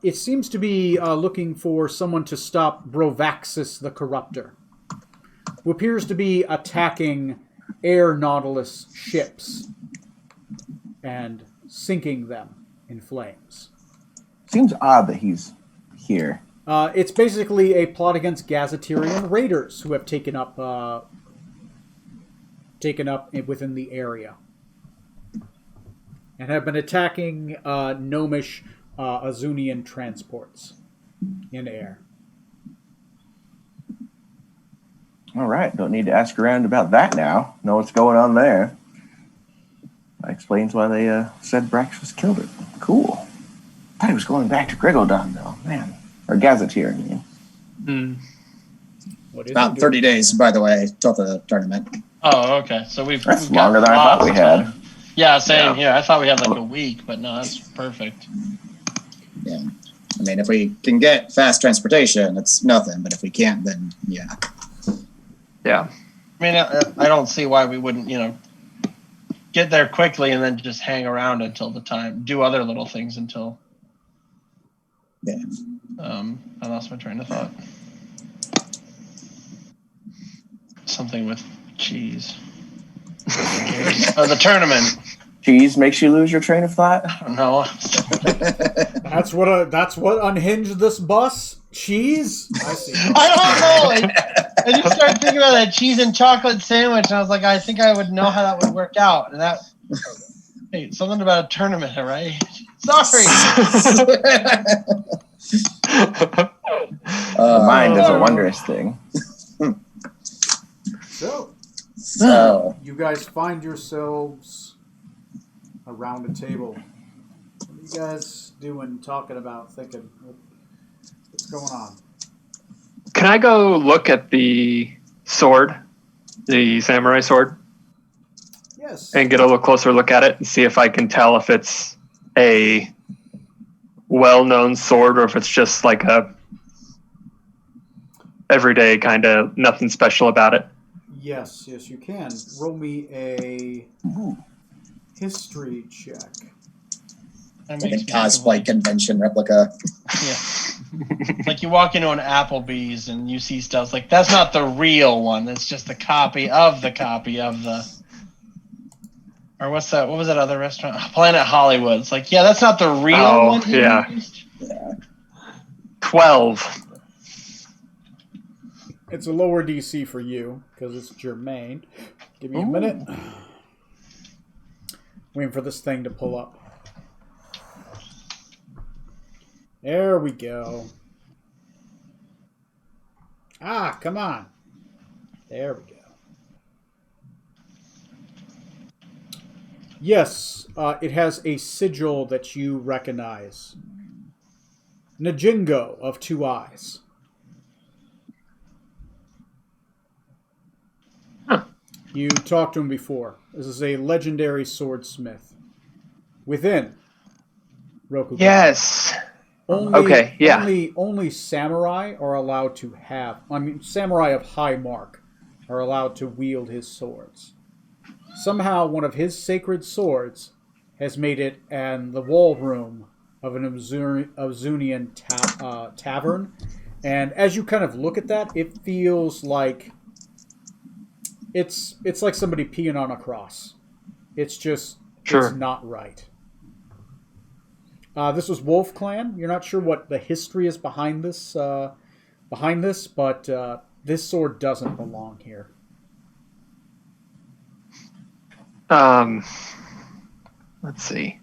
it seems to be looking for someone to stop Brovaxis the Corruptor, who appears to be attacking Air Nautilus ships and sinking them in flames. Seems odd that he's here. It's basically a plot against Gazetterian raiders who have taken up within the area and have been attacking gnomish Azunian transports in air. All right, don't need to ask around about that now. Know what's going on there. That explains why they said Brax was killed it. Cool. Thought he was going back to Grigodon, though. Man. Or Gazetteer, I mean. What is About it 30 days, by the way, till the tournament. Oh, okay. So we've That's we've got longer than I thought we lots of had. time. Yeah, same here. I thought we had like a week, but no, that's perfect. Yeah. I mean, if we can get fast transportation, it's nothing. But if we can't, then yeah. Yeah. I mean, I don't see why we wouldn't, get there quickly and then just hang around until the time, do other little things until. Yeah. I lost my train of thought. Something with cheese. Oh, the tournament. Cheese makes you lose your train of thought. I don't know. That's what unhinged this bus. Cheese. I see. I don't know. I just started thinking about that cheese and chocolate sandwich, and I was like, I think I would know how that would work out. And that, hey, something about a tournament, right? Sorry. The mind is a wondrous thing. So, you guys find yourselves around a table. What are you guys doing, talking about, thinking? What's going on? Can I go look at the sword, the samurai sword, Yes. and get a little closer look at it and see if I can tell if it's a well-known sword or if it's just like a everyday kind of nothing special about it? Yes, you can. Roll me a history check. That Like a makes me cosplay convention replica. Yeah. Like you walk into an Applebee's and you see stuff like that's not the real one. That's just a copy of the. Or what's that? What was that other restaurant? Planet Hollywood. It's like, yeah, that's not the real one. he yeah. used. Yeah. 12. It's a lower DC for you because it's germane. Give me a minute. Waiting for this thing to pull up. There we go. Ah, come on. There we go. Yes, it has a sigil that you recognize. Najingo of Two Eyes. Huh. You talked to him before. This is a legendary swordsmith. Within Rokugan. Yes. Only, Okay, yeah. Only samurai are allowed to have. I mean, samurai of high mark are allowed to wield his swords. Somehow, one of his sacred swords has made it in the wall room of an Ozunian tavern. And as you kind of look at that, it feels like it's like somebody peeing on a cross. It's just Sure. It's not right. This was Wolf Clan. You're not sure what the history is behind this, but this sword doesn't belong here. Let's see.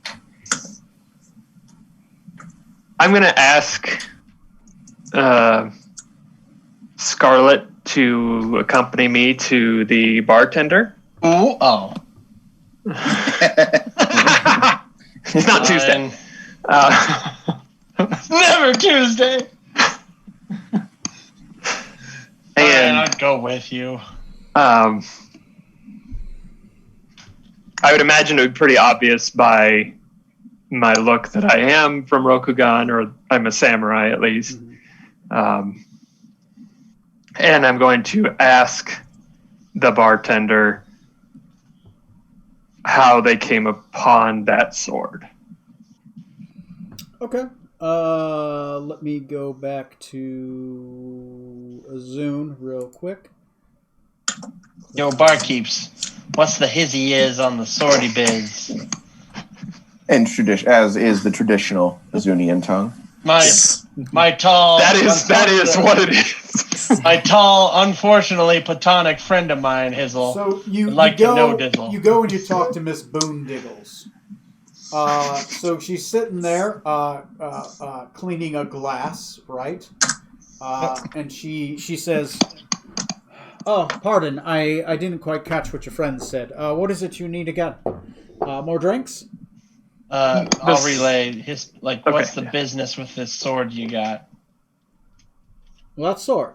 I'm going to ask Scarlet to accompany me to the bartender. Ooh, oh. It's not Tuesday. Never Tuesday. And I'd go with you. I would imagine it would be pretty obvious by my look that I am from Rokugan, or I'm a samurai at least. And I'm going to ask the bartender how they came upon that sword. Okay. Let me go back to Azun real quick. Yo, barkeeps, what's the hizzy is on the swordy biz? And as is the traditional Azunian tongue. My tall. That is what it is. My tall, unfortunately platonic friend of mine, Hizzle. So you know Dizzle. You go and you talk to Miss Boondiggles. So she's sitting there cleaning a glass, right? And she says, "Oh, pardon, I didn't quite catch what your friend said. What is it you need again? More drinks?" I'll relay his what's the yeah. business with this sword you got? Well, that sword.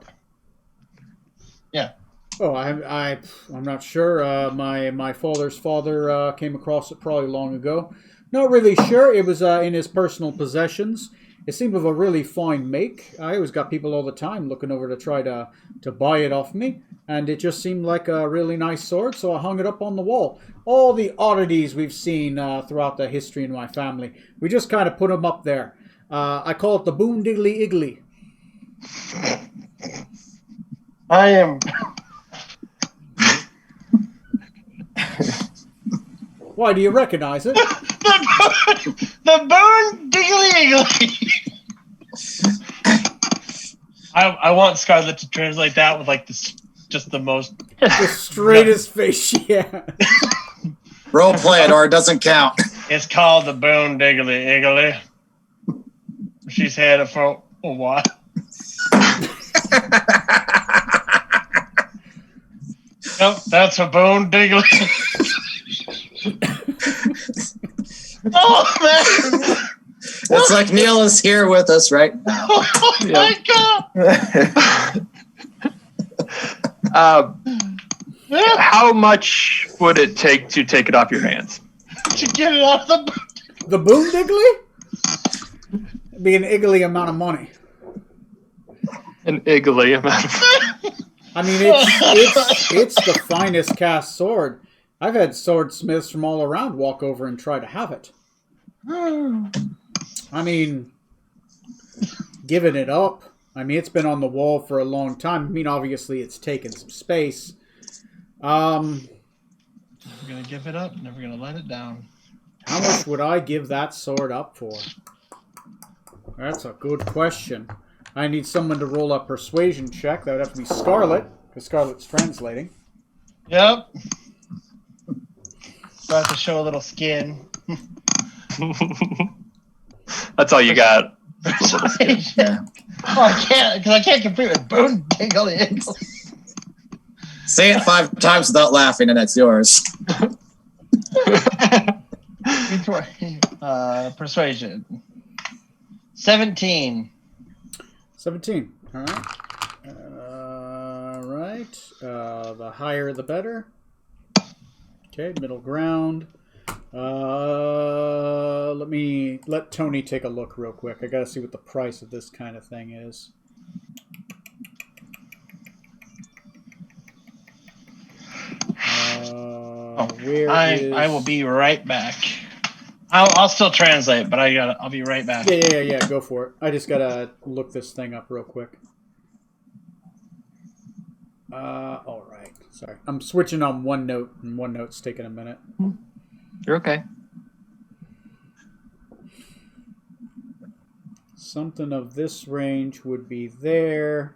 Yeah. Oh, I'm not sure. My father's father came across it probably long ago. Not really sure. It was in his personal possessions. it seemed of a really fine make. I always got people all the time looking over to try to buy it off me, and it just seemed like a really nice sword, so I hung it up on the wall. All the oddities we've seen throughout the history in my family, we just kind of put them up there. I call it the Boon Diggly Iggly. I am. Why, do you recognize it? The Boon Diggly Iggly. I want Scarlett to translate that with like this, just the most. The straightest face she has. Role play it or it doesn't count. It's called the Boon Diggly Iggly. She's had it for a while. Yep, that's a Boon Diggly. Oh man! It's like Neil is here with us right now. Oh my god! How much would it take to take it off your hands? To get it off The Boon Diggly? It'd be an iggly amount of money. An iggly amount of. I mean, it's the finest cast sword. I've had swordsmiths from all around walk over and try to have it. I mean, giving it up. I mean, it's been on the wall for a long time. I mean, obviously, it's taken some space. Never gonna give it up. Never gonna let it down. How much would I give that sword up for? That's a good question. I need someone to roll a persuasion check. That would have to be Scarlet, because Scarlet's translating. Yep. So I have to show a little skin. That's all you got. Yeah. Oh, I can't, because I can't compete with Boon Diggly Iggly. Say it 5 times without laughing, and it's yours. Persuasion. 17. 17. All right. Right. The higher, the better. Okay, middle ground. Let Tony take a look real quick. I gotta see what the price of this kind of thing is. I will be right back. I'll still translate, but I'll be right back. Yeah. Go for it. I just gotta look this thing up real quick. All right. Sorry, I'm switching on OneNote, and OneNote's taking a minute. You're okay. Something of this range would be there.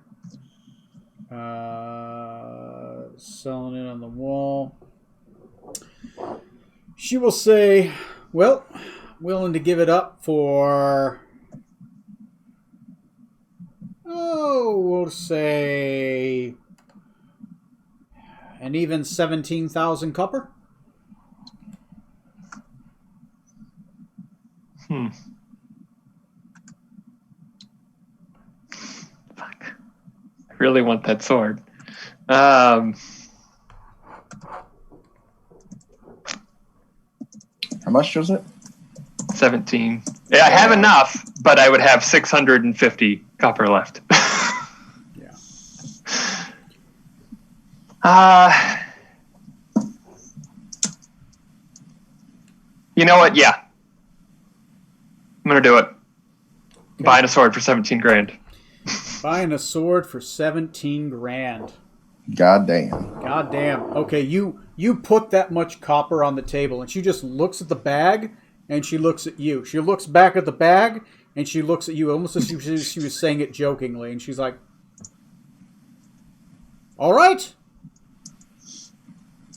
Selling it on the wall. She will say, well, willing to give it up for, we'll say an even 17,000 copper. Fuck. I really want that sword. How much was it? 17. Yeah, I have enough, but I would have 650 copper left. Yeah. You know what? Yeah. I'm going to do it. Okay. Buying a sword for 17 grand. Buying a sword for 17 grand. God damn. God damn. Okay, you put that much copper on the table, and she just looks at the bag, and she looks at you. She looks back at the bag, and she looks at you, almost as if she was saying it jokingly, and she's like, all right.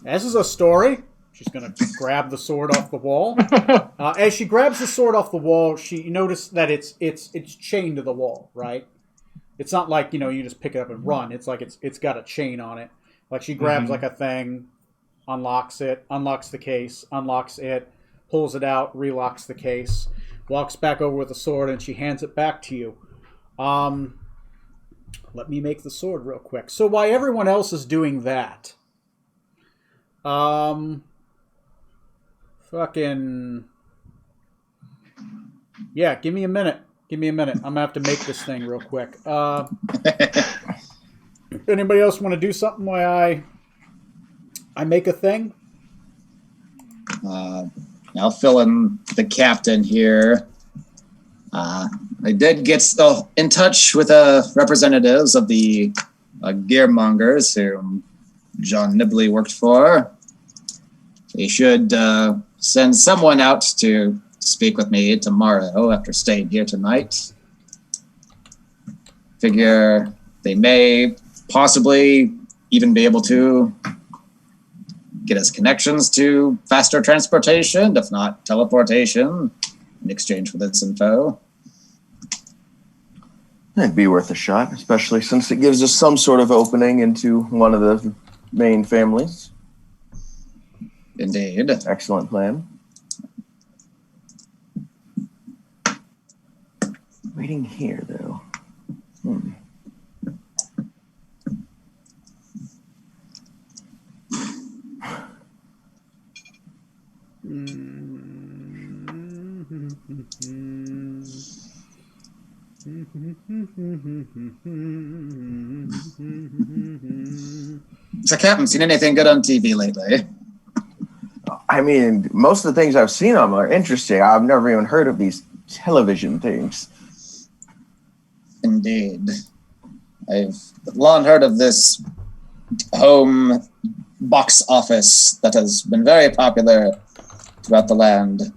This is a story. She's going to grab the sword off the wall. As she grabs the sword off the wall, you notice that it's chained to the wall, right? It's not like, you just pick it up and run. It's like it's got a chain on it. Like she grabs like a thing, unlocks it, unlocks the case, unlocks it, pulls it out, relocks the case, walks back over with the sword, and she hands it back to you. Let me make the sword real quick. So while everyone else is doing that, give me a minute. Give me a minute. I'm gonna have to make this thing real quick. Anybody else want to do something while I make a thing? I'll fill in the captain here. I did get in touch with representatives of the gearmongers whom John Nibley worked for. They should send someone out to speak with me tomorrow after staying here tonight. Figure they may possibly even be able to get us connections to faster transportation, if not teleportation, in exchange for this info. It'd be worth a shot, especially since it gives us some sort of opening into one of the main families. Indeed. Excellent plan. Waiting here, though. So, Captain, seen anything good on TV lately? I mean, most of the things I've seen on them are interesting. I've never even heard of these television things. Indeed. I've long heard of this home box office that has been very popular throughout the land.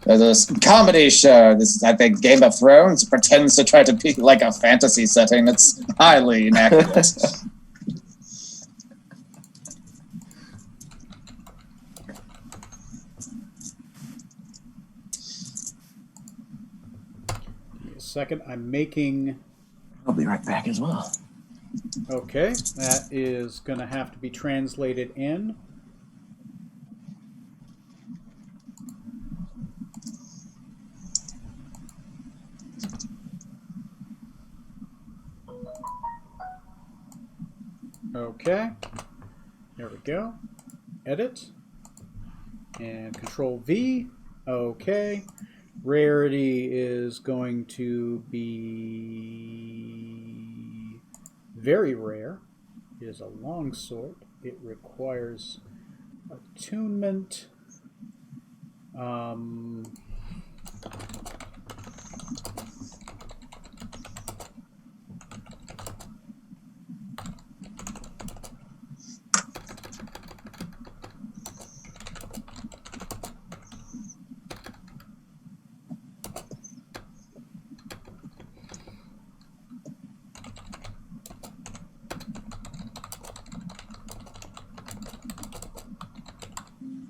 There's this comedy show, I think Game of Thrones, pretends to try to be like a fantasy setting. It's highly inaccurate. Second, I'm making. I'll be right back as well. Okay, that is going to have to be translated in. Okay, there we go. Edit and Control V. Okay. Rarity is going to be very rare. It is a longsword. It requires attunement.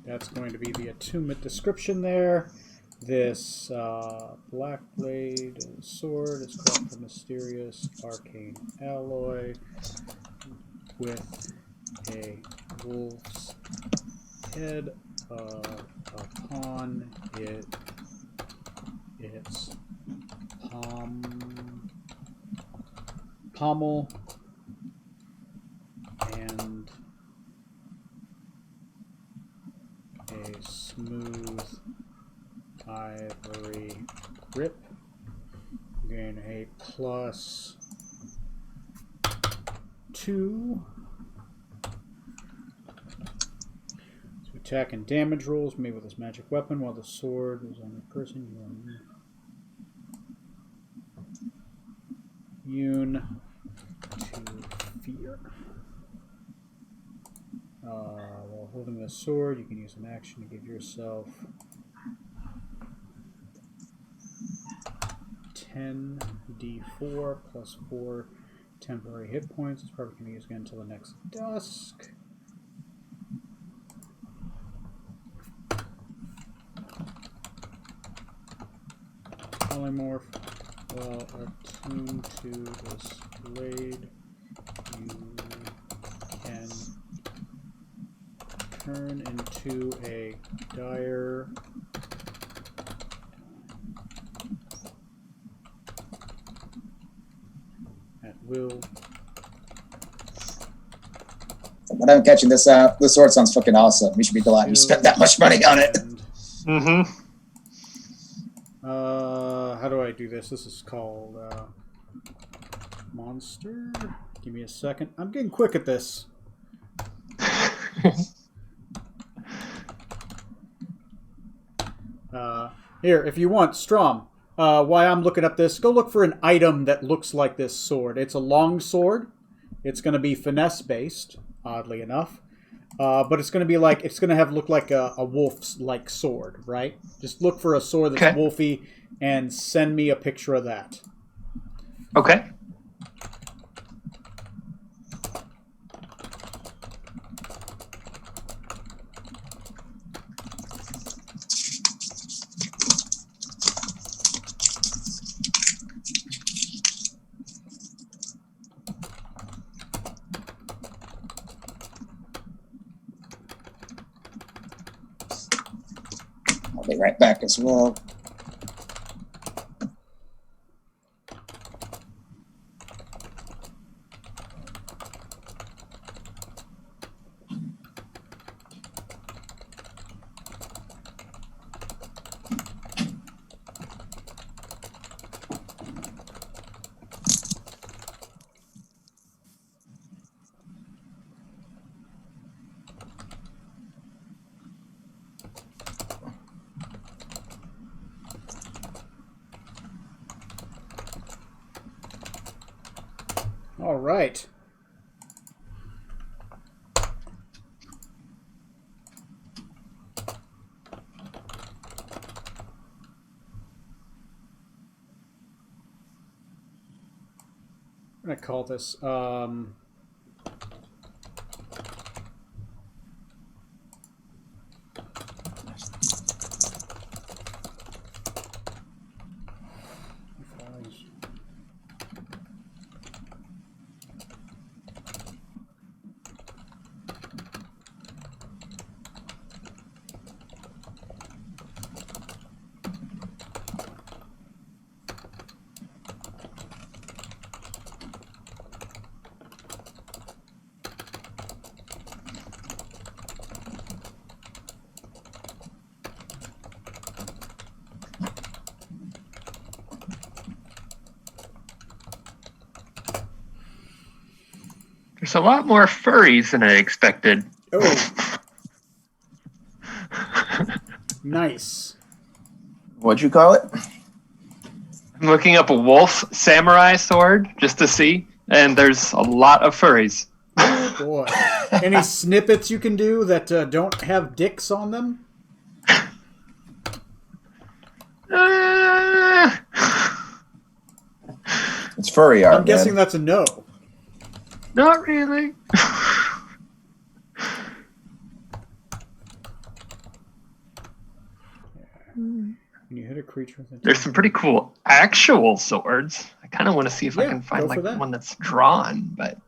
That's going to be the attunement description there. This black blade sword is called the mysterious arcane alloy with a wolf's head upon its pommel and a smooth ivory grip. Gain a +2 to attack and damage rolls made with this magic weapon while the sword is on the person. Immune to fear. While holding the sword, you can use an action to give yourself 10d4 plus 4 temporary hit points. It's probably going to use again until the next dusk. Polymorph. While attuned to this blade, you can turn into a dire at will. But I'm catching this out. The sword sounds fucking awesome. We should be delighted you spent that much money on it. Mm-hmm. How do I do this? This is called monster. Give me a second. I'm getting quick at this. Here, if you want, Strom, while I'm looking up this, go look for an item that looks like this sword. It's a long sword. It's going to be finesse based, oddly enough. But it's going to be like, it's going to look like a wolf's like sword, right? Just look for a sword that's wolfy and send me a picture of that. Okay. I'll be right back as well. All right. I'm going to call this... There's a lot more furries than I expected. Oh. Nice. What'd you call it? I'm looking up a wolf samurai sword just to see, and there's a lot of furries. Boy. Any snippets you can do that don't have dicks on them? It's furry art. I'm guessing that's a no. Not really. When you hit a creature with a There's some pretty cool actual swords. I kind of want to see if I Yeah, can find go for like that. one that's drawn, but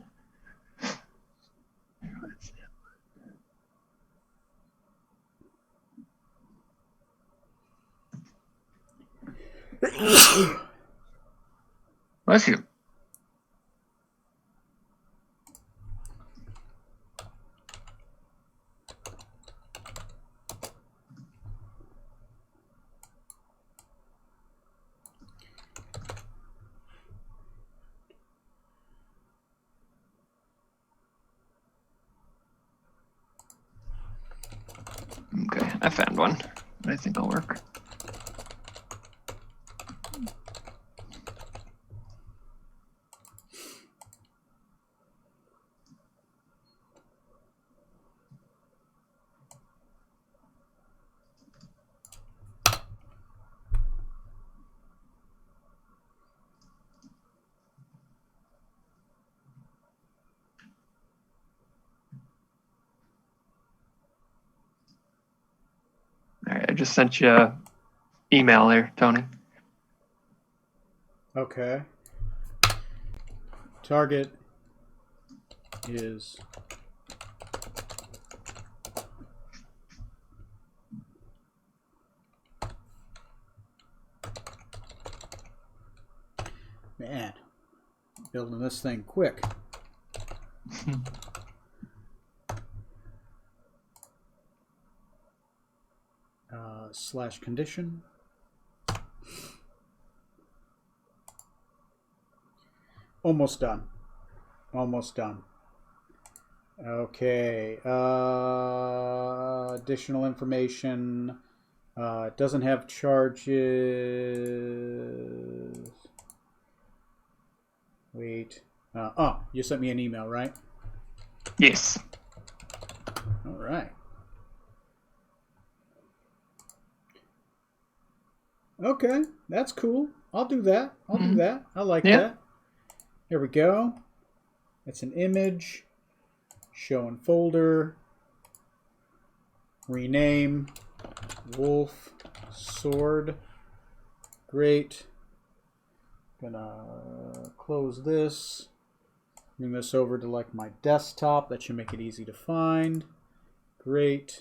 bless you. Okay, I found one that I think will work. All right, I just sent you an email there, Tony. Okay. Target is man, building this thing quick. / condition. Almost done. Almost done. Okay. Additional information. It doesn't have charges. Wait. You sent me an email, right? Yes. All right. Okay, that's cool. I'll do that. I'll do that. I like that. Here we go. It's an image. Show in folder. Rename. Wolf. Sword. Great. Gonna close this. Bring this over to like my desktop. That should make it easy to find. Great.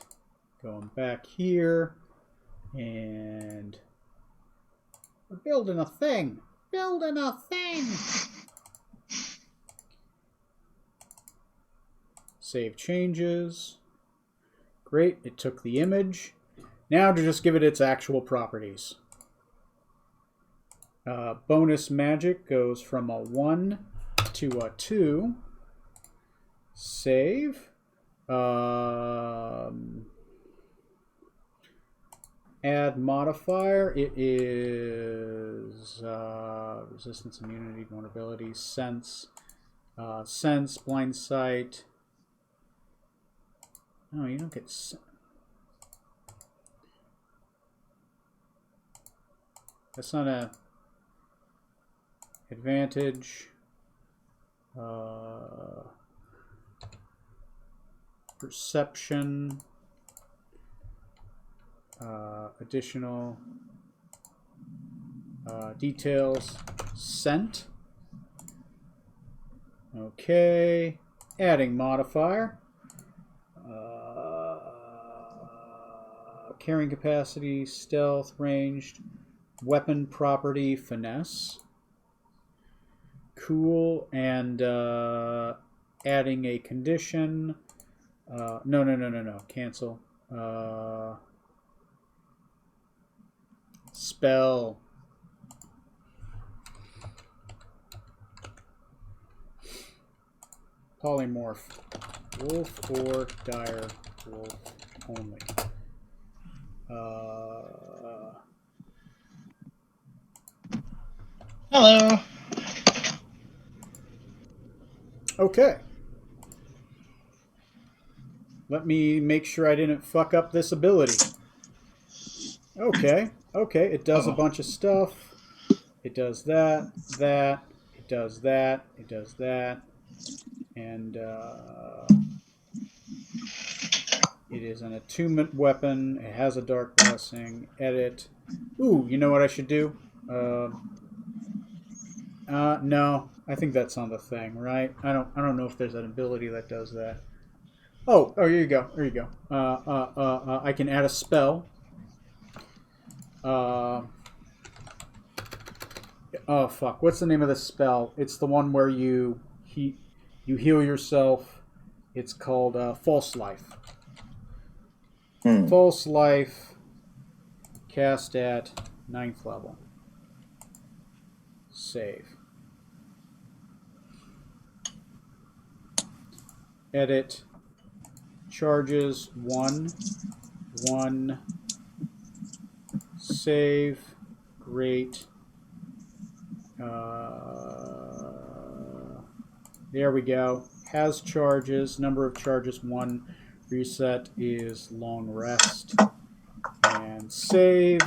Going back here. And we're building a thing. Building a thing. Save changes. Great. It took the image. Now to just give it its actual properties. Bonus magic goes from a 1 to a 2. Save. Add modifier. It is resistance, immunity, vulnerability, sense, blind sight. No, you don't get. That's not a advantage. Perception. Additional details. Scent. Okay. Adding modifier. Carrying capacity, stealth, ranged, weapon property, finesse. Cool. And adding a condition. No. Cancel. Spell. Polymorph. Wolf or dire wolf only. Hello. Okay. Let me make sure I didn't fuck up this ability. Okay. It does a bunch of stuff. It does that. It does that. It does that. And it is an attunement weapon. It has a dark blessing. Edit. Ooh, you know what I should do? No. I think that's on the thing, right? I don't know if there's an ability that does that. Oh, here you go. There you go. I can add a spell. Oh fuck! What's the name of the spell? It's the one where you heal yourself. It's called False Life. False Life. Cast at 9th level. Save. Edit. Charges 1. Save. Great. There we go. Has charges. Number of charges 1. Reset is long rest. And save.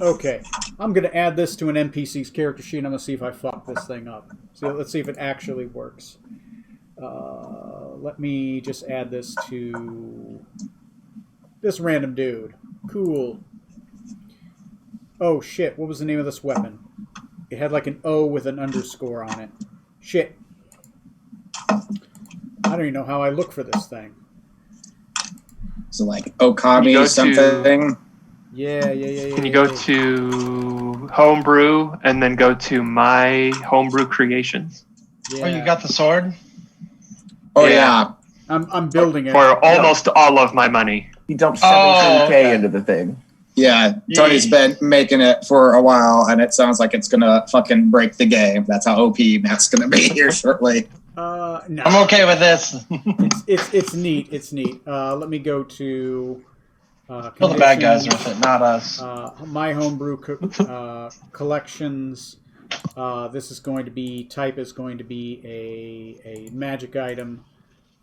Okay. I'm going to add this to an NPC's character sheet. I'm going to see if I fuck this thing up. So let's see if it actually works. Let me just add this to this random dude. Cool. Oh shit, what was the name of this weapon? It had like an O with an underscore on it. Shit. I don't even know how I look for this thing. So like Okami something. Yeah. Can you go to Homebrew and then go to My Homebrew Creations? Yeah. Oh, you got the sword? Oh yeah. I'm building it. For almost all of my money. He dumped 17K into the thing. Yeah, Tony's been making it for a while, and it sounds like it's gonna fucking break the game. That's how OP Matt's gonna be here shortly. No. I'm okay with this. It's neat. It's neat. Let me go to Kill the bad guys with it, not us. my homebrew collections. This is going to be type is going to be a magic item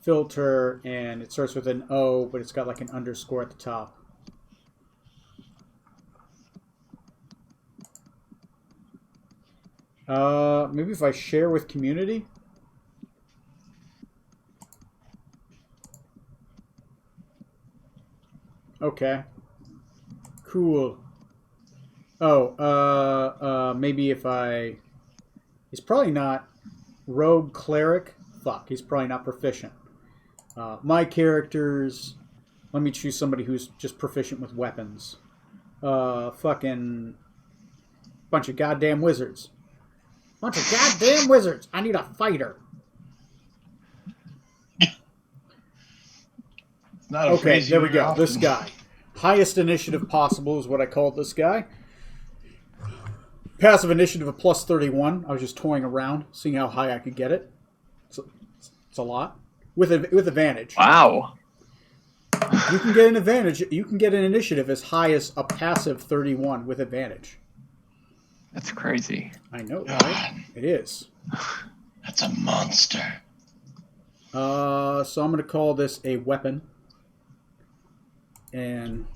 filter, and it starts with an O, but it's got like an underscore at the top. Maybe if I share with community. Okay. Cool. Oh, maybe if I... He's probably not rogue cleric. Fuck, he's probably not proficient. My characters... Let me choose somebody who's just proficient with weapons. Fucking... Bunch of goddamn wizards. Bunch of goddamn wizards! I need a fighter. Not a Okay, phrase there you we go. hear This often. guy. Highest initiative possible is what I called this guy. Passive initiative of plus 31. I was just toying around, seeing how high I could get it. It's a lot. With advantage. Wow. You can get an advantage. You can get an initiative as high as a passive 31 with advantage. That's crazy. I know, God. right? It is. That's a monster. So I'm going to call this a weapon. And...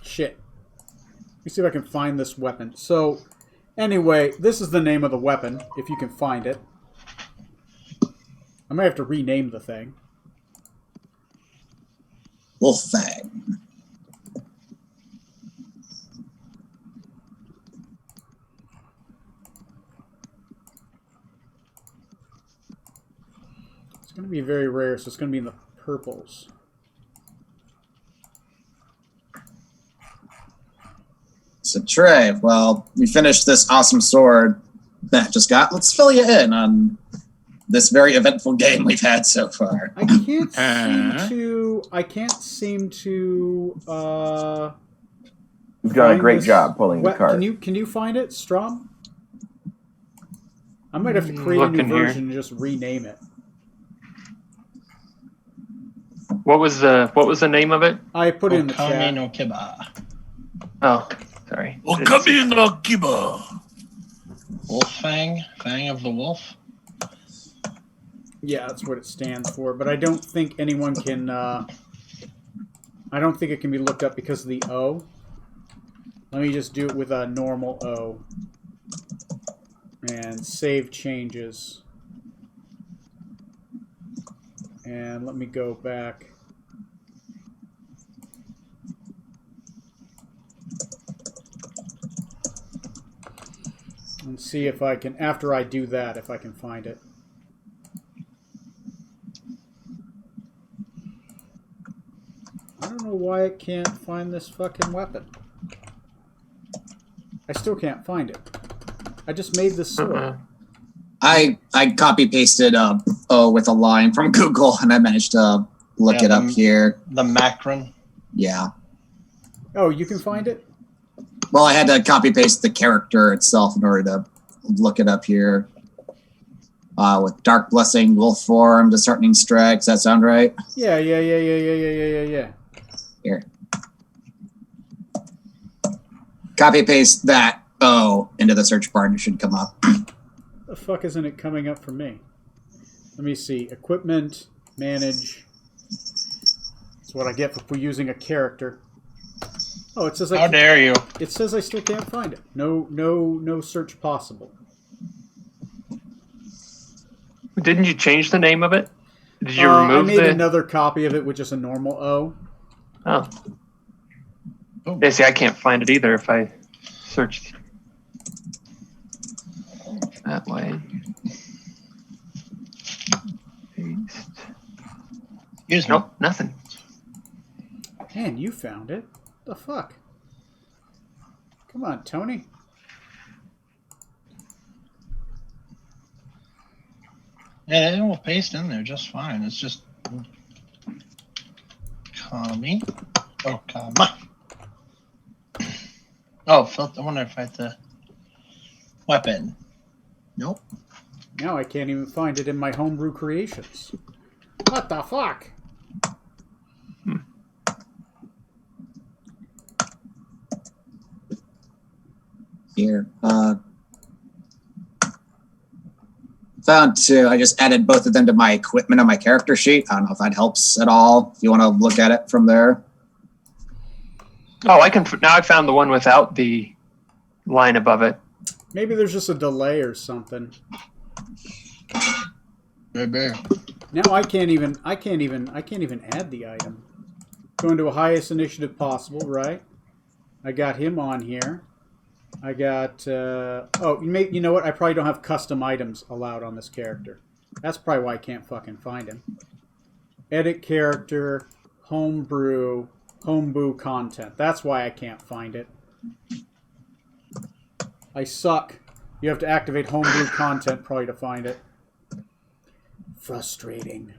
Shit. Let me see if I can find this weapon. So, anyway, this is the name of the weapon, if you can find it. I might have to rename the thing. Wolffang. It's going to be very rare, so it's going to be in the purples. So Trey, well, we finished this awesome sword Matt just got. Let's fill you in on this very eventful game we've had so far. I can't seem to. You've done a find great this job pulling the cart. Can you find it, Strom? I might have to create a new Looking here. version and just rename it. What was the name of it? I put it in the Okami chat. no Kiba. Oh, sorry. Okami no Kiba. Wolffang? Fang of the Wolf? Yeah, that's what it stands for. But I don't think anyone can. I don't think it can be looked up because of the O. Let me just do it with a normal O. And save changes. And let me go back. And see if I can, after I do that, if I can find it. I don't know why I can't find this fucking weapon. I still can't find it. I just made this sword. I copy pasted O with a line from Google, and I managed to look it up here. The Macron. Yeah. Oh, you can find it? Well, I had to copy paste the character itself in order to look it up here. With Dark Blessing, Wolf Form, Disheartening Strike. Does that sound right? Yeah. Here. Copy paste that O into the search bar and it should come up. The fuck isn't it coming up for me? Let me see. Equipment, manage. That's what I get for using a character. Oh, it says How dare you? It says I still can't find it. No search possible. Didn't you change the name of it? Did you I remove made the? another copy of it with just a normal O. Oh. Yeah, see, I can't find it either if I searched that way. Paste. Excuse me. Nope, nothing. Man, you found it. The fuck? Come on, Tony. Yeah, it will paste in there just fine. It's just economy. Oh, come on. Oh, filter. I wonder if I have to. Weapon. Nope. Now I can't even find it in my homebrew creations. What the fuck? Here. Found two. I just added both of them to my equipment on my character sheet. I don't know if that helps at all. If you want to look at it from there. Oh, I can. Now I found the one without the line above it. Maybe there's just a delay or something. Maybe. Now I can't even add the item. Going to a highest initiative possible, right? I got him on here. I got you know what? I probably don't have custom items allowed on this character. That's probably why I can't fucking find him. Edit character, homebrew content. That's why I can't find it. I suck. You have to activate homebrew content probably to find it. Frustrating.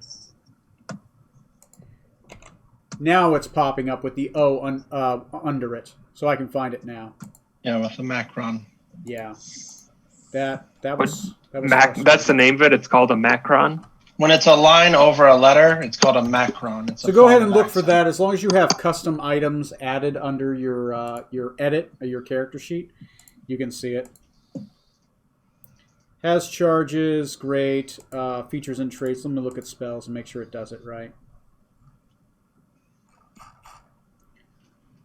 Now it's popping up with the O under it, so I can find it now. Yeah, with the macron. Yeah, that was That's the name of it. It's called a macron. When it's a line over a letter, it's called a macron. It's so go ahead and look for that. As long as you have custom items added under your edit or your character sheet, you can see it. Has charges, great. Features and traits. Let me look at spells and make sure it does it right.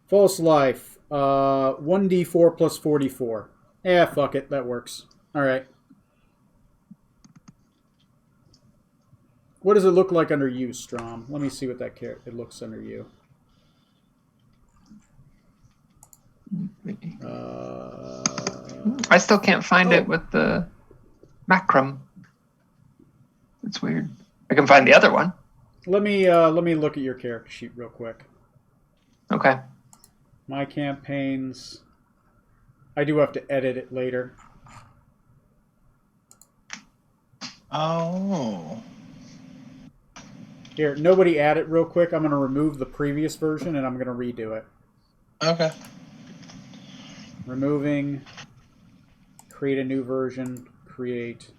False life. 1d4 plus 44. Yeah, fuck it. That works. Alright. What does it look like under you, Strom? Let me see what it looks under you. I still can't find it with the macron. It's weird. I can find the other one. Let me look at your character sheet real quick. Okay. My campaigns. I do have to edit it later. Oh. Here, nobody add it real quick. I'm going to remove the previous version and I'm going to redo it. Okay. Removing. Create a new version. Create.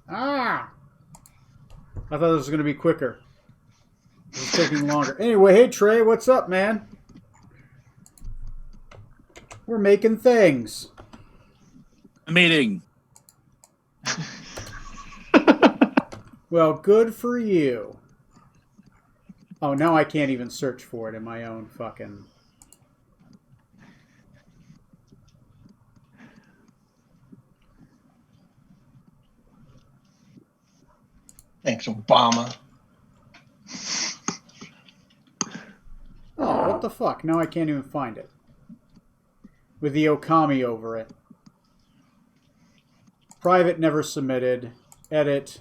Ah! I thought this was going to be quicker. It's taking longer. Anyway, hey Trey, what's up, man? We're making things. Meeting. Well, good for you. Oh, now I can't even search for it in my own fucking... Thanks, Obama. Oh, what the fuck? Now I can't even find it. With the Okami over it. Private never submitted. Edit.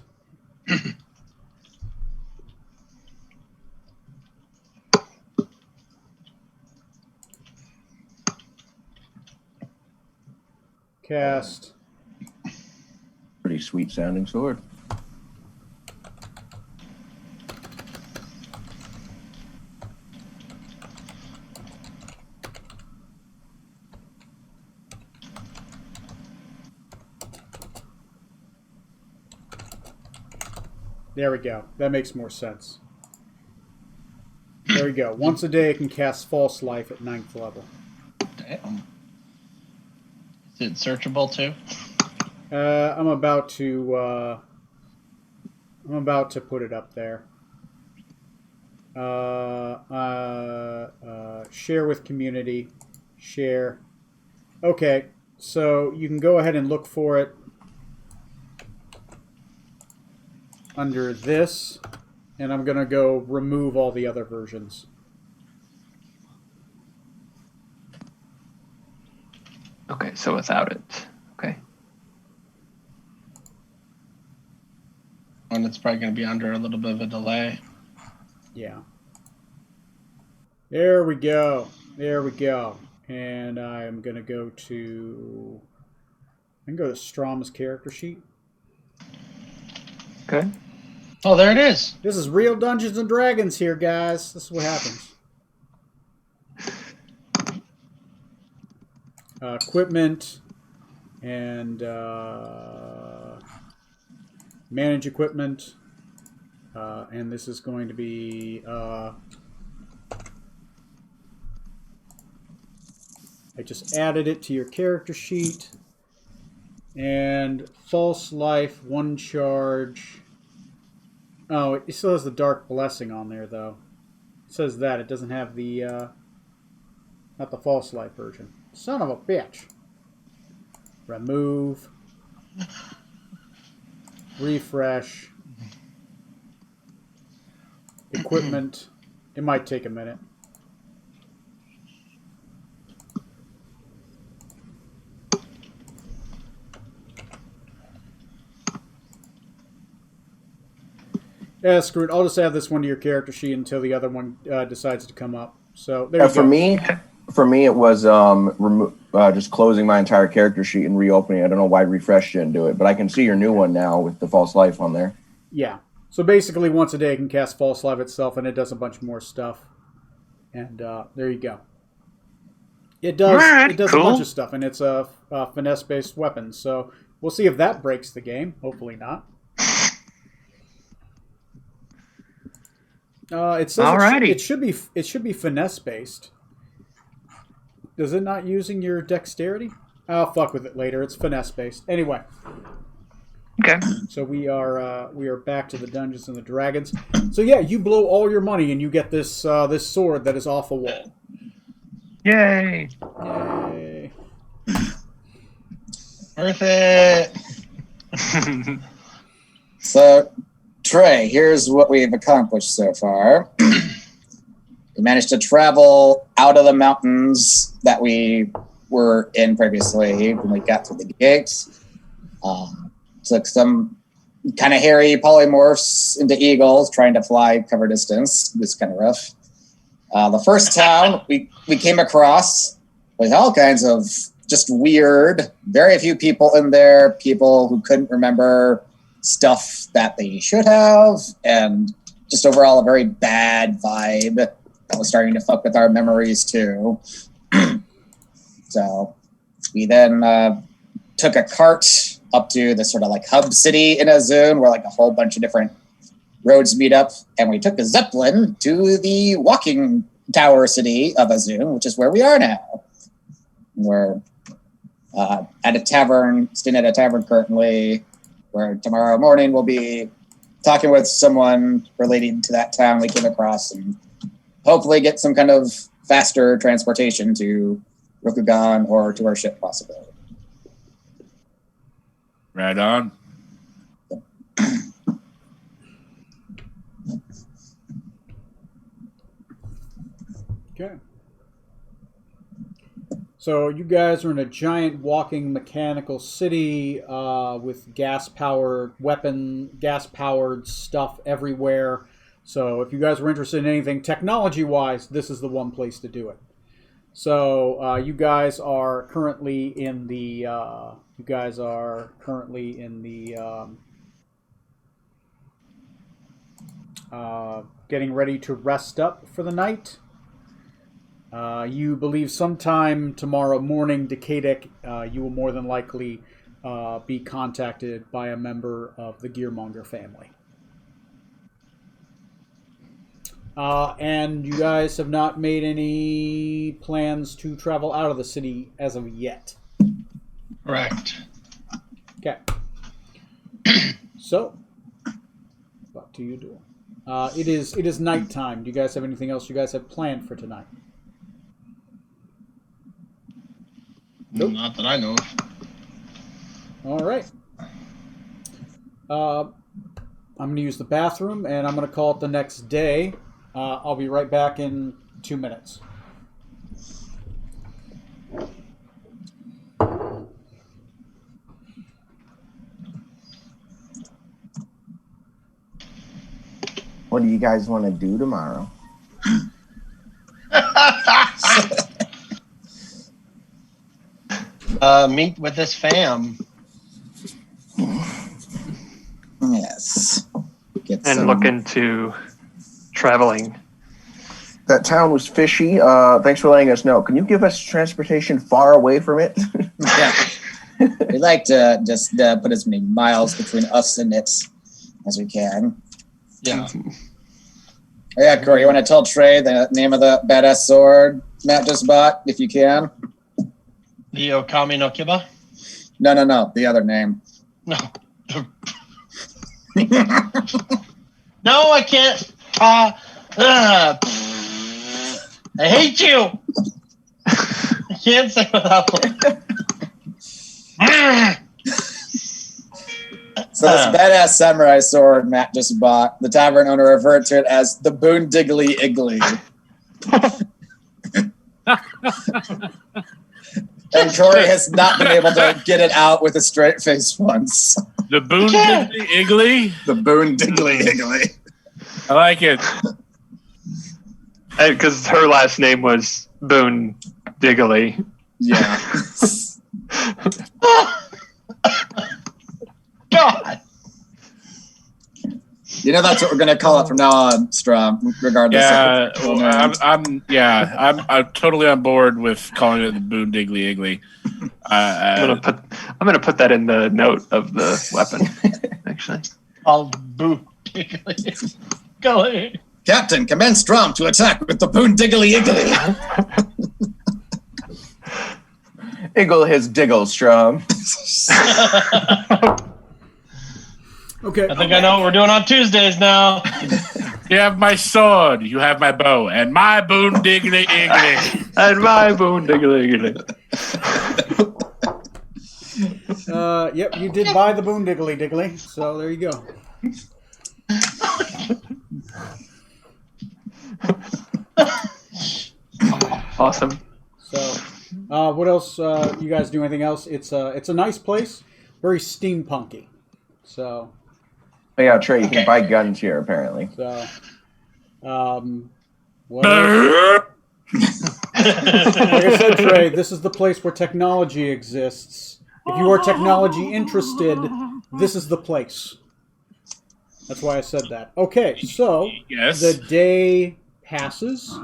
Cast. Pretty sweet sounding sword. There we go. That makes more sense. There we go. Once a day it can cast False Life at 9th level. Damn. Is it searchable too? I'm about to put it up there. Share with community. Share. Okay, so you can go ahead and look for it under this, and I'm going to go remove all the other versions. Okay, so without it. Okay. And it's probably going to be under a little bit of a delay. Yeah. There we go. There we go. And I'm going to go to... I can go to Strom's character sheet. Okay. Oh, there it is. This is real Dungeons and Dragons here, guys. This is what happens. Equipment and manage equipment. And this is going to be... I just added it to your character sheet. And false life, 1 charge. Oh, it still has the Dark Blessing on there, though. It says that. It doesn't have the... not the false life version. Son of a bitch. Remove. Refresh. Equipment. It might take a minute. Yeah, screw it. I'll just add this one to your character sheet until the other one decides to come up. So there you go. For me, it was just closing my entire character sheet and reopening. I don't know why refresh didn't do it, but I can see your new one now with the false life on there. Yeah. So basically, once a day, it can cast false life itself, and it does a bunch more stuff. And there you go. It does. Right, it does cool. a bunch of stuff, and it's a finesse-based weapon. So we'll see if that breaks the game. Hopefully not. It says Alrighty. it should be finesse based. Does it not using your dexterity? I'll fuck with it later. It's finesse based. Anyway, Okay. so we are back to the Dungeons and the Dragons. So yeah, you blow all your money and you get this this sword that is off a wall. Yay. Yay! Worth it. So, Trey, here's what we've accomplished so far. We managed to travel out of the mountains that we were in previously when we got through the gates. Took some kind of hairy polymorphs into eagles trying to fly cover distance. It was kind of rough. The first town we came across with all kinds of just weird, very few people in there, people who couldn't remember stuff that they should have, and just overall a very bad vibe that was starting to fuck with our memories too. So we then took a cart up to the sort of like hub city in Azun where like a whole bunch of different roads meet up, and we took a Zeppelin to the walking tower city of Azun, which is where we are now. We're at a tavern, staying at a tavern currently, where tomorrow morning we'll be talking with someone relating to that town we came across and hopefully get some kind of faster transportation to Rokugan or to our ship possibly. Right on. Okay. So you guys are in a giant walking mechanical city with gas-powered gas-powered stuff everywhere. So if you guys were interested in anything technology-wise, this is the one place to do it. So you guys are currently in the getting ready to rest up for the night. You believe sometime tomorrow morning, Decadic, you will more than likely be contacted by a member of the Gearmonger family. And you guys have not made any plans to travel out of the city as of yet. Correct. Okay. So, what do you do? It is nighttime. Do you guys have anything else you guys have planned for tonight? Nope. Not that I know of. All right. I'm going to use the bathroom, and I'm going to call it the next day. I'll be right back in 2 minutes. What do you guys want to do tomorrow? Meet with this fam. Yes. get and some. look into traveling. That town was fishy. Thanks for letting us know. Can you give us transportation far away from it? Yeah. We like to just put as many miles between us and it as we can. Yeah. Yeah, Corey, you want to tell Trey the name of the badass sword Matt just bought, if you can? The Okami no Kiba? No, the other name. No. No, I can't. I hate you. I can't say without one. So this badass samurai sword Matt just bought, the tavern owner referred to it as the Boon Diggly Iggly. And Corey has not been able to get it out with a straight face once. The Boon Diggly Iggly. The Boon Diggly Iggly. I like it. Because her last name was Boone Diggly. Yeah. God. You know that's what we're gonna call it from now on, Strom. Regardless. Yeah, of the full name. I'm totally on board with calling it the Boon Diggly Iggly. I'm gonna put that in the note of the weapon. Actually, I'll boot. Go ahead. Captain, command Strom to attack with the Boon Diggly Iggly. Iggle his diggle, Strom. Okay. I think I know what we're doing on Tuesdays now. You have my sword, you have my bow, and my Boon Diggly Iggly. and my Boone Diggly. Yep, you did buy the Boondiggly Diggly, so there you go. Awesome. So, what else? You guys do anything else? It's a nice place, very steampunky. So, Oh, yeah, Trey, you can buy guns here, apparently. what else? Like I said, Trey, this is the place where technology exists. If you are technology interested, this is the place. That's why I said that. Okay, so Yes. the day passes.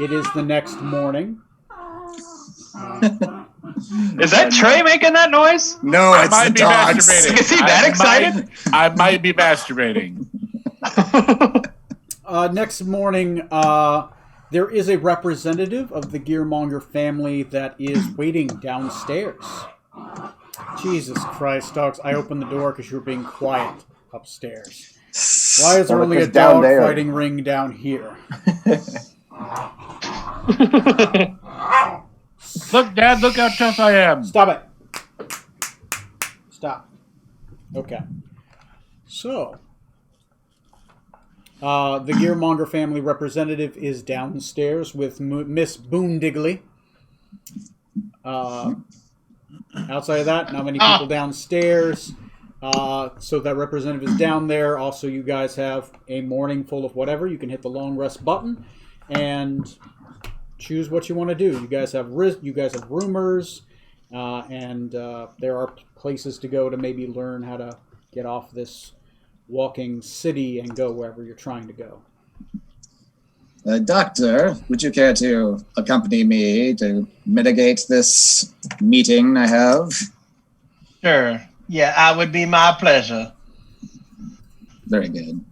It is the next morning. Is that Trey making that noise? No, I it's might the be dogs. masturbating. Is he that excited? I might be masturbating. Next morning, there is a representative of the Gearmonger family that is waiting downstairs. Jesus Christ, dogs! I opened the door because you were being quiet upstairs. Why is there Well, only a because down dog there. fighting ring down here? Look, Dad, look how tough I am. Stop it. Stop. Okay. So, the Gearmonger family representative is downstairs with Miss Boondiggly. Outside of that, not many people downstairs. So that representative is down there. Also, you guys have a morning full of whatever. You can hit the long rest button and choose what you want to do. You guys have rumors, and there are places to go to maybe learn how to get off this walking city and go wherever you're trying to go. Doctor, would you care to accompany me to mitigate this meeting I have? Sure. Yeah, that would be my pleasure. Very good.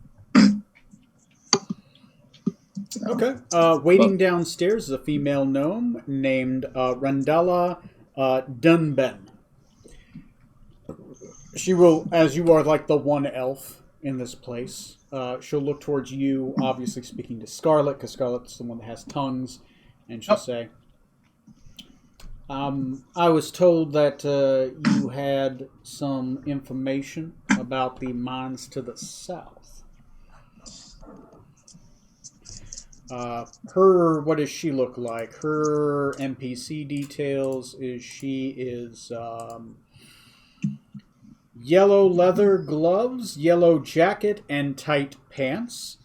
Okay. Waiting downstairs is a female gnome named Rendella Dunben. She will, as you are like the one elf in this place, she'll look towards you, obviously speaking to Scarlet, because Scarlet's the one that has tongues, and she'll say, I was told that you had some information about the mines to the south. What does she look like? Her NPC details is she is yellow leather gloves, yellow jacket, and tight pants.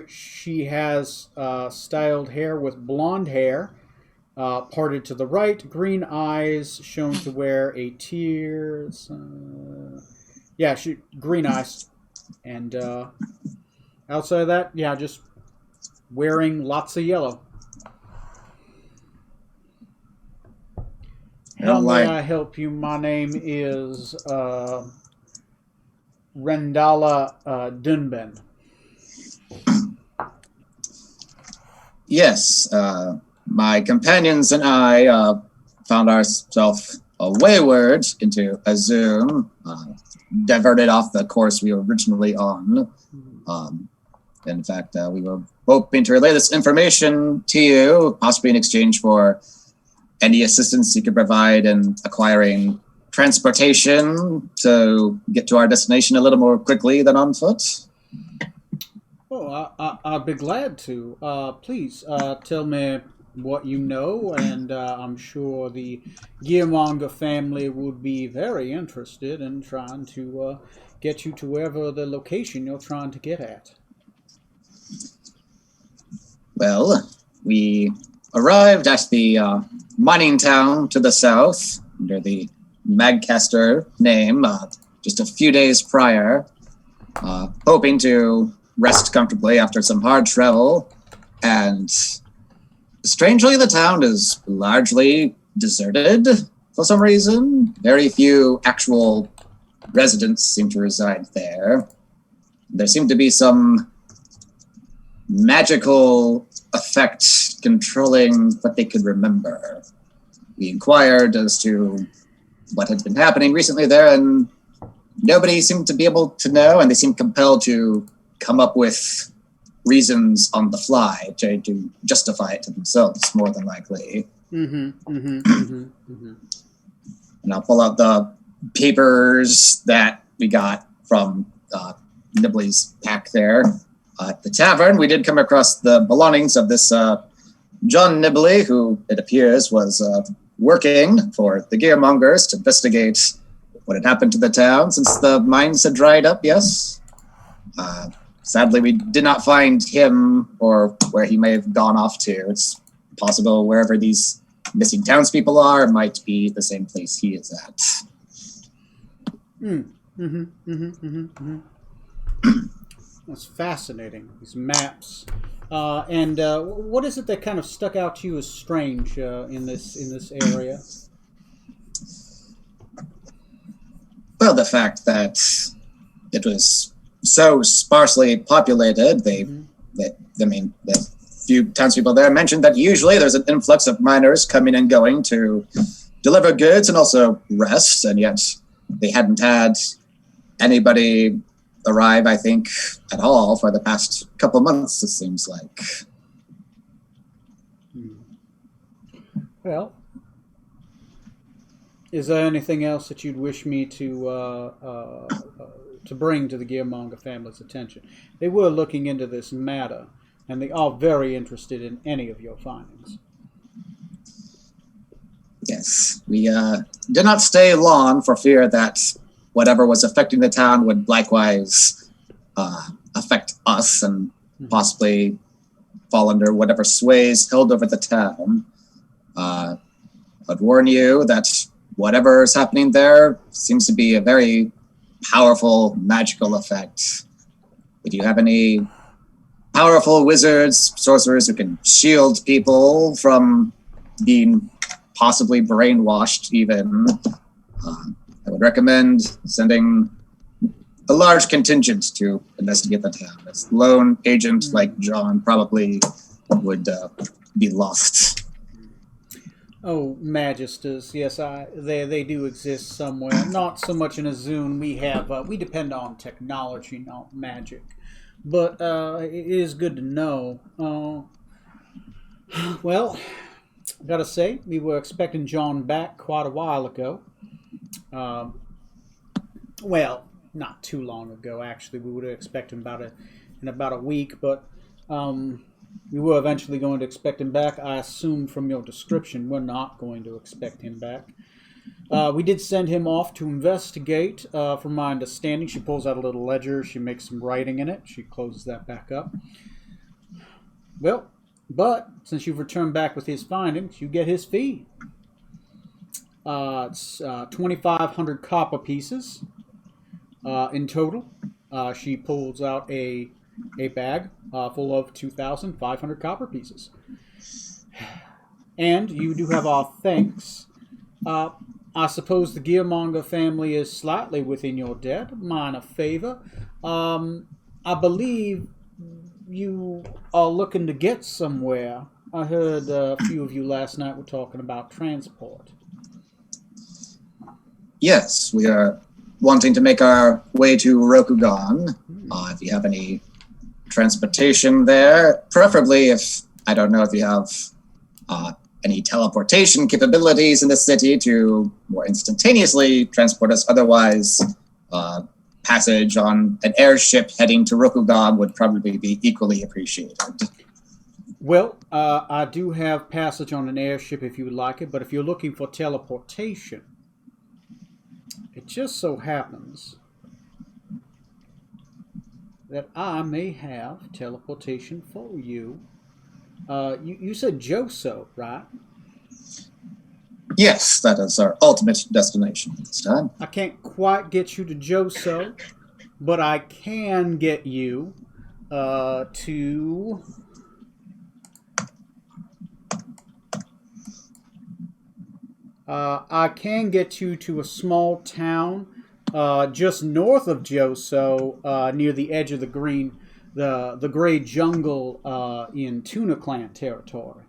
She has styled hair with blonde hair, parted to the right, green eyes, shown to wear a tears. Green eyes. And outside of that, yeah, just wearing lots of yellow. How may I help you? My name is Rendala Dunben. Yes, my companions and I found ourselves wayward into a Zoom, diverted off the course we were originally on. In fact, we were hoping to relay this information to you, possibly in exchange for any assistance you could provide in acquiring transportation to get to our destination a little more quickly than on foot. Oh, I'd be glad to. Please tell me what you know, and I'm sure the Gearmonger family would be very interested in trying to get you to wherever the location you're trying to get at. Well, we arrived at the mining town to the south under the Magcaster name just a few days prior, hoping to rest comfortably after some hard travel. And strangely, the town is largely deserted for some reason. Very few actual residents seem to reside there. There seemed to be some magical effect controlling what they could remember. We inquired as to what had been happening recently there, and nobody seemed to be able to know, and they seemed compelled to come up with reasons on the fly to justify it to themselves, more than likely. And I'll pull out the papers that we got from Nibley's pack there. At the tavern, we did come across the belongings of this John Nibley, who it appears was working for the Gearmongers to investigate what had happened to the town since the mines had dried up, yes? Sadly, we did not find him or where he may have gone off to. It's possible wherever these missing townspeople are might be the same place he is at. That's fascinating, these maps. And what is it that kind of stuck out to you as strange in this area? Well, the fact that it was so sparsely populated, the few townspeople there mentioned that usually there's an influx of miners coming and going to deliver goods and also rest, and yet they hadn't had anybody arrive, I think, at all for the past couple months, it seems like. Well, is there anything else that you'd wish me to bring to the Gearmonger family's attention? They were looking into this matter, and they are very interested in any of your findings. Yes, we did not stay long for fear that whatever was affecting the town would likewise affect us and possibly fall under whatever sways held over the town. I'd warn you that whatever is happening there seems to be a very powerful magical effect. If you have any powerful wizards, sorcerers who can shield people from being possibly brainwashed even, I would recommend sending a large contingent to investigate the town. A lone agent like John probably would be lost. Oh, Magisters, yes, they do exist somewhere. Not so much in Azun. We depend on technology, not magic. But it is good to know. Well, I gotta say, we were expecting John back quite a while ago. Well, not too long ago, actually. We would have expected him in about a week, but we were eventually going to expect him back. I assume from your description we're not going to expect him back. We did send him off to investigate. From my understanding, she pulls out a little ledger. She makes some writing in it. She closes that back up. Well, but since you've returned back with his findings, you get his fee. It's 2,500 copper pieces in total. She pulls out a bag full of 2,500 copper pieces. And you do have our thanks. I suppose the Gearmonger family is slightly within your debt. Minor favor. I believe you are looking to get somewhere. I heard a few of you last night were talking about transport. Yes, we are wanting to make our way to Rokugan. If you have any transportation there, preferably if, I don't know if you have any teleportation capabilities in the city to more instantaneously transport us. Otherwise, passage on an airship heading to Rokugan would probably be equally appreciated. Well, I do have passage on an airship if you would like it, but if you're looking for teleportation, it just so happens that I may have teleportation for you. You said Joso, right? Yes, that is our ultimate destination this time. I can't quite get you to Joso, but I can get you to... I can get you to a small town just north of Joso, near the edge of the the gray jungle in Tuna Clan territory.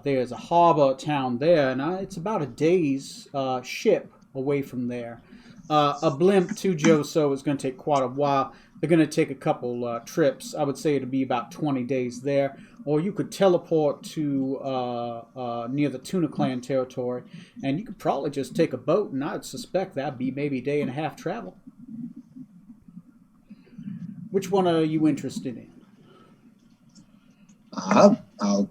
There's a harbor town there, and it's about a day's ship away from there. A blimp to Joso is going to take quite a while. They're going to take a couple trips. I would say it'll be about 20 days there. Or you could teleport to near the Tuna Clan territory, and you could probably just take a boat, and I'd suspect that'd be maybe a day and a half travel. Which one are you interested in? I'll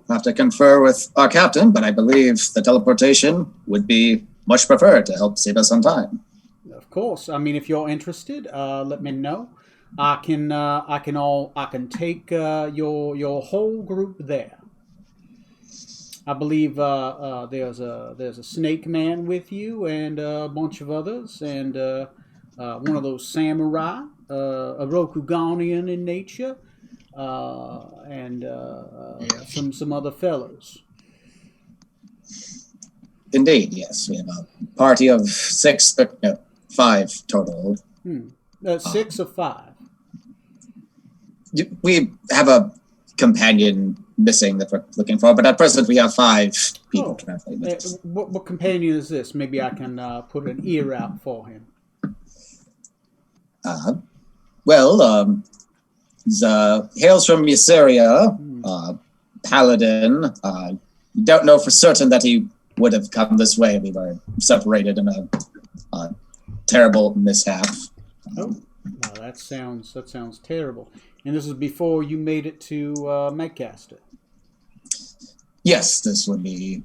have to confer with our captain, but I believe the teleportation would be much preferred to help save us on time. Of course. I mean, if you're interested, let me know. I can take your whole group there. I believe there's a snake man with you and a bunch of others, and one of those samurai, a Rokuganian in nature, and some other fellows. Indeed, yes. We have a party of 5 total. 6 or 5? We have a companion missing that we're looking for, but at present we have 5 people traveling with us. What companion is this? Maybe I can put an ear out for him. Hails from Mysteria, paladin. Don't know for certain that he would have come this way. We were separated in a terrible mishap. Well, that sounds terrible. And this is before you made it to Medcaster. Yes, this would be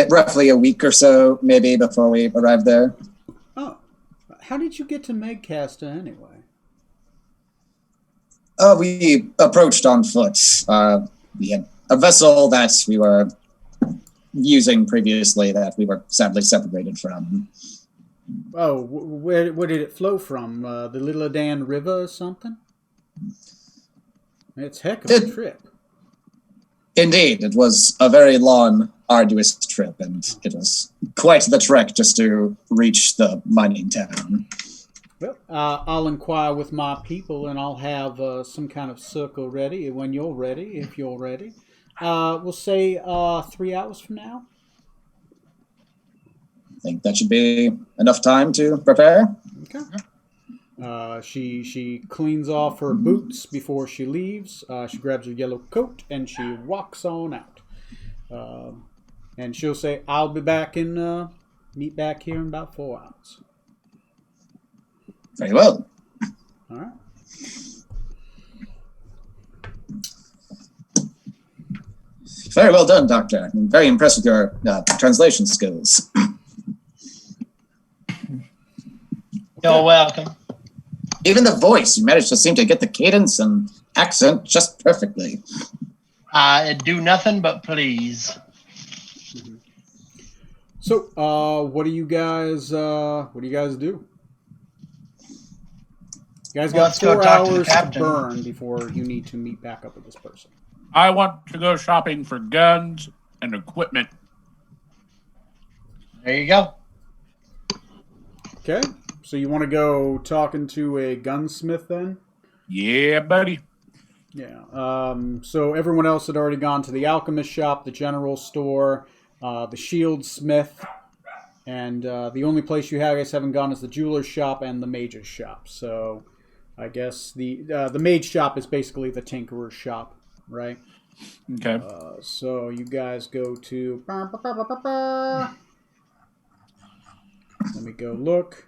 roughly a week or so, maybe, before we arrived there. Oh, how did you get to Medcaster anyway? We approached on foot. We had a vessel that we were using previously that we were sadly separated from. Oh, where did it flow from? The Little Adan River or something? It's a heck of a trip. Indeed, it was a very long, arduous trip, and it was quite the trek just to reach the mining town. Well, I'll inquire with my people, and I'll have some kind of circle ready when you're ready, if you're ready. We'll say 3 hours from now. I think that should be enough time to prepare. Okay. She cleans off her boots before she leaves. She grabs her yellow coat and she walks on out. And she'll say, "I'll be back meet back here in about 4 hours." Very well. All right. Very well done, Doctor. I'm very impressed with your translation skills. You're welcome. Even the voice, you managed to seem to get the cadence and accent just perfectly. Do nothing but please. So, what do you guys do? You guys Well, got let's go 4 talk to the hours to captain. burn before you need to meet back up with this person. I want to go shopping for guns and equipment. There you go. Okay, so you want to go talking to a gunsmith then? Yeah, buddy. Yeah. So everyone else had already gone to the alchemist shop, the general store, the shield smith, and the only place you guys haven't gone is the jeweler's shop and the mage's shop. So I guess the mage shop is basically the tinkerer's shop, right? Okay. So you guys go to. Let me go look.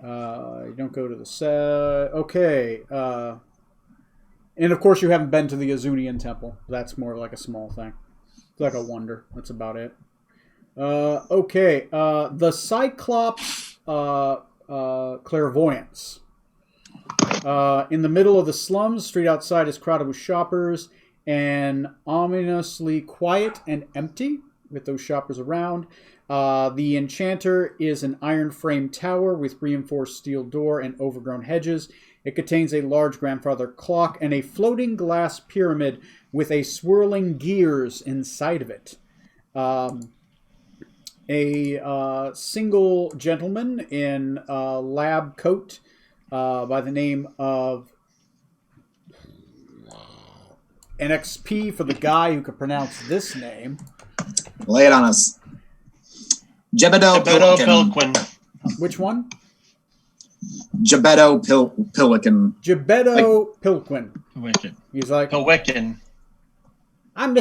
You don't go to the set. Okay. And of course, you haven't been to the Azunian temple. That's more like a small thing. It's like a wonder. That's about it. Okay. The Cyclops clairvoyance. In the middle of the slums, street outside is crowded with shoppers, and ominously quiet and empty with those shoppers around. The enchanter is an iron frame tower with reinforced steel door and overgrown hedges. It contains a large grandfather clock and a floating glass pyramid with a swirling gears inside of it. A single gentleman in a lab coat by the name of NXP for the guy who could pronounce this name. Lay it on us. Jebedo Beto Pilkin. Pilquin. Which one? Jebedo Pilkin. Gebetto Pilquin. Wicked. He's like, Pilwickin. I'm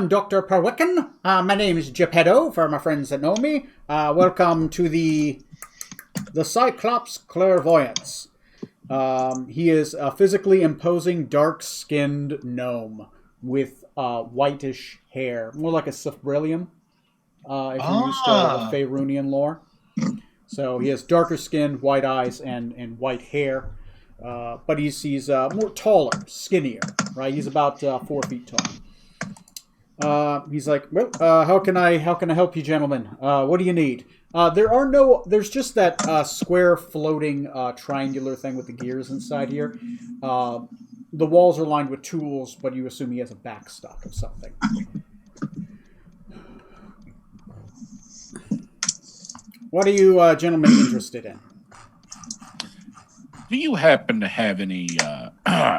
Dr. Perwicken. My name is Geppetto, for my friends that know me. Welcome to the Cyclops Clairvoyance. he is a physically imposing, dark-skinned gnome with whitish hair, more like a Sifbrillium, if you're used to the Faerunian lore. So he has darker skin, white eyes, and white hair. But he's more taller, skinnier, right? He's about 4 feet tall. He's like, well, how can I help you, gentlemen? What do you need? There's just that square floating triangular thing with the gears inside here. The walls are lined with tools, but you assume he has a backstock of something. What are you gentlemen interested in? Do you happen to have any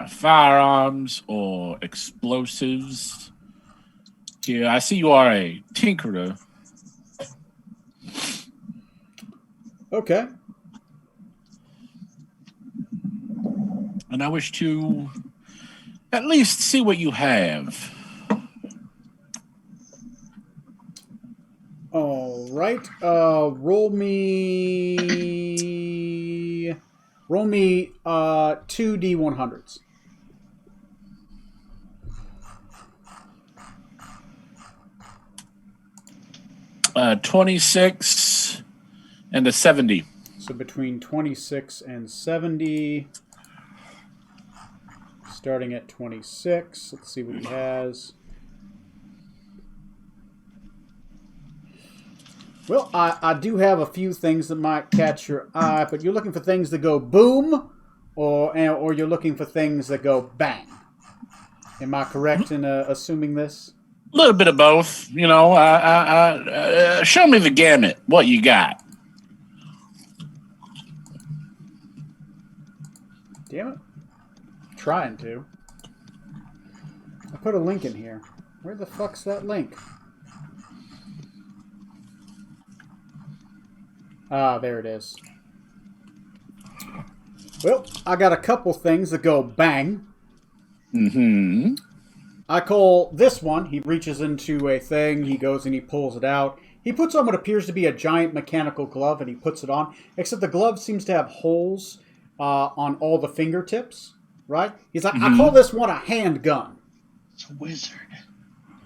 firearms or explosives? Here, I see you are a tinkerer. Okay. And I wish to at least see what you have. All right. Roll me 2 D100s. Uh, 26 and a 70. So between 26 and 70. Starting at 26. Let's see what he has. Well, I do have a few things that might catch your eye, but you're looking for things that go boom, or you're looking for things that go bang. Am I correct in assuming this? A little bit of both. You know, show me the gamut. What you got? Damn it. Trying to. I put a link in here. Where the fuck's that link? Ah, there it is. Well, I got a couple things that go bang. Mm-hmm. I call this one. He reaches into a thing. He goes and he pulls it out. He puts on what appears to be a giant mechanical glove, and he puts it on. Except the glove seems to have holes on all the fingertips. Right? He's like, I call this one a handgun. It's a wizard.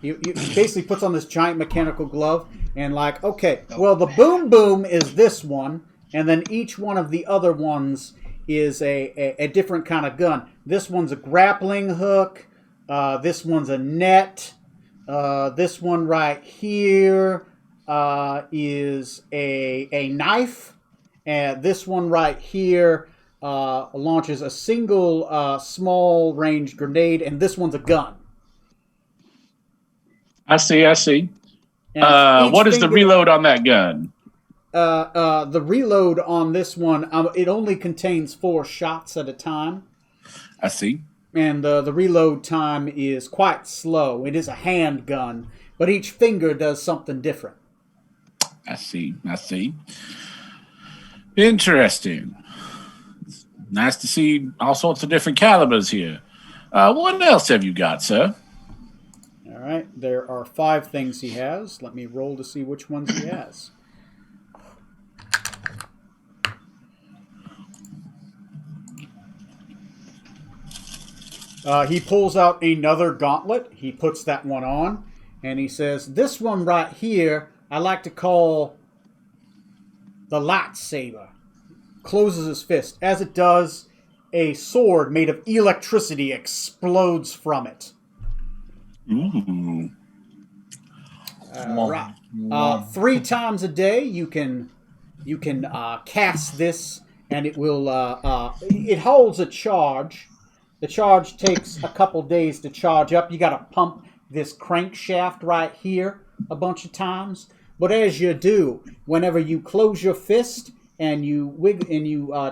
He basically puts on this giant mechanical glove and like, okay, well, the boom boom is this one, and then each one of the other ones is a different kind of gun. This one's a grappling hook. This one's a net. This one right here is a knife. And this one right here launches a single small range grenade, and this one's a gun. I see. And each What is the finger- reload on that gun? The reload on this one, it only contains 4 shots at a time. I see. And the reload time is quite slow. It is a handgun, but each finger does something different. I see. Interesting. Nice to see all sorts of different calibers here. What else have you got, sir? All right, there are 5 things he has. Let me roll to see which ones he has. He pulls out another gauntlet. He puts that one on, and he says, "This one right here, I like to call the lightsaber." Closes his fist. As it does, a sword made of electricity explodes from it. Ooh. Right. 3 times a day, you can cast this, and it will. It holds a charge. The charge takes a couple days to charge up. You got to pump this crankshaft right here a bunch of times. But as you do, whenever you close your fist and you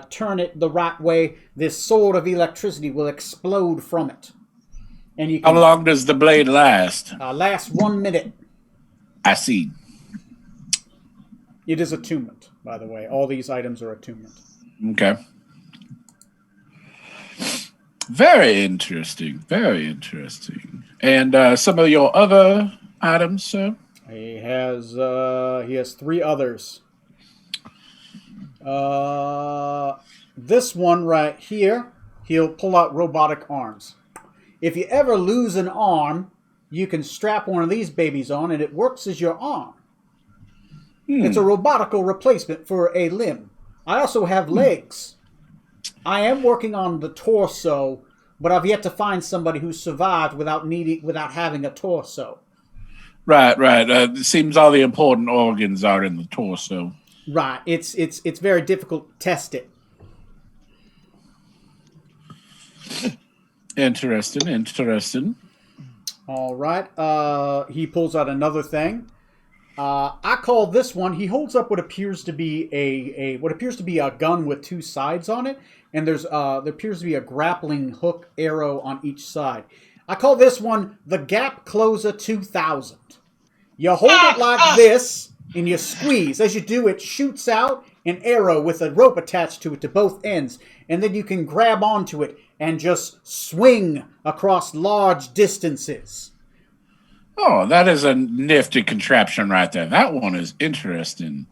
turn it the right way, this sword of electricity will explode from it. And you How can long does the blade last? last 1 minute. I see. It is attunement, by the way. All these items are attunement. Okay. Very interesting. And some of your other items, sir? He has 3 others. This one right here, he'll pull out robotic arms. If you ever lose an arm, you can strap one of these babies on, and it works as your arm. It's a robotical replacement for a limb. I also have legs. I am working on the torso, but I've yet to find somebody who survived without having a torso. Right. It seems all the important organs are in the torso. Right. It's very difficult to test it. Interesting. All right. He pulls out another thing. I call this one. He holds up what appears to be a gun with 2 sides on it, and there appears to be a grappling hook arrow on each side. I call this one the Gap Closer 2000. You hold it like this, and you squeeze. As you do, it shoots out an arrow with a rope attached to it to both ends, and then you can grab onto it and just swing across large distances. Oh, that is a nifty contraption right there. That one is interesting.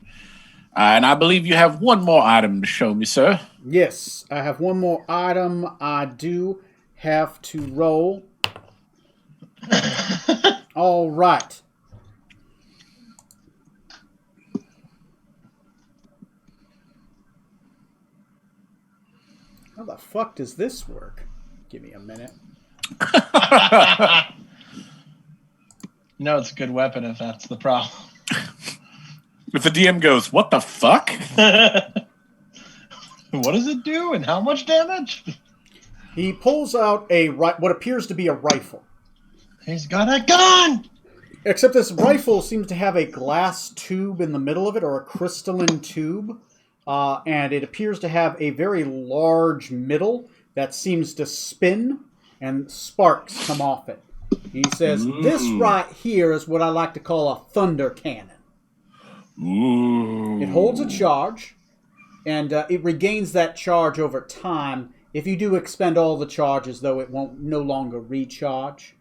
And I believe you have one more item to show me, sir. Yes, I have one more item. I do have to roll. All right. How the fuck does this work? Give me a minute. No, it's a good weapon if that's the problem. If the DM goes, what the fuck? What does it do and how much damage? He pulls out what appears to be a rifle. He's got a gun! Except this rifle seems to have a glass tube in the middle of it, or a crystalline tube. And it appears to have a very large middle that seems to spin, and sparks come off it. He says, "This right here is what I like to call a thunder cannon." Ooh. It holds a charge, and it regains that charge over time. If you do expend all the charges, though, it won't no longer recharge.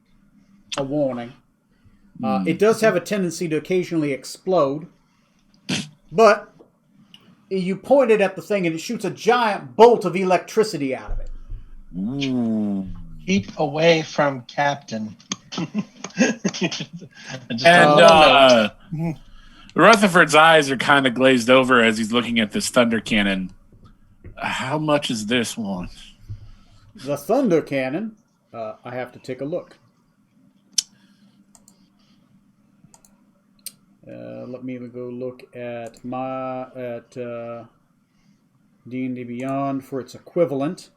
A warning. It does have a tendency to occasionally explode, but you point it at the thing and it shoots a giant bolt of electricity out of it. Ooh. Keep away from Captain. Rutherford's eyes are kind of glazed over as he's looking at this thunder cannon. How much is this one? The thunder cannon, I have to take a look. Let me go look at my D&D Beyond for its equivalent.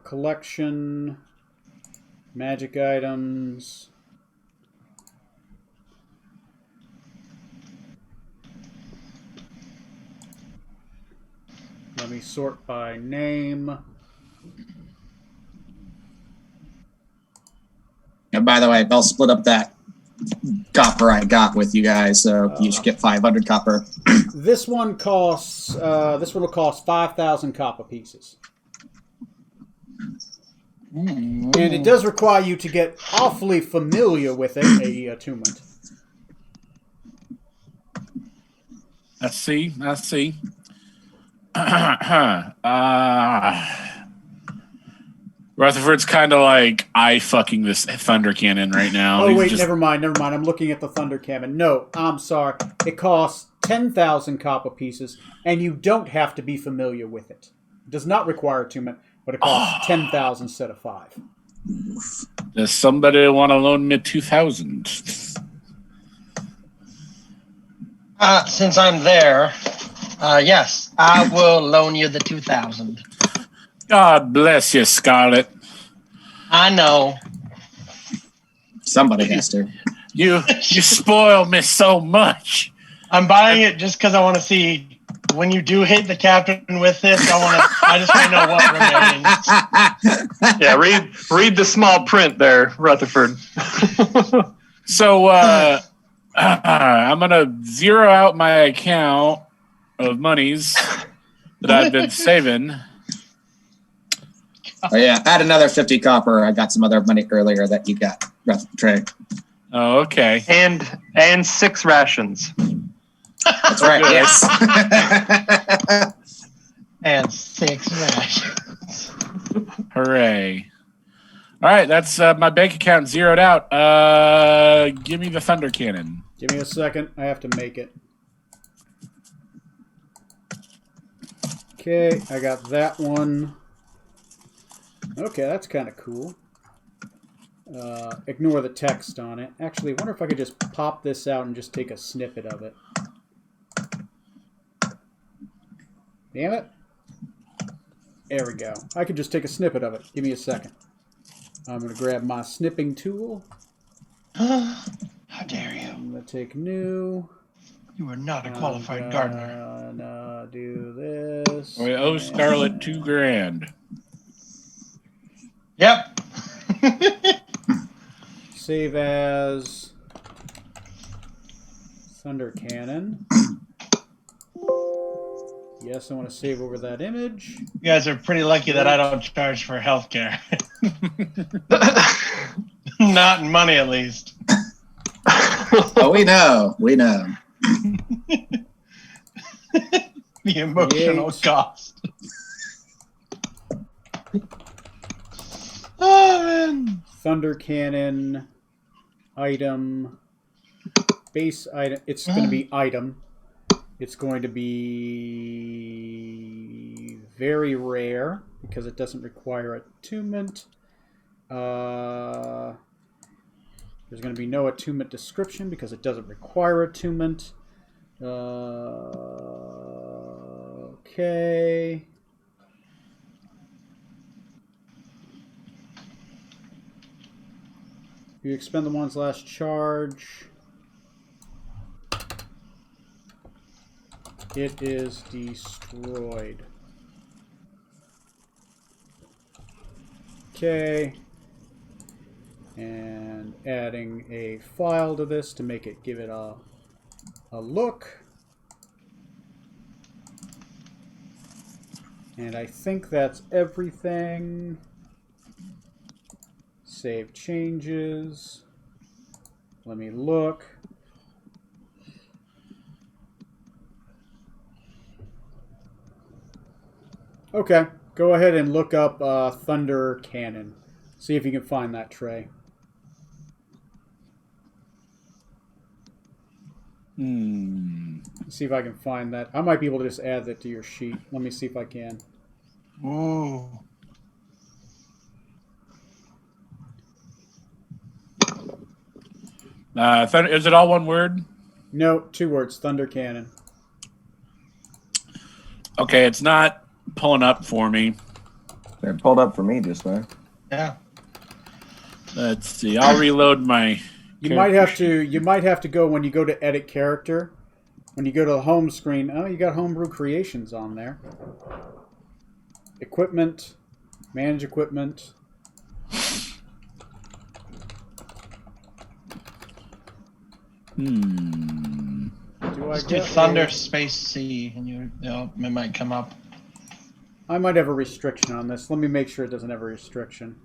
Collection, magic items. Let me sort by name. And by the way, I'll split up that copper I got with you guys, so you should get 500 copper. This one costs. This one will cost 5,000 copper pieces, and it does require you to get awfully familiar with it. A attunement. Let's see. Rutherford's kind of like eye fucking this thunder cannon right now. Oh, He's wait, just- never mind. I'm looking at the thunder cannon. No, I'm sorry. It costs 10,000 copper pieces, and you don't have to be familiar with it. It does not require attunement, but it costs 10,000 instead of 5. Does somebody want to loan me 2,000? Since I'm there, yes, I will loan you the 2,000. God bless you, Scarlet. I know. Somebody has to. You spoil me so much. I'm buying it just because I want to see when you do hit the captain with this. I just want to know what remains. Yeah, read the small print there, Rutherford. So I'm gonna zero out my account of monies that I've been saving. Oh yeah, add another 50 copper. I got some other money earlier that you got, Trey. Oh, okay. And 6 rations. That's right. Yes. And 6 rations. Hooray. All right, that's my bank account zeroed out. Give me the thunder cannon. Give me a second. I have to make it. Okay, I got that one. Okay, that's kind of cool. Ignore the text on it. Actually, I wonder if I could just pop this out and just take a snippet of it. Damn it. There we go. I could just take a snippet of it. Give me a second. I'm going to grab my snipping tool. How dare you? I'm going to take new. You are not a qualified gardener. Do this. We owe Scarlet $2,000. Yep. Save as Thunder Cannon. Yes, I want to save over that image. You guys are pretty lucky that I don't charge for healthcare. Not in money, at least. Oh, we know. The emotional Yes. cost. Oh, man. Thunder Cannon. Item. Base item. It's going to be item. It's going to be very rare because it doesn't require attunement. There's going to be no attunement description because it doesn't require attunement. Okay. You expend the one's last charge. It is destroyed. Okay. And adding a file to this to make it give it a look. And I think that's everything. Save changes. Let me look. Okay, go ahead and look up Thunder Cannon. See if you can find that tray. See if I can find that. I might be able to just add that to your sheet. Let me see if I can. Ooh. Is it all one word? No, 2 words. Thunder Cannon. Okay, it's not pulling up for me. It pulled up for me just there. Yeah. Let's see. I'll reload my. You might have to go when you go to edit character. When you go to the home screen, oh, you got Homebrew Creations on there. Equipment, manage equipment. Just do Thunder Space C, and it might come up. I might have a restriction on this. Let me make sure it doesn't have a restriction.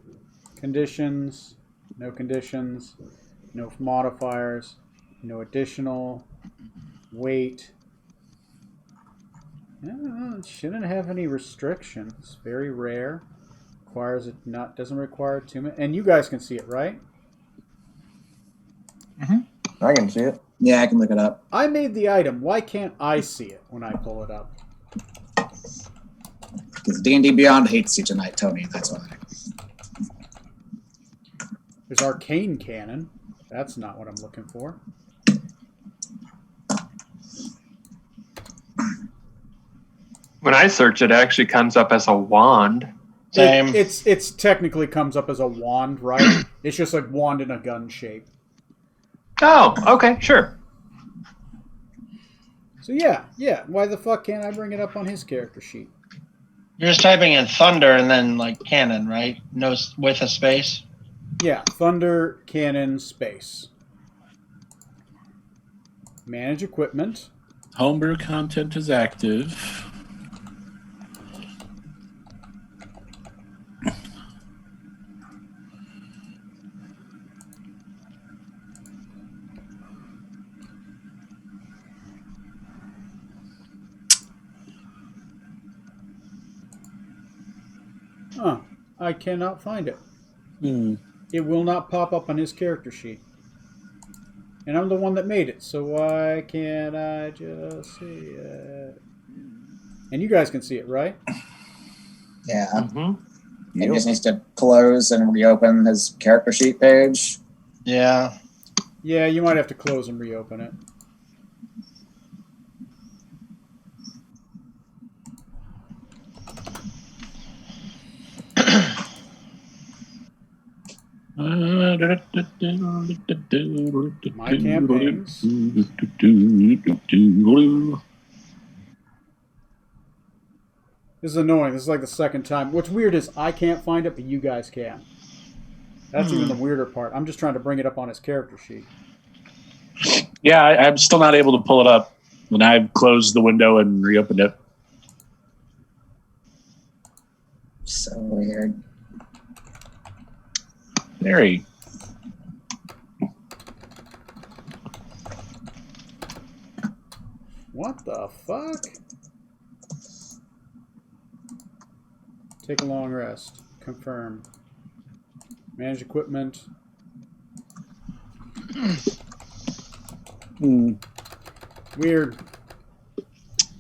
Conditions, no conditions, no modifiers, no additional, weight. It shouldn't have any restrictions. Very rare. Requires it not, doesn't require too much. And you guys can see it, right? I can see it. Yeah, I can look it up. I made the item. Why can't I see it when I pull it up? Because D&D Beyond hates you tonight, Tony. That's why. There's Arcane Cannon. That's not what I'm looking for. When I search, it actually comes up as a wand. Same. It's technically comes up as a wand, right? It's just like wand in a gun shape. Oh, okay, sure. So yeah. Why the fuck can't I bring it up on his character sheet? You're just typing in Thunder and then like cannon, right? No, with a space. Yeah, Thunder Cannon Space. Manage equipment. Homebrew content is active. Huh. I cannot find it. It will not pop up on his character sheet. And I'm the one that made it, so why can't I just see it? And you guys can see it, right? Yeah. Mm-hmm. He just needs to close and reopen his character sheet page. Yeah. Yeah, you might have to close and reopen it. My campaigns. This is annoying. This is like the second time. What's weird is I can't find it, but you guys can. That's even the weirder part. I'm just trying to bring it up on his character sheet. Yeah, I'm still not able to pull it up when I've closed the window and reopened it. So weird. Very. What the fuck? Take a long rest. Confirm. Manage equipment. Weird.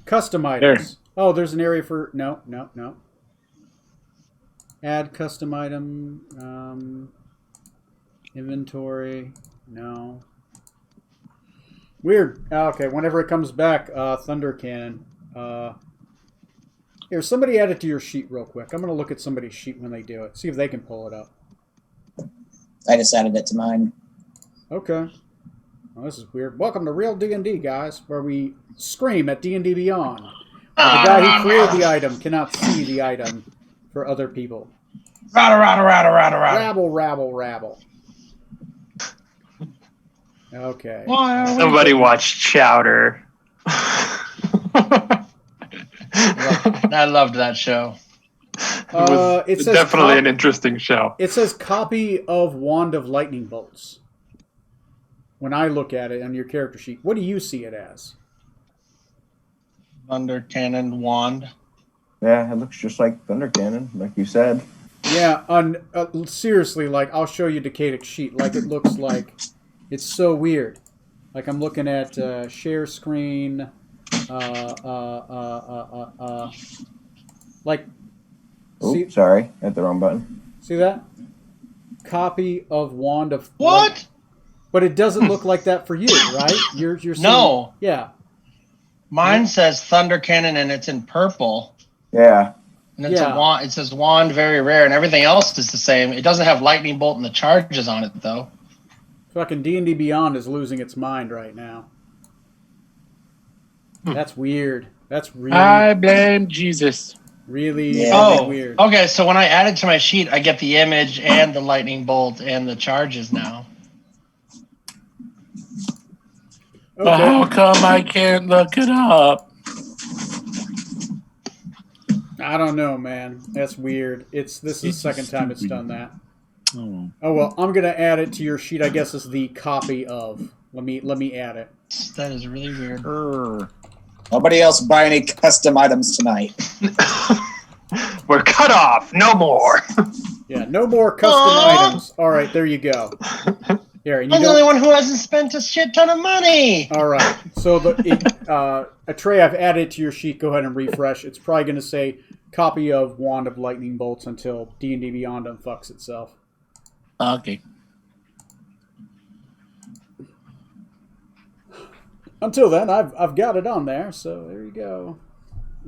Custom items. Oh, there's an area for... No. Add custom item. Inventory. No. Weird. Okay, whenever it comes back, Thunder Cannon. Here, somebody add it to your sheet real quick. I'm going to look at somebody's sheet when they do it. See if they can pull it up. I just added it to mine. Okay. Well, this is weird. Welcome to Real D&D, guys, where we scream at D&D Beyond. The guy who created the item cannot see the item for other people. Rabble. Rabble. Okay. Somebody watch Chowder. I loved that show. It says definitely an interesting show. It says copy of Wand of Lightning Bolts. When I look at it on your character sheet, what do you see it as? Thunder Cannon Wand. Yeah, it looks just like Thunder Cannon, like you said. Yeah, seriously, like, I'll show you Decadic's sheet. Like, it looks like... It's so weird. Like, I'm looking at share screen... like... Oops, sorry. Hit the wrong button. See that? Copy of Wand of... What? But it doesn't look like that for you, right? You're seeing, No. Yeah. Mine says Thunder Cannon and it's in purple. Yeah. And it's Yeah. a wand. It says wand, very rare, and everything else is the same. It doesn't have lightning bolt and the charges on it though. Fucking D&D Beyond is losing its mind right now. That's weird. That's really, I blame Jesus. really, Yeah. really Oh, weird. okay. So when I add it to my sheet, I get the image and the lightning bolt and the charges now. But Okay. how come I can't look it up? I don't know, man. That's weird. This is the It's second time it's stupid. done that. Oh. Oh well, I'm gonna add it to your sheet. I guess is the copy of. Let me add it. That is really weird. Nobody else buy any custom items tonight. We're cut off. No more. Yeah, no more custom Aw. items. All right, there you go. Here, and you I'm the don't. only one who hasn't spent a shit ton of money. All right. So Trey, I've added it to your sheet. Go ahead and refresh. It's probably going to say copy of Wand of Lightning Bolts until D&D Beyond unfucks itself. Okay. Until then, I've got it on there. So there you go.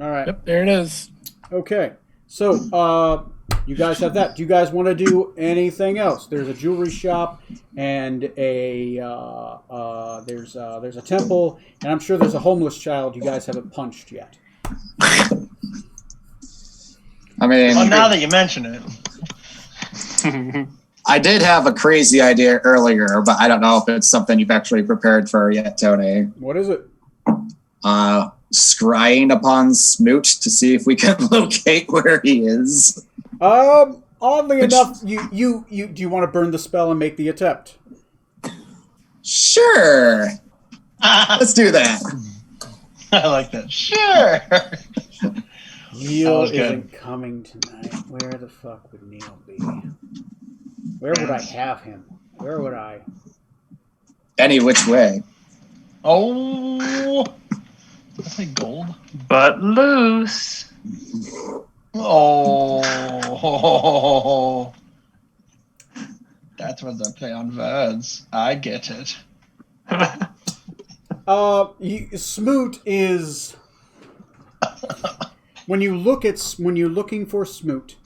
All right. Yep, there it is. Okay. So you guys have that. Do you guys want to do anything else? There's a jewelry shop and there's a temple, and I'm sure there's a homeless child you guys haven't punched yet. I mean, Well, now that you mention it, I did have a crazy idea earlier, but I don't know if it's something you've actually prepared for yet, Tony. What is it? Scrying upon Smoot to see if we can locate where he is. Oddly enough, you do you want to burn the spell and make the attempt? Sure. Let's do that. I like that. Sure. Neil was good. isn't coming tonight. Where the fuck would Neil be? Where would I have him? Where would I? Any which way. Oh, that's like gold. But loose. Oh, that's what they play on words. I get it. Smoot is when you're looking for Smoot,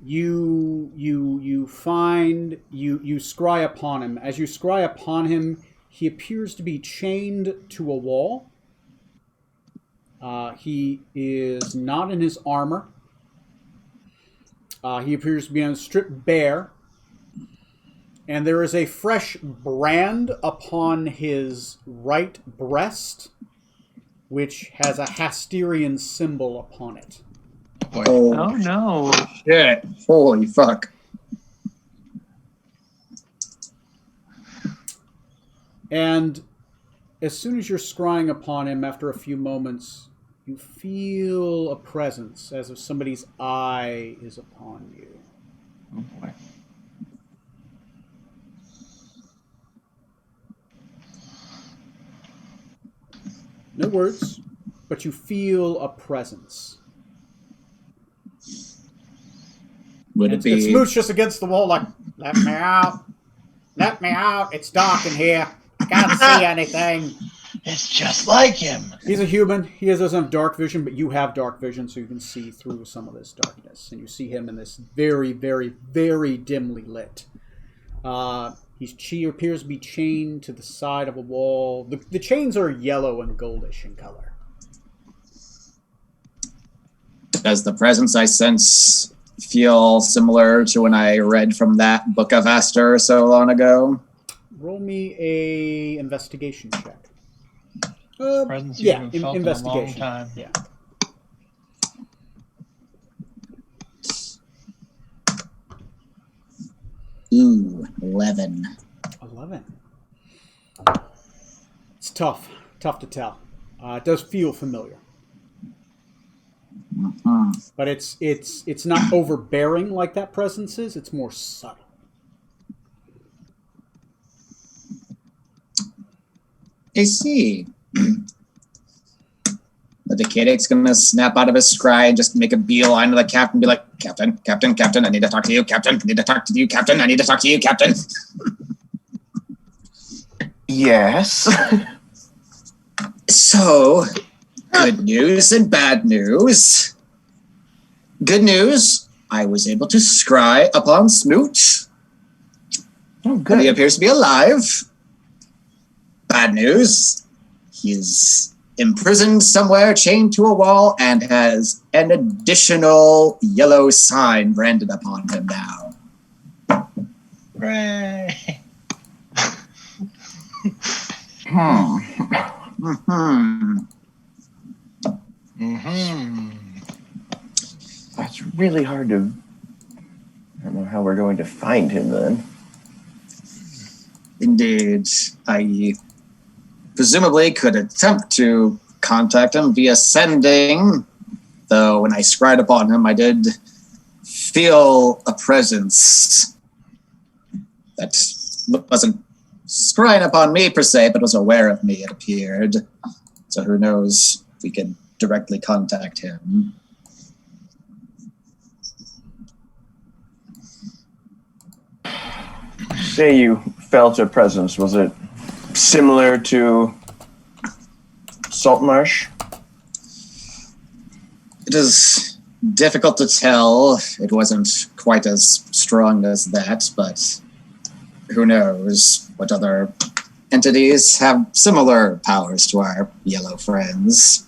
you find you scry upon him. As you scry upon him, he appears to be chained to a wall. He is not in his armor. He appears to be stripped bare. And there is a fresh brand upon his right breast, which has a Hasterian symbol upon it. Boy. Oh no. Shit. Holy fuck. And as soon as you're scrying upon him, after a few moments, you feel a presence, as if somebody's eye is upon you. Oh boy. No words, but you feel a presence. Would it And be Smoot's just against the wall, like, let me out. Let me out. It's dark in here. I can't see anything. It's just like him. He's a human. He doesn't have dark vision, but you have dark vision, so you can see through some of this darkness. And you see him in this very, very, very dimly lit. He appears to be chained to the side of a wall. The chains are yellow and goldish in color. does the presence I sense feel similar to when I read from that Book of Esther so long ago? Roll me a investigation check. Presence you Yeah, haven't felt in a long investigation. time. Yeah. Ooh, 11. 11. It's tough to tell. It does feel familiar, but it's not overbearing like that presence is. It's more subtle. I see. The Decadic's gonna snap out of his scry and just make a beeline to the captain and be like, Captain, Captain, Captain, I need to talk to you, Captain, I need to talk to you, Captain, I need to talk to you, Captain. Yes. So, good news and bad news. Good news, I was able to scry upon Smoot. Oh, And good. he appears to be alive. Bad news, he's imprisoned somewhere, chained to a wall, and has an additional yellow sign branded upon him now. Hooray. Hmm. That's really hard to. I don't know how we're going to find him then. Indeed. I presumably could attempt to contact him via sending, though when I scried upon him, I did feel a presence that wasn't scrying upon me per se, but was aware of me, it appeared. So who knows if we could directly contact him. Say you felt a presence. Was it similar to Saltmarsh? It is difficult to tell. It wasn't quite as strong as that, but who knows what other entities have similar powers to our yellow friends.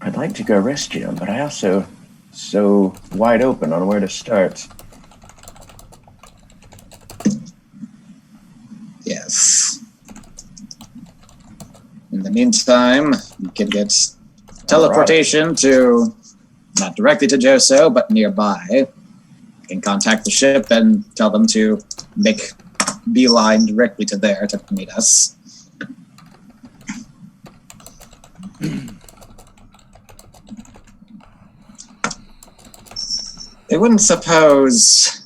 I'd like to go rescue him, but I also so wide open on where to start. Yes. In the meantime, you can get teleportation to, not directly to Joso, but nearby. You can contact the ship and tell them to make beeline directly to there to meet us. They wouldn't suppose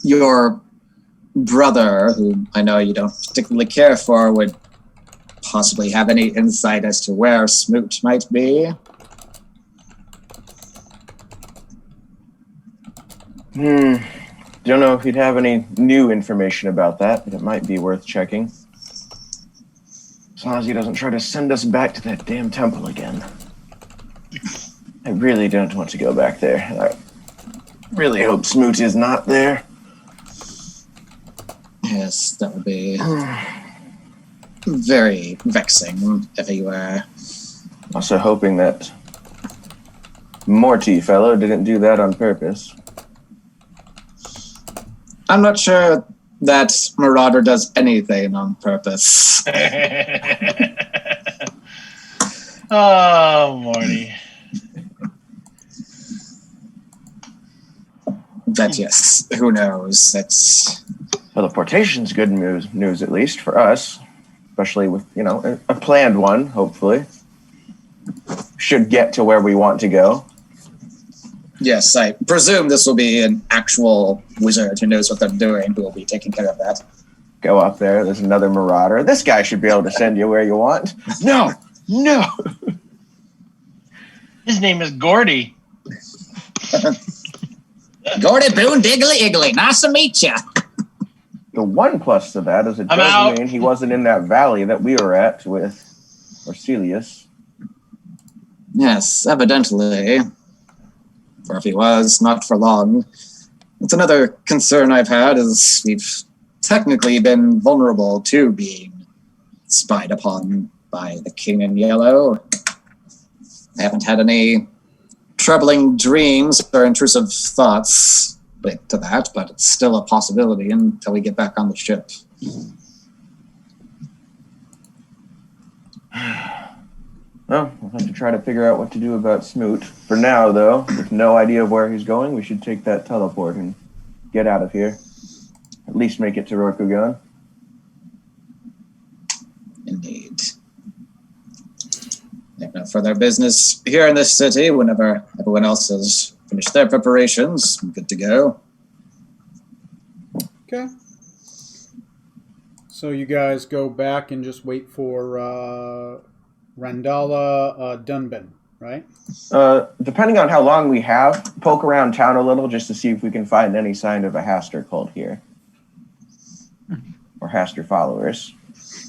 your brother, who I know you don't particularly care for, would possibly have any insight as to where Smoot might be? Don't know if you'd have any new information about that, but it might be worth checking. As long as he doesn't try to send us back to that damn temple again. I really don't want to go back there. I really hope Smoot is not there. Yes, that would be very vexing if he were. Also hoping that Morty fellow didn't do that on purpose. I'm not sure that Marauder does anything on purpose. Oh, Morty. That, yes, who knows? That's Teleportation's good news at least for us, especially with, a planned one, hopefully. Should get to where we want to go. yes, I presume this will be an actual wizard who knows what they're doing who will be taking care of that. Go up there, there's another marauder. This guy should be able to send you where you want. No! His name is Gordy. Gordy Boone Diggly Iggly, nice to meet ya. The one plus to that is it I'm out. does mean he wasn't in that valley that we were at with Orcelius. Yes, evidently. Or if he was, not for long. That's another concern I've had is we've technically been vulnerable to being spied upon by the King in Yellow. I haven't had any troubling dreams or intrusive thoughts linked to that, but it's still a possibility until we get back on the ship. Well, we'll have to try to figure out what to do about Smoot. For now, though, with no idea of where he's going, we should take that teleport and get out of here. At least make it to Rokugan. Indeed. They have no further business here in this city. Whenever everyone else has finished their preparations, I'm good to go. Okay. So you guys go back and just wait for Randala Dunban, right? Depending on how long we have, poke around town a little just to see if we can find any sign of a Haster cult here. Or Haster followers.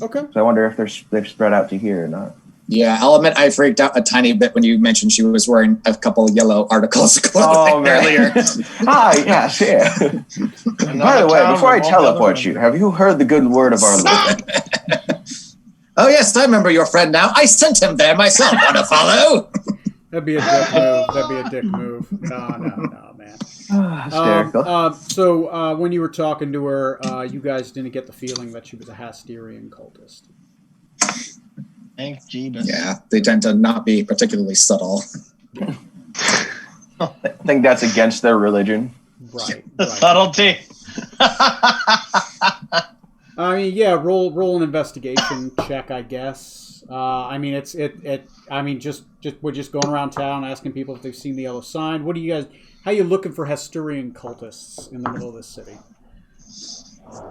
Okay. So I wonder if they've spread out to here or not. Yeah, I'll admit I freaked out a tiny bit when you mentioned she was wearing a couple yellow articles of clothing earlier. Hi, yes, yeah. By the way, before I teleport you, have you heard the good word of our Lord? Oh, yes, I remember your friend now. I sent him there myself. Want to follow? That'd be a dick move. That'd be a dick move. No, man. Hysterical. So when you were talking to her, you guys didn't get the feeling that she was a Hasterian cultist. Thank Jeebus. Yeah, they tend to not be particularly subtle. I think that's against their religion. Right. The subtlety. I mean, yeah. Roll an investigation check, I guess. I mean, we're just going around town asking people if they've seen the yellow sign. What do you guys? How are you looking for Hasterian cultists in the middle of this city?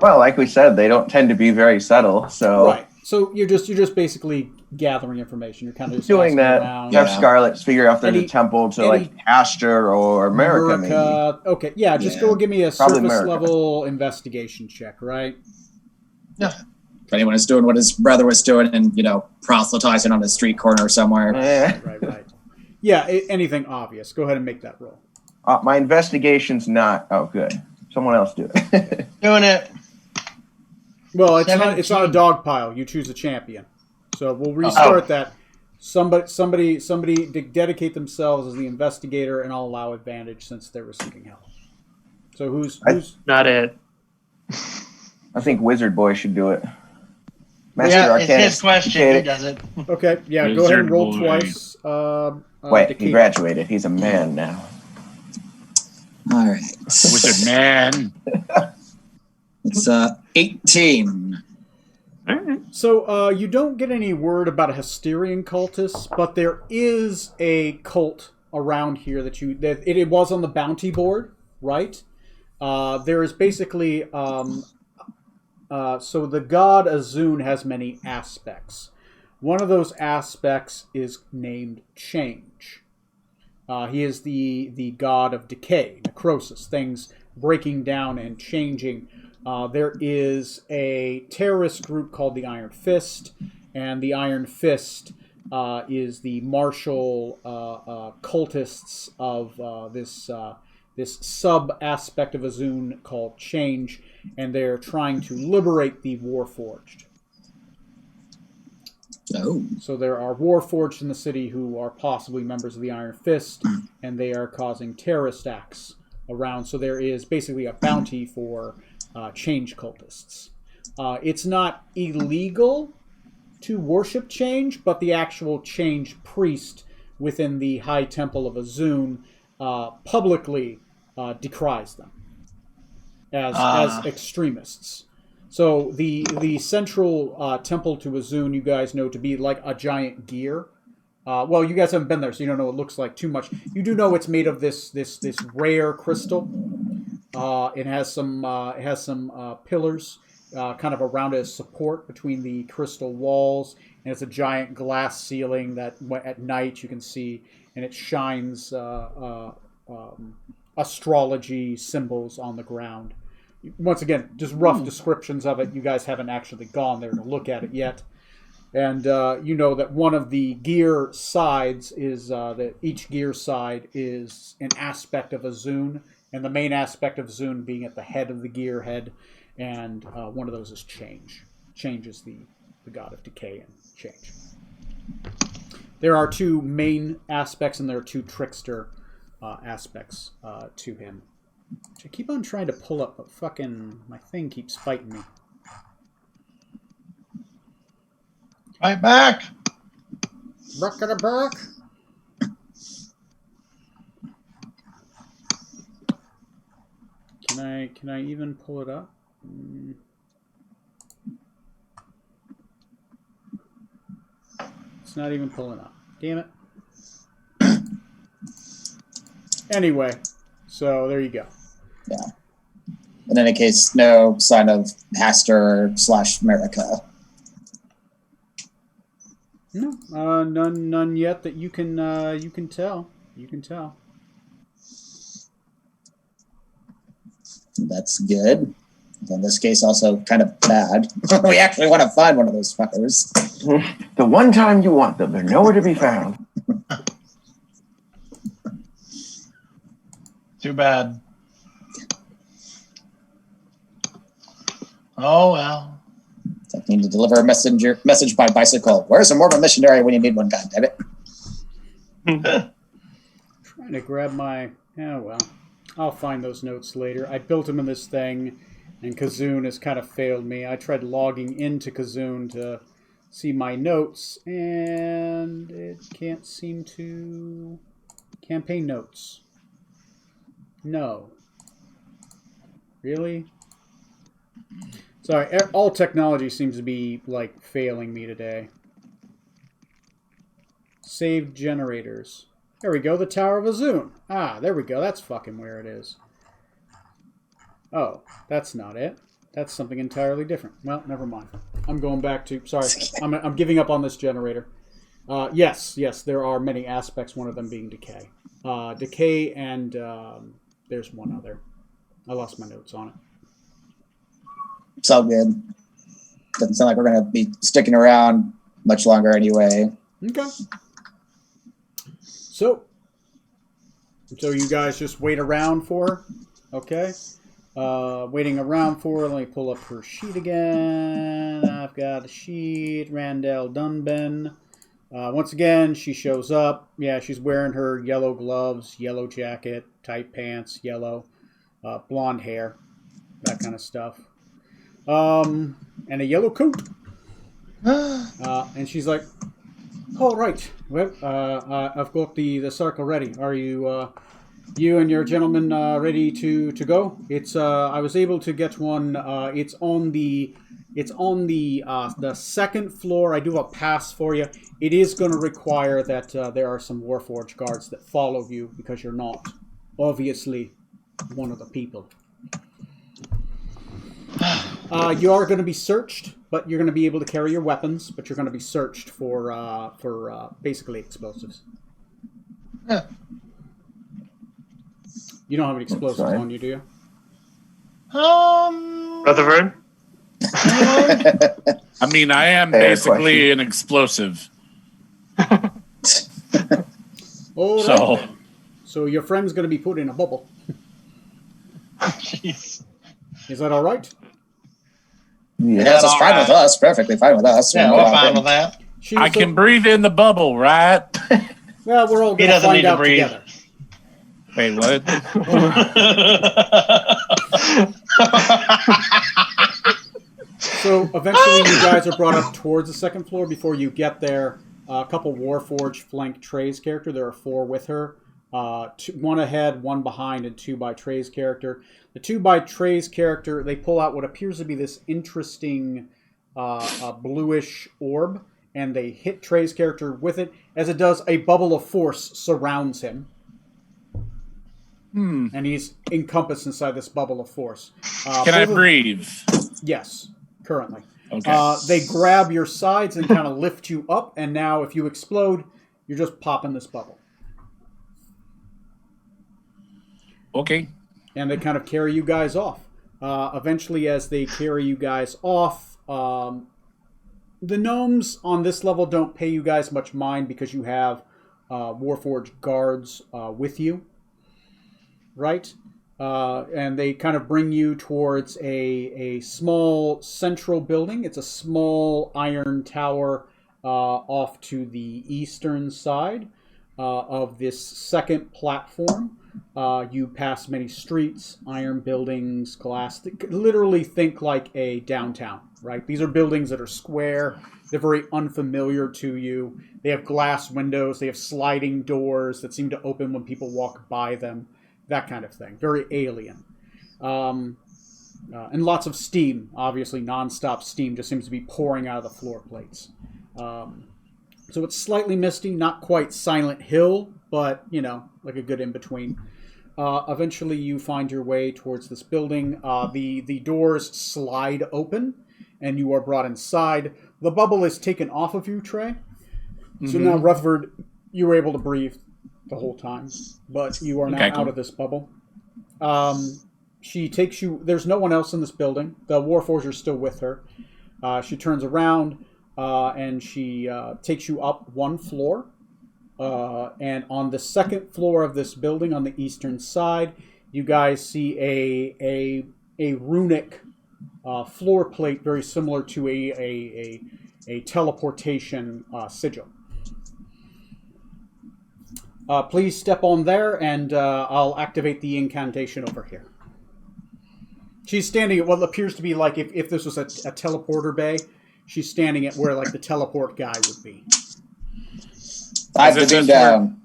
Well, like we said, they don't tend to be very subtle. So Right. So you're just basically gathering information. You're kind of just doing that. around. Have Scarlet figure out there's Any- a temple to any- like Haster or America, maybe. Okay, yeah. Just Yeah. go give me a Probably surface America. level investigation check, right? If anyone is doing what his brother was doing and, proselytizing on a street corner somewhere. Right. Yeah. Anything obvious? Go ahead and make that roll. My investigation's not. Oh, good. Someone else do it. Doing it. Well, it's not a 17. dog pile. You choose a champion. So we'll restart that. Somebody dedicate themselves as the investigator, and I'll allow advantage since they're receiving help. So who's Not it. I think Wizard Boy should do it. Master Yeah, it's Arcanist. his question. He does it. okay? Yeah, go ahead and roll Wizard boy. twice. Wait, he Decade. graduated. He's a man now. All right. Wizard man. It's 18. All right. So you don't get any word about a Hasterian cultist, but there is a cult around here that it was on the bounty board, right? There is basically so the god Azun has many aspects. One of those aspects is named Change. He is the god of decay, necrosis, things breaking down and changing. There is a terrorist group called the Iron Fist, and the Iron Fist is the martial cultists of this sub-aspect of Azun called Change, and they're trying to liberate the Warforged. Oh. So there are Warforged in the city who are possibly members of the Iron Fist, and they are causing terrorist acts around. So there is basically a bounty for Change cultists. It's not illegal to worship Change, but the actual Change priest within the High Temple of Azun publicly decries them as extremists. So the central temple to Azun, you guys know to be like a giant gear. Well, you guys haven't been there, so you don't know what it looks like too much. You do know it's made of this rare crystal. It has some pillars kind of around it as support between the crystal walls, and it's a giant glass ceiling that at night you can see, and it shines astrology symbols on the ground. Once again, just rough descriptions of it. You guys haven't actually gone there to look at it yet. And you know that one of the gear sides is that each gear side is an aspect of Azun, and the main aspect of Azun being at the head of the gear head, and one of those is Change. Change is the god of decay and change. There are two main aspects, and there are two trickster aspects to him. Which I keep on trying to pull up, but fucking my thing keeps fighting me. Right back. Back at the back. Can I even pull it up? It's not even pulling up. Damn it. Anyway, so there you go. Yeah. In any case, no sign of Haster / America. No, none yet that you can tell. You can tell. That's good. In this case, also kind of bad. We actually want to find one of those fuckers. The one time you want them, they're nowhere to be found. Too bad. Oh well. I need to deliver a message by bicycle. Where's a mortal missionary when you need one? God damn it! Trying to grab my. Oh well, I'll find those notes later. I built them in this thing, and Kazoon has kind of failed me. I tried logging into Kazoon to see my notes, and it can't seem to. Campaign notes. No. Really? Sorry, all technology seems to be, like, failing me today. Saved generators. There we go, the Tower of Azun. Ah, there we go, that's fucking where it is. Oh, that's not it. That's something entirely different. Well, never mind. I'm going back to... Sorry, I'm giving up on this generator. Yes, there are many aspects, one of them being decay. Decay and there's one other. I lost my notes on it. It's all good. Doesn't sound like we're going to be sticking around much longer anyway. Okay. So you guys just wait around for her? Okay. Waiting around for her. Let me pull up her sheet again. I've got a sheet. Randall Dunben. Once again, she shows up. Yeah, she's wearing her yellow gloves, yellow jacket, tight pants, yellow, blonde hair, that kind of stuff. And a yellow coat. And she's like, "All right. Well, I've got the circle ready. Are you, you and your gentleman ready to go? It's I was able to get one. It's on the second floor. I do have a pass for you. It is going to require that there are some Warforged guards that follow you because you're not obviously one of the people. You are going to be searched, but you're going to be able to carry your weapons. But you're going to be searched for basically explosives. Yeah. You don't have any explosives on you, do you? Rutherford? I mean, I am Fair basically an explosive. All So, right. So your friend's going to be put in a bubble. Jeez. Is that all right? Yeah. That's just fine with us. Perfectly fine with us. Yeah, we're fine with that. I can breathe in the bubble, right? Well, we're all He going to doesn't need find to out breathe. together. Wait, what? So eventually you guys are brought up towards the second floor. Before you get there, a couple Warforged flank Trey's character. There are 4 with her. 1 ahead, 1 behind, and 2 by Trey's character. The 2 by Trey's character, they pull out what appears to be this interesting bluish orb, and they hit Trey's character with it. As it does, a bubble of force surrounds him. And he's encompassed inside this bubble of force. Can I breathe? Yes, currently. Okay. They grab your sides and kind of lift you up, and now if you explode, you're just popping this bubble. Okay. And they kind of carry you guys off. Eventually, as they carry you guys off, the gnomes on this level don't pay you guys much mind because you have Warforged guards with you. Right? And they kind of bring you towards a small central building. It's a small iron tower off to the eastern side of this second platform. You pass many streets, iron buildings, glass. Literally think like a downtown, right? These are buildings that are square. They're very unfamiliar to you. They have glass windows. They have sliding doors that seem to open when people walk by them. That kind of thing. Very alien. And lots of steam. Obviously, nonstop steam just seems to be pouring out of the floor plates. So it's slightly misty, not quite Silent Hill, but, you know, like a good in-between. Eventually, you find your way towards this building. The doors slide open, and you are brought inside. The bubble is taken off of you, Trey. So now, Rutherford, you were able to breathe the whole time, but you are now Okay, cool. out of this bubble. She takes you. There's no one else in this building. The Warforger's still with her. She turns around and she takes you up one floor. And on the second floor of this building, on the eastern side, you guys see a runic floor plate, very similar to a teleportation sigil. Please step on there, and I'll activate the incantation over here. She's standing at what appears to be like, if this was a teleporter bay, she's standing at where like the teleport guy would be. I have to be down.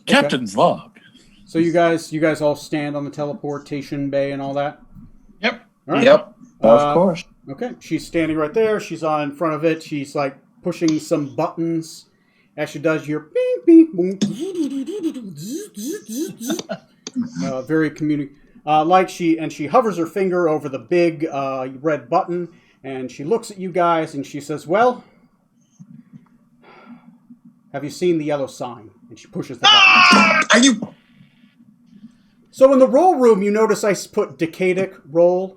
Captain's log. So you guys all stand on the teleportation bay and all that? Yep. All right. Yep. Of course. Okay, she's standing right there. She's on in front of it. She's like pushing some buttons as she does your beep beep boom. Very she hovers her finger over the big red button, and she looks at you guys and she says, "Well, have you seen the yellow sign?" And she pushes the button. Are you? So in the roll room, you notice I put Decadic roll,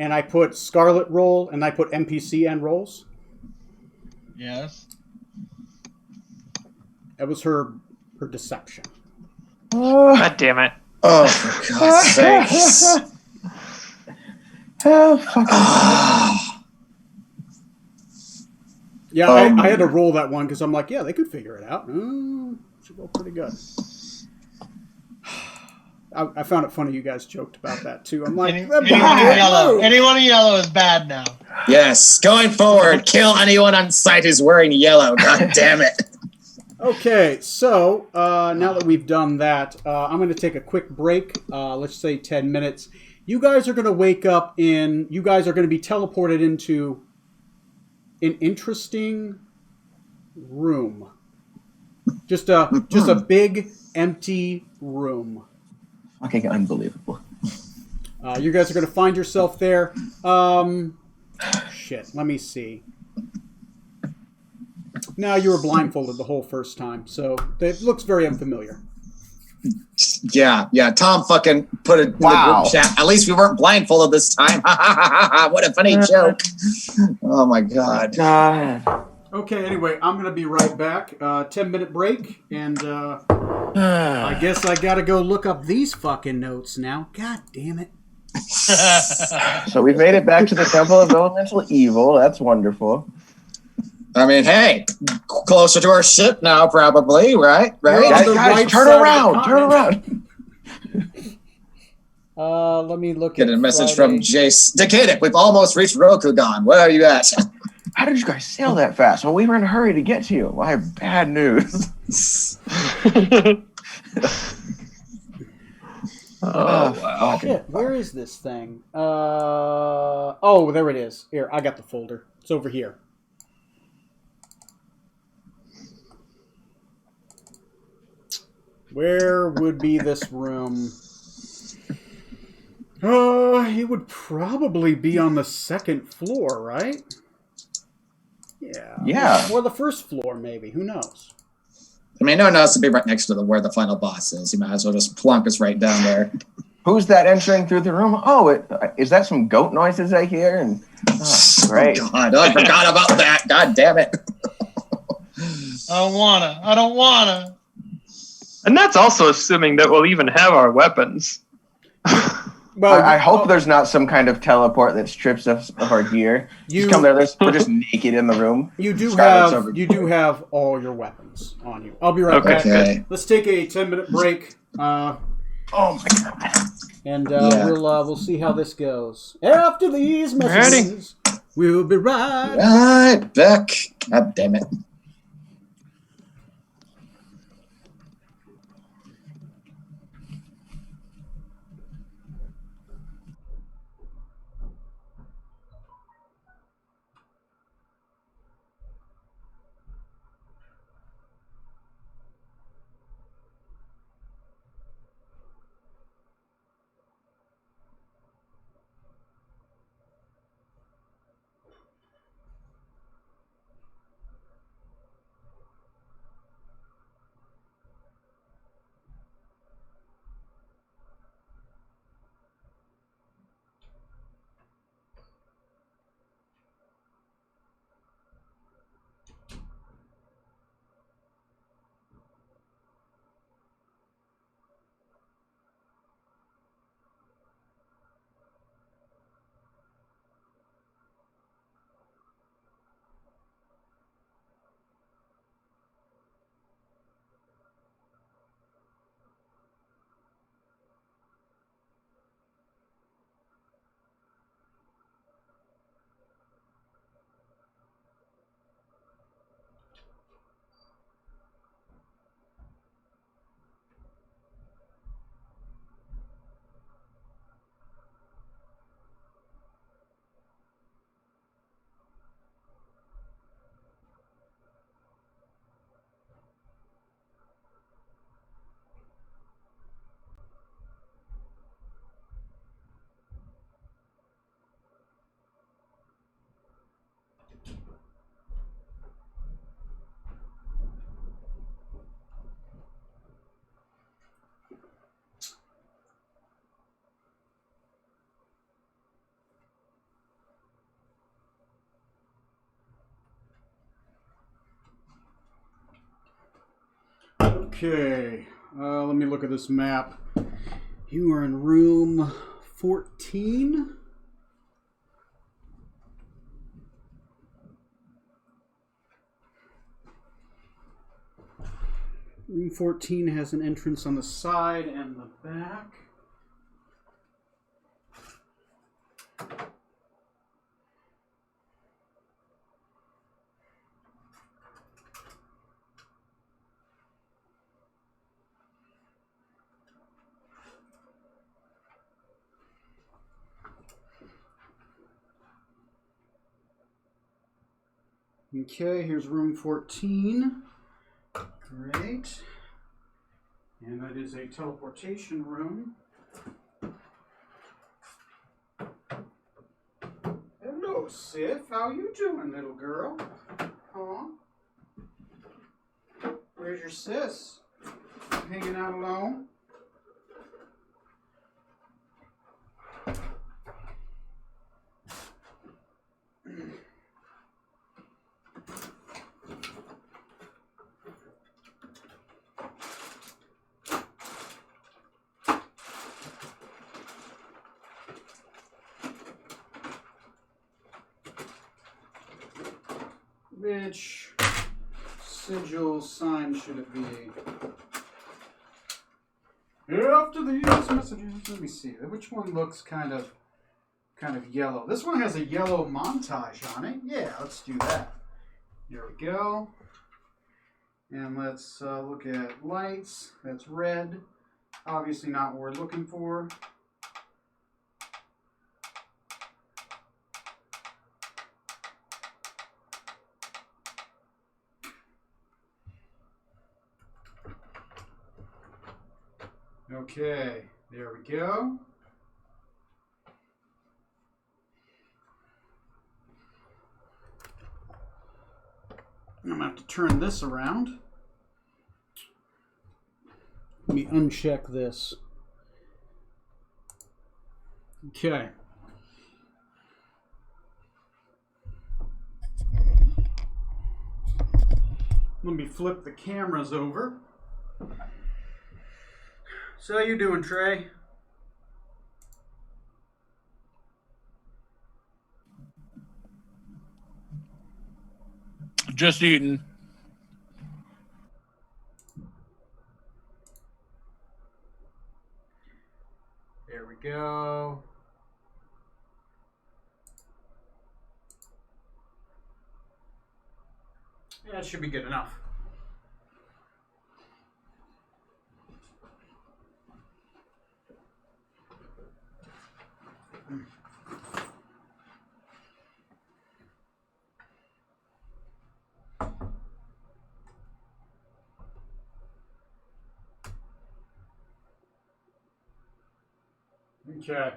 and I put Scarlet roll, and I put NPC end rolls. Yes. That was her deception. God damn it. Oh, for God's sakes. Oh, fucking. Yeah, I had to roll that one because I'm like, yeah, they could figure it out. Should roll pretty good. I found it funny you guys joked about that too. I'm like, Anyone in yellow is bad now. Yes, going forward, kill anyone on sight who's wearing yellow. God damn it. Okay, so now that we've done that, I'm going to take a quick break. Let's say 10 minutes. You guys are going to wake up you guys are going to be teleported into an interesting room. Just a big, empty room. Fucking unbelievable. You guys are going to find yourself there. Shit, let me see. Now you were blindfolded the whole first time, so it looks very unfamiliar. Yeah. Tom fucking put it in the Wow. group chat. At least we weren't blindfolded this time. What a funny joke. Oh my God. God. Okay, anyway, I'm going to be right back. 10-minute break, and I guess I got to go look up these fucking notes now. God damn it. So we've made it back to the Temple of Elemental Evil. That's wonderful. I mean, hey, closer to our ship now, probably, right? You're on Guys, the right turn side of the around. Turn continent. around. Let me look Get at a message Friday. from Jace. Decadic, we've almost reached Rokugan. Where are you at? How did you guys sail that fast? Well, we were in a hurry to get to you. Well, I have bad news. Wow. Shit, where is this thing? Oh, there it is. Here, I got the folder. It's over here. Where would be this room? It would probably be on the second floor, right? Yeah. Yeah. Or the first floor, maybe. Who knows? I mean, no one knows to be right next to where the final boss is. You might as well just plunk us right down there. Who's that entering through the room? Oh, is that some goat noises I hear? And great. Oh, God, I forgot about that. God damn it. I don't wanna. And that's also assuming that we'll even have our weapons. Well, I hope there's not some kind of teleport that strips us of our gear. You- Just come there. We're just naked in the room. You do Scarlet's have over- all your weapons on you. I'll be right Okay. back. Okay. Let's take a 10-minute break. Oh my God. And Yeah. we'll see how this goes. After these messages, we'll be right. Right back. God damn it. Okay. Let me look at this map. You are in room 14. Room 14 has an entrance on the side and the back. Okay, here's room 14. Great. And that is a teleportation room. Hello, Sif. How you doing, little girl? Huh? Where's your sis? Hanging out alone? Which sigil sign should it be? After these messages, let me see. Which one looks kind of yellow? This one has a yellow montage on it. Yeah, let's do that. There we go. And let's look at lights. That's red. Obviously not what we're looking for. Okay, there we go. I'm gonna have to turn this around. Let me uncheck this. Okay. Let me flip the cameras over. So how you doing, Trey? Just eating. There we go. Yeah, that should be good enough. Okay.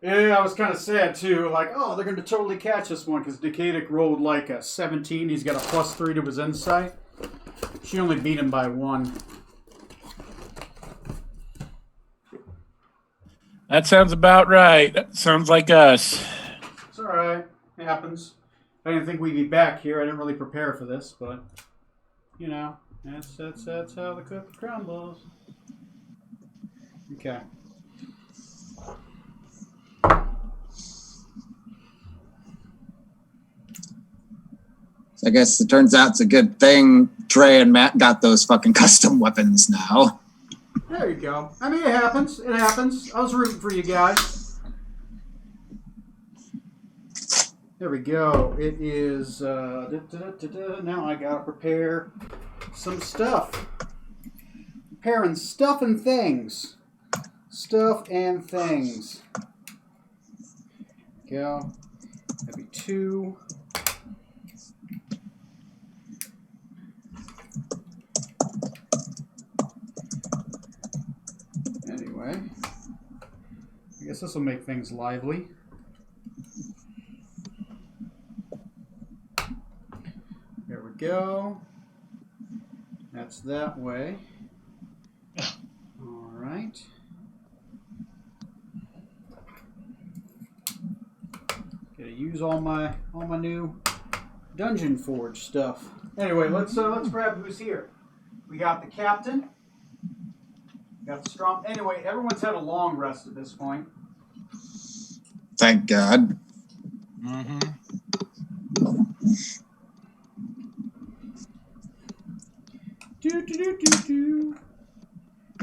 Yeah, I was kind of sad too. Like, oh, they're going to totally catch this one because Decadic rolled like a 17. He's got a +3 to his insight. She only beat him by 1. That sounds about right. That sounds like us. It's all right. It happens. I didn't think we'd be back here. I didn't really prepare for this, but you know, that's how the cookie crumbles. Okay. I guess it turns out it's a good thing Trey and Matt got those fucking custom weapons now. There you go. I mean, it happens. It happens. I was rooting for you guys. There we go. It is, now I gotta prepare some stuff. Preparing stuff and things. Stuff and things. Go. That'd be 2. Anyway, I guess this will make things lively. There we go. That's that way. All right. Gotta use all my new Dungeon Forge stuff. Anyway, let's grab who's here. We got the captain. We got the strong. Anyway, everyone's had a long rest at this point. Thank God. Mm-hmm.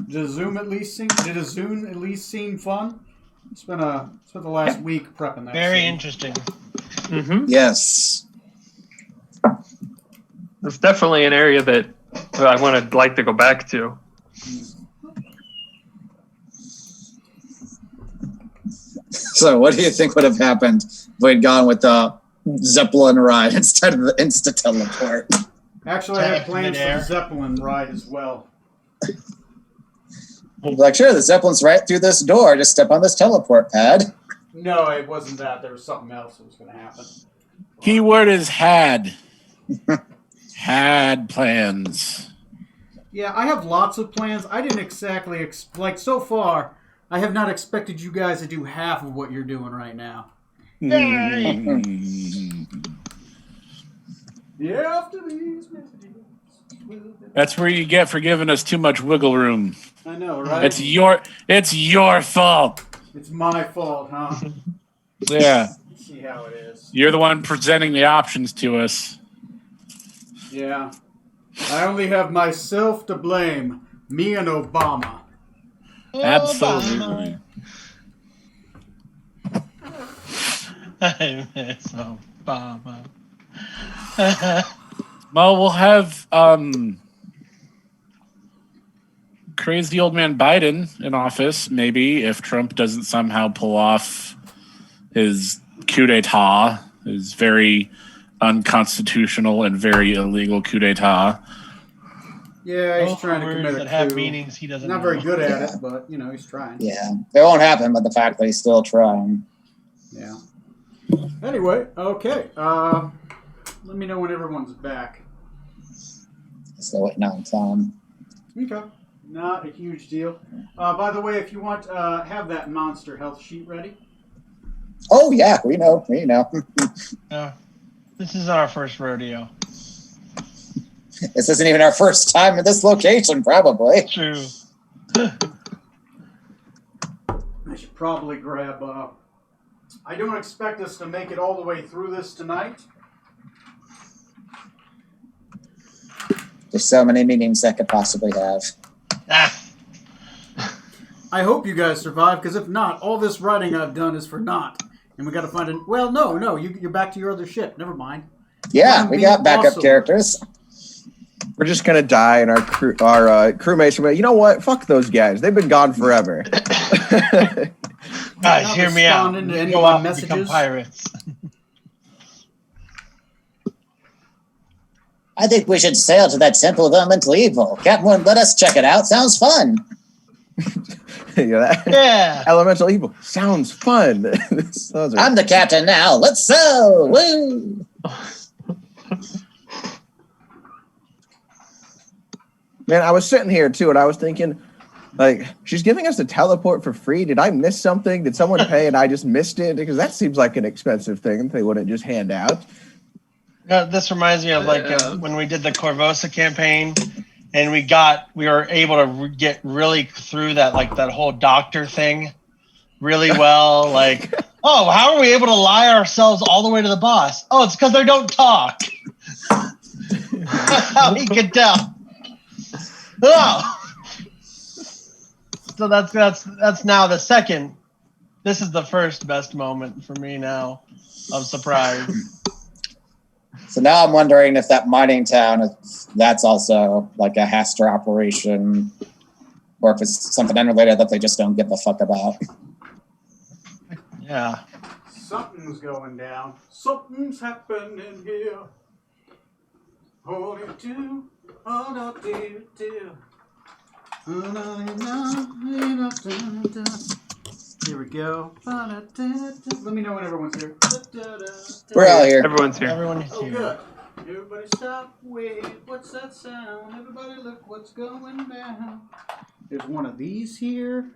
Did a Zoom at least seem fun? Spent the last week prepping that. Very scene. interesting. Mm-hmm. Yes. It's definitely an area that I would like to go back to. So, what do you think would have happened if we'd gone with the Zeppelin ride instead of the Insta Teleport? Actually, I had Tap plans for midair. the Zeppelin ride as well. Like, sure, the Zeppelin's right through this door. Just step on this teleport pad. No, it wasn't that. There was something else that was going to happen. Keyword is had. Had plans. Yeah, I have lots of plans. I didn't exactly like so far. I have not expected you guys to do half of what you're doing right now. Yeah, after these messages. That's where you get for giving us too much wiggle room. I know, right? It's your fault. It's my fault, huh? Yeah. See how it is. You're the one presenting the options to us. Yeah. I only have myself to blame. Me and Obama. Absolutely. I miss Obama. Well, we'll have crazy old man Biden in office, maybe, if Trump doesn't somehow pull off his coup d'etat, his very unconstitutional and very illegal coup d'etat. Yeah, he's Both trying to words commit a that have coup. meanings he doesn't Not know. very good at Yeah. it, but, he's trying. Yeah, it won't happen, but the fact that he's still trying. Yeah. Anyway, okay. Let me know when everyone's back. Still waiting on Tom. Okay. Not a huge deal. By the way, if you want, have that monster health sheet ready. Oh, yeah, we know. No, this is our first rodeo. This isn't even our first time at this location, probably. True. I should probably grab. I don't expect us to make it all the way through this tonight. There's so many meanings that could possibly have. Ah, I hope you guys survive, because if not, all this writing I've done is for naught. And we got to find a. Well, no, you're back to your other ship. Never mind. Yeah, we got backup Awesome. characters. We're just gonna die, and our crewmates are like, you know what? Fuck those guys. They've been gone forever. guys, Not hear me out. responding to We any go of my out and become messages. pirates. I think we should sail to that Temple of Elemental Evil. Captain wouldn't let us check it out. Sounds fun. Yeah. Elemental evil sounds fun. Those are- I'm the captain now. Let's sail. Woo! Man, I was sitting here too, and I was thinking, like, she's giving us a teleport for free. Did I miss something? Did someone pay and I just missed it? Because that seems like an expensive thing they wouldn't just hand out. This reminds me of when we did the Corvosa campaign, and we were able to get really through that whole doctor thing really well. Like, oh, how are we able to lie ourselves all the way to the boss? Oh, it's because they don't talk. How he could tell. Oh. So that's now the second. This is the first best moment for me now of surprise. So now I'm wondering if that mining town, that's also like a Hastur operation, or if it's something unrelated that they just don't give a fuck about. Yeah. Something's going down. Something's happening here. Hold it to, hold up, do. Here we go. Let me know when everyone's here. We're all here. Everyone's here. Everyone is Oh, here. good. Everybody stop, wait, what's that sound? Everybody look what's going down. There's one of these here.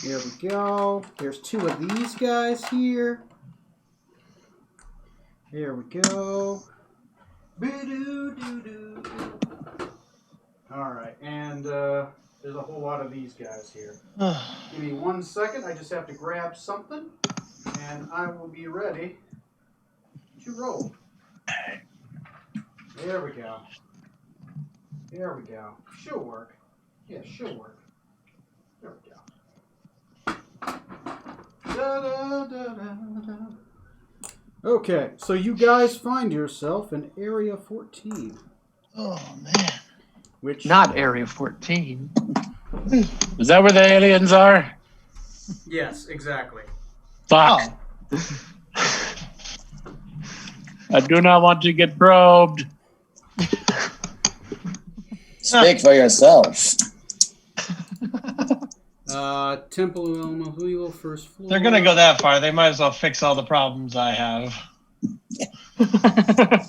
There we go. There's two of these guys here. There we go. Bidoo-doo-doo-doo. All right, and there's a whole lot of these guys here. Give me 1 second. I just have to grab something, and I will be ready to roll. There we go. There we go. She'll work. Yeah, she'll work. There we go. Da, da, da, da, da. Okay, so you guys find yourself in Area 14. Oh, man. Which Not Area 14. Is that where the aliens are? Yes, exactly. Fuck. I do not want to get probed. Speak for yourself. Temple of Elma, who you will first floor? They're going to go that far. They might as well fix all the problems I have.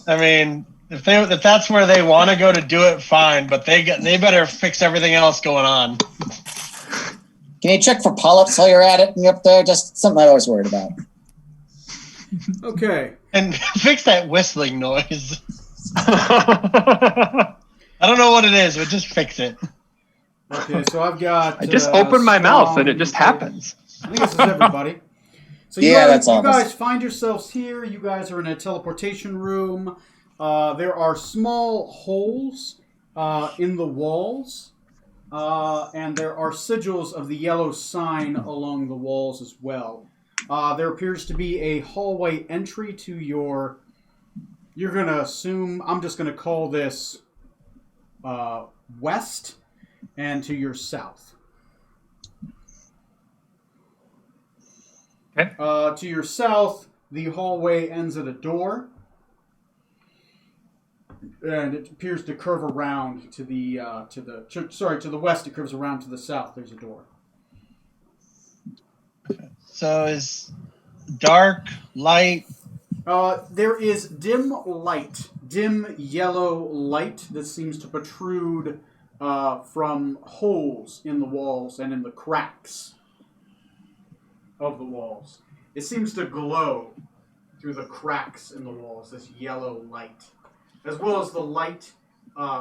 I mean, if that's where they want to go to do it, fine. But they better fix everything else going on. Can you check for polyps while you're at it and you're up there? Just something I always worried about. Okay. And fix that whistling noise. I don't know what it is, but just fix it. Okay, so I've got. I just open my mouth and it Storm. just happens. I think this is everybody. So Yeah, that's you almost. guys find yourselves here. You guys are in a teleportation room. There are small holes in the walls, and there are sigils of the yellow sign along the walls as well. There appears to be a hallway entry to your. You're gonna assume. I'm just gonna call this west, and to your south. Okay. To your south, the hallway ends at a door, and it appears to curve around to the to the west. It curves around to the south. There's a door. So is dark, light. There is dim light, dim yellow light that seems to protrude from holes in the walls and in the cracks of the walls. It seems to glow through the cracks in the walls, this yellow light, as well as the light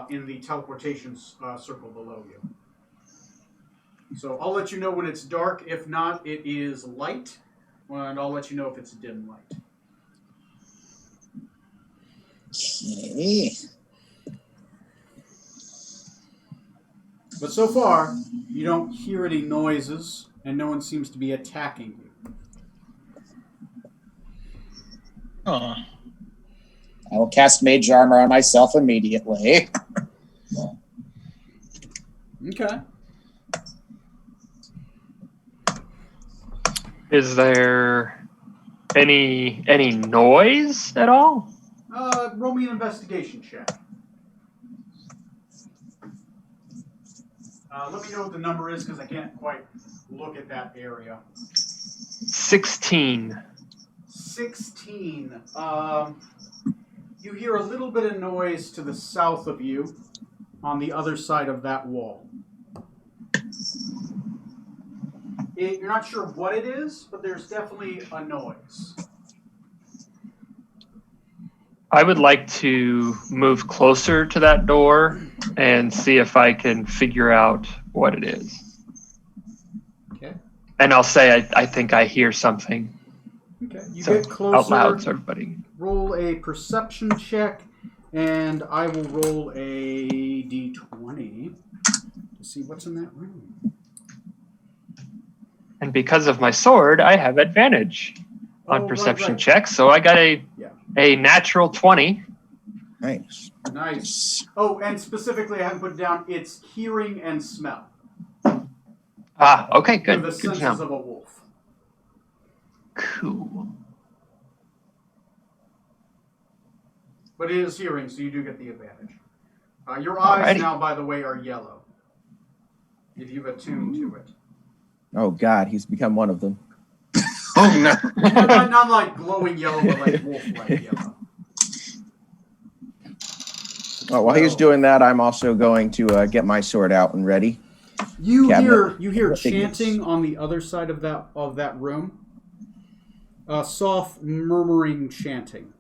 in the teleportation circle below you. So I'll let you know when it's dark. If not, it is light, and I'll let you know if it's dim light. Okay. But so far, you don't hear any noises, and no one seems to be attacking you. Oh. I will cast Mage Armor on myself immediately. Okay. Is there any noise at all? Roll me an investigation check. Let me know what the number is, because I can't quite look at that area. 16. 16. You hear a little bit of noise to the south of you, on the other side of that wall. You're not sure what it is, but there's definitely a noise. I would like to move closer to that door and see if I can figure out what it is. Okay. And I'll say I think I hear something. Okay. You So, get closer. out loud so everybody. Roll a perception check, and I will roll a d20 to see what's in that room. And because of my sword, I have advantage on perception checks. So I got a natural 20. Nice. Nice. Oh, and specifically, I haven't put down its hearing and smell. Ah, okay, good. They're the Good to senses know. of a wolf. Cool. But it is hearing, so you do get the advantage. Your eyes Alrighty. now, by the way, are yellow. If you've attuned to it. Oh God, he's become one of them. Oh no. not like glowing yellow, but like wolf-like yellow. Oh, while he's doing that, I'm also going to get my sword out and ready. You Cabinet. hear Figures. chanting on the other side of that room. Soft murmuring chanting.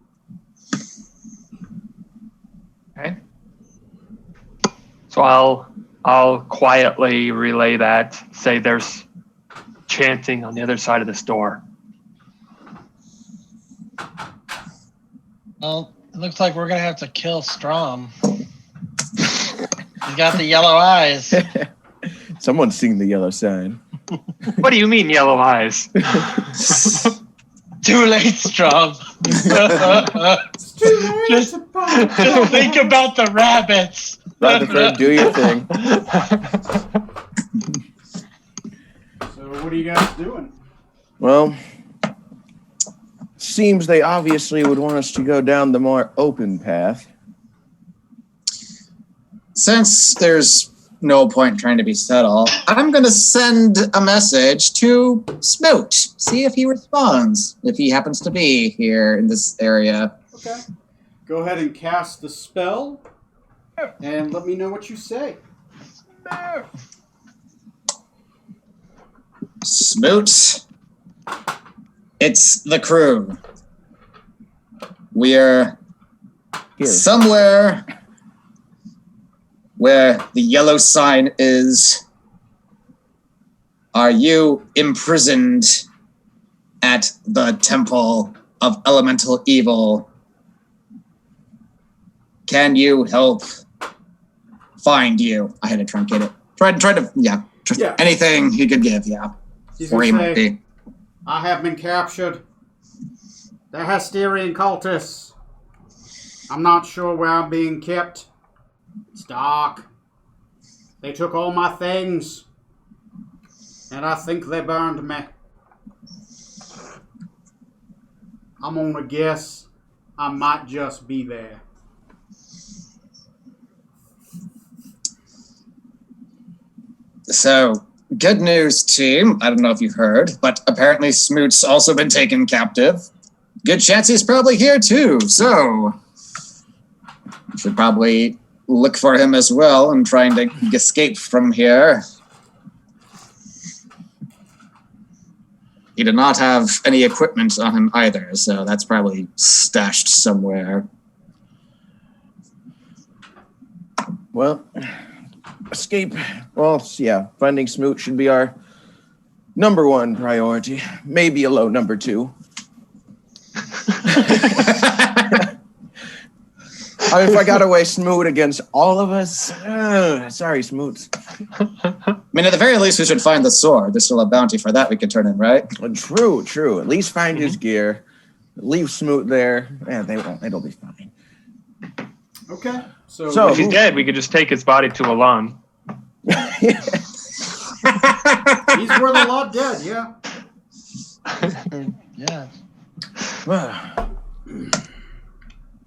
Okay. So So I'll quietly relay that. Say there's chanting on the other side of this door. Well, it looks like we're gonna have to kill Strom. He's got the yellow eyes. Someone's seen the yellow sign. What do you mean, yellow eyes? Too late, Strom. just think about the rabbits. Rutherford, do your thing. So what are you guys doing? Well, seems they obviously would want us to go down the more open path. Since there's no point trying to be subtle, I'm going to send a message to Smoot. See if he responds, if he happens to be here in this area. Okay. Go ahead and cast the spell, and let me know what you say. Smoot, it's the crew. We're Here. somewhere where the yellow sign is. Are you imprisoned at the Temple of Elemental Evil? Can you help find you? I had to truncate it. Try to, Yeah. anything he could give, yeah. He's Or he gonna might say, be. I have been captured. The Hesterian cultists. I'm not sure where I'm being kept. It's dark. They took all my things. And I think they burned me. I'm gonna guess I might just be there. So, good news, team. I don't know if you heard, but apparently Smoot's also been taken captive. Good chance he's probably here too. So, we should probably look for him as well and trying to escape from here. He did not have any equipment on him either, so that's probably stashed somewhere. Well, escape. Well, yeah, finding Smoot should be our number one priority. Maybe a low number two. I mean, if I got away Smoot against all of us, sorry, Smoot. I mean, at the very least, we should find the sword. There's still a bounty for that we could turn in, right? True. At least find his gear. Leave Smoot there. Yeah, they won't. It'll be fine. Okay. So So- If he's dead, we could just take his body to Alon. he's where the lot dead, yeah. Yeah.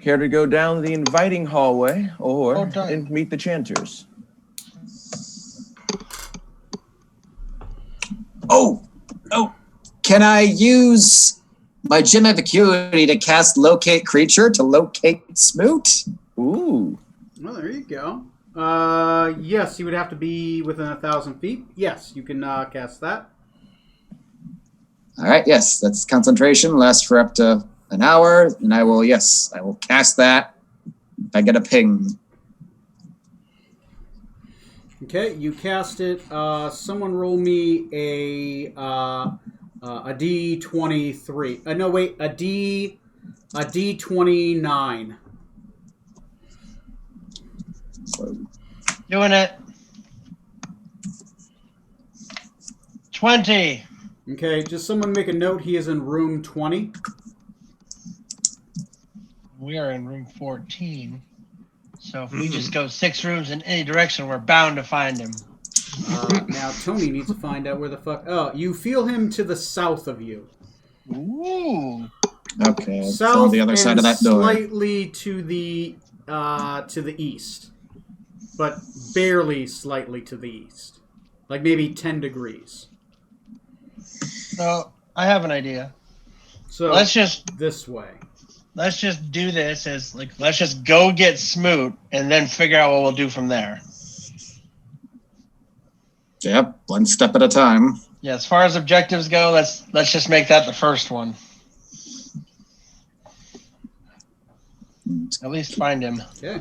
Care to go down the inviting hallway or Okay. and meet the chanters? Oh, can I use my gem of acuity to cast locate creature to locate Smoot? Ooh. Well, there you go. Yes, you would have to be within 1,000 feet. Yes, you can cast that. All right, yes, that's concentration, lasts for up to an hour, and I will cast that if I get a ping. Okay, you cast it. Someone roll me a D23. No, wait, a D29. So, Doing it. 20. Okay, just someone make a note. He is in room 20. We are in room 14. So if we just go 6 rooms in any direction, we're bound to find him. Now Tony needs to find out where the fuck. Oh, you feel him to the south of you. Ooh. okay, so South on the other side of that door. slightly to the east, but barely slightly to the east, like maybe 10 degrees. So I have an idea. So Let's just this way. do this as like let's just go get Smoot and then figure out what we'll do from there. Yep, one step at a time. Yeah, as far as objectives go, let's just make that the first one. At least find him. Okay.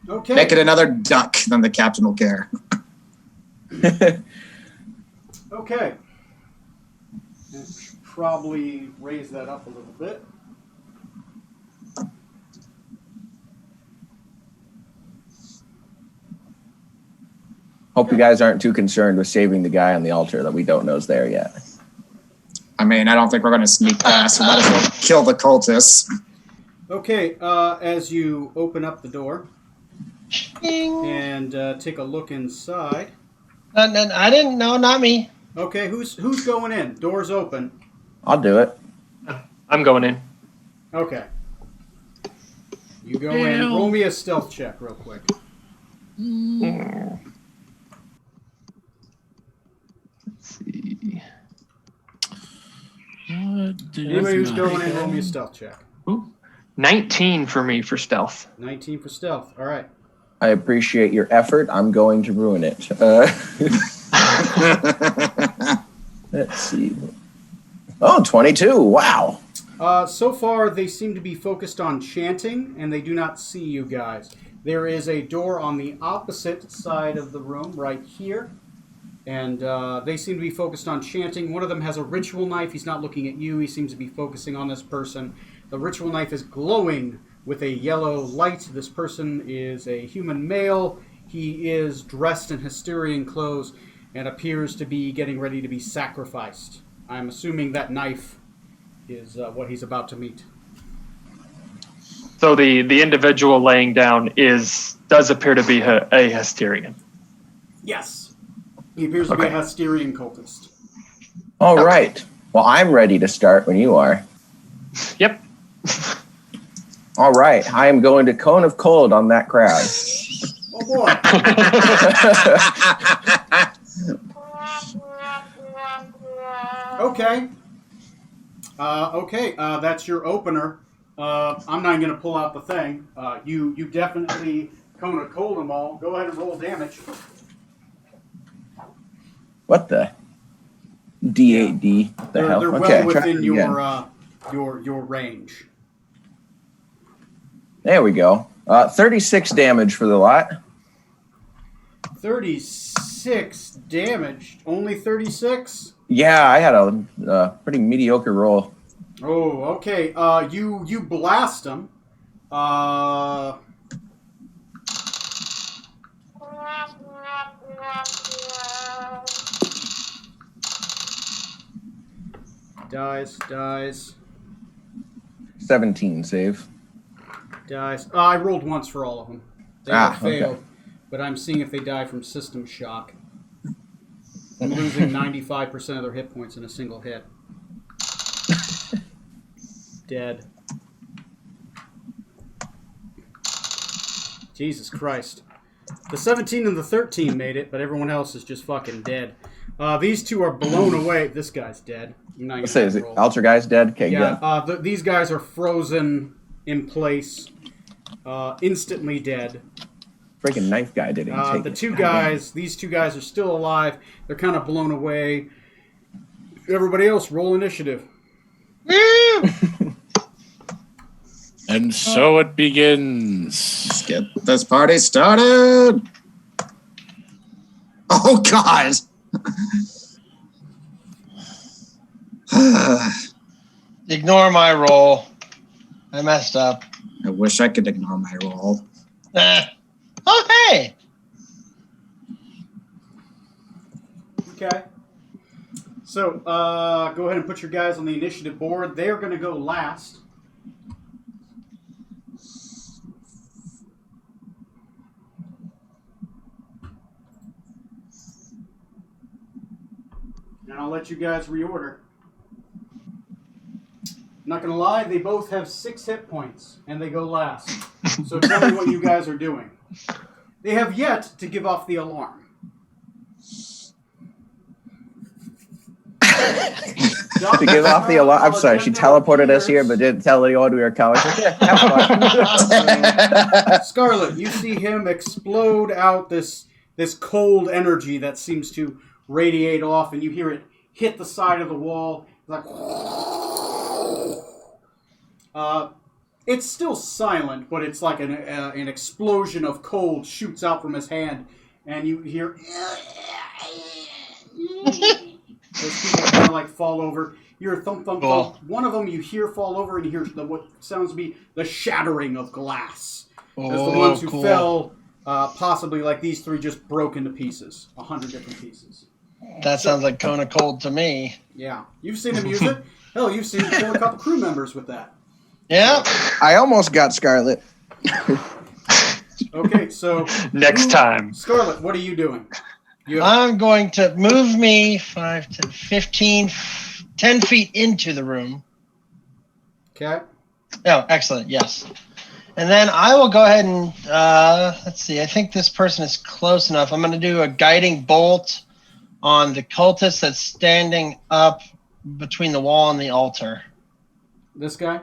Okay. Make it another duck, then the captain will care. Okay. Probably raise that up a little bit. Hope you guys aren't too concerned with saving the guy on the altar that we don't know is there yet. I mean, I don't think we're going to sneak past. We might as well kill the cultists. Okay, as you open up the door Ding. and take a look inside. No, I didn't. No, not me. Okay, who's going in? Door's open. I'll do it. I'm going in. Okay. You go in. Roll me a stealth check real quick. Let's see. Anybody who's going in, roll me a stealth check. Ooh, 19 for me for stealth. 19 for stealth. All right. I appreciate your effort. I'm going to ruin it. Let's see. Oh, 22. Wow. So far, they seem to be focused on chanting, and they do not see you guys. There is a door on the opposite side of the room, right here, and they seem to be focused on chanting. One of them has a ritual knife. He's not looking at you. He seems to be focusing on this person. The ritual knife is glowing with a yellow light. This person is a human male. He is dressed in Hysterian clothes and appears to be getting ready to be sacrificed. I'm assuming that knife is what he's about to meet. So the individual laying down does appear to be a Hysterian. Yes. He appears to be a Hysterian cultist. All right. Well, I'm ready to start when you are. Yep. All right. I am going to Cone of Cold on that crowd. Oh boy. Okay. That's your opener. I'm not going to pull out the thing. You definitely Cone of Cold them all. Go ahead and roll damage. What the? D8D. The They're hell? well Okay, try within it again. your range. There we go. 36 damage for the lot. 36 damage. Only 36? Yeah, I had a pretty mediocre roll. Oh, okay. You blast him. Dies. 17 save. Dies. I rolled once for all of them. They all failed, okay. but I'm seeing if they die from system shock. I'm losing 95% of their hit points in a single hit. Dead. Jesus Christ. The 17 and the 13 made it, but everyone else is just fucking dead. These two are blown away. This guy's dead. I'm not Let's say, is it roll. Altar guy's dead? Okay, Yeah, good. these guys are frozen in place, instantly dead. Freaking knife guy didn't take The it. two guys, these two guys are still alive. They're kind of blown away. Everybody else, roll initiative. And so it begins. Let's get this party started. Oh, God. Ignore my roll. I messed up. I wish I could ignore my roll. Oh, hey. Okay. So, go ahead and put your guys on the initiative board. They're going to go last. And I'll let you guys reorder. Not going to lie, they both have 6 hit points, and they go last. So tell me what you guys are doing. They have yet to give off the alarm. To give off the alarm. I'm sorry, she teleported us here, but didn't tell anyone we were coming. Yeah, have fun. Scarlet, you see him explode out this cold energy that seems to radiate off, and you hear it hit the side of the wall. Like, It's still silent, but it's like an explosion of cold shoots out from his hand, and you hear those people kind of like fall over. You hear thump, thump, Cool. thump. One of them you hear fall over, and you hear what sounds to be the shattering of glass. As the ones who cool. fell, possibly like these three, just broke into pieces. 100 different pieces. That sounds like Kona Cold to me. Yeah. You've seen him use it. Hell, you've seen him kill a couple crew members with that. Yeah. I almost got Scarlet. Okay, so... Next time. Scarlet, what are you doing? You I'm going to move me 5, 10, 15, 10 feet into the room. Okay. Oh, excellent. Yes. And then I will go ahead and, let's see, I think this person is close enough. I'm going to do a guiding bolt on the cultist that's standing up between the wall and the altar. This guy?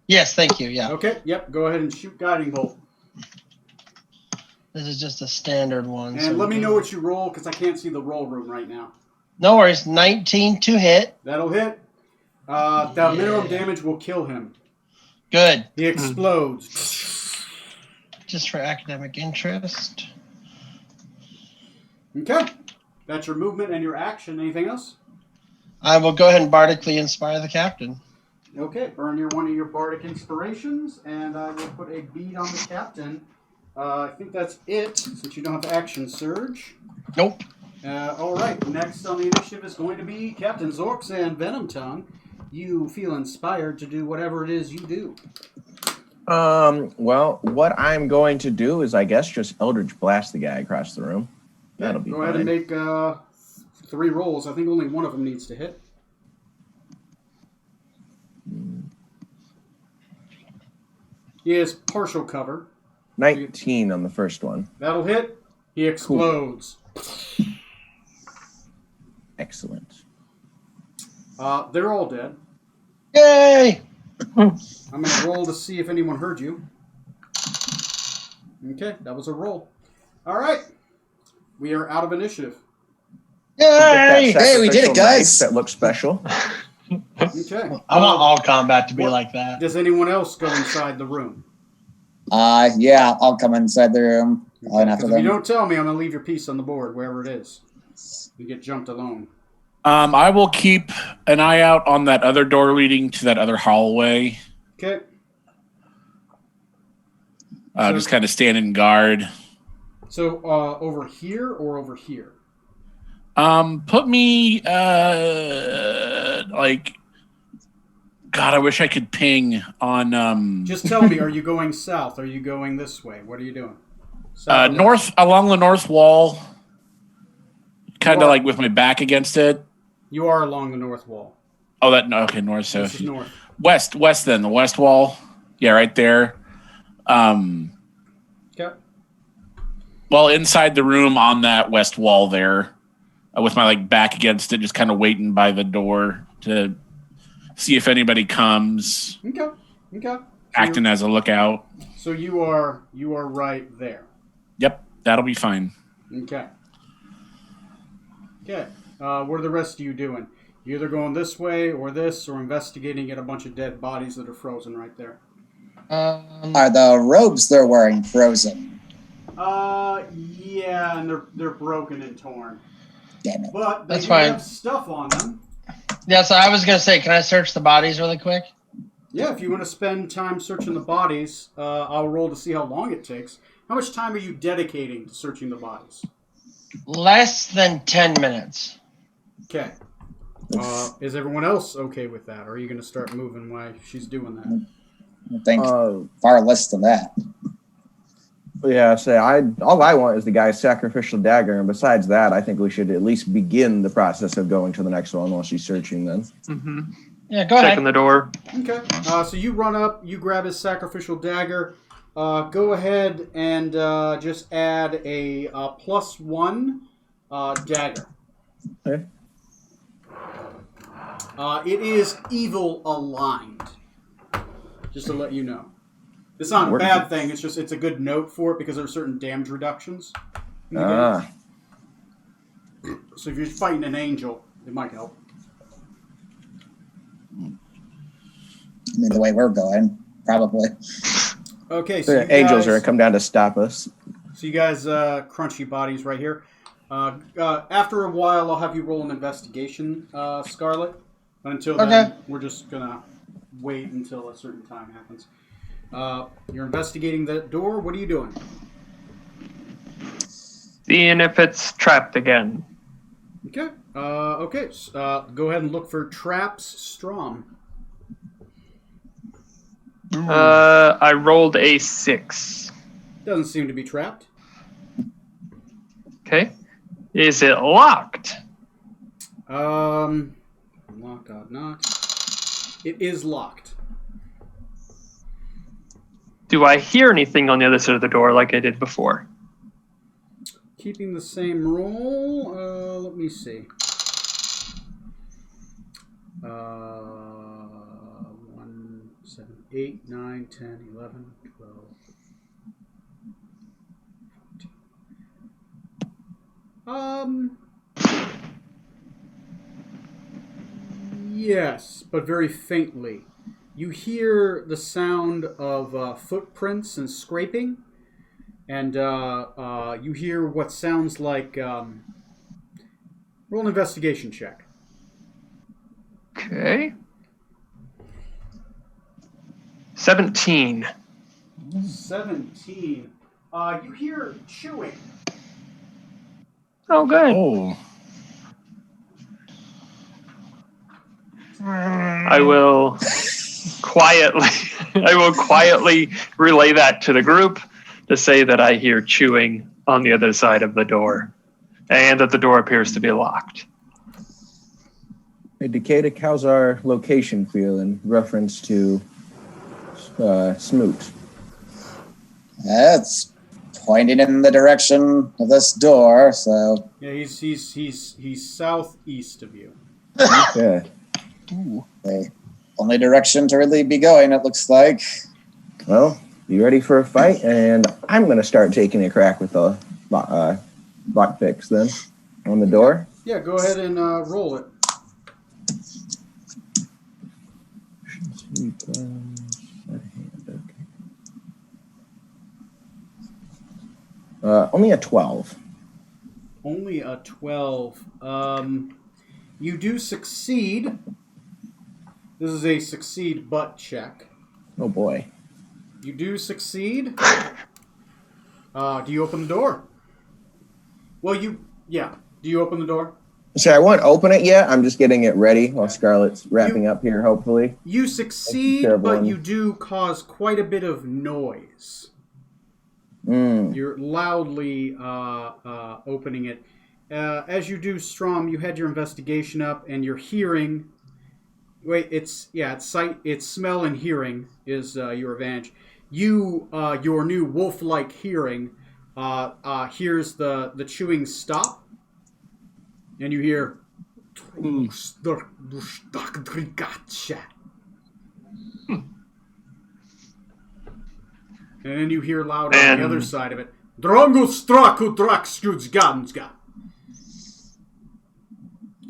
Yes, thank you. Yeah. Okay, yep, go ahead and shoot guiding bolt. This is just a standard one. And let me know what you roll, because I can't see the roll room right now. No worries. 19 to hit. That'll hit. The minimum damage will kill him. Good. He explodes. Just for academic interest. Okay. That's your movement and your action. Anything else? I will go ahead and bardically inspire the captain. Okay, burn one of your bardic inspirations, and I will put a bead on the captain. I think that's it, since you don't have action surge. Nope. All right, next on the initiative is going to be Captain Zorks and Venom Tongue. You feel inspired to do whatever it is you do. Well, what I'm going to do is, I guess, just Eldritch Blast the guy across the room. That'll be Go fine. ahead and make 3 rolls. I think only one of them needs to hit. He has partial cover. 19 on the first one. That'll hit. He explodes. Excellent. They're all dead. Yay! I'm going to roll to see if anyone heard you. Okay, that was a roll. All right. We are out of initiative. Yay! Get that Hey, we did it, sacrificial guys. knife That looks special. Okay. I want all combat to be like that. Does anyone else go inside the room? Yeah, I'll come inside the room. I'll after Because if you them. don't tell me, I'm going to leave your piece on the board, wherever it is. You get jumped alone. I will keep an eye out on that other door leading to that other hallway. Okay. Just kind of standing guard. So, over here or over here? Put me God, I wish I could ping on Just tell me, are you going south? Are you going this way? What are you doing? South or north along the north wall. Kind North. of like with my back against it. You are along the north wall. Oh, okay, north. So This is north. west then the west wall. Yeah, right there. Okay. Well, inside the room on that west wall there, with my back against it, just kind of waiting by the door to see if anybody comes, Okay. Okay. acting as a lookout. So you are right there. Yep, that'll be fine. Okay. Okay. What are the rest of you doing? You either going this way or this, or investigating at a bunch of dead bodies that are frozen right there. Are the robes they're wearing frozen? Yeah, and they're broken and torn. Damn it. But they That's do fine. have stuff on them. Yeah, so I was going to say, can I search the bodies really quick? Yeah, if you want to spend time searching the bodies, I'll roll to see how long it takes. How much time are you dedicating to searching the bodies? Less than 10 minutes. Okay. Is everyone else okay with that? Or are you going to start moving while she's doing that? I think Uh, far less than that. Yeah, all I want is the guy's sacrificial dagger, and besides that, I think we should at least begin the process of going to the next one while she's searching. Then Mm-hmm. Yeah, go ahead. Checking the door. Okay. So you run up, you grab his sacrificial dagger. Go ahead and just add a +1 dagger. Okay. It is evil aligned. Just to let you know. It's not a bad thing, it's a good note for it because there are certain damage reductions. in the game. So if you're fighting an angel, it might help. I mean, the way we're going, probably. Okay, so The angels are gonna come down to stop us. So you guys crunch your bodies right here. After a while, I'll have you roll an investigation, Scarlet. But until then, we're just gonna wait until a certain time happens. You're investigating the door. What are you doing? Seeing if it's trapped again. Okay. Go ahead and look for traps, Strom. I rolled a 6. Doesn't seem to be trapped. Okay. Is it locked? Locked or not? It is locked. Do I hear anything on the other side of the door like I did before? Keeping the same roll. Let me see. 1, 7, 8, 9, 10, 11, 12. 14. Yes, but very faintly. You hear the sound of footprints and scraping, and you hear what sounds like. Roll an investigation check. Okay. 17. 17. You hear chewing. Oh, good. Oh, I will quietly relay that to the group to say that I hear chewing on the other side of the door and that the door appears to be locked. Hey, Decatur, how's our location feel in reference to Smoot? It's pointing in the direction of this door, so Yeah, he's southeast of you. Yeah. the only direction to really be going, it looks like. Well, you ready for a fight? And I'm going to start taking a crack with the lock picks then on the door. Yeah, go ahead and roll it. Only a 12. Only a 12. You do succeed. This is a succeed butt check. Oh boy. You do succeed. Do you open the door? Well, do you open the door? So I won't open it yet. I'm just getting it ready while Scarlett's wrapping up here, hopefully. You succeed, but you do cause quite a bit of noise. You're loudly opening it. As you do, Strom, you had your investigation up, and you're hearing. Wait, it's sight, it's smell and hearing is your advantage. You, your new wolf-like hearing, hears the chewing stop, and you hear. And then you hear louder on the other side of it.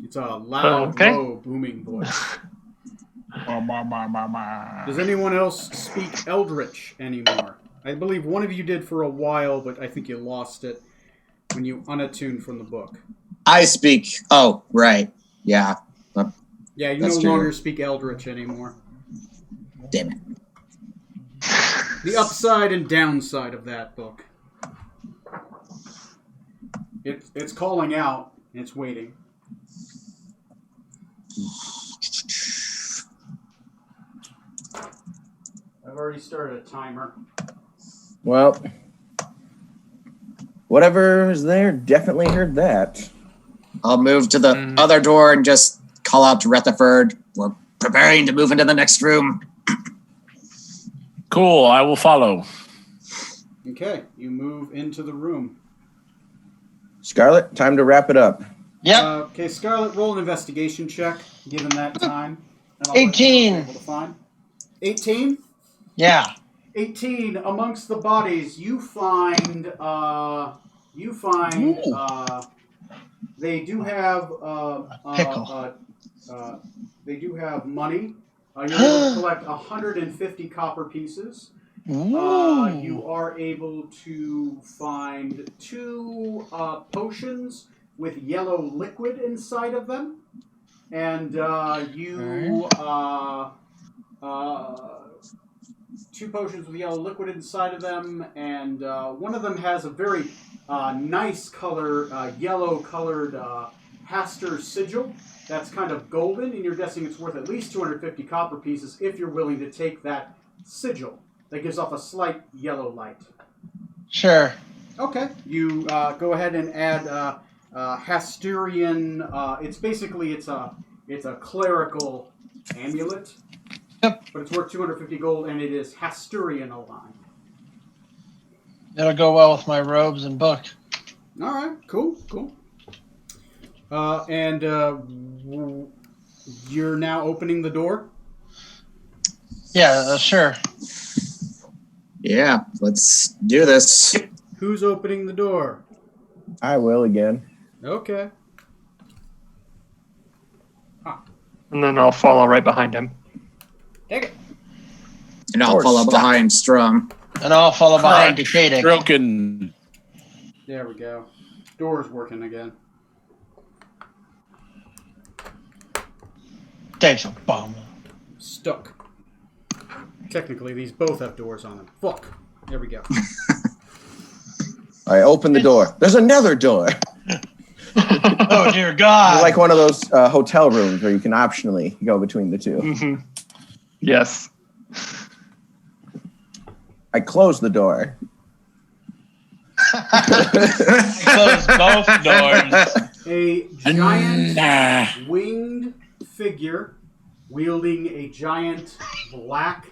It's a loud, low, booming voice. Does anyone else speak Eldritch anymore? I believe one of you did for a while, but I think you lost it when you unattuned from the book. I speak. Oh, right. Yeah. Yeah, you That's no true. longer speak Eldritch anymore. Damn it. The upside and downside of that book. It's calling out, and it's waiting. I've already started a timer. Well, whatever is there, definitely heard that. I'll move to the other door and just call out to Rutherford. We're preparing to move into the next room. cool. I will follow. Okay, you move into the room. Scarlett, time to wrap it up. Yep. Okay, Scarlet, roll an investigation check, given that time. And I'll let you know what 18. you're able to find. 18? Yeah. 18. Amongst the bodies, you find they do have Pickle. they do have money. You're able to collect 150 copper pieces. You are able to find 2 potions with yellow liquid inside of them. And 2 potions with yellow liquid inside of them. And one of them has a very nice color, yellow-colored Haster sigil. That's kind of golden, and you're guessing it's worth at least 250 copper pieces if you're willing to take that sigil. That gives off a slight yellow light. Sure. Okay. You go ahead and add Hasterian. It's a clerical amulet. Yep. But it's worth 250 gold, and it is Hasterian aligned. It'll go well with my robes and book. All right. Cool. You're now opening the door? Yeah, sure. Yeah, let's do this. Who's opening the door? I will again. Okay. And then I'll follow right behind him. Take it. And I'll Or follow stuck. behind Strum. And I'll follow behind Decadic. Broken. There we go. Door's working again. Thanks, Obama. Stuck. Technically, these both have doors on them. Fuck. There we go. All right, open the door. There's another door. Oh, dear God. Like one of those hotel rooms where you can optionally go between the two. Mm-hmm. Yes. I close the door. Close both doors. A giant Nah. winged figure wielding a giant black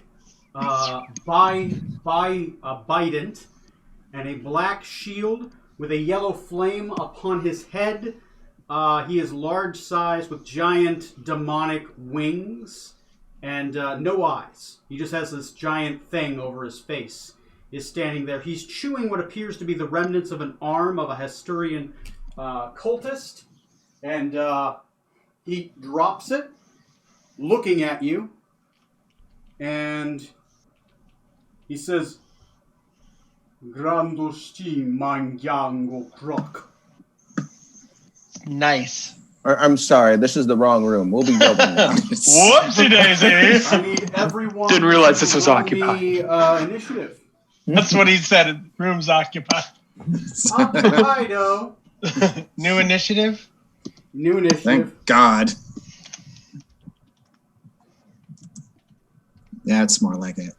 bident and a black shield with a yellow flame upon his head. He is large size with giant demonic wings and no eyes. He just has this giant thing over his face. Is standing there. He's chewing what appears to be the remnants of an arm of a Hasterian cultist. And he drops it, looking at you. And he says, Grandosti mangiango krok. Nice. I'm sorry, this is the wrong room. We'll be open now. Whoopsie daisy. I need everyone Didn't realize this to was roll occupied. me, initiative. That's what he said. Room's occupied. Occupido. New initiative? New initiative. Thank God. That's more like it.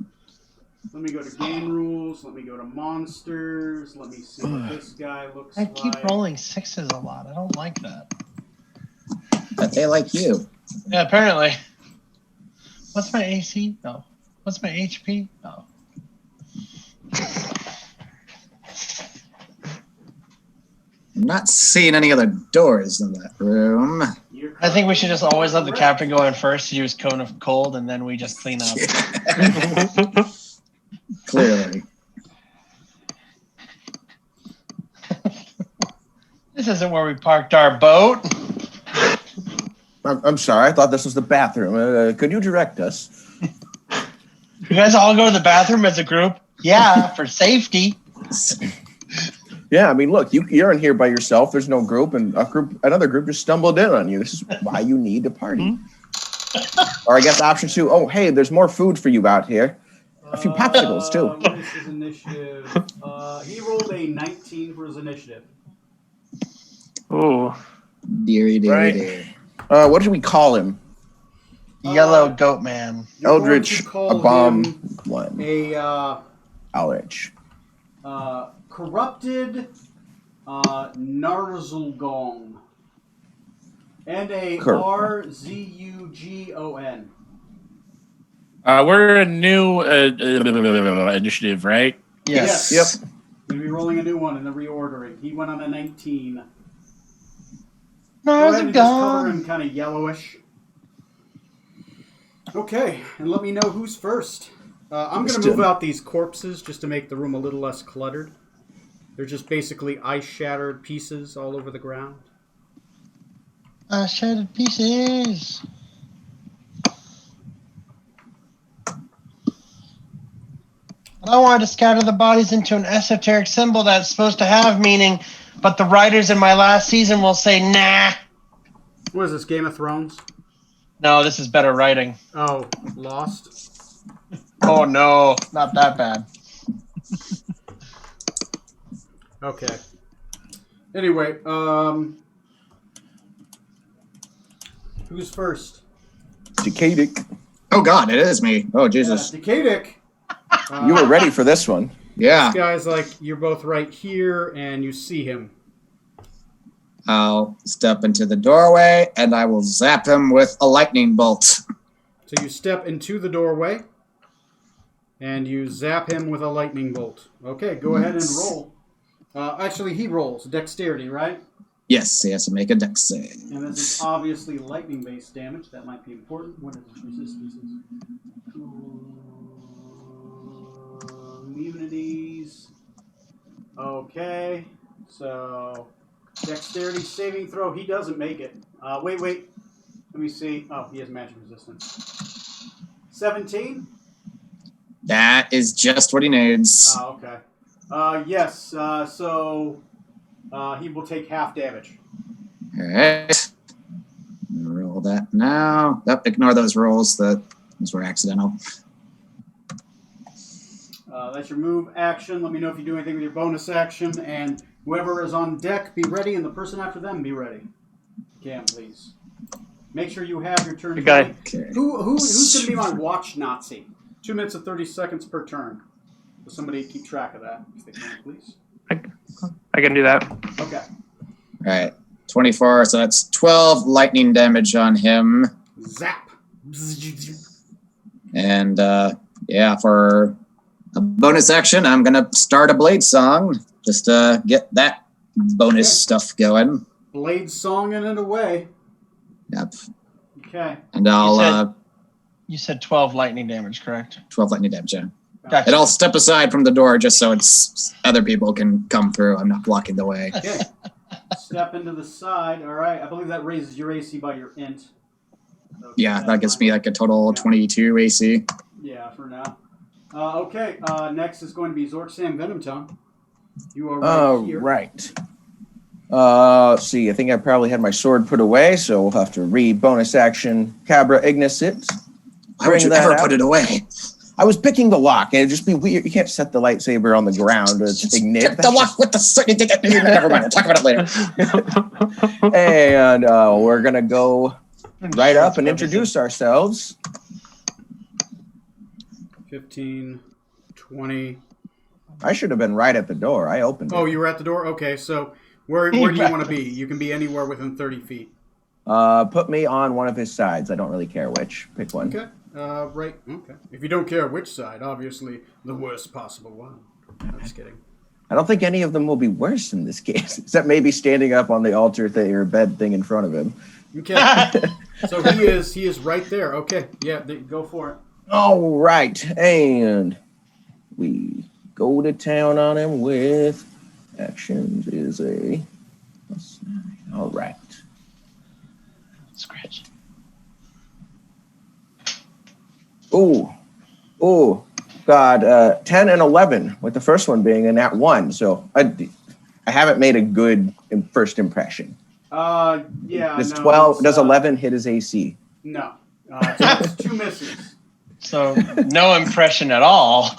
Let me go to game rules. Let me go to monsters. Let me see what this guy looks I like. keep rolling sixes a lot. I don't like that. But they like you. Yeah, apparently. What's my AC? No. What's my HP? No. I'm not seeing any other doors in that room. I think we should just always let the captain go in first to use cone of cold, and then we just clean up. Clearly. This isn't where we parked our boat. I'm sorry, I thought this was the bathroom. Could you direct us? You guys all go to the bathroom as a group? Yeah, for safety. Yeah, I mean, look, you're in here by yourself. There's no group, and another group just stumbled in on you. This is why you need to party. Or I guess option 2. Oh, hey, there's more food for you out here. A few popsicles too. What is his initiative? He rolled a 19 for his initiative. Ooh. Deary, deary, Right. deary. What should we call him? Yellow goat man. You're going Eldritch, to call a bomb, him one. a Eldritch. corrupted Narzulgong. And a Rzugon. We're a new initiative, right? Yes. Yep. Going to be rolling a new one in the reordering. He went on a 19. Go ahead and just color him kind of yellowish. Okay, and let me know who's first. I'm going to move out these corpses just to make the room a little less cluttered. They're just basically ice-shattered pieces all over the ground. Shattered pieces. I wanted to scatter the bodies into an esoteric symbol that's supposed to have meaning, but the writers in my last season will say, nah. What is this, Game of Thrones? No, this is better writing. Oh, Lost? Oh, no, not that bad. Okay. Anyway, who's first? Decadic. Oh God, it is me. Oh Jesus. Decadic. You were ready for this one. Yeah. This guy's like, you're both right here, and you see him. I'll step into the doorway and I will zap him with a lightning bolt. So you step into the doorway, and you zap him with a lightning bolt. Okay, go ahead and roll. Actually, he rolls. Dexterity, right? Yes, he has to make a dex save. And this is obviously lightning-based damage. That might be important. What is its resistance? Immunities. Okay, so dexterity saving throw. He doesn't make it. Wait. Let me see. Oh, he has magic resistance. 17? That is just what he needs. Oh, okay. Yes, so he will take half damage. Alright. Roll that now. Nope, ignore those rolls. Those were accidental. That's your move action. Let me know if you do anything with your bonus action. And whoever is on deck, be ready. And the person after them, be ready. Cam, please. Make sure you have your turn. The guy. Okay. Who's going to be my watch Nazi? 2 minutes and 30 seconds per turn. Will somebody keep track of that, if they can, please? I can do that. Okay. Alright. 24, so that's 12 lightning damage on him. Zap. And yeah, for a bonus action, I'm gonna start a blade song just to get that bonus stuff going. Blade songing it away. Yep. Okay. And I'll You said 12 lightning damage, correct? 12 lightning damage, yeah. Gotcha. And I'll step aside from the door just so it's other people can come through. I'm not blocking the way. Okay. Step into the side. All right. I believe that raises your AC by your int. So Yeah, that gives me like a total 22 AC. Yeah, for now. Okay. Next is going to be Zork Sam Venom Tongue. You are right here. Right. Let's see. I think I probably had my sword put away, so we'll have to bonus action Cabra Ignis it. Why would you Bring that ever out. put it away? I was picking the lock, and it'd just be weird. You can't set the lightsaber on the ground to ignite. Get the lock with the never mind. We'll talk about it later. And we're gonna go right up and introduce ourselves. 15, 20. I should have been right at the door. I opened it. Oh, you were at the door? Okay, so where do you want to be? You can be anywhere within 30 feet. Put me on one of his sides. I don't really care which. Pick one. Okay. Right. Okay. If you don't care which side, obviously the worst possible one. I'm just kidding. I don't think any of them will be worse in this case, except maybe standing up on the altar thing or bed thing in front of him. Okay. So he is right there. Okay. Yeah, go for it. All right, and we go to town on him with actions is a +9. All right. Scratch. Oh, God, 10 and 11, with the first one being a nat 1. So I haven't made a good first impression. Yeah. Does no, 12? Does 11 hit his AC? No. So it's 2 misses. So no impression at all.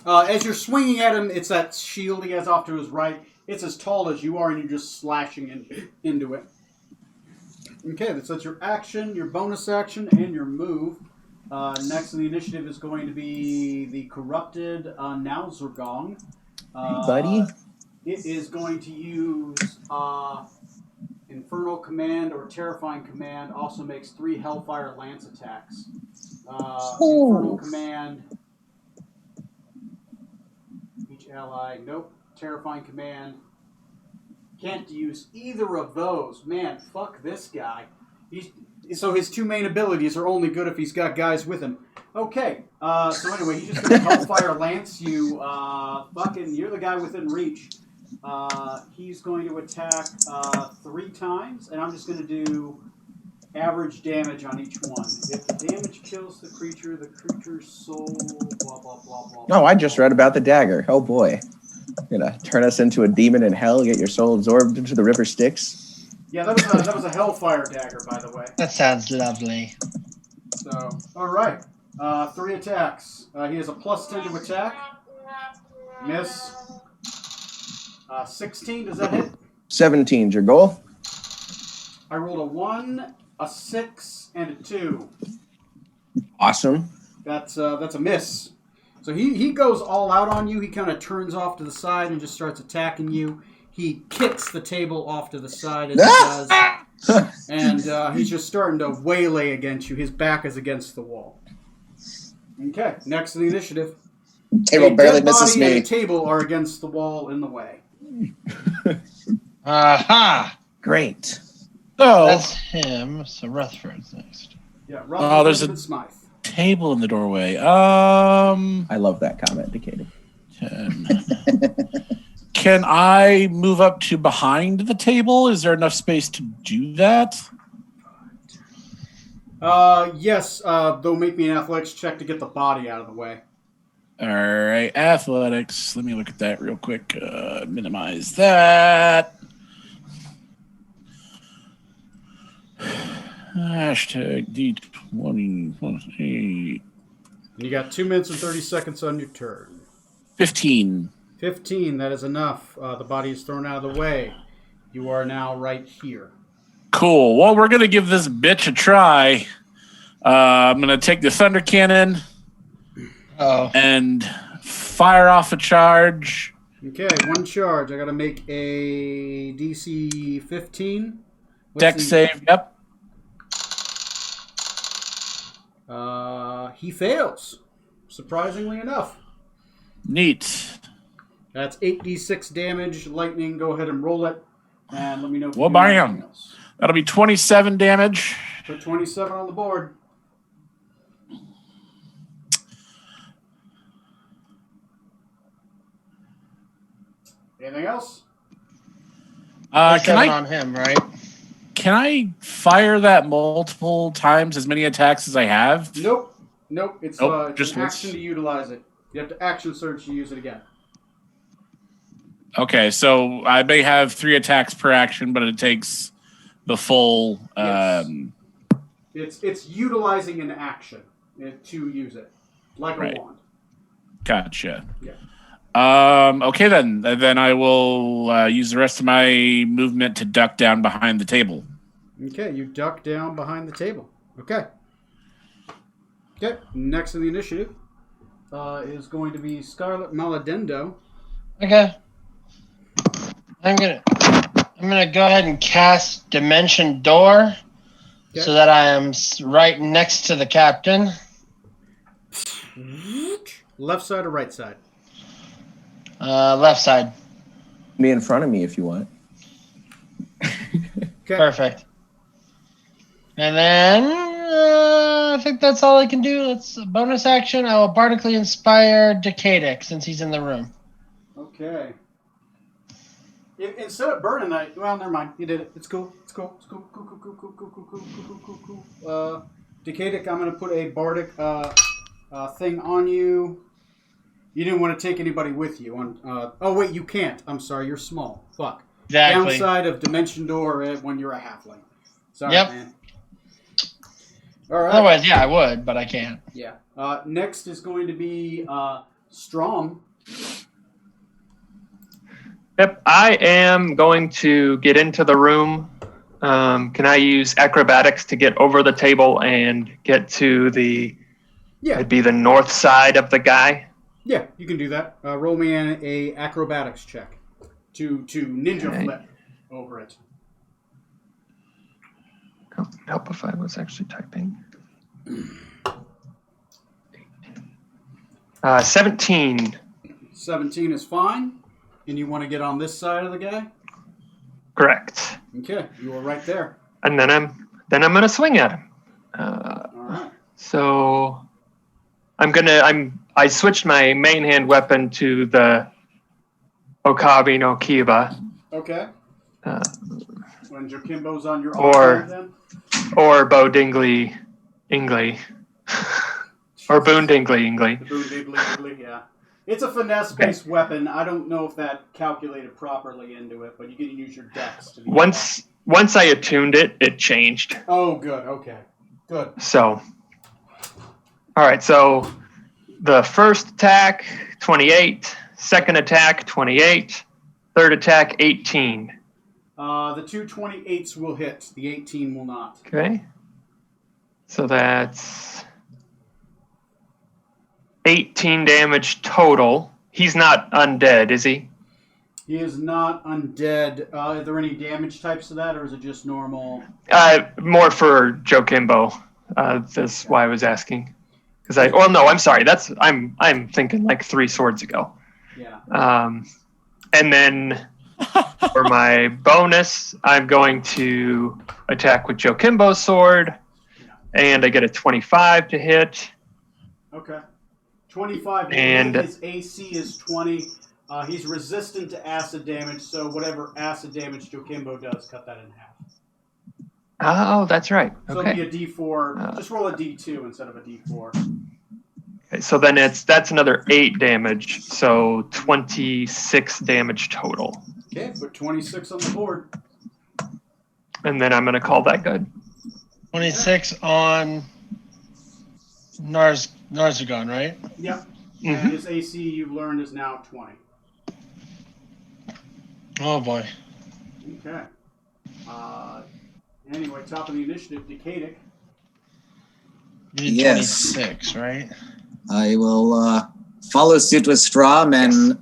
As you're swinging at him, it's that shield he has off to his right. It's as tall as you are, and you're just slashing into it. Okay, that's your action, your bonus action, and your move. Next in the initiative is going to be the corrupted Nalzurgong. Hey, buddy. It is going to use Infernal Command or Terrifying Command. Also makes 3 Hellfire Lance attacks. Infernal Command. Each ally. Nope. Terrifying Command. Can't use either of those. Man, fuck this guy. So his 2 main abilities are only good if he's got guys with him. Okay. So anyway, he's just going to Hellfire Lance you. You're the guy within reach. He's going to attack 3 times, and I'm just going to do average damage on each one. If the damage kills the creature's soul, blah, blah, blah, blah. Oh, I just read about the dagger. Oh, boy. Gonna turn us into a demon in hell, get your soul absorbed into the river Styx. Yeah, that was a Hellfire dagger, by the way. That sounds lovely. So, all right. 3 attacks. He has a +10 to attack. Miss. 16, does that hit? 17's your goal. I rolled a 1, a 6, and a 2. Awesome. That's a miss. So he goes all out on you. He kind of turns off to the side and just starts attacking you. He kicks the table off to the side as he does. And he's just starting to waylay against you. His back is against the wall. Okay, next to the initiative. Table barely misses body me. and the table are against the wall in the way. Aha! Great. So, That's him. So Rutherford's next. Yeah, Oh, there's a- Elizabeth Smythe. table in the doorway. I love that comment, Decatur. 10. Can I move up to behind the table? Is there enough space to do that? Yes, they'll make me an athletics check to get the body out of the way. All right, athletics. Let me look at that real quick. Minimize that. Hashtag D20. And you got 2 minutes and 30 seconds on your turn. 15. 15, that is enough. The body is thrown out of the way. You are now right here. Cool. Well, we're going to give this bitch a try. I'm going to take the thunder cannon Oh. and fire off a charge. Okay, 1 charge. I got to make a DC 15. Deck save. Yep. He fails, surprisingly enough. Neat. That's 8d6 damage. Lightning, go ahead and roll it. And let me know if Well, you do bam. anything else. That'll be 27 damage. Put 27 on the board. Anything else? Can 7 I on him, right? can I fire that multiple times, as many attacks as I have? Nope. Nope. It's, Nope, it's just an once. action to utilize it. You have to action surge to use it again. Okay, so I may have 3 attacks per action, but it takes the full. Yes. It's utilizing an action to use it, like Right. a wand. Gotcha. Yeah. Okay, then I will use the rest of my movement to duck down behind the table. Okay, you duck down behind the table. Okay. Okay, next in the initiative is going to be Scarlet Maladendo. Okay. I'm gonna go ahead and cast Dimension Door, Okay. so that I am right next to the captain. Left side or right side? Left side. Me in front of me if you want. Okay. Perfect. And then I think that's all I can do. It's a bonus action. I will bardically inspire Decadic since he's in the room. Okay. Instead of burning that, well, never mind. You did it. It's cool. It's cool. It's cool. Cool. Cool. Cool. Cool. Cool. Cool. Cool. Cool. Cool. Cool. Cool. Decadic, I'm going to put a bardic thing on you. You didn't want to take anybody with you. Oh wait, you can't. I'm sorry. You're small. Fuck. Exactly. Downside of Dimension Door when you're a halfling. Sorry, Yep. man. All right. Otherwise, yeah, I would, but I can't. Yeah. Next is going to be Strom. Yep, I am going to get into the room. Can I use acrobatics to get over the table and get to Yeah. it'd be the north side of the guy? Yeah, you can do that. Roll me a acrobatics check to ninja Okay. flip over it. Oh, it'd help if I was actually typing. 17. 17 is fine. And you want to get on this side of the guy? Correct. Okay, you are right there. And then I'm gonna swing at him. All right. So I switched my main hand weapon to the Okabe no Kiba. Okay. Uh, When Jokimbo's on your Or- offhand then? or Bo Dingley Ingley. Or Boone Dingley Ingley. The Boone Dingley, yeah. It's a finesse-based weapon. I don't know if that calculated properly into it, but you can use your dex to be Once I attuned it, it changed. Oh, good. Okay. Good. So, all right. So, the first attack, 28. Second attack, 28. Third attack, 18. The two 28s will hit. The 18 will not. Okay. So that's 18 damage total. He's not undead, is he? He is not undead. Are there any damage types to that, or is it just normal? More for Joe Kimbo. That's why I was asking. I'm sorry. I'm thinking like 3 swords ago. Yeah. And then for my bonus, I'm going to attack with Joe Kimbo's sword, and I get a 25 to hit. Okay. 25 and his AC is 20. He's resistant to acid damage, so whatever acid damage Jokimbo does, cut that in half. Oh, that's right. So Okay. it'll be a D4. Just roll a D2 instead of a D4. Okay, so then that's another 8 damage, so 26 damage total. Okay, put 26 on the board. And then I'm going to call that good. 26 on Narzagon, right? Yep. Mhm. And his AC, you've learned, is now 20. Oh boy. Okay. Anyway, top of the initiative, Decadic. You did Yes. 26, right? I will follow suit with Strom and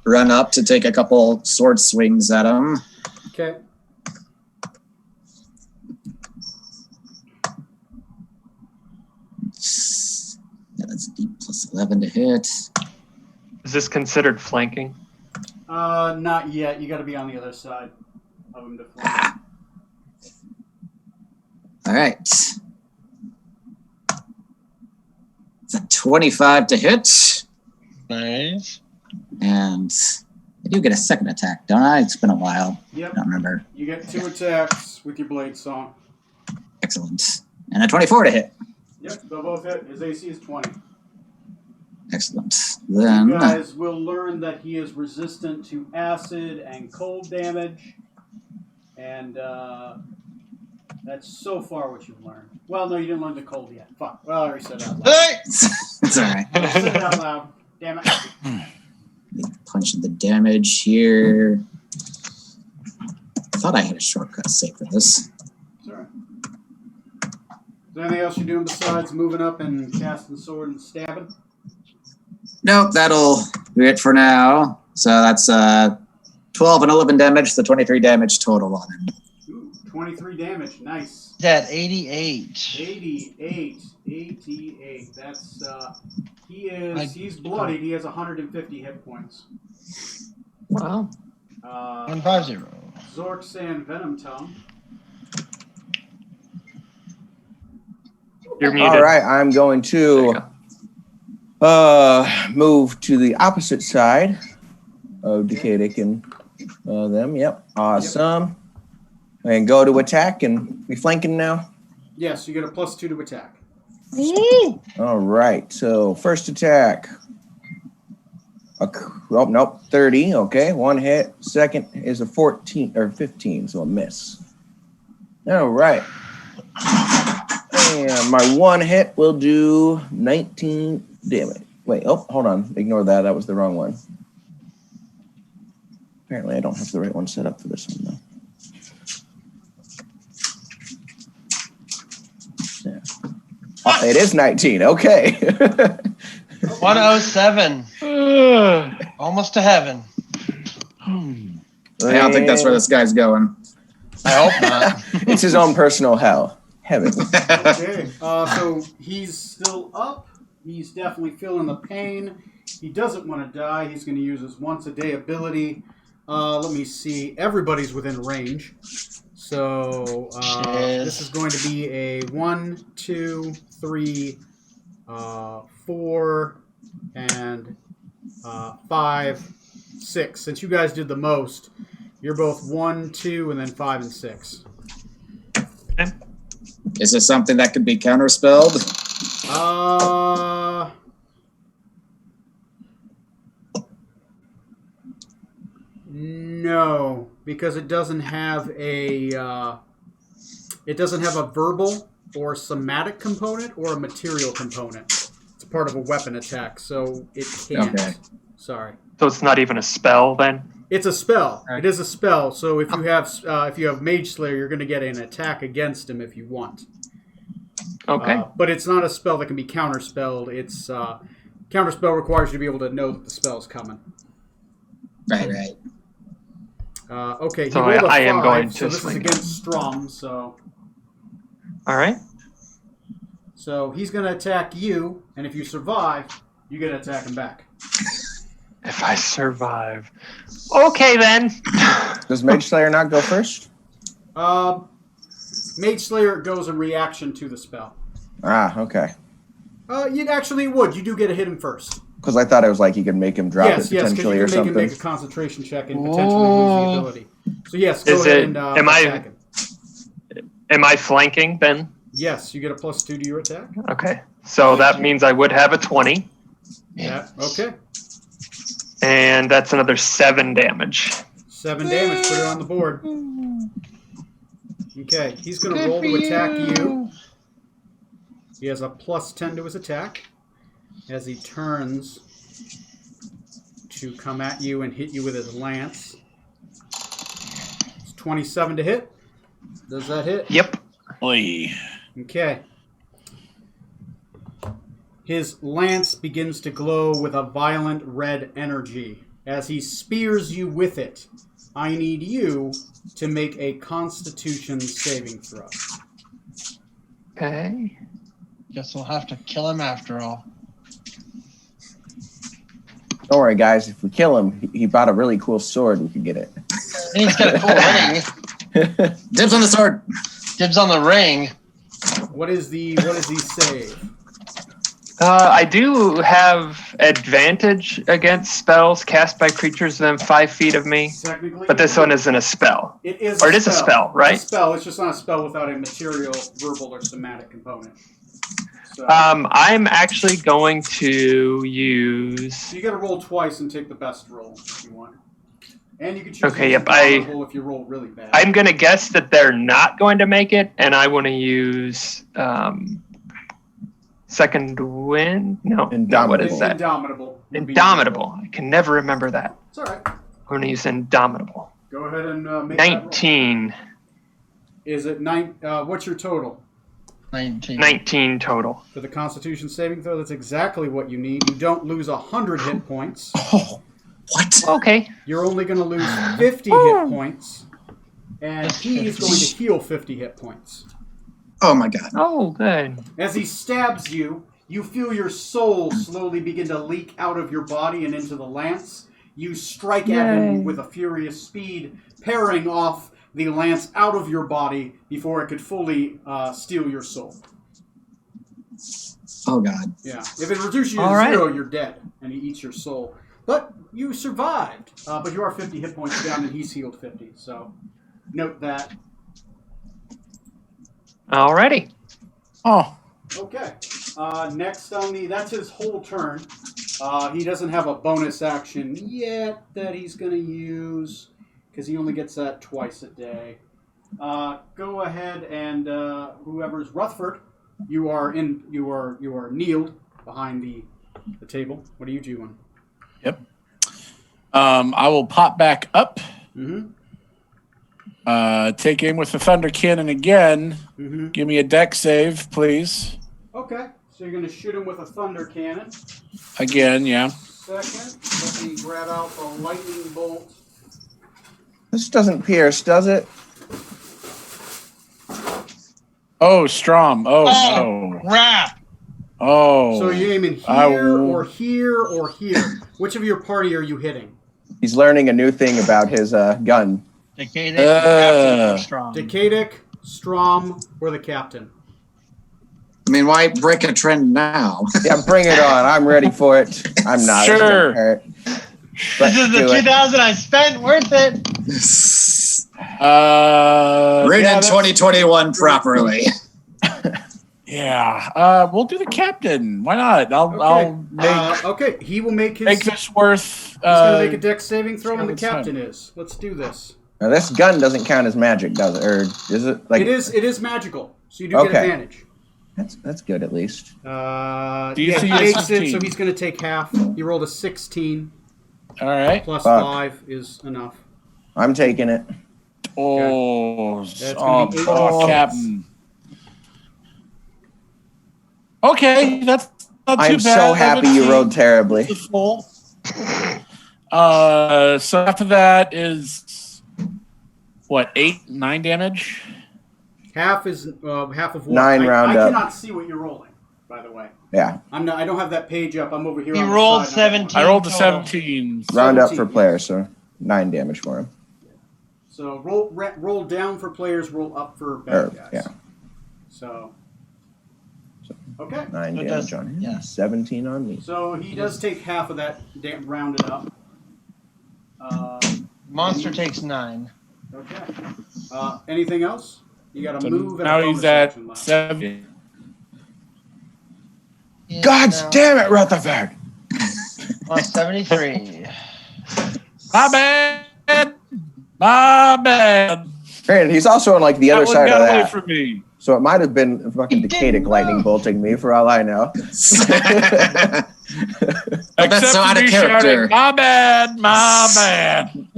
run up to take a couple sword swings at him. Okay. Yeah, that's D plus 11 to hit. Is this considered flanking? Not yet. You got to be on the other side of him to flank. All right. It's a 25 to hit. Nice. And I do get a second attack, don't I? It's been a while. Yep. I don't remember. You get 2 attacks with your blade song. Excellent. And a 24 to hit. Yep, they'll both hit. His AC is 20. Excellent. You Then guys will learn that he is resistant to acid and cold damage. And that's so far what you've learned. Well, no, you didn't learn the cold yet. Fuck. Well, I already said that out loud. Hey! it's all right. I said it out loud. Damn it. Punch the damage here. I thought I had a shortcut saved for this. It's all right. Is there anything else you're doing besides moving up and casting the sword and stabbing? Nope, that'll do it for now. So that's 12 and 11 damage, so 23 damage total on him. Ooh, 23 damage. Nice. At 88. 88. That's, he's bloodied. He has 150 hit points. Wow. 150. Zorksan Venom Tongue. You're muted. All right, I'm going There you to go. move to the opposite side of Decadic and them. Yep, awesome. And go to attack and be flanking now. Yes, you get a +2 to attack. All right, so first attack. Oh, nope, 30. Okay, 1 hit. Second is a 14 or 15, so a miss. All right. And my 1 hit will do 19 damage. Wait, oh, hold on. Ignore that. That was the wrong one. Apparently, I don't have the right one set up for this one, though. Yeah. Oh, it is 19. Okay. 107. Almost to heaven. I don't think that's where this guy's going. I hope not. It's his own personal hell. Heaven. Okay, so he's still up. He's definitely feeling the pain. He doesn't want to die. He's going to use his once-a-day ability. Let me see. Everybody's within range. So this is going to be a 1, 2, 3, 4, and 5, 6. Since you guys did the most, you're both 1, 2, and then 5 and 6. Okay. Is this something that could be counterspelled? No, because it doesn't have a verbal or somatic component or a material component. It's part of a weapon attack, so it can't. Okay. Sorry. So it's not even a spell then? It's a spell. Right. It is a spell. So if you have Mage Slayer, you're going to get an attack against him if you want. Okay. But it's not a spell that can be counterspelled. It's counterspell requires you to be able to know that the spell's coming. Right. Okay. So he rolled a I am 5, going so to this swing. is against Strom. So All right. he's going to attack you, and if you survive, you get to attack him back. If I survive. Okay, then. Does Mage Slayer not go first? Mage Slayer goes in reaction to the spell. Ah, okay. You actually would. You do get to hit him first. Because I thought it was like you could make him drop Yes, it because potentially you or can make him something. make a concentration check and potentially lose the ability. So yes, go Is ahead it- and am I- attack him. Am I flanking then? Yes, you get a +2 to your attack. Okay. So that means I would have a 20. Yeah. Okay. And that's another 7 damage. 7 damage. Put it on the board. Okay, he's going to roll to attack you. He has a +10 to his attack as he turns to come at you and hit you with his lance. It's 27 to hit. Does that hit? Yep. Oy. Okay. His lance begins to glow with a violent red energy. As he spears you with it, I need you to make a Constitution saving throw. Okay. Guess we'll have to kill him after all. Don't worry, guys. If we kill him, he bought a really cool sword. We could get it. And he's got a cool ring. Dibs on the sword. Dibs on the ring. What is the save? I do have advantage against spells cast by creatures within 5 feet of me, Technically, but this one isn't a spell. It is. Or it is a spell, right? It's a spell. It's just not a spell without a material, verbal, or somatic component. So, I'm actually going to use. so you got to roll twice and take the best roll if you want. And you can choose Okay, to yep, roll if you roll really bad. I'm going to guess that they're not going to make it, and I want to use second wind. No, what is that? Indomitable. would be- Indomitable. I can never remember that. It's all right. I'm going to use Indomitable. Go ahead and make that roll. 19. Is it 9? What's your total 19. 19 total. for the Constitution saving throw? That's exactly what you need. You don't lose 100 hit points. Oh, what? Okay. You're only going to lose 50 hit points, and he's going to heal 50 hit points. Oh my god. Oh, good. As he stabs you, you feel your soul slowly begin to leak out of your body and into the lance. You strike at him with a furious speed, parrying off the lance out of your body before it could fully steal your soul. Oh god. Yeah. If it reduces you to All right. 0, you're dead, and he eats your soul. But you survived. But you are 50 hit points down, and he's healed 50. So note that. Alrighty. Oh, Okay. Next on that's his whole turn. He doesn't have a bonus action yet that he's going to use because he only gets that twice a day. Go ahead and whoever's Rutherford, you are kneeled behind the table. What are you doing? yep. I will pop back up. Mm-hmm. Take aim with the Thunder Cannon again. Mm-hmm. Give me a deck save, please. Okay. So you're going to shoot him with a thunder cannon. Again, yeah. Second, let me grab out the lightning bolt. This doesn't pierce, does it? Oh, Strom. Oh, no. Crap! Oh. So you're aiming I here will- or here or here. Which of your party are you hitting? He's learning a new thing about his gun. Decadic, Captain Strong. Decadic, Strom, or the captain? I mean, why break a trend now? Yeah, bring it on. I'm ready for it. I'm not. It's Sure. gonna hurt. This Let's is the do it. 2000 I spent. Worth it. Rated yeah, that's- 2021 properly. Yeah. We'll do the captain. Why not? I'll make Okay, he will make his. make this worth. He's gonna make a dex saving throw, and the Scarlet's son. captain is. Let's do this. Now this gun doesn't count as magic, does it? Or is it? Like It is magical, so you do get Okay. advantage. that's good at least. Yeah, DC he is makes it, 15. so he's gonna take half. He rolled a 16 All right. plus Fuck. 5 is enough. I'm taking it. Oh, That's gonna be 8 poor captain. Okay, that's not too I'm bad. so happy you rode terribly. Full. So after that is what 8, 9 damage. Half is half of what? 9 I round up. cannot see what you're rolling, by the way. Yeah, I don't have that page up. I'm over here. He on the rolled side. 17. I rolled a Total. 17. round up for 17. players, so 9 damage for him. So roll down for players, roll up for bad guys. Yeah. So. Okay. 9 It damage does- on him. yeah. 17 on me. So he does take half of that, rounded up. Monster takes 9. Okay. Anything else? You got to So move. And now a bonus he's at action left. 7. God Now- damn it, Rutherford! On 73. My bad. My bad. Granted, he's also on like the That other one side of got away that. from me. So it might have been fucking He didn't Decadic lightning know. bolting me for all I know. But that's so out of me character. shouting, my bad. My bad.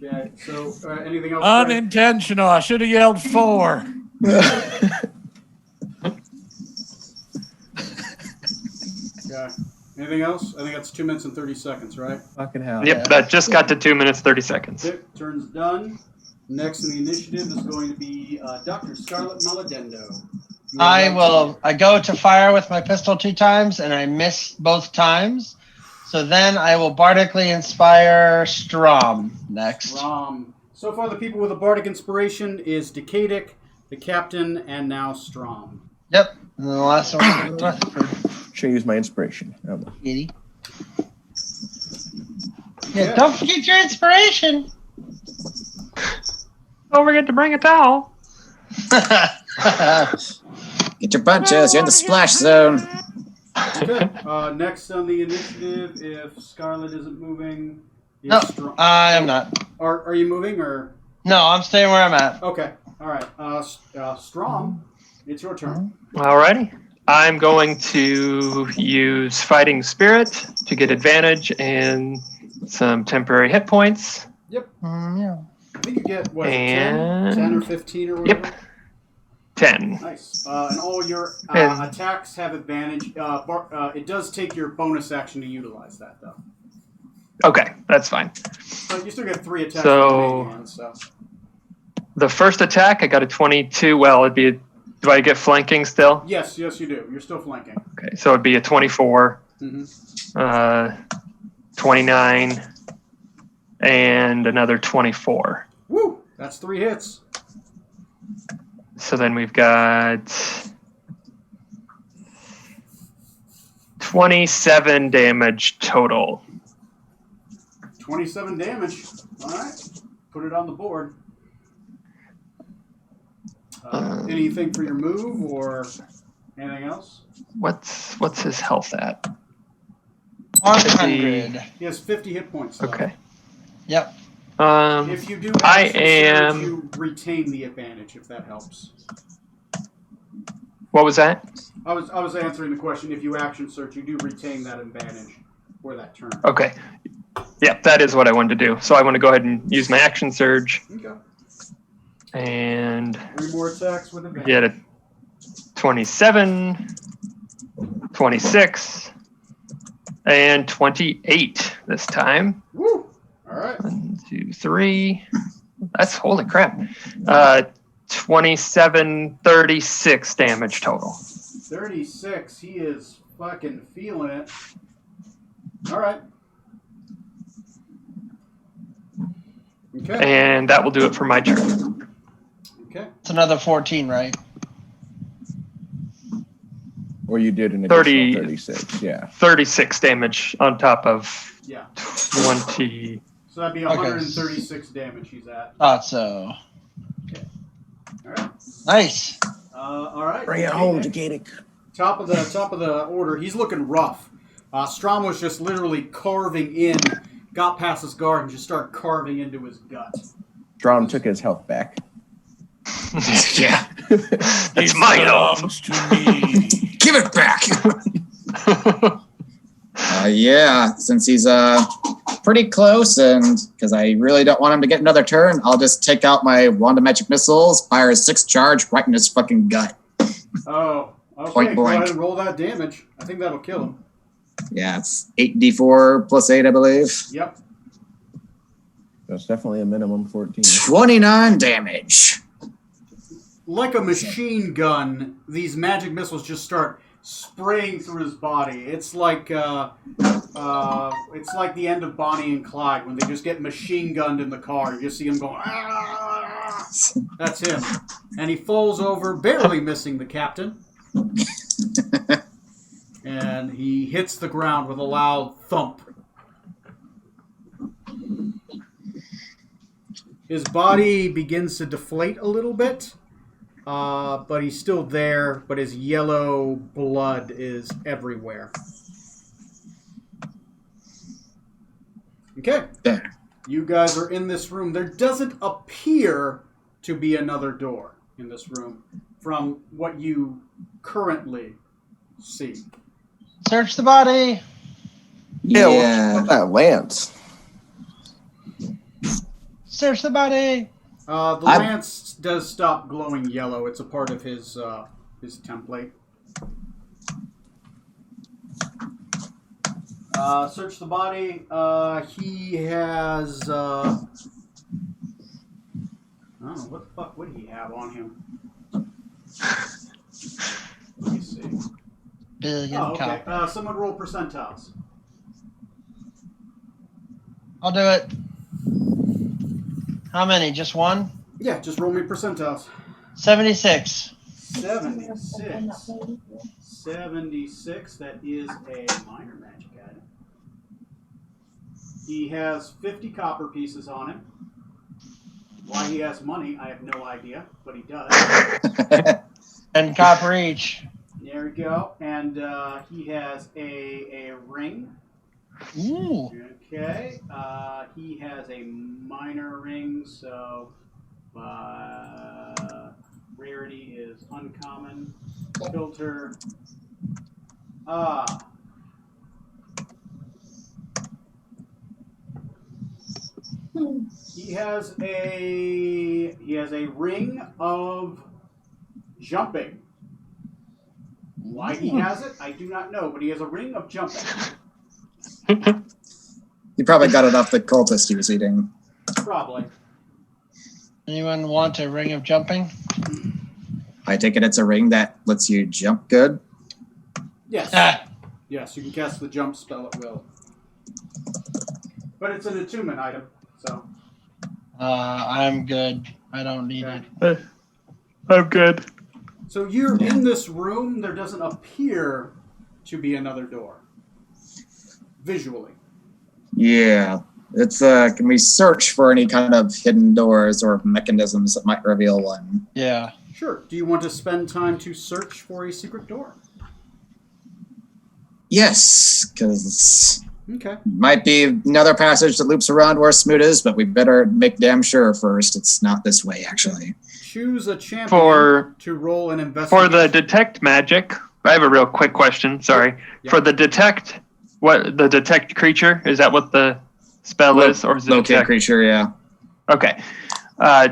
Okay. So anything else? Greg? Unintentional. I should have yelled 4. Okay. Anything else? I think that's 2 minutes and 30 seconds, right? Fucking hell. Yep, that just got to 2 minutes 30 seconds. Okay. Turn's done. Next in the initiative is going to be Dr. Scarlet Maladendo. You are I right. will. I go to fire with my pistol 2 times, and I miss both times. So then I will bardically inspire Strom next. So far, the people with a bardic inspiration is Decadic, the captain, and now Strom. Yep. And then the last one is Rutherford. Should use my inspiration. Oh, well. Kitty. Yeah, don't forget your inspiration. Don't forget to bring a towel. Get your punches. You're in the splash zone. Okay. Next on the initiative, if Scarlet isn't moving, is No, Strom. I am not. Are you moving or? No, I'm staying where I'm at. Okay. All right. Strom, it's your turn. Alrighty. I'm going to use Fighting Spirit to get advantage and some temporary hit points. Yeah. I think you get what? And- 10 or 15 or whatever. Yep. 10. Nice. And all your And- attacks have advantage. It does take your bonus action to utilize that, though. Okay, that's fine. But you still get 3 attacks. So- with the main hand, so. The first attack, I got a 22. Well, it'd be. Do I get flanking still? Yes, you do. You're still flanking. Okay, so it'd be a 24, Mm-hmm. 29, and another 24. Woo! That's 3 hits. So then we've got 27 damage total. 27 damage. All right. Put it on the board. Anything for your move or anything else? What's his health at? 100. He has 50 hit points. Though. Okay. Yep. If you do I action surge, am. you retain the advantage, if that helps. What was that? I was answering the question. If you action search, you do retain that advantage for that turn. Okay. Yeah, that is what I wanted to do. So I want to go ahead and use my action surge Okay. and 3 more attacks with advantage. get a 27, 26, and 28 this time. Woo! All right. 1, 2, 3. That's holy crap. 27, 36 damage total. 36. He is fucking feeling it. All right. Okay. And that will do it for my turn. Okay. It's another 14, right? Or you did an additional 30. 36, yeah. 36 damage on top of Yeah. 20. So that'd be 136 damage he's at. Thought so. All right. Nice. All right. Bring it home, Decadic. Top of the order. He's looking rough. Strom was just literally carving in, got past his guard, and just started carving into his gut. Strom took his health back. Yeah. It's my belongs to me. Give it back. Yeah, since he's pretty close, and because I really don't want him to get another turn, I'll just take out my wand of magic missiles, fire a 6 charge right in his fucking gut. Oh, okay. Point Go blank. ahead and roll that damage. I think that'll kill him. Yeah, it's 8d4 plus 8, I believe. Yep. That's definitely a minimum 14. 29 damage. Like a machine gun, these magic missiles just start spraying through his body. It's like the end of Bonnie and Clyde when they just get machine gunned in the car. You just see him going, "Ah!" That's him. And he falls over, barely missing the captain. And he hits the ground with a loud thump. His body begins to deflate a little bit. But he's still there, but his yellow blood is everywhere. Okay. There. You guys are in this room. There doesn't appear to be another door in this room from what you currently see. Search the body. Yeah, what's that lance? Search the body. The lance does stop glowing yellow. It's a part of his template. Search the body. He has. I don't know what the fuck would he have on him. Let me see. Billion Oh, okay. copper. Someone roll percentiles. I'll do it. How many? Just one? Yeah, just roll me percentiles. 76. 76. 76. That is a minor magic item. He has 50 copper pieces on him. Why he has money, I have no idea, but he does. And copper each. There we go. And he has a ring. Ooh. Okay. He has a minor ring, so rarity is uncommon. Filter. He has a ring of jumping. Why he has it, I do not know, but he has a ring of jumping. You probably got it off the cultist he was eating. Probably. Anyone want a ring of jumping? I take it it's a ring that lets you jump good. Yes. Ah. Yes, you can cast the jump spell at will. But it's an attunement item, so. I'm good. I don't need it. I'm good. So you're in this room. There doesn't appear to be another door. Visually. Yeah. It's can we search for any kind of hidden doors or mechanisms that might reveal one? Yeah. Sure. Do you want to spend time to search for a secret door? Yes, because Okay. might be another passage that loops around where Smoot is, but we better make damn sure first it's not this way, actually. Choose a champion For to roll an investigation. the detect magic, I have a real quick question. Sorry. Yeah. For the detect, what the detect creature, is that what the spell is, or is it Locate detect? creature, yeah. Okay.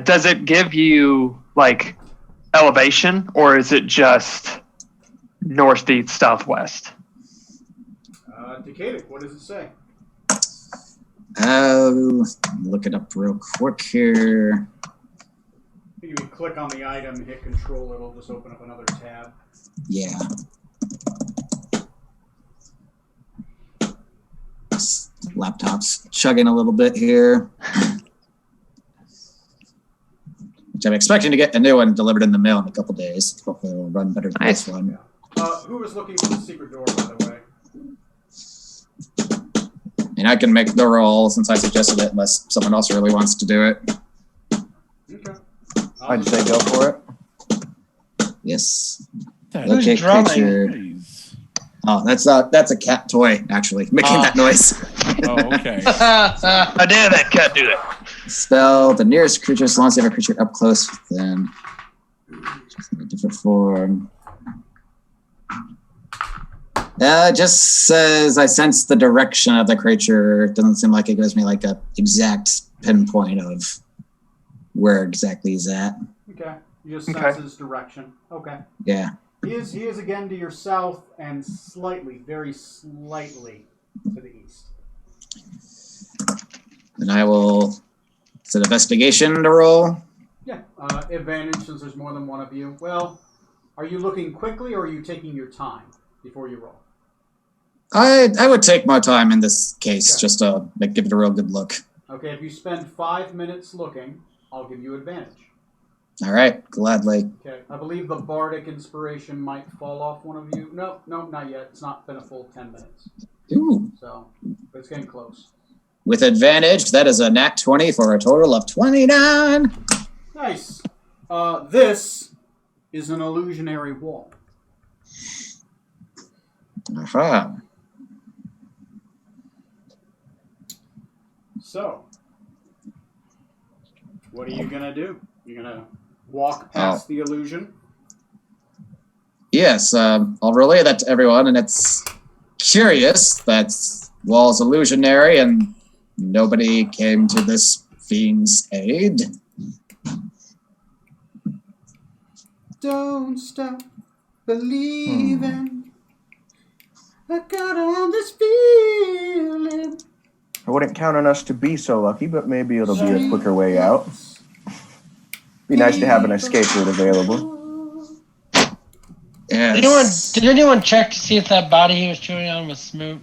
Does it give you like elevation, or is it just north, east, southwest? Decadic, what does it say? Look it up real quick here. I think if you click on the item and hit control, it'll just open up another tab. Yeah. This laptop's chugging a little bit here. Which I'm expecting to get a new one delivered in the mail in a couple days. Hopefully it'll run better than Nice. this one. Who was looking for the secret door, by the way? And I can make the roll since I suggested it, unless someone else really wants to do it. Okay. I'd say go for it. Yes. That Who's Locate drumming? creature. noise. Oh, that's a cat toy actually making that noise. Oh, okay. How dare that cat do that? Spell the nearest creature as long as you have a creature up close within. Just in a different form. It just says I sense the direction of the creature. It doesn't seem like it gives me like a exact pinpoint of where exactly he's at. Okay. You just Okay. sense his direction. Okay. Yeah. He is again to your south and slightly, very slightly to the east. And I will. Is it investigation to roll? Yeah. Advantage since there's more than one of you. Well, are you looking quickly or are you taking your time before you roll? I would take my time in this case Okay. just to give it a real good look. Okay, if you spend 5 minutes looking, I'll give you advantage. All right, gladly. Okay, I believe the bardic inspiration might fall off one of you. No, not yet. It's not been a full 10 minutes. Ooh. So, but it's getting close. With advantage, that is a nat 20 for a total of 29. Nice. This is an illusionary wall. Aha. So, what are you going to do? You're going to walk past the illusion? Yes, I'll relay that to everyone, and it's curious that wall's illusionary and nobody came to this fiend's aid. Don't stop believing. I got on this feeling. I wouldn't count on us to be so lucky, but maybe it'll be a quicker way out. Be nice to have an escape route available. Yes. Did anyone check to see if that body he was chewing on was Smoot?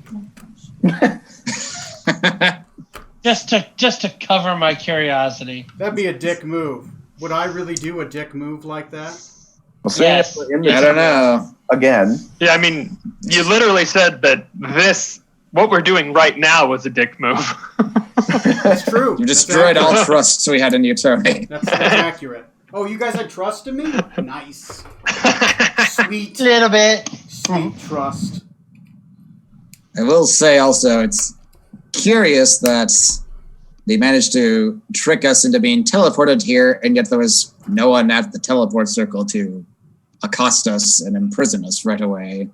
Just to cover my curiosity. That'd be a dick move. Would I really do a dick move like that? Well, seeing Yes. if we're in the I don't know. again. Yeah, I mean, you literally said that what we're doing right now was a dick move. That's true. You That's destroyed all accurate. trust we had in the attorney. That's accurate. Oh, you guys had trust in me? Nice. Sweet, Little bit. sweet trust. I will say also, it's curious that they managed to trick us into being teleported here, and yet there was no one at the teleport circle to accost us and imprison us right away.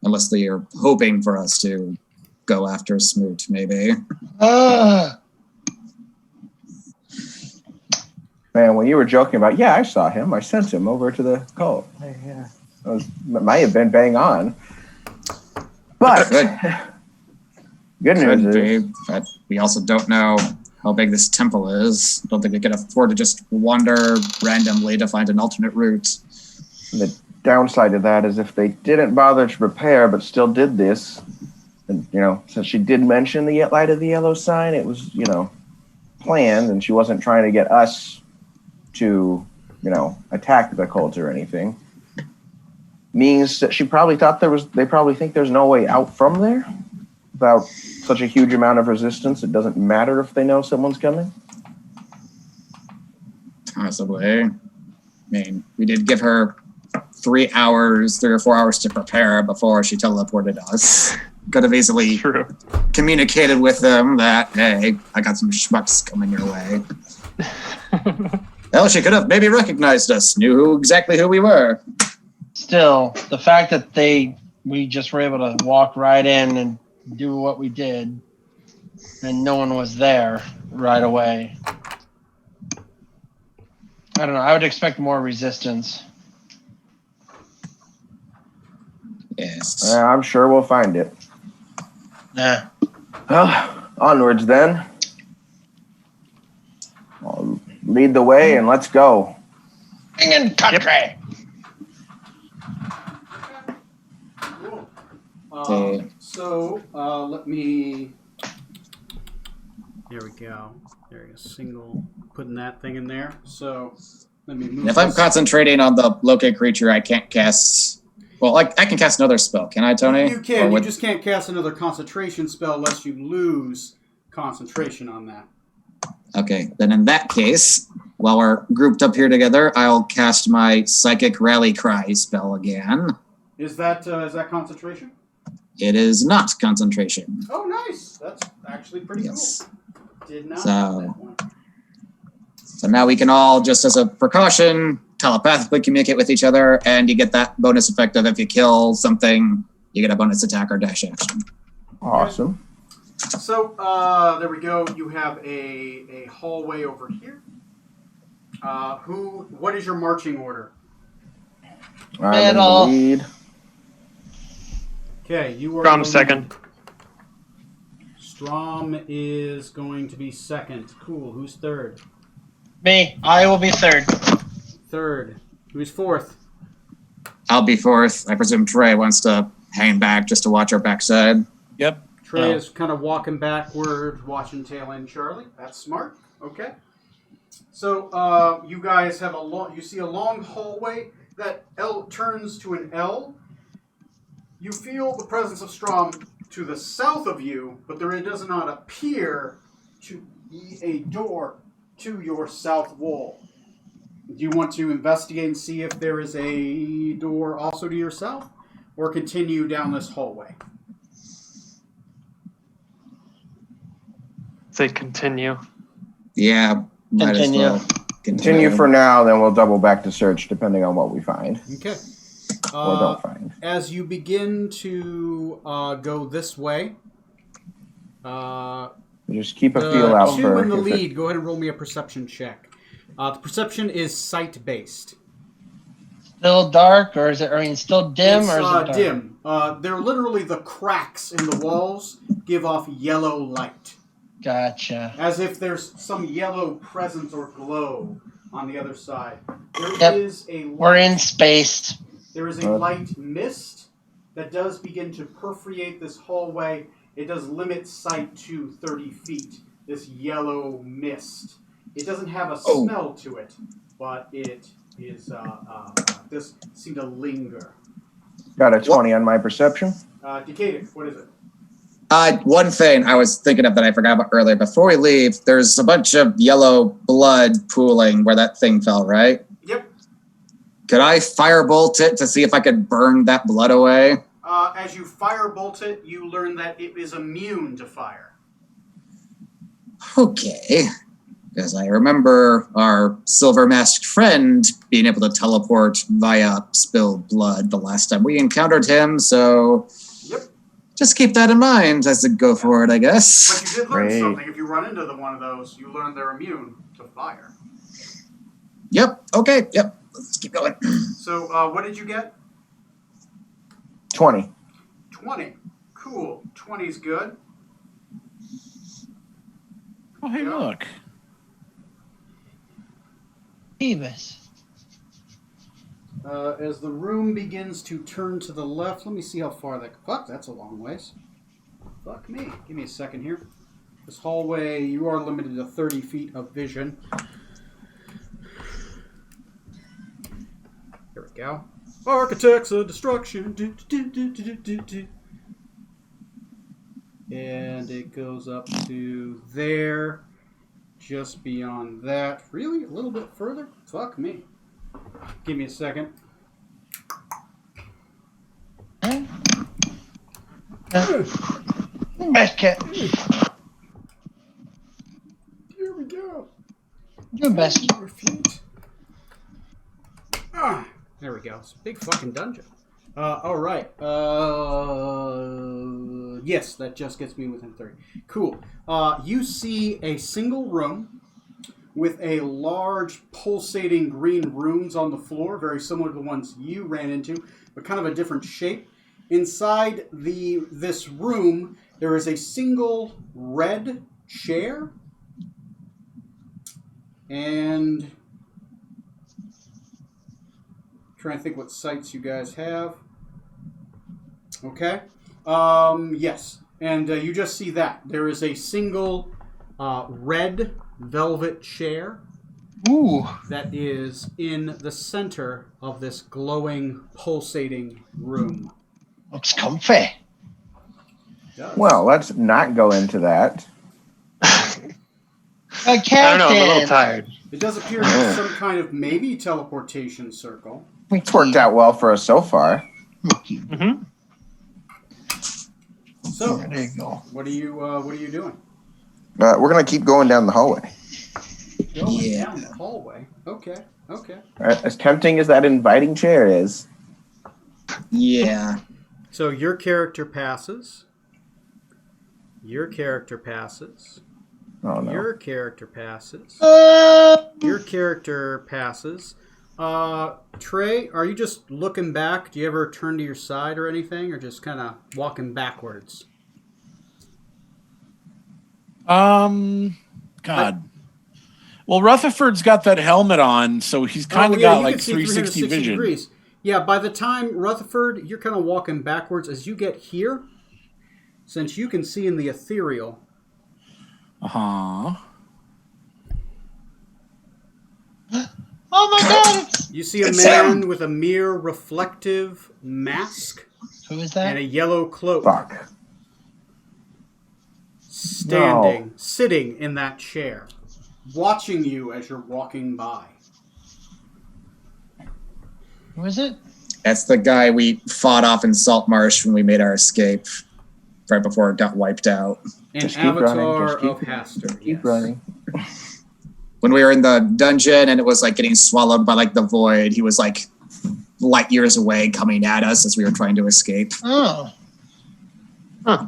Unless they are hoping for us to go after Smoot, maybe. Man, when you were joking about, I saw him. I sent him over to the cult. Yeah, might have been bang on. But good news Could is, be, but we also don't know how big this temple is. Don't think we can afford to just wander randomly to find an alternate route. the downside of that is if they didn't bother to prepare but still did this, and since she did mention the light of the yellow sign, it was planned, and she wasn't trying to get us to attack the cult or anything. Means that she probably thought they probably think there's no way out from there without such a huge amount of resistance. It doesn't matter if they know someone's coming. Possibly. I mean, we did give her 3 or 4 hours to prepare before she teleported us. Could have easily True. communicated with them that, hey, I got some schmucks coming your way. Well, she could have maybe recognized us, knew exactly who we were. Still, the fact that we just were able to walk right in and do what we did, and no one was there right away. I don't know. I would expect more resistance. Yes. I'm sure we'll find it. Yeah. Well, onwards then. I'll lead the way and let's go. In country. Cool. Okay. So, let me... There we go. There you go. Single, putting that thing in there. So, let me move If I'm this. concentrating on the locate creature, I can't cast... Well, I can cast another spell. Can I, Tony? You can. Or You would- just can't cast another concentration spell unless you lose concentration on that. Okay, then in that case, while we're grouped up here together, I'll cast my Psychic Rally Cry spell again. Is that concentration? It is not concentration. Oh, nice. That's actually pretty Yes. cool. Did not So- know that one. So now we can all, just as a precaution, telepathically communicate with each other, and you get that bonus effect of if you kill something, you get a bonus attack or dash action. Awesome. So there we go. You have a hallway over here. What is your marching order? I'm in the Middle. lead. Okay, you are. Strom the second. lead. Strom is going to be second. Cool. Who's third? Me. I will be third. Third. Who's fourth? I'll be fourth. I presume Trey wants to hang back just to watch our backside. Yep. Trey Oh. is kind of walking backward, watching tail end Charlie. That's smart. Okay. So you guys have you see a long hallway that turns to an L. You feel the presence of Strom to the south of you, but there does not appear to be a door to your south wall. Do you want to investigate and see if there is a door also to your south, or continue down this hallway? Say continue. Yeah, might Continue. as well Continue for now, then we'll double back to search depending on what we find Okay. or don't find. As you begin to go this way, Just keep a feel out two for in the if it- lead. Go ahead and roll me a perception check. The perception is sight-based. Still dark, or is it? I mean, still dim, It's or is it dark? dim. They're literally the cracks in the walls give off yellow light, Gotcha. as if there's some yellow presence or glow on the other side. There is Yep. a light, We're in space. There is a light mist that does begin to perforate this hallway. It does limit sight to 30 feet. This yellow mist. It doesn't have a smell to it, but it is does seem to linger. Got a 20 on my perception. Decadent, what is it? One thing I was thinking of that I forgot about earlier. Before we leave, there's a bunch of yellow blood pooling where that thing fell, right? Yep. Could I firebolt it to see if I could burn that blood away? As you firebolt it, you learn that it is immune to fire. Okay. Because I remember our silver masked friend being able to teleport via spilled blood the last time we encountered him, so Yep. just keep that in mind as I go forward, I guess. But you did learn Great. something. If you run into one of those, you learn they're immune to fire. Yep, okay, yep. Let's keep going. So, what did you get? 20. 20. Cool. 20's good. Oh, hey, Yeah. look. Phoebus. As the room begins to turn to the left, let me see how far that. Fuck, that's a long ways. Fuck me. Give me a second here. This hallway, you are limited to 30 feet of vision. Here we go. Architects of Destruction. Do, do, do, do, do, do, do. And it goes up to there. Just beyond that. Really? A little bit further? Fuck me. Give me a second. Best cat. Here we go. Do best. More feet. Ah, there we go. It's a big fucking dungeon. All right. Yes, that just gets me within 30. Cool. You see a single room with a large pulsating green runes on the floor, very similar to the ones you ran into, but kind of a different shape. Inside this room, there is a single red chair and trying to think what sites you guys have. Okay. Yes. And you just see that. There is a single red velvet chair Ooh. that is in the center of this glowing, pulsating room. Looks comfy. Well, let's not go into that. Captain. I don't know. I'm a little tired. It does appear to be some kind of maybe teleportation circle. It's worked out well for us so far. Mm-hmm. So, There you go. what are you doing? We're gonna keep going down the hallway. Going down the hallway. Okay. As tempting as that inviting chair is. Yeah. So your character passes. Your character passes. Oh no. Your character passes. Your character passes. Trey, are you just looking back? Do you ever turn to your side or anything, or just kind of walking backwards? God. Well, Rutherford's got that helmet on, so he's kind of got you like can see 360 vision. degrees. Yeah, by the time Rutherford, you're kind of walking backwards as you get here, since you can see in the ethereal. Uh-huh. Oh my God! You see a man with a mirror reflective mask Who is and that? a yellow cloak Fuck. sitting in that chair, watching you as you're walking by. Who is it? That's the guy we fought off in Salt Marsh when we made our escape right before it got wiped out. An Just keep avatar running, just keep of Hastur. Keep running. When we were in the dungeon and it was like getting swallowed by like the void, he was like light years away coming at us as we were trying to escape. Oh. Huh.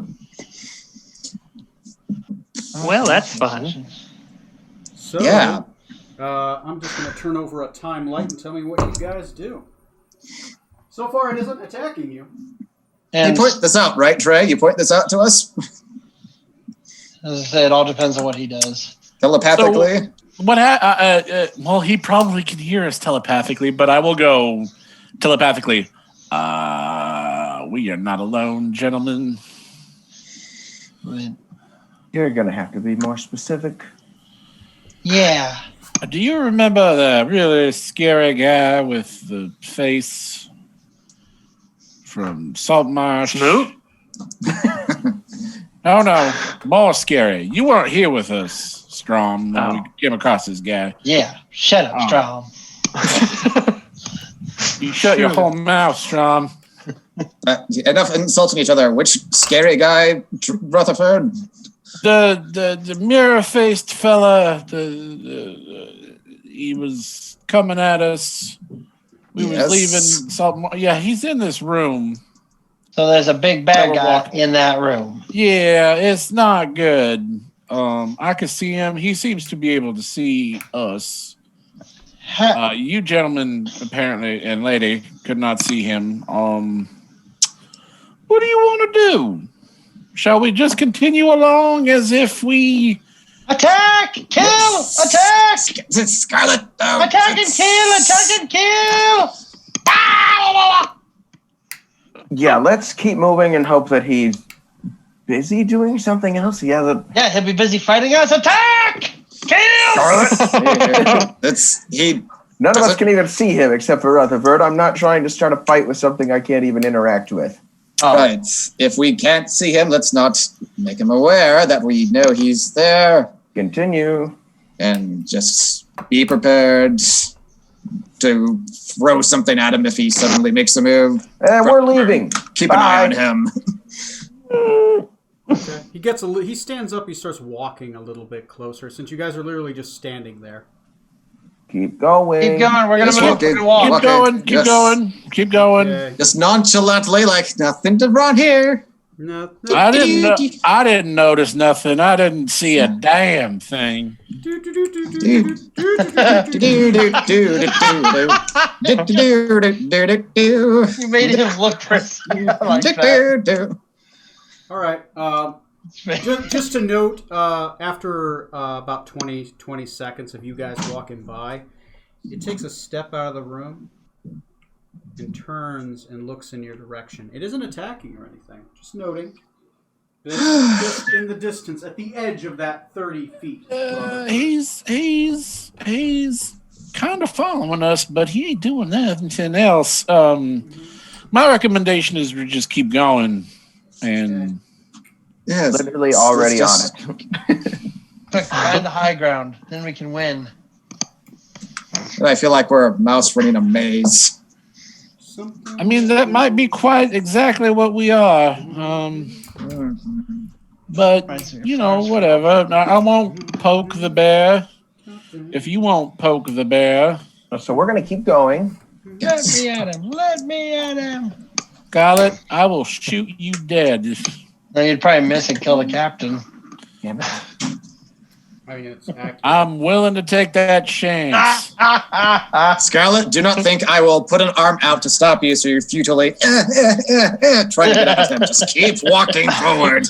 Well, that's fun. So, Yeah. I'm just going to turn over a time light and tell me what you guys do. So far, it isn't attacking you. And You point this out, right, Trey? You point this out to us as I say, it all depends on what he does. telepathically. Well, he probably can hear us telepathically, but I will go telepathically. We are not alone, gentlemen. But, You're gonna have to be more specific. yeah. Do you remember the really scary guy with the face from Salt Marsh? Smoot? No, more scary. You weren't here with us, Strom, when Oh. we came across this guy. Yeah. Shut up, Oh. Strom. You shut your whole mouth, Strom. Enough insulting each other. Which scary guy, Rutherford? The mirror-faced fella, he was coming at us. We Yes. was leaving Salt. Yeah, he's in this room. So there's a big bad We're guy walking. in that room. Yeah, it's not good. I can see him. He seems to be able to see us. You gentlemen, apparently, and lady, could not see him. What do you want to do? Shall we just continue along as if we... Attack! Kill! Yes. Attack! Scarlet! No, Attack and it's- kill! Attack and kill! Yeah, let's keep moving and hope that he's busy doing something else. He hasn't. Yeah, he'll be busy fighting us. Attack! Kill! That's he. None of us Doesn't- can even see him except for Rutherford. I'm not trying to start a fight with something I can't even interact with. Oh, Right. If we can't see him, let's not make him aware that we know he's there, Continue. and just be prepared to throw something at him if he suddenly makes a move. And we're leaving. Keep an eye on Bye. him. Okay. He stands up. He starts walking a little bit closer, since you guys are literally just standing there. Keep going. keep going. We're gonna Yes, move. walking. We're gonna walk. Keep Okay, going, keep yes. going, keep going. Okay. Just nonchalantly, like nothing to run here. No. I didn't notice nothing. I didn't see a damn thing. You made him look for like that. All right. Just to note, after about 20 seconds of you guys walking by, it takes a step out of the room and turns and looks in your direction. It isn't attacking or anything. Just noting. It's just in the distance, at the edge of that 30 feet. He's kind of following us, but he ain't doing anything else. My recommendation is we just keep going, and Yes, Literally already on it. Quick, find the high ground. Then we can win. I feel like we're a mouse running a maze. Something. I mean, that might be quite exactly what we are. But, whatever. I won't poke the bear if you won't poke the bear. So we're going to keep going. Let me at him. Let me at him. Scarlet, I will shoot you dead. Then you'd probably miss and kill the captain. Damn it. I mean, it's accurate. I'm willing to take that chance. Scarlet, do not think I will put an arm out to stop you so you're futilely trying to get at him. Just keep walking forward.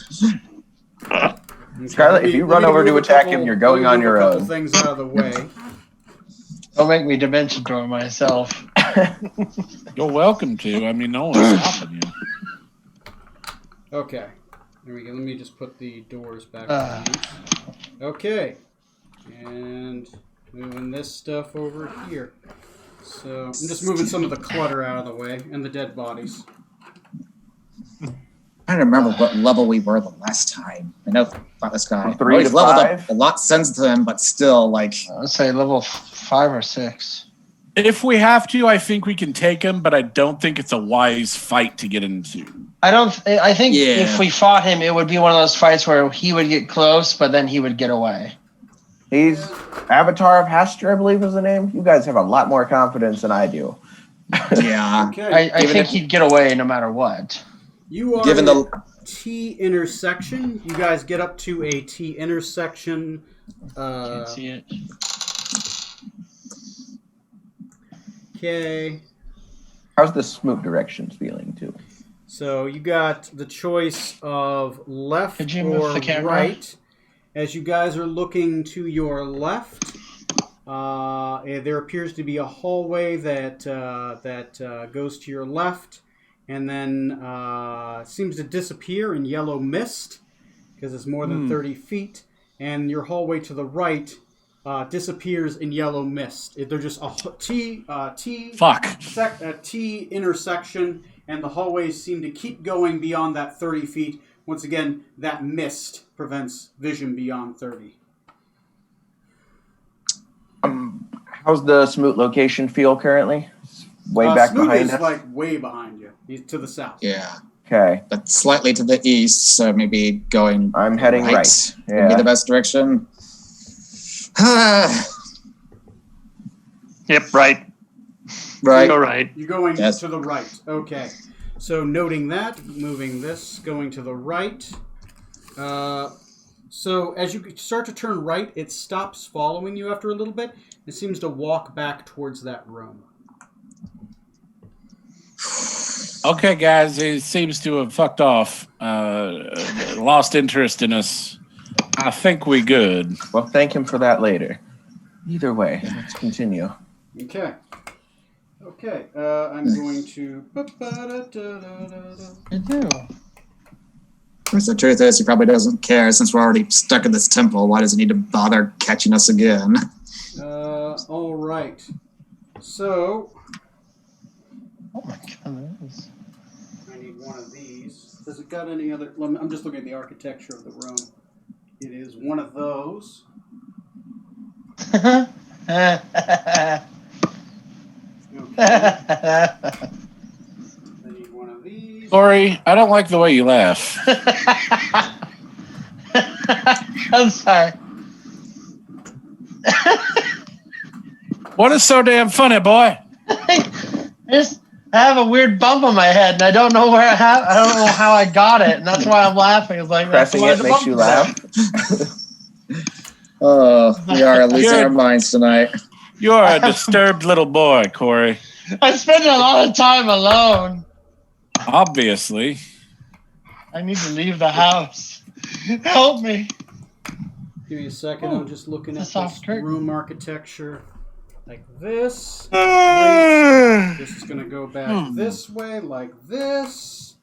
Scarlet, if you run over to attack him, you're going on your own. Things out of the way. Don't make me dimension door myself. You're welcome to. I mean, no one's stopping you. Okay. There we go. Let me just put the doors back on. Okay. And moving this stuff over here. So I'm just moving some of the clutter out of the way and the dead bodies. I don't remember what level we were the last time. I know about this guy. 3 to He's leveled 5? up a lot since then, but still, like... I'd say level 5 or 6. If we have to, I think we can take him, but I don't think it's a wise fight to get into. I think Yeah. if we fought him, it would be one of those fights where he would get close, but then he would get away. He's Avatar of Hastur, I believe is the name. You guys have a lot more confidence than I do. Yeah. Okay. I think he'd get away no matter what. You are Given in the- a T intersection. You guys get up to a T intersection. Can't see it. Okay. How's the smoot directions feeling, too? So you got the choice of left Could you move or the camera? right. As you guys are looking to your left, there appears to be a hallway that goes to your left, and then seems to disappear in yellow mist because it's more than 30 feet. And your hallway to the right disappears in yellow mist. They're just a T intersection, and the hallways seem to keep going beyond that 30 feet. Once again, that mist prevents vision beyond 30. How's the smoot location feel currently? It's way back Smoot behind is us? like way behind you. He's to the south. Yeah. Okay. But slightly to the east, so maybe going I'm heading right. would be Yeah. the best direction. Yep, right. Right. Go right. You're going Yes. to the right. Okay. So noting that, moving this, going to the right. So as you start to turn right, it stops following you after a little bit. It seems to walk back towards that room. Okay, guys, he seems to have fucked off. Lost interest in us. I think we good. Well, thank him for that later. Either way, let's continue. Okay. Okay. I'm going to... I do. The truth is, he probably doesn't care since we're already stuck in this temple. Why does he need to bother catching us again? All right. So... Oh my god. I need one of these. Does it got any other... I'm just looking at the architecture of the room. It is one of those. Okay. I need one of these. Corey, I don't like the way you laugh. I'm sorry. What is so damn funny, boy? I have a weird bump on my head, and I don't know where I don't know how I got it, and that's why I'm laughing. It's like that's Pressing why it the makes bump you is laugh. Oh, we are losing our minds tonight. You're a disturbed little boy, Corey. there. I spend a lot of time alone. Obviously. I need to leave the house. Help me. Give me a second. I'm just looking at it's a soft this curtain. room architecture. Like this. This is going to go back this way, like this.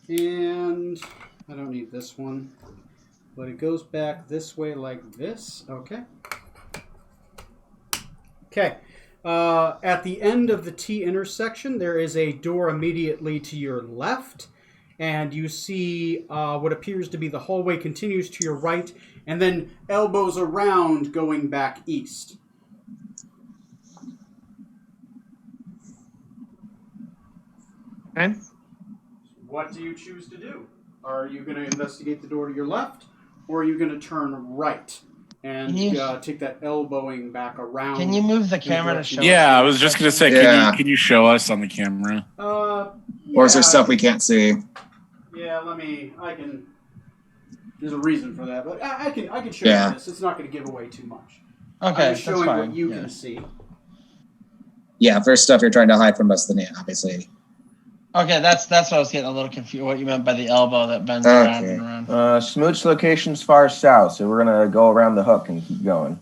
And I don't need this one. But it goes back this way like this. Okay. Okay. At the end of the T intersection, there is a door immediately to your left. And you see what appears to be the hallway continues to your right. And then elbows around going back east. Okay. What do you choose to do? Are you going to investigate the door to your left, or are you going to turn right and take that elbowing back around? Can you move the camera to show? Yeah, I was just gonna say, Yeah. can you show us on the camera? Or is there stuff we can't see? Yeah, I can. There's a reason for that, but I can show Yeah. you this. It's not going to give away too much. Okay, I'm that's just showing fine. what you Yeah. can see. Yeah, if there's stuff you're trying to hide from us, then yeah, obviously. Okay, that's what I was getting a little confused. What you meant by the elbow that bends around Okay. and around. Smoot's location's far south, so we're gonna go around the hook and keep going.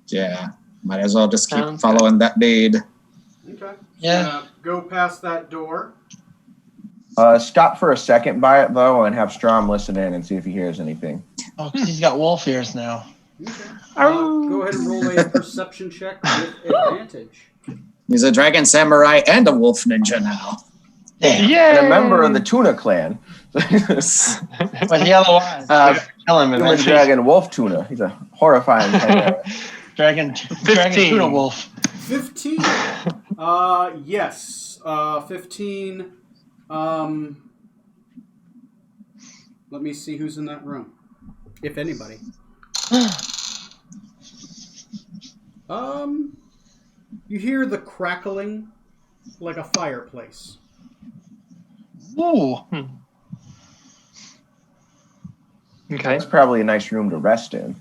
Yeah, might as well just keep Sounds following that lead. Okay. Yeah. Go past that door. Stop for a second by it though, and have Strom listen in and see if he hears anything. Oh, 'cause he's got wolf ears now. Okay. Go ahead and roll a perception check with advantage. He's a dragon samurai and a wolf ninja now. Damn. Yay! And a member of the Tuna Clan. But the other one, kill him Human eventually. dragon wolf tuna. He's a horrifying thing. Dragon 15. tuna wolf. 15. Yes. 15. Let me see who's in that room, if anybody. You hear the crackling like a fireplace. Ooh. Okay. It's probably a nice room to rest in.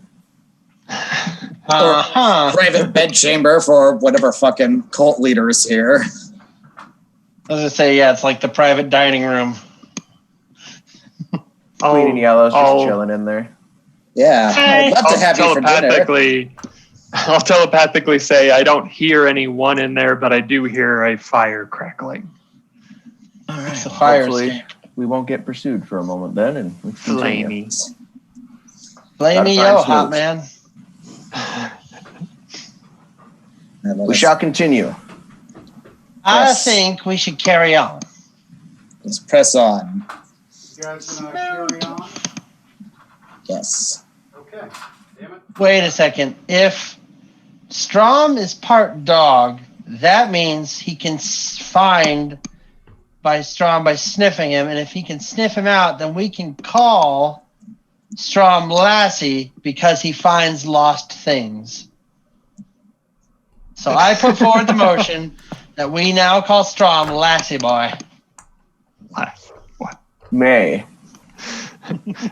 Uh-huh. Private bedchamber for whatever fucking cult leader is here. I was gonna say, yeah, it's like the private dining room. Queen and Yellow's just I'll- chilling in there. Yeah, I'd love to have you for dinner. I'll telepathically say I don't hear anyone in there, but I do hear a fire crackling. All right. It's a fire Hopefully escape. we won't get pursued for a moment then, and we can continue. Flamey. Blame me, Gotta yo, find hot Smoots. man. We shall continue. I Yes. think we should carry on. Let's press on. You guys gonna carry on? Yes. Okay. Damn it. Wait a second. If Strom is part dog, that means he can find by Strom by sniffing him, and if he can sniff him out, then we can call Strom Lassie because he finds lost things. So I put forward the motion that we now call Strom Lassie Boy. What? May.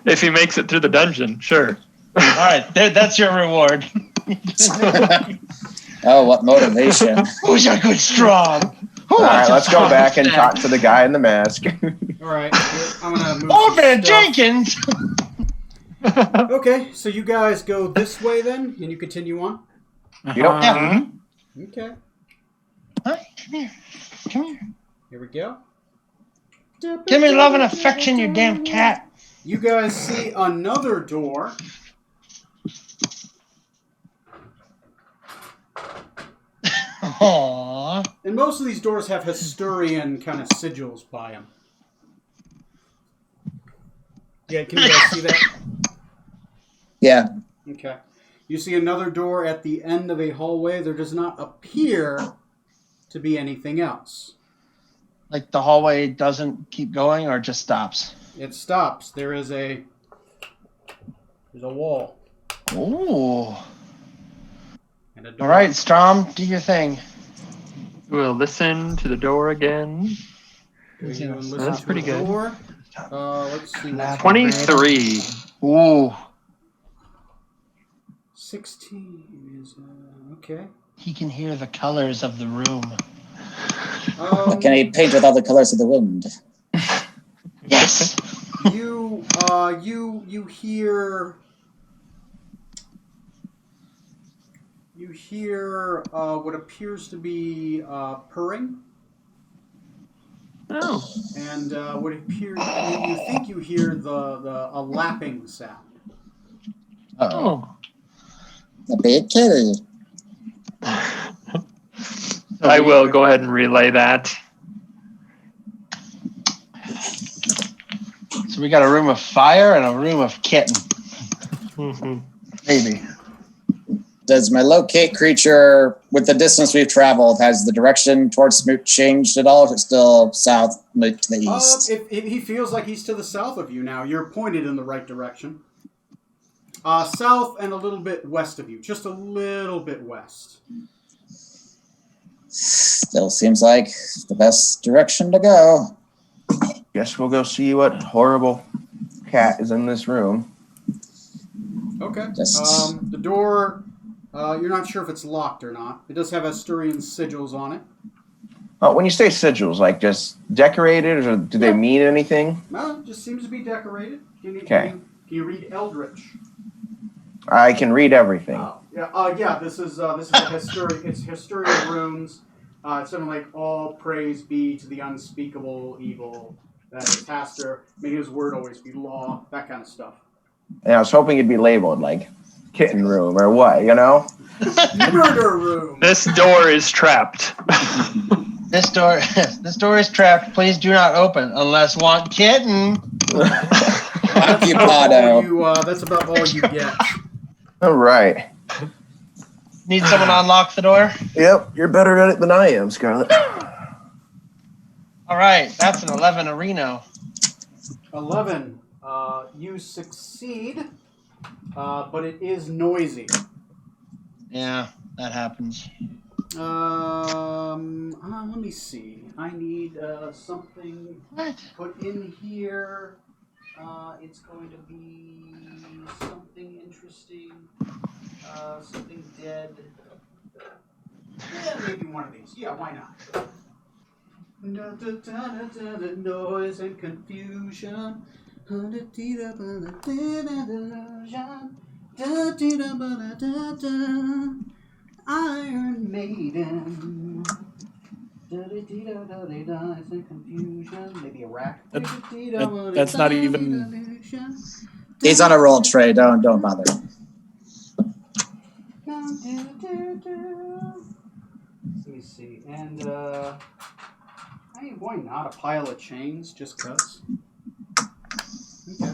If he makes it through the dungeon, sure. All right, that's your reward. Oh, what motivation. Who's a good Strom? All right, let's go back and talk to the guy in the mask. All right. I'm gonna move. Old some man stuff. Jenkins. Okay, so you guys go this way then, and you continue on. Yep. Yeah. Okay. Hi, come here. Come here. Here we go. Give me love and affection, you damn cat. You guys see another door. Aww. And most of these doors have Hysturian kind of sigils by them. Yeah, can you guys see that? Yeah. Okay. You see another door at the end of a hallway. There does not appear to be anything else. Like the hallway doesn't keep going or just stops? It stops. There's a wall. Ooh. And a door. All right, Strom, do your thing. We'll listen to the door again. Listen That's to pretty a good. door. Let's see. what's 23. Ooh. 16 is okay. He can hear the colors of the room. Can I paint with all the colors of the wind? Yes. You hear what appears to be purring, Oh. and what appears you think you hear a lapping sound. Oh. A big kitty. I will go ahead and relay that. So we got a room of fire and a room of kitten. Mm-hmm. Maybe. Does my locate creature, with the distance we've traveled, has the direction towards Smoot changed at all? Or is it still south to the east? If he feels like he's to the south of you now. You're pointed in the right direction. South and a little bit west of you. Just a little bit west. Still seems like the best direction to go. Guess we'll go see what horrible cat is in this room. Okay. Just- The door, you're not sure if it's locked or not. It does have Asturian sigils on it. Oh, when you say sigils, like just decorated, or do they mean anything? No, it just seems to be decorated. Okay. Can you read Eldritch? I can read everything. Yeah. This is a Histurian. It's Histurian runes. It's something like "All praise be to the unspeakable evil that is Hastur. May his word always be law." That kind of stuff. And I was hoping it'd be labeled like kitten room or what, you know? Murder room. This door is trapped. This door is trapped. Please do not open unless want kitten. Occupado. That's about all you get. All right. Need someone to unlock the door? Yep, you're better at it than I am, Scarlet. All right, that's an 11 a Reno. 11. You succeed, but it is noisy. Yeah, that happens. Let me see. I need something What? put in here. It's going to be something interesting. Something dead. Yeah, maybe one of these. Yeah, why not? Noise and confusion. Iron Maiden. Noise and confusion. Maybe a rack. That's not even. He's on a roll, Trey. Don't bother. Let me see. And hey, why not a pile of chains? Just cause. Okay.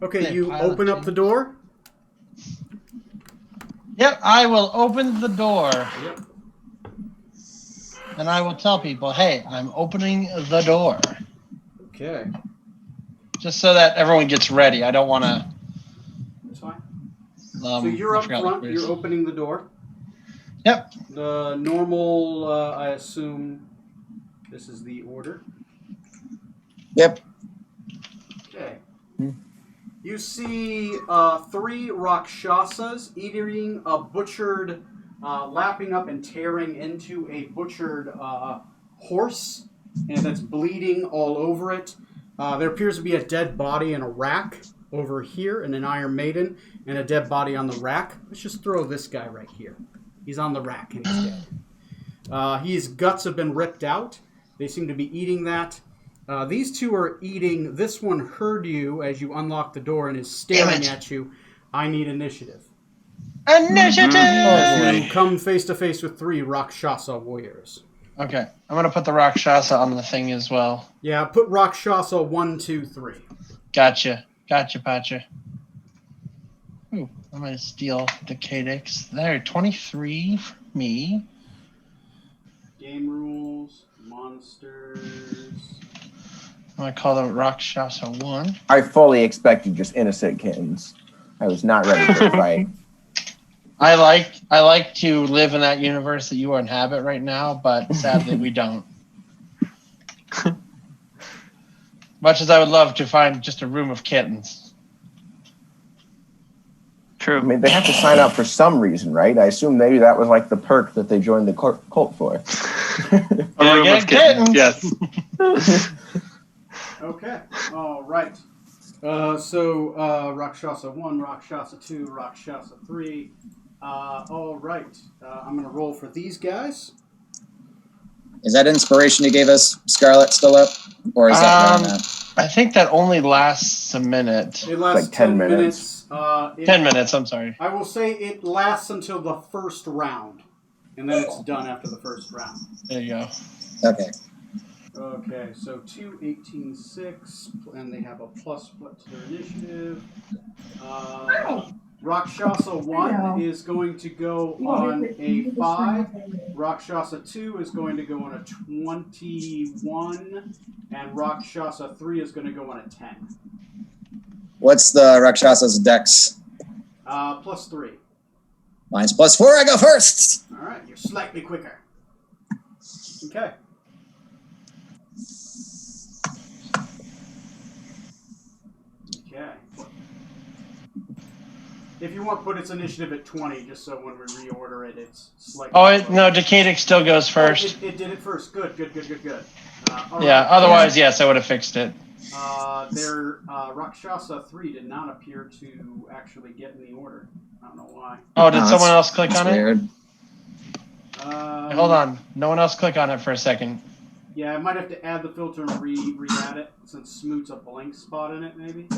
Okay, you Pile of open up chains. the door. Yep, I will open the door. Yep. And I will tell people, hey, I'm opening the door. Okay. Just so that everyone gets ready. I don't want to. That's fine. So you're up front. You're opening the door. Yep. The normal, I assume, this is the order. Yep. Okay. You see 3 Rakshasas eating a butchered, lapping up and tearing into a butchered horse, and that's bleeding all over it. There appears to be a dead body in a rack over here, and an Iron Maiden, and a dead body on the rack. Let's just throw this guy right here. He's on the rack, and he's dead. His guts have been ripped out. They seem to be eating that. These two are eating. This one heard you as you unlocked the door and is staring at you. I need initiative. Initiative! You come face to face with 3 Rakshasa warriors. Okay, I'm going to put the Rakshasa on the thing as well. Yeah, put Rakshasa 1, 2, 3. Gotcha, Pacha. Ooh, I'm going to steal the Cadix. There, 23 for me. Game rules, monsters. I'm going to call them Rakshasa 1. I fully expected just innocent kittens. I was not ready for a fight. I like to live in that universe that you inhabit right now, but sadly we don't. Much as I would love to find just a room of kittens. True. I mean, they have to sign up for some reason, right? I assume maybe that was like the perk that they joined the cult for. A room get of kittens. kittens. Yes. Okay, all right. So Rakshasa 1, Rakshasa 2, Rakshasa 3. All right. I'm going to roll for these guys. Is that inspiration you gave us, Scarlet, still up? Or is that gone now? I think that only lasts a minute. It lasts Like 10 minutes. 10 minutes, I'm sorry. I will say it lasts until the first round. And then it's done after the first round. There you go. Okay. Okay, so 2, 18, 6, and they have a plus to their initiative. Rakshasa 1 is going to go on a 5. Rakshasa 2 is going to go on a 21. And Rakshasa 3 is going to go on a 10. What's the Rakshasa's dex? +3. Mine's +4. I go first. All right, you're slightly quicker. Okay. Okay. If you want, put its initiative at 20, just so when we reorder it, it's slightly. Oh, no, Decadic still goes first. It did it first. Good. All Yeah, right. otherwise, yes, I would have fixed it. Their Rakshasa 3 did not appear to actually get in the order. I don't know why. Oh, did No, someone that's- else click on That's it? weird. Hey, hold on. No one else click on it for a second. Yeah, I might have to add the filter and re-add it since Smoot's a blank spot in it, maybe.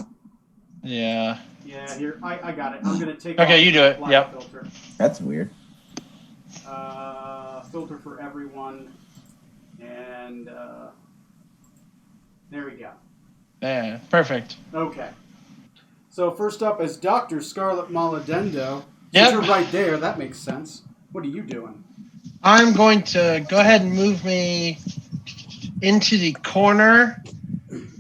Yeah. Yeah, here I got it. I'm gonna take. Okay, off you do it. black Yep. Filter. That's weird. Filter for everyone, and there we go. Yeah, perfect. Okay. So first up is Dr. Scarlet Maladendo. Yep. Since you're right there, that makes sense. What are you doing? I'm going to go ahead and move me into the corner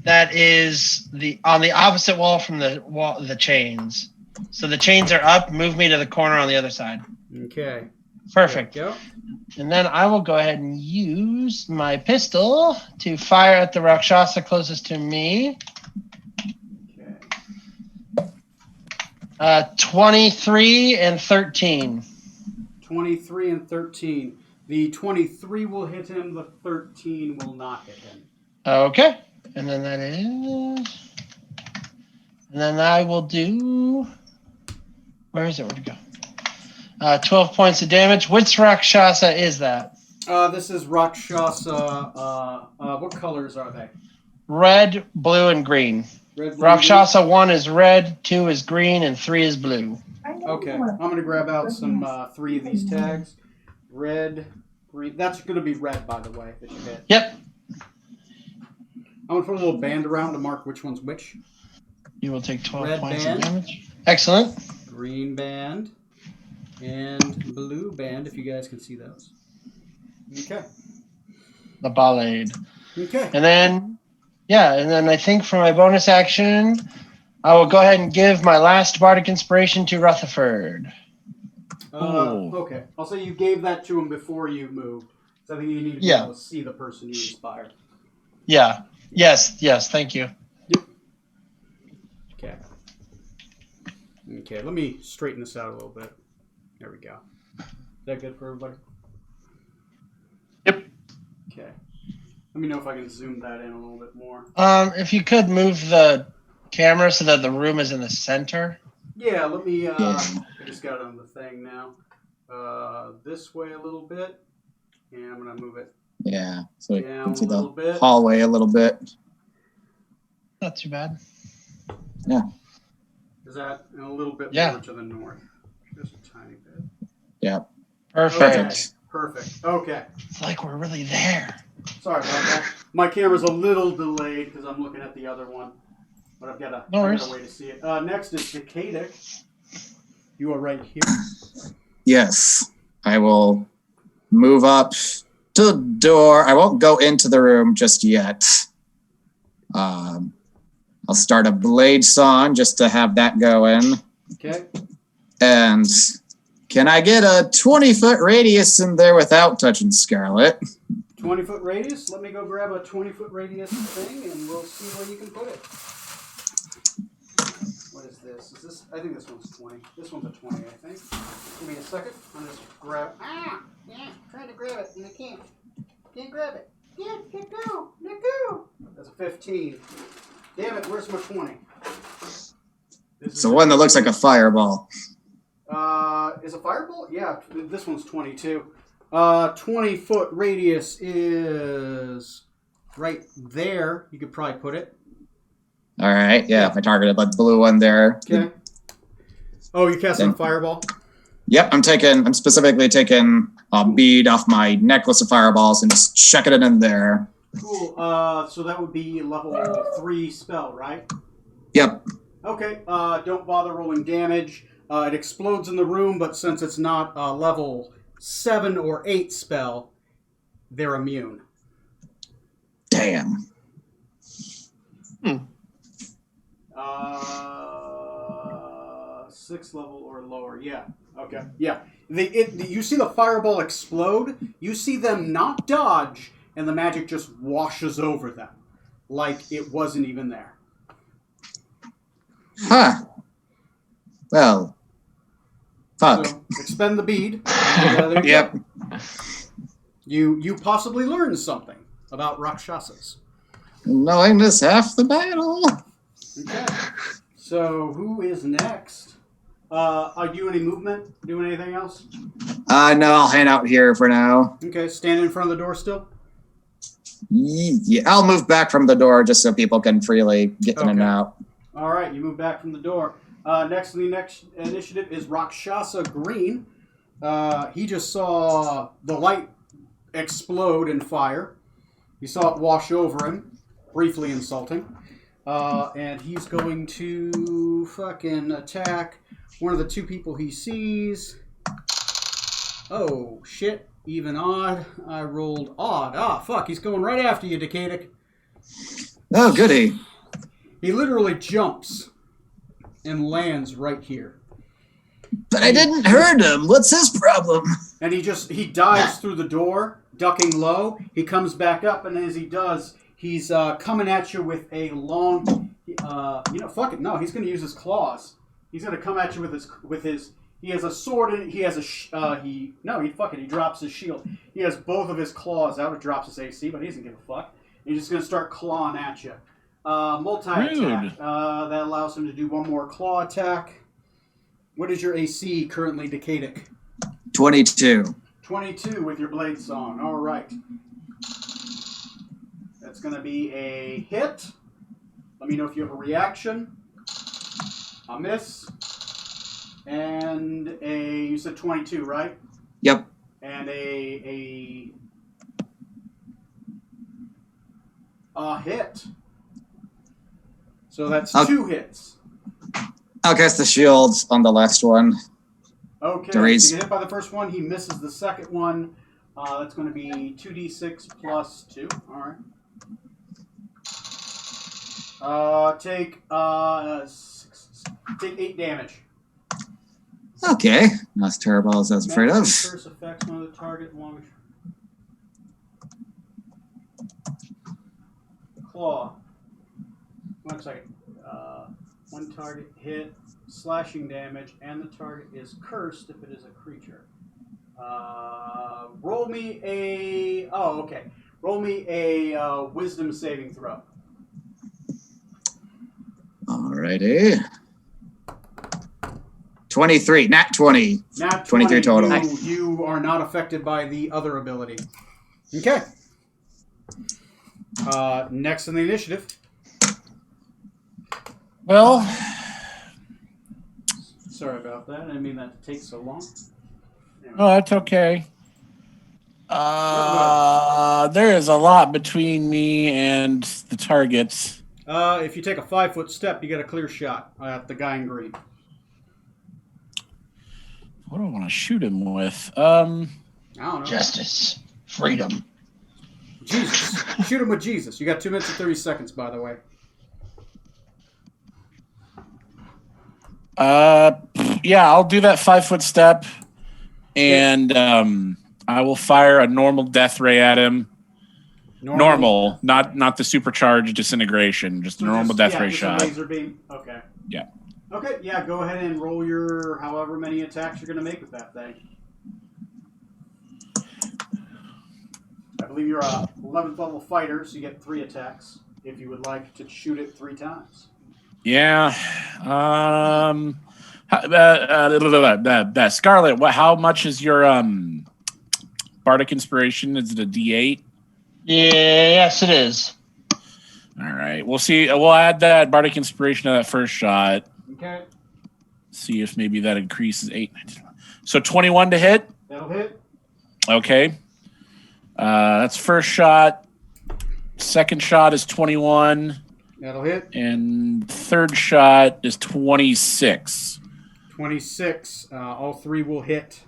that is on the opposite wall from the chains. So the chains are up. Move me to the corner on the other side. Okay. Perfect. There we go. And then I will go ahead and use my pistol to fire at the Rakshasa closest to me. Okay. 23 and 13. 23 and 13. The 23 will hit him. The 13 will not hit him. Okay. And then that is. And then I will do. Where is it? Where'd it go? 12 points of damage. Which Rakshasa is that? This is Rakshasa. What colors are they? Red, blue, and green. Red, blue, Rakshasa 1 is red, 2 is green, and 3 is blue. Okay, I'm going to grab out some 3 of these tags. Red, green. That's going to be red, by the way, that you hit. Yep. I'm going to put a little band around to mark which one's which. You will take 12 Red points band. of damage. Excellent. Green band and blue band, if you guys can see those. Okay. The Ballade. Okay. And then, and then I think for my bonus action, I will go ahead and give my last Bardic Inspiration to Rutherford. Okay. I'll say you gave that to him before you moved. So I think you need to be able to see the person you inspired. Yeah. Yes. Thank you. Okay. Okay, let me straighten this out a little bit. There we go. Is that good for everybody? Yep. Okay. Let me know if I can zoom that in a little bit more. If you could move the camera so that the room is in the center. Yeah, let me, I just got it on the thing now. This way a little bit. And I'm going to move it Yeah, so you down can a see little the bit. hallway a little bit. Not too bad. Yeah. Is that a little bit more to the north? Just a tiny bit. Yeah. Perfect. Perfect. Okay. It's like we're really there. Sorry about that. My camera's a little delayed because I'm looking at the other one. But I've got a way to see it. Next is Decadic. You are right here. Yes. I will move up to the door. I won't go into the room just yet. I'll start a blade song just to have that going. Okay. And can I get a 20-foot radius in there without touching Scarlet? 20-foot radius. Let me go grab a 20-foot radius thing, and we'll see where you can put it. What is this? Is this? I think this one's 20. This one's a 20, I think. Give me a second. I'm just grab. Yeah, trying to grab it, and I can't. Can't grab it. Yeah, let go. Let go. That's a 15. Damn it, where's my 20? It's the one that looks like a fireball. Is a fireball? Yeah, this one's 22. 20-foot radius is right there. You could probably put it. All right, yeah, if I targeted the blue one there. Okay. Oh, you casting a fireball? Yep, I'm specifically taking a bead off my necklace of fireballs and just chucking it in there. Cool. So that would be level 3 spell, right? Yep. Okay. Don't bother rolling damage. It explodes in the room, but since it's not a level 7 or 8 spell, they're immune. Damn. 6 level or lower. Yeah. Okay. Yeah. You see the fireball explode. You see them not dodge, and the magic just washes over them, like it wasn't even there. Huh. Well. Fuck. So, expend the bead. There you Yep. go. You possibly learned something about Rakshasas. Knowing this half the battle. Okay. So who is next? Are you any movement? Doing anything else? No, I'll hang out here for now. Okay. Stand in front of the door still. Yeah, I'll move back from the door just so people can freely get in and Okay. out. All right. You move back from the door. Next on the next initiative is Rakshasa Green. He just saw the light explode in fire. He saw it wash over him, briefly insulting. And he's going to fucking attack one of the two people he sees. Oh, shit. Even odd. I rolled odd. Ah, fuck. He's going right after you, Decadic. Oh, goody. He literally jumps and lands right here. But I didn't hurt him. What's his problem? And he dives through the door, ducking low. He comes back up, and as he does, he's coming at you with a long, fuck it. No, he's going to use his claws. He's going to come at you with his. He has a sword and he has he drops his shield. He has both of his claws out. It drops his AC, but he doesn't give a fuck. He's just going to start clawing at you. Multi-attack. Rude. That allows him to do one more claw attack. What is your AC currently, Decadic? 22. 22 with your Blade Song. All right. That's going to be a hit. Let me know if you have a reaction. A miss. And you said 22, right? Yep. And a hit. So that's 2 hits. I'll cast the shields on the last one. Okay, To raise- so you get hit by the first one. He misses the second one. That's going to be 2d6 plus 2. All right. Take 8 damage. Okay. Not as terrible as I was afraid of. Curse affects one of the target long. Claw. 1 second. One target hit, slashing damage, and the target is cursed if it is a creature. Roll me a. Oh, okay. Roll me a wisdom saving throw. Alrighty. 23. Nat 20. Nat 23 total. You are not affected by the other ability. Okay. Next in the initiative. Well, Sorry about that. I didn't mean that to take so long. Anyway. oh, that's okay. There is a lot between me and the targets. If you take a 5-foot step, you get a clear shot at the guy in green. What do I want to shoot him with? I don't know. Justice. Freedom. Jesus. Shoot him with Jesus. You got 2 minutes and 30 seconds, by the way. Yeah, I'll do that 5-foot step, and I will fire a normal death ray at him. Normal, not the supercharged disintegration, just a normal death ray just a shot. laser beam. Okay. Yeah. Okay, yeah, go ahead and roll your however many attacks you're going to make with that thing. I believe you're a 11th level fighter, so you get 3 attacks if you would like to shoot it 3 times. Yeah. Scarlet, how much is your Bardic Inspiration? Is it a D8? Yes, it is. All right. We'll see. We'll add that Bardic Inspiration to that first shot. Okay. See if maybe that increases 8. So 21 to hit. That'll hit. Okay. That's first shot. Second shot is 21. That'll hit. And third shot is 26. 26. All three will hit.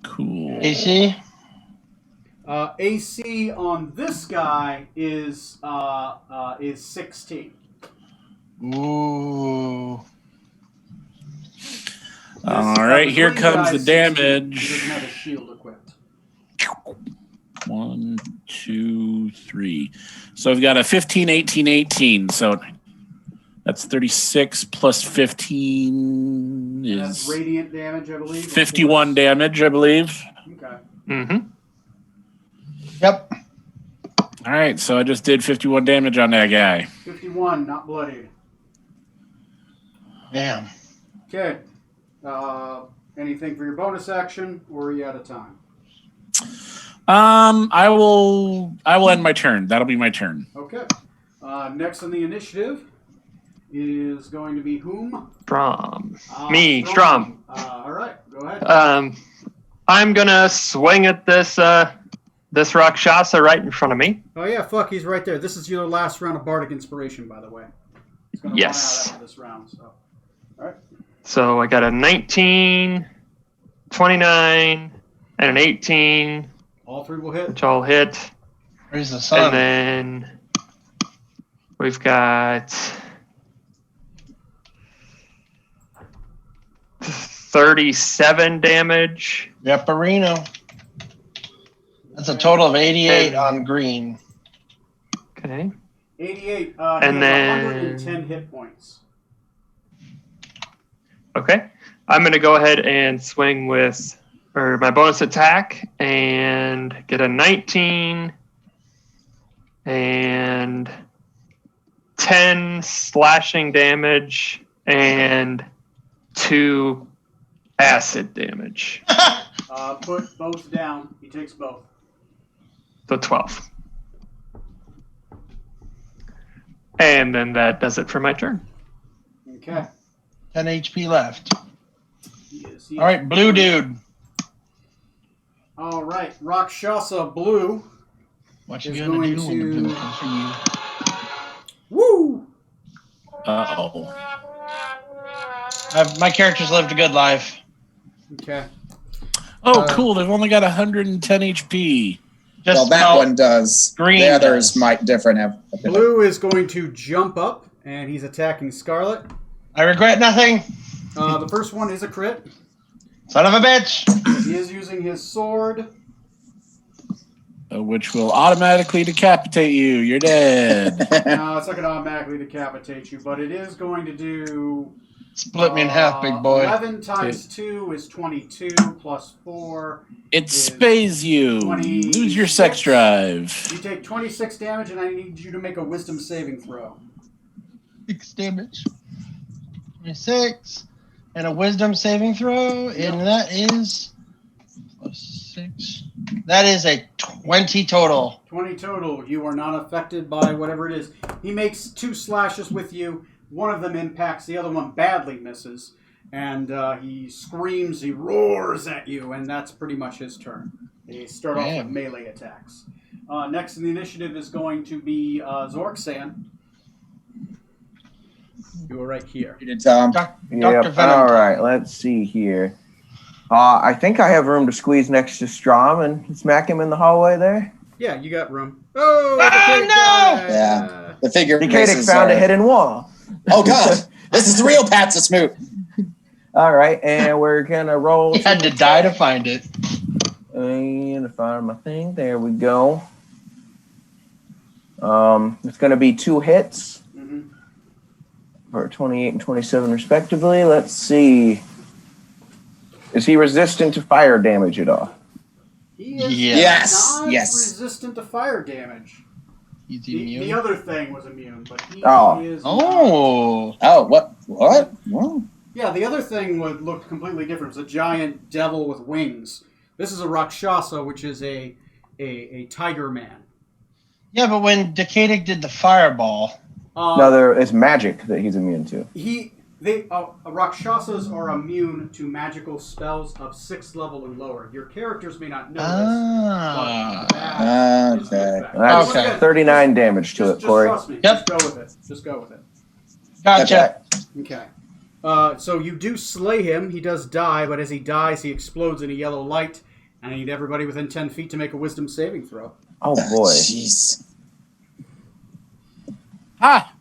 Cool. AC? AC on this guy is 16. Ooh. All right, here green comes guy's the 16. He damage. doesn't have a shield equipped. 1, 2, 3. So we've got a 15, 18, 18. So that's 36 plus 15 And that's is radiant damage, I believe. 51 damage, I believe. Okay. Mm-hmm. Yep. All right, so I just did 51 damage on that guy. 51, not bloodied. Damn. Okay. Anything for your bonus action, or are you out of time? I will end my turn. That'll be my turn. Okay. Next on the initiative is going to be whom? Strom. Me, Strom. All right, go ahead. I'm gonna swing at this this Rakshasa right in front of me. Oh yeah, fuck, he's right there. This is your last round of Bardic Inspiration, by the way. It's gonna Yes. run out after this round, so. All right. So I got a 19, 29, and an 18, All three will hit. which all hit. Where's the And sun? then we've got 37 damage. Yep, Reno. That's a total of 88 on green. Okay. 88. And he has then- 110 hit points. Okay. I'm going to go ahead and swing with my bonus attack and get a 19 and 10 slashing damage and 2 acid damage. Put both down. He takes both. So 12. And then that does it for my turn. Okay. 10 HP left. He is. All right, blue dude. All right. Rakshasa Blue. What you Is gonna going do when the to- blue comes for you? Woo! Uh-oh. My character's lived a good life. Okay. Oh, cool. They've only got 110 HP. Just Well, that about- one does. green The others does. might different have. Blue is going to jump up, and he's attacking Scarlet. I regret nothing. The first one is a crit. Son of a bitch. He is using his sword. Which will automatically decapitate you. You're dead. No, it's not going to automatically decapitate you, but it is going to do... Split me in half, big boy. 11 times 2 is 22, plus 4. It spays you. 26. Lose your sex drive. You take 26 damage, and I need you to make a wisdom saving throw. 6 damage. 26. And a wisdom saving throw. And that is... Plus 6. That is a 20 total. 20 total. You are not affected by whatever it is. He makes 2 slashes with you. One of them impacts, the other one badly misses. And he screams, he roars at you, and that's pretty much his turn. They start off with melee attacks. Next in the initiative is going to be Zorksan. You are right here. You did, Tom. Dr. Yep. Venom. All right. Let's see here. I think I have room to squeeze next to Strom and smack him in the hallway there. Yeah, you got room. Oh, no! Yeah. The figure Decadic bases found a are- hidden wall. Oh God, this is the real Pat's a Smoot. All right, and we're gonna roll. He had to die to find it. And find my thing. There we go. It's gonna be 2 hits Mhm. for 28 and 27 respectively. Let's see. Is he resistant to fire damage at all? He is Yes, not yes. resistant to fire damage. He's The immune. other thing was immune, but he Oh. is not. Oh. Oh, what? What? Yeah, the other thing looked completely different. It was a giant devil with wings. This is a Rakshasa, which is a tiger man. Yeah, but when Decadic did the fireball, No, it's magic that he's immune to. Rakshasas are immune to magical spells of 6th level and lower. Your characters may not know this. Ah. But that is the Okay. effect. That's Once again, 39 damage to just it, Corey. trust me. Yep. Just go with it. Just go with it. gotcha. Okay. So you do slay him. He does die, but as he dies, he explodes in a yellow light. And I need everybody within 10 feet to make a wisdom saving throw. Oh boy. Jeez. Ah!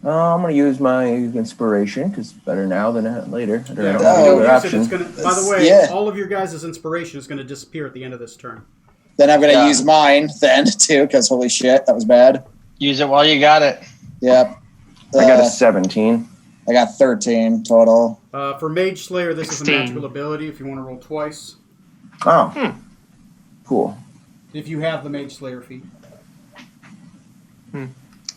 I'm gonna use my inspiration because better now than later. I don't Yeah, have if any you other don't use it, option. it's gonna, by the way, Yeah. all of your guys' inspiration is going to disappear at the end of this turn. Then I'm gonna Yeah. use mine then too, because holy shit, that was bad. Use it while you got it. Yep. I got a 17. I got 13 total. For Mage Slayer, this is a 16. magical ability if you want to roll twice. Oh. Cool. If you have the Mage Slayer feat.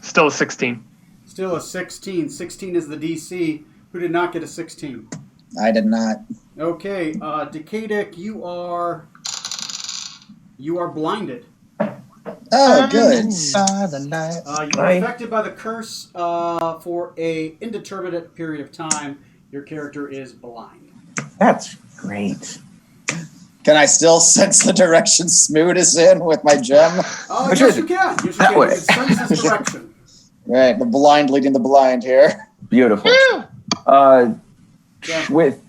Still a 16. Still a 16. 16 is the DC. Who did not get a 16? I did not. Okay, Decadic, you are blinded. Oh, good. You're affected by the curse for a indeterminate period of time. Your character is blind. That's great. Can I still sense the direction Smoot is in with my gem? Yes, you can. Yes, you That can. way. You can sense this direction. Right, the blind leading the blind here. Beautiful. Yeah. With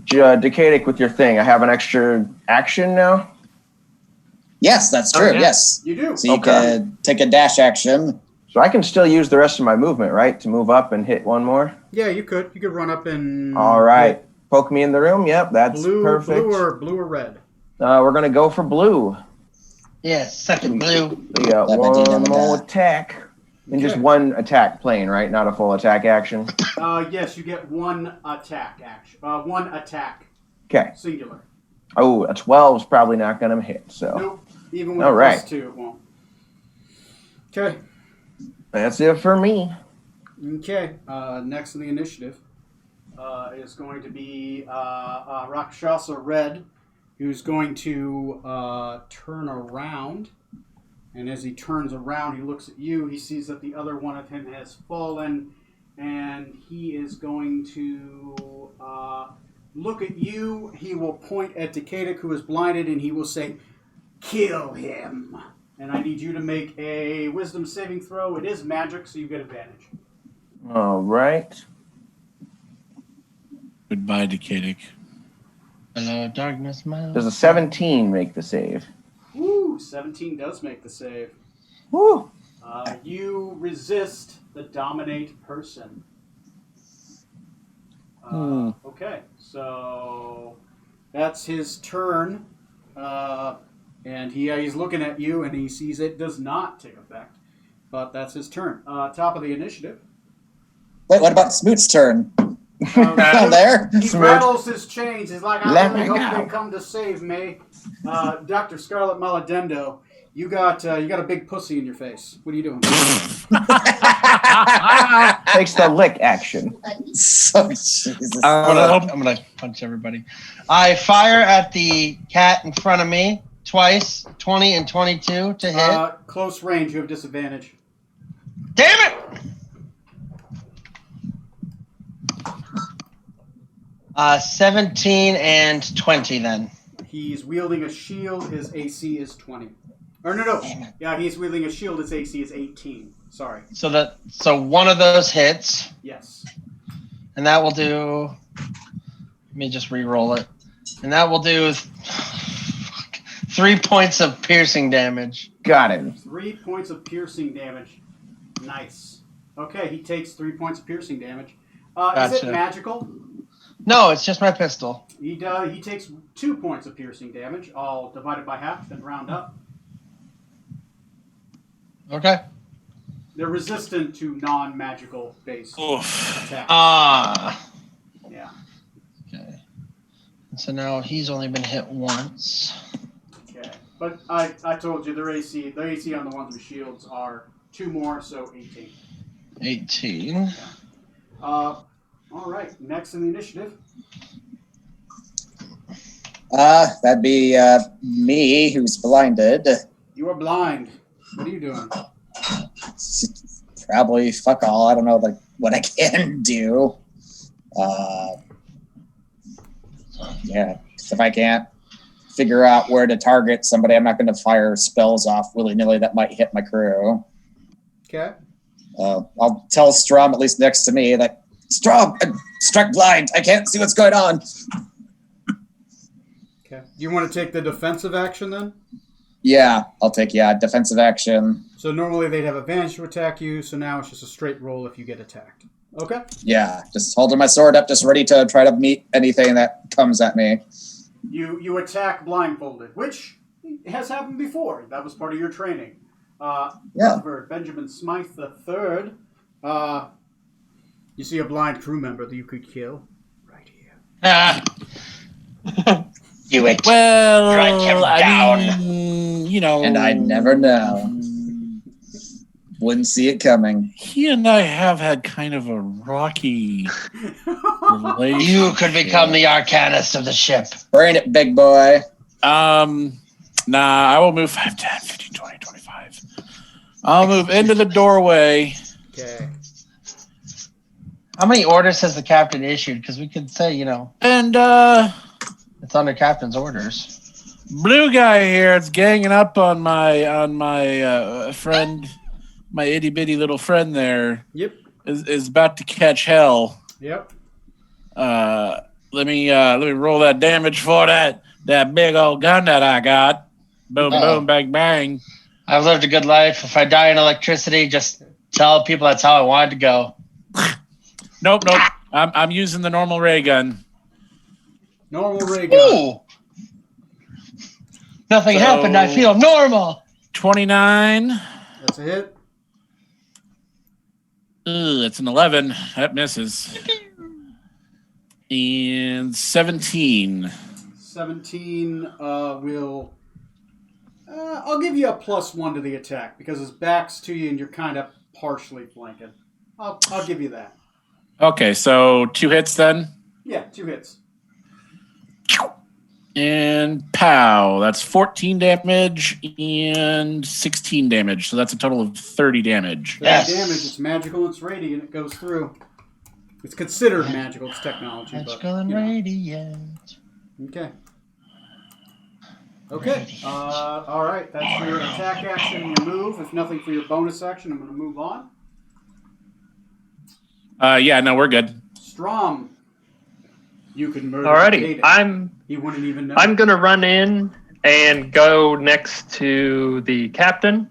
Decadic with your thing, I have an extra action now. Yes, that's true. yeah. Yes. You do. So you Okay. can take a dash action. So I can still use the rest of my movement, right, to move up and hit one more. Yeah, you could. You could run up and. All right. Poke me in the room. Yep, that's perfect. Blue or red. We're gonna go for blue. Yes, second blue. We got one more attack. And just Okay. one attack plane, right? Not a full attack action. Yes, you get one attack action. One attack. Okay. Singular. Oh, a 12's probably not gonna hit. So Nope. Even with All right. plus 2, it won't. Okay. that's it for me. Okay. Next in the initiative is going to be Rakshasa Red, who's going to turn around. And as he turns around, he looks at you. He sees that the other one of him has fallen. And he is going to look at you. He will point at Decadic, who is blinded, and he will say, "Kill him." And I need you to make a wisdom saving throw. It is magic, so you get advantage. All right. Goodbye, Decadic. Hello, darkness, my Does a 17 make the save? Woo! 17 does make the save. Woo! You resist the dominate person. Okay, so that's his turn. And he's looking at you, and he sees it does not take effect. But that's his turn. Top of the initiative. Wait, what about Smoot's turn? Down there? He rattles his chains. He's like, I Let really me hope go. they come to save me. Dr. Scarlet Maladendo, you got a big pussy in your face. What are you doing? Takes the lick action. So, Jesus. I'm gonna punch everybody. I fire at the cat in front of me twice, 20 and 22 to hit. Close range, you have disadvantage. Damn it! 17 and 20 then. He's wielding a shield. His AC is 20. Or no. Yeah, he's wielding a shield. His AC is 18. Sorry. So one of those hits, Yes. and that will do. Let me just re-roll it, and that will do 3 points of piercing damage. Got him. 3 points of piercing damage. Nice. Okay, he takes 3 points of piercing damage. Is it Gotcha. magical? No, it's just my pistol. He takes 2 points of piercing damage. I'll divide it by half and round up. Okay. They're resistant to non-magical based Oof. attacks. Yeah. Okay. And so now he's only been hit once. Okay. But I told you the AC on the ones with shields are 2 more, so 18. 18. All right. Next in the initiative. That'd be me, who's blinded. You are blind. What are you doing? Probably fuck all. I don't know what I can do. Yeah, 'cause if I can't figure out where to target somebody, I'm not going to fire spells off willy-nilly that might hit my crew. Okay. I'll tell Strom, at least next to me, that Strom, I'm struck blind. I can't see what's going on. Okay. You want to take the defensive action then? Yeah, I'll take defensive action. So normally they'd have advantage to attack you, so now it's just a straight roll if you get attacked. Okay. Yeah, just holding my sword up, just ready to try to meet anything that comes at me. You attack blindfolded, which has happened before. That was part of your training. Rutherford, Benjamin Smythe III. You see a blind crew member that you could kill right here. Do it. Well, Strike him down. mean, And I never know. Wouldn't see it coming. he and I have had kind of a rocky relationship. You could become the arcanist of the ship. Bring it, big boy. Nah, I will move 5, 10, 15, 20, 25. I'll move into the doorway. Okay. How many orders has the captain issued? Because we could say, And it's under captain's orders. blue guy here is ganging up on my friend, my itty bitty little friend there. Yep. Is about to catch hell. Yep. Let me roll that damage for that big old gun that I got. Boom, boom, bang, bang. I've lived a good life. If I die in electricity, just tell people that's how I wanted to go. Nope. I'm using the normal ray gun. Normal ray gun. Ooh! Nothing happened. I feel normal. 29. That's a hit. It's an 11. That misses. And 17. 17 will... I'll give you a +1 to the attack because his back's to you and you're kind of partially flanking. I'll give you that. Okay, so 2 hits then. Yeah, 2 hits. And pow. That's 14 damage and 16 damage. So that's a total of 30 damage. 30 Yes. damage. It's magical. It's radiant. It goes through. It's considered magical. It's technology. Magical but, and you know. radiant. Okay. Okay. All right. That's your attack action and your move. If nothing for your bonus action, I'm going to move on. Yeah, no, we're good. Strom. You can murder Alrighty, Kaden. He wouldn't even know. I'm gonna run in and go next to the captain,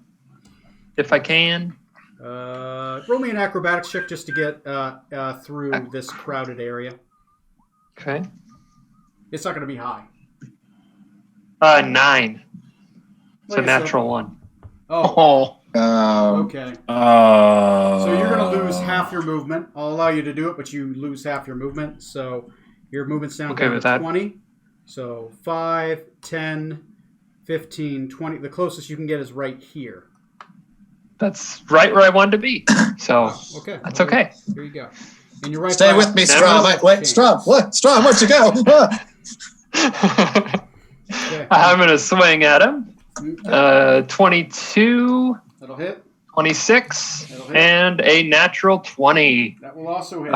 if I can. Roll me an acrobatics check just to get through this crowded area. Okay. It's not going to be high. 9. It's a Like I said- natural 1. Oh, Oh. okay. So So you're going to lose half your movement. I'll allow you to do it, but you lose half your movement. So your movement's down Okay to with that. 20. So 5, 10, 15, 20. The closest you can get is right here. That's right where I wanted to be. So Okay. that's okay. Here you go. And you're right. Stay by- with me, Never- Strom. Wait, Strom. What? Strom, where'd you go? Okay. I'm gonna swing at him. Okay. 22, That'll hit. 26, That'll hit. and a natural 20. That will also hit.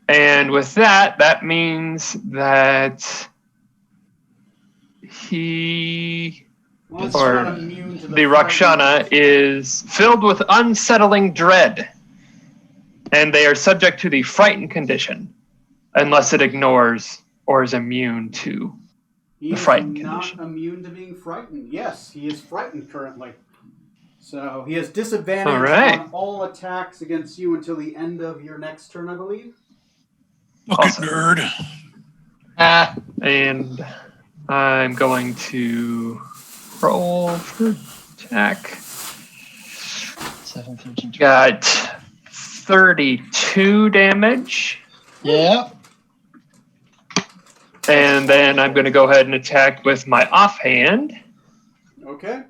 And with that, that means that he, Well, it's or not immune to the Rakshana, is filled with unsettling dread, and they are subject to the frightened condition unless it ignores or is immune to. He the is frightened not condition. immune to being frightened. Yes, he is frightened currently. So he has disadvantage All right. on all attacks against you until the end of your next turn, I believe. Fucking Awesome. nerd. And I'm going to roll for attack. 7, 13, 12. Got 32 damage. Yeah. And then I'm going to go ahead and attack with my offhand Okay.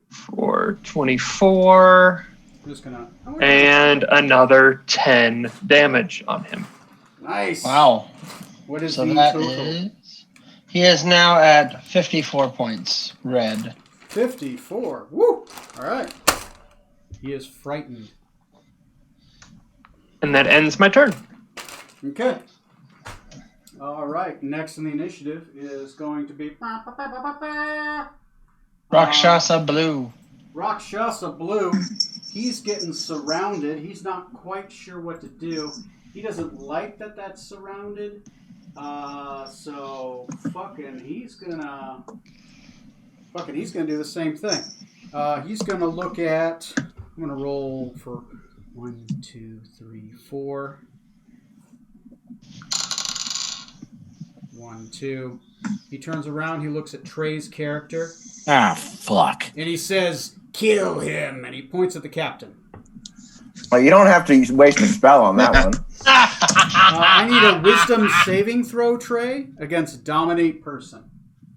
for 24 I'm just gonna. and another 10 damage on him. Nice. Wow. What is So the that total? is. He is now at 54 points. Red. 54. Woo! All right. He is frightened. And that ends my turn. Okay. All right. Next in the initiative is going to be Rakshasa Blue. Rakshasa Blue. he's getting surrounded. He's not quite sure what to do. He doesn't like that that's surrounded. So he's gonna do the same thing. He's gonna look at. I'm gonna roll for 1, 2, 3, 4. 1, 2. He turns around. He looks at Trey's character. Ah, fuck. And he says, "Kill him!" And he points at the captain. Well, you don't have to waste a spell on that one. I need a wisdom saving throw, Trey, against dominate person.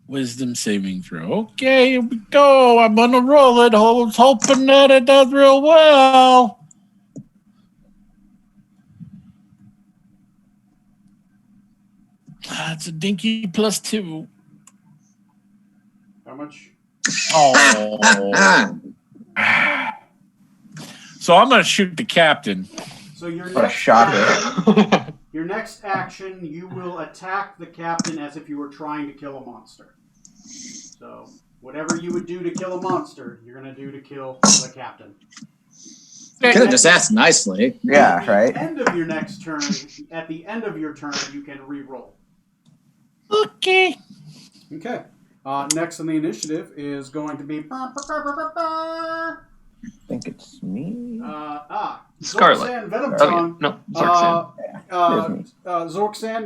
Wisdom saving throw. Okay, here we go. I'm gonna roll it. I was hoping that it does real well. It's a dinky +2. How much? Oh. So I'm gonna shoot the captain. So your What a next shocker. your next action, you will attack the captain as if you were trying to kill a monster. So whatever you would do to kill a monster, you're gonna do to kill the captain. You could have just asked nicely. Yeah, At the right? end of your next turn, at the end of your turn, you can re-roll. Okay. Okay. Next on the initiative is going to be. I think it's me. Scarlet. Zorksan, Venom Oh, yeah. Tongue. No, Zorksan.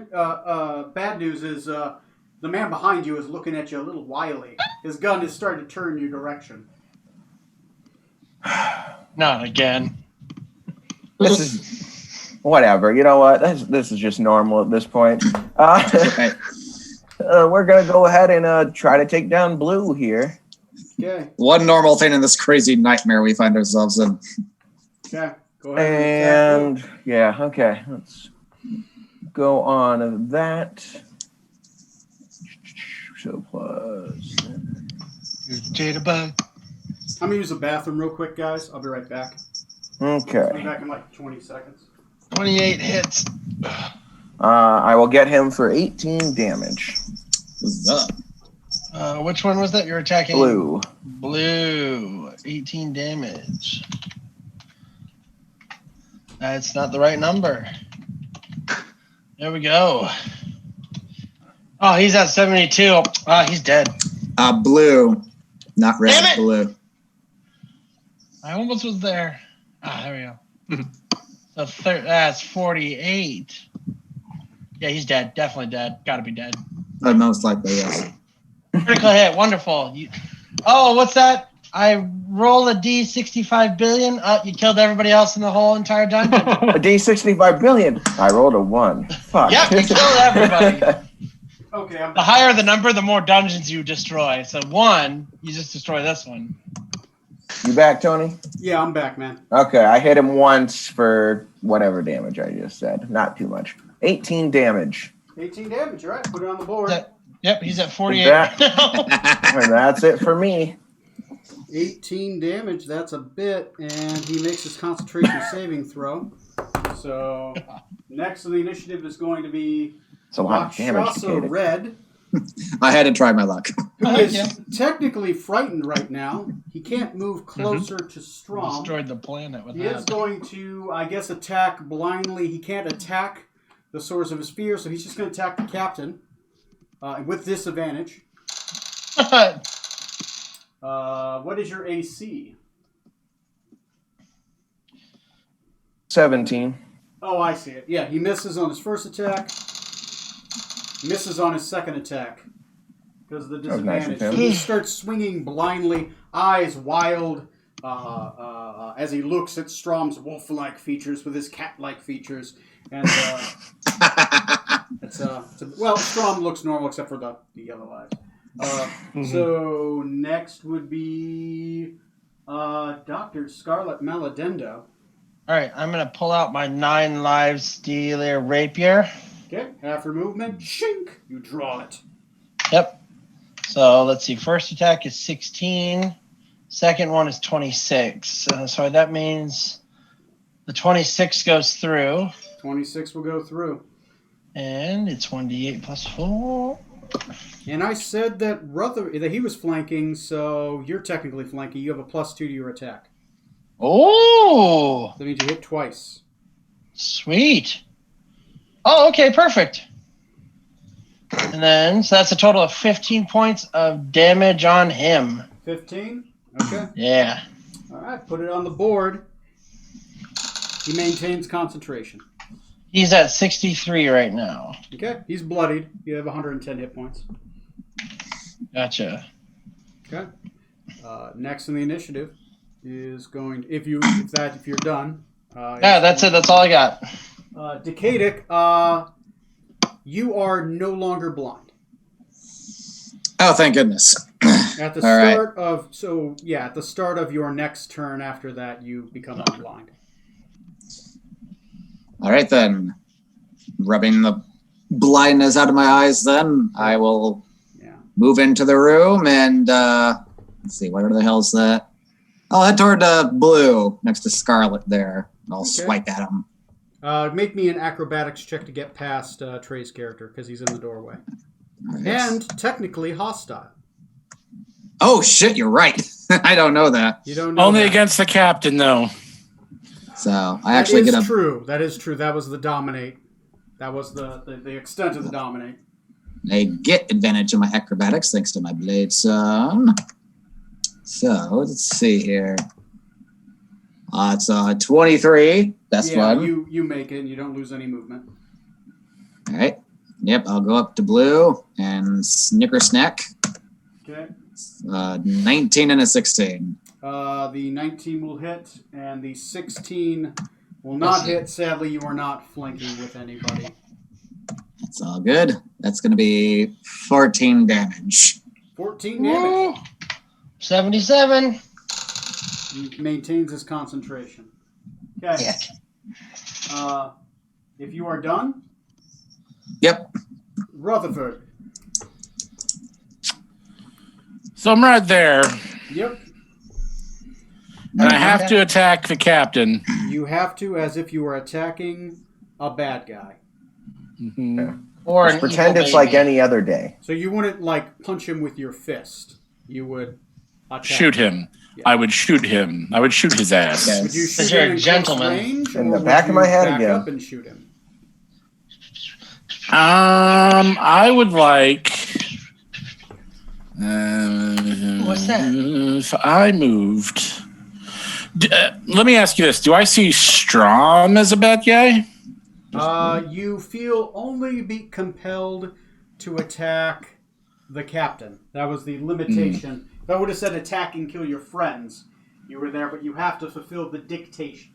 Zorksan, bad news is the man behind you is looking at you a little wily. His gun is starting to turn your direction. Not again. This is whatever. You know what? This is just normal at this point. Okay. We're gonna go ahead and try to take down Blue here. Okay. One normal thing in this crazy nightmare we find ourselves in. Okay. Go ahead. And yeah, okay. Let's go on that. So plus. Jitterbug. I'm gonna use the bathroom real quick, guys. I'll be right back. I'll be Okay. back in like 20 seconds. 28 hits. I will get him for 18 damage. What's up? Which one was that you're attacking? Blue. Blue. 18 damage. That's not the right number. There we go. Oh, he's at 72. He's dead. Blue. Not red, Damn it! blue. I almost was there. There we go. So that's 48. Yeah, he's dead. Definitely dead. Gotta be dead. Most likely, yes. Critical hit. Wonderful. What's that? I roll a D65 billion. You killed everybody else in the whole entire dungeon. A D65 billion. I rolled a 1. Fuck. Yep, you killed everybody. Okay. I'm The higher the number, the more dungeons you destroy. So 1, you just destroy this one. You back, Tony? Yeah, I'm back, man. Okay, I hit him once for whatever damage I just said. Not too much. 18 damage. 18 damage. All right. Put it on the board. Yep, he's at 48 That- right now. And that's it for me. 18 damage. That's a bit, and he makes his concentration saving throw. So next on the initiative is going to be It's a lot of damage, Rakshasa Takeda. Red, I had to try my luck. who Heck is yeah. technically frightened right now. He can't move closer to Strom. Destroyed the planet with He is that. going to, I guess, attack blindly. He can't attack the source of his fear, so he's just going to attack the captain with disadvantage. What is your AC? 17. Oh, I see it. Yeah, he misses on his first attack. Misses on his second attack because of the That was nice of disadvantage. him. So he starts swinging blindly, eyes wild, as he looks at Strom's wolf-like features with his cat-like features. And Strom looks normal except for the yellow eyes. So next would be Dr. Scarlet Maladendo. All right, I'm going to pull out my 9 lives Steeler Rapier. Okay, after movement, shink, you draw it. Yep. So let's see. First attack is 16. Second one is 26. So that means the 26 goes through. 26 will go through. And it's 1d8 plus 4. And I said that he was flanking, so you're technically flanking. You have a +2 to your attack. Oh, That means you hit twice. sweet. Oh, okay, perfect. And then, so that's a total of 15 points of damage on him. 15. Okay. Yeah. All right. Put it on the board. He maintains concentration. He's at 63 right now. Okay. He's bloodied. You have 110 hit points. Gotcha. Okay. Next in the initiative is going. If you're done. Yeah, that's it. That's all I got. Decadic, you are no longer blind. Oh, thank goodness. At the All right. at the start of your next turn after that, you become unblind. All right, then. Rubbing the blindness out of my eyes, then I will move into the room and let's see, where the hell's that? I'll head toward Blue next to Scarlet there. I'll swipe at him. Make me an acrobatics check to get past Trey's character because he's in the doorway. Right. And technically hostile. Oh, shit, you're right. I don't know that. You don't know Only that. against the captain, though. So I actually get a... true. That is true. That was the dominate. That was the extent of the dominate. I get advantage of my acrobatics thanks to my blade son. So let's see here. It's 23. That's one. You make it. And you don't lose any movement. All right. Yep, I'll go up to Blue and snicker snack. Okay. 19 and a 16. The 19 will hit, and the 16 will not hit. Sadly, you are not flanking with anybody. That's all good. That's going to be 14 damage. 14 damage. 77. He maintains his concentration. Okay. Yeah. If you are done, Yep. Rutherford. So I'm right there, Yep. and I have to attack the captain. You have to, as if you were attacking a bad guy. Mhm. Or Just an pretend evil it's like baby. any other day. So you wouldn't punch him with your fist. You would attack. Shoot him. I would shoot him. I would shoot his ass. Okay. Would you shoot Because you're him a in close gentleman. range, In or the would back of you my head back again. up and shoot him? I would like. What's that? If I moved. Let me ask you this: do I see Strom as a bad guy? You feel only be compelled to attack the captain. That was the limitation. If I would have said attack and kill your friends, you were there, but you have to fulfill the dictate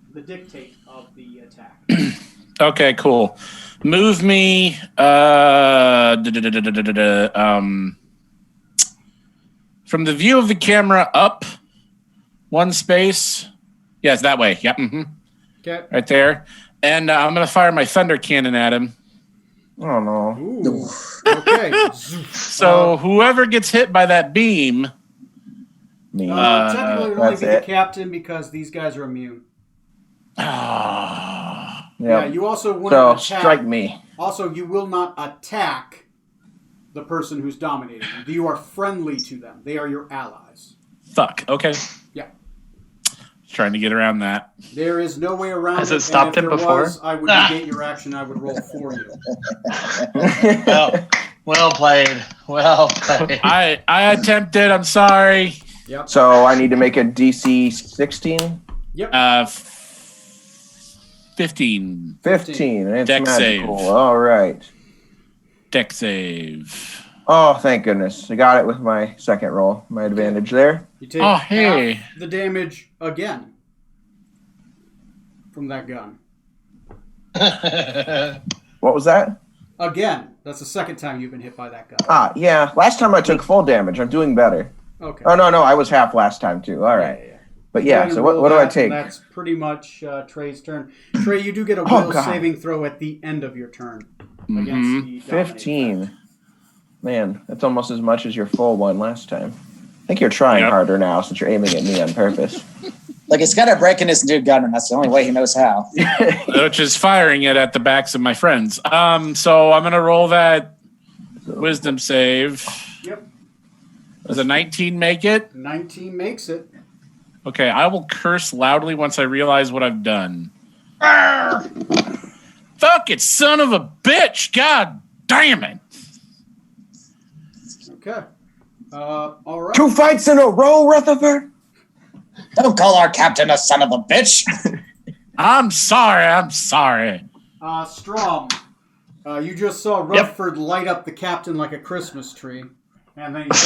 of the attack. Okay, cool. Move me. From the view of the camera up one space. Yes, that way. Yep. Okay. Right there. And I'm going to fire my thunder cannon at him. Oh no. Ooh. Okay. So whoever gets hit by that beam. Me. Technically, it would only That's be the it. captain because these guys are immune. Ah. Yeah. Yep. You also want So to attack. strike me. Also, you will not attack the person who's dominating you. You are friendly to them. They are your allies. Fuck. Okay. Yeah. Trying to get around that. There is no way around Has it. it stopped and him if there before? was, I would negate your action. I would roll for you. Well played. Well played. I attempted. I'm sorry. Yep. So I need to make a DC 16? Yep. 15 15. It's Dex magical. save. All right. deck save. Oh, thank goodness. I got it with my second roll. My advantage there. You take Oh, hey. half the damage again from that gun. What was that? Again. That's the second time you've been hit by that gun. Yeah. Last time I took full damage. I'm doing better. Okay. Oh, no. I was half last time, too. All right. Yeah. But Go yeah, ahead and so roll what do I that, take? and that's pretty much Trey's turn. Trey, you do get a Oh, will God. saving throw at the end of your turn Mhm. against the dominate 15. effect. Man, that's almost as much as your full one last time. I think you're trying Yep. harder now since you're aiming at me on purpose. Like, he's got to break in his new gun, and that's the only way he knows how. Which is firing it at the backs of my friends. So I'm going to roll that wisdom save. Yep. Does a 19 make it? 19 makes it. Okay, I will curse loudly once I realize what I've done. Fuck it, son of a bitch! God damn it! Okay. All right. 2 fights in a row, Rutherford. Don't call our captain a son of a bitch. I'm sorry. Strom, you just saw Rutherford light up the captain like a Christmas tree, and then he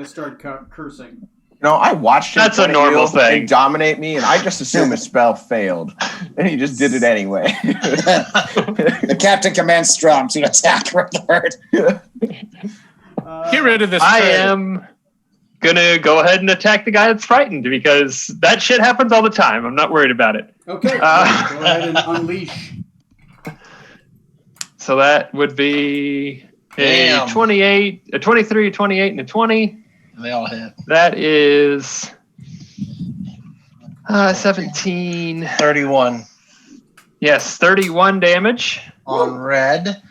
started cursing. You know, I watched him That's a normal thing. and dominate me, and I just assumed his spell failed, and he just did it anyway. The captain commands Strom to attack Rutherford. Get rid of this. I turd. am gonna go ahead and attack the guy that's frightened because that shit happens all the time. I'm not worried about it. Okay. Go ahead and unleash. So that would be a Damn. 28, a 23, a 28, and a 20. They all hit. That is 17. 31 Yes, 31 damage. on red.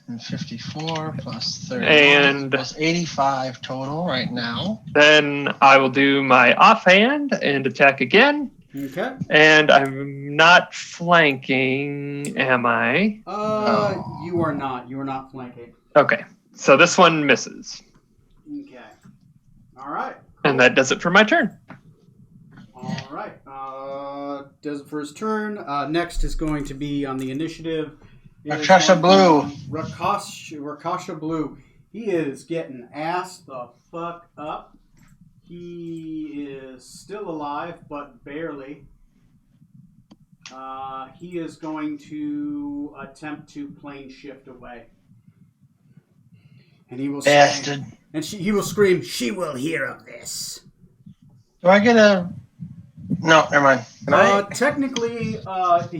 And 54 plus 30 And- plus 85 total right now. Then I will do my offhand and attack again. Okay. And I'm not flanking, am I? You are not. You are not flanking. Okay. So this one misses. Okay. All right. And that does it for my turn. All right. Does it for his turn. Next is going to be on the initiative. Rakasha Blue. Rakasha Blue. He is getting assed the fuck up. He is still alive, but barely. He is going to attempt to plane shift away. And he will Bastard. he will scream, "She will hear of this." Do I get a... No, never mind. Technically,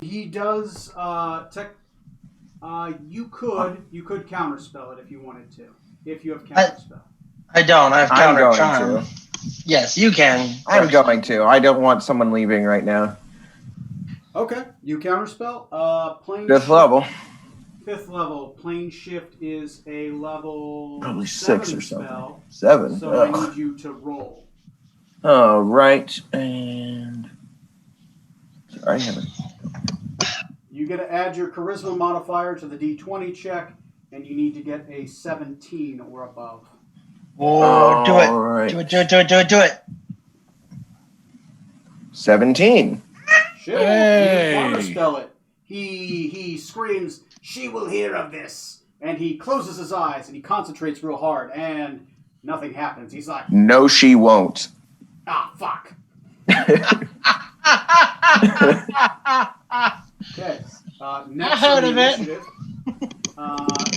he does. You could counterspell it if you wanted to. If you have counterspell. I don't. I have I'm counter going charm. to. Yes, you can. I'm going to. I don't want someone leaving right now. Okay, you counterspell. Plane 5th shift- level. 5th level. Plane shift is a level Probably 7 6 or something. spell. 7. So I Ugh. need you to roll. All right, and sorry, I haven't. You get to add your charisma modifier to the D20 check, and you need to get a 17 or above. Oh, do All it. right. Do it. 17. Shit, Hey. you counterspell it. He screams, "She will hear of this," and he closes his eyes and he concentrates real hard, and nothing happens. He's like, No, she won't. "Ah, fuck." Okay. Next I heard on of the it. initiative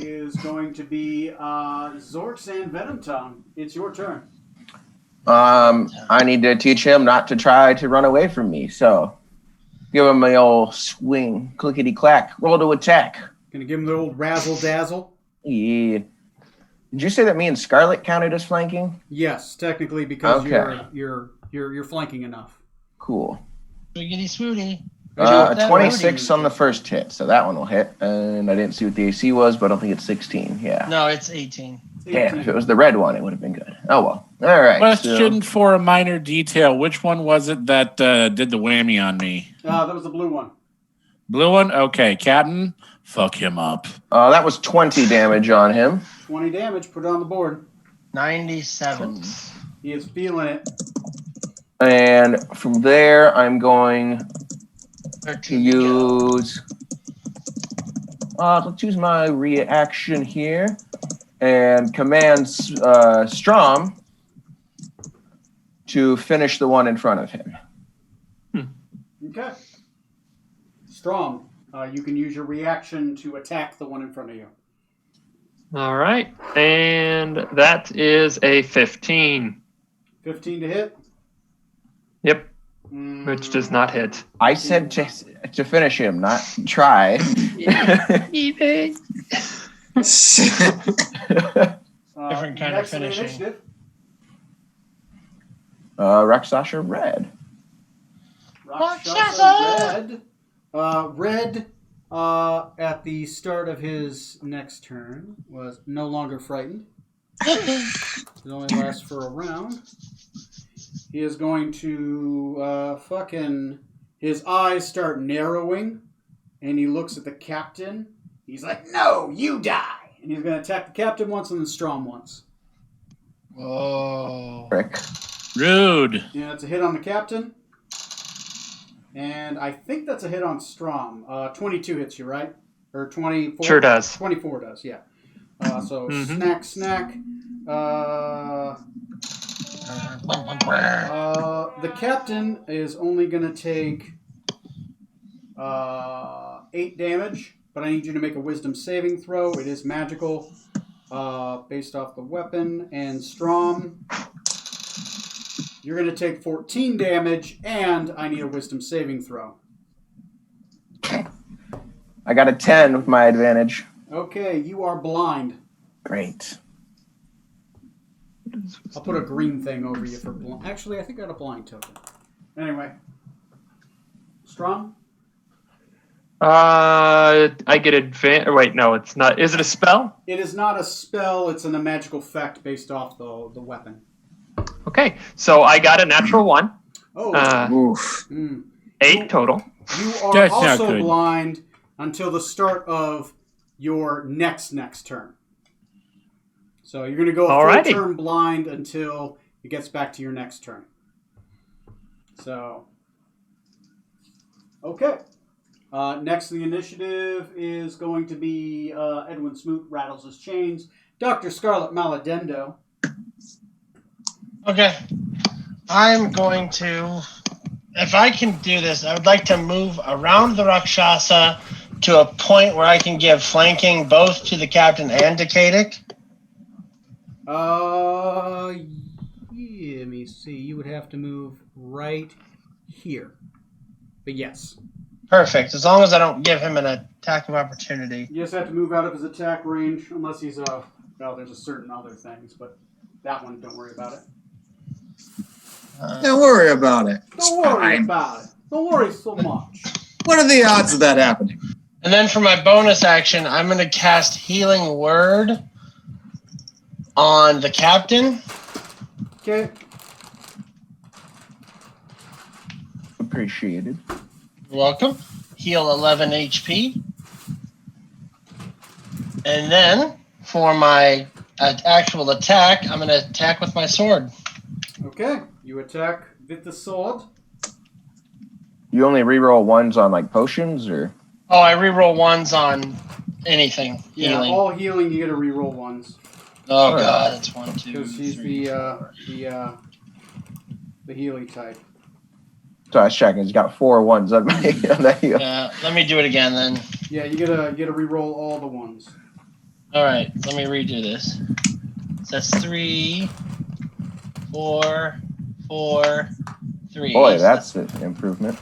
is going to be Zorx and Venom Tongue. It's your turn. I need to teach him not to try to run away from me. So, give him the old swing, clickety clack, roll to attack. Gonna give him the old razzle dazzle. Yeah. Did you say that me and Scarlet counted as flanking? Yes, technically because Okay. you're flanking enough. Cool. Swiggity swooty. 26 on the first hit, so that one will hit. And I didn't see what the AC was, but I don't think it's 16. Yeah. No, it's 18. Damn, if it was the red one, it would have been good. Oh well. All right. Question for a minor detail. Which one was it that did the whammy on me? That was the blue one. Blue one? Okay, Captain, fuck him up. That was 20 damage on him. 20 damage. Put it on the board. 97. He is feeling it. And from there, I'm going to 13. use. Let's use my reaction here and command Strom to finish the one in front of him. Okay. Strom, you can use your reaction to attack the one in front of you. All right. And that is a 15. 15 to hit. Yep. Which does not hit. I said to finish him, not try. Different kind of next on the finishing. initiative, Rakshasha Red. Rakshasa Red. Red, at the start of his next turn, was no longer frightened. It only lasts for a round. he is going to his eyes start narrowing, and he looks at the captain. He's like, "No, you die!" And he's going to attack the captain once and then Strom once. Whoa. Frick. Rude. Yeah, that's a hit on the captain. And I think that's a hit on Strom. 22 hits you, right? Or 24? Sure does. 24 does, yeah. So Mhm. snack. The captain is only going to take 8 damage, but I need you to make a wisdom saving throw. It is magical, based off the weapon. And Strom, you're going to take 14 damage, and I need a wisdom saving throw. I got a 10 with my advantage. Okay, you are blind. Great. I'll put a green thing over you for blind. Actually, I think I got a blind token. Anyway. Strom? I get advantage. Wait, no, it's not. Is it a spell? It is not a spell, it's a magical effect based off the weapon. Okay, so I got a natural 1. Oh, Oof. 8 total. you are That's not also good. blind until the start of your next turn. So you're going to go a full Alrighty. turn blind until it gets back to your next turn. So, okay. Next in the initiative is going to be Edwin Smoot rattles his chains. Dr. Scarlet Maladendo. Okay. I'm going to, if I can do this, I would like to move around the Rakshasa to a point where I can give flanking both to the captain and to Kadik. Yeah, let me see. You would have to move right here. But yes. Perfect. As long as I don't give him an attack of opportunity. You just have to move out of his attack range, unless he's well, there's a certain other things, but that one, don't worry about it. Don't worry about it. Don't worry Fine. about it. Don't worry so much. What are the odds of that happening? And then for my bonus action, I'm going to cast Healing Word on the captain. Okay. Appreciated. You're welcome. Heal 11 HP. And then for my actual attack, I'm going to attack with my sword. Okay. You attack with the sword. You only reroll ones on like potions, or Oh, I reroll ones on anything. Yeah, Healing. all healing, you get to reroll ones. Oh, God. That's 1, 2, Because he's 3. the Healy type. so I was checking. He's got 4 ones on my on that heal. Yeah, let me do it again then. Yeah, you get to reroll all the ones. All right, let me redo this. So that's 3, 4, 4, 3. Boy, that's an improvement.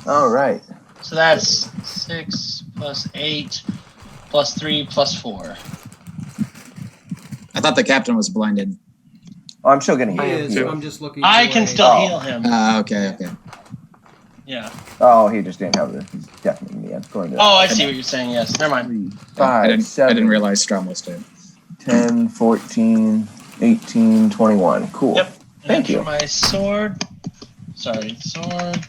All right. So that's 6 plus 8 plus 3 plus 4. I thought the captain was blinded. Oh, I'm still getting He healed. is. too. I'm just looking. I for can a- still Oh. heal him. Okay. Yeah. Oh, he just didn't have it. He's definitely going to. Oh, I see what you're saying. Yes. Never mind. 3, 5, 7, I didn't realize Strom was dead. 10, 14, 18, 21. Cool. Yep. Thank And you. for my sword. Sorry, sword.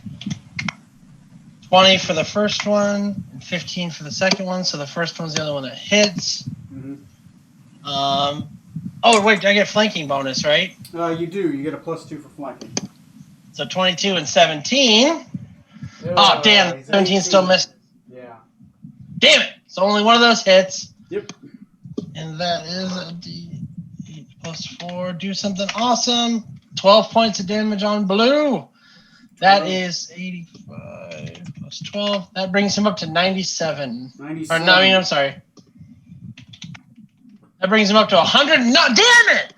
20 for the first one, and 15 for the second one. So the first one's the other one that hits. Mhm. Oh, wait, I get flanking bonus, right? You do. You get a +2 for flanking. So 22 and 17. Oh, damn. he's 17 still 18. missed. Yeah. Damn it. So only one of those hits. Yep. And that is a D8 plus 4. Do something awesome. 12 points of damage on blue. That is 85 plus 12. That brings him up to 97. 97. Or no, I mean, I'm sorry. That brings him up to 100. No, damn it!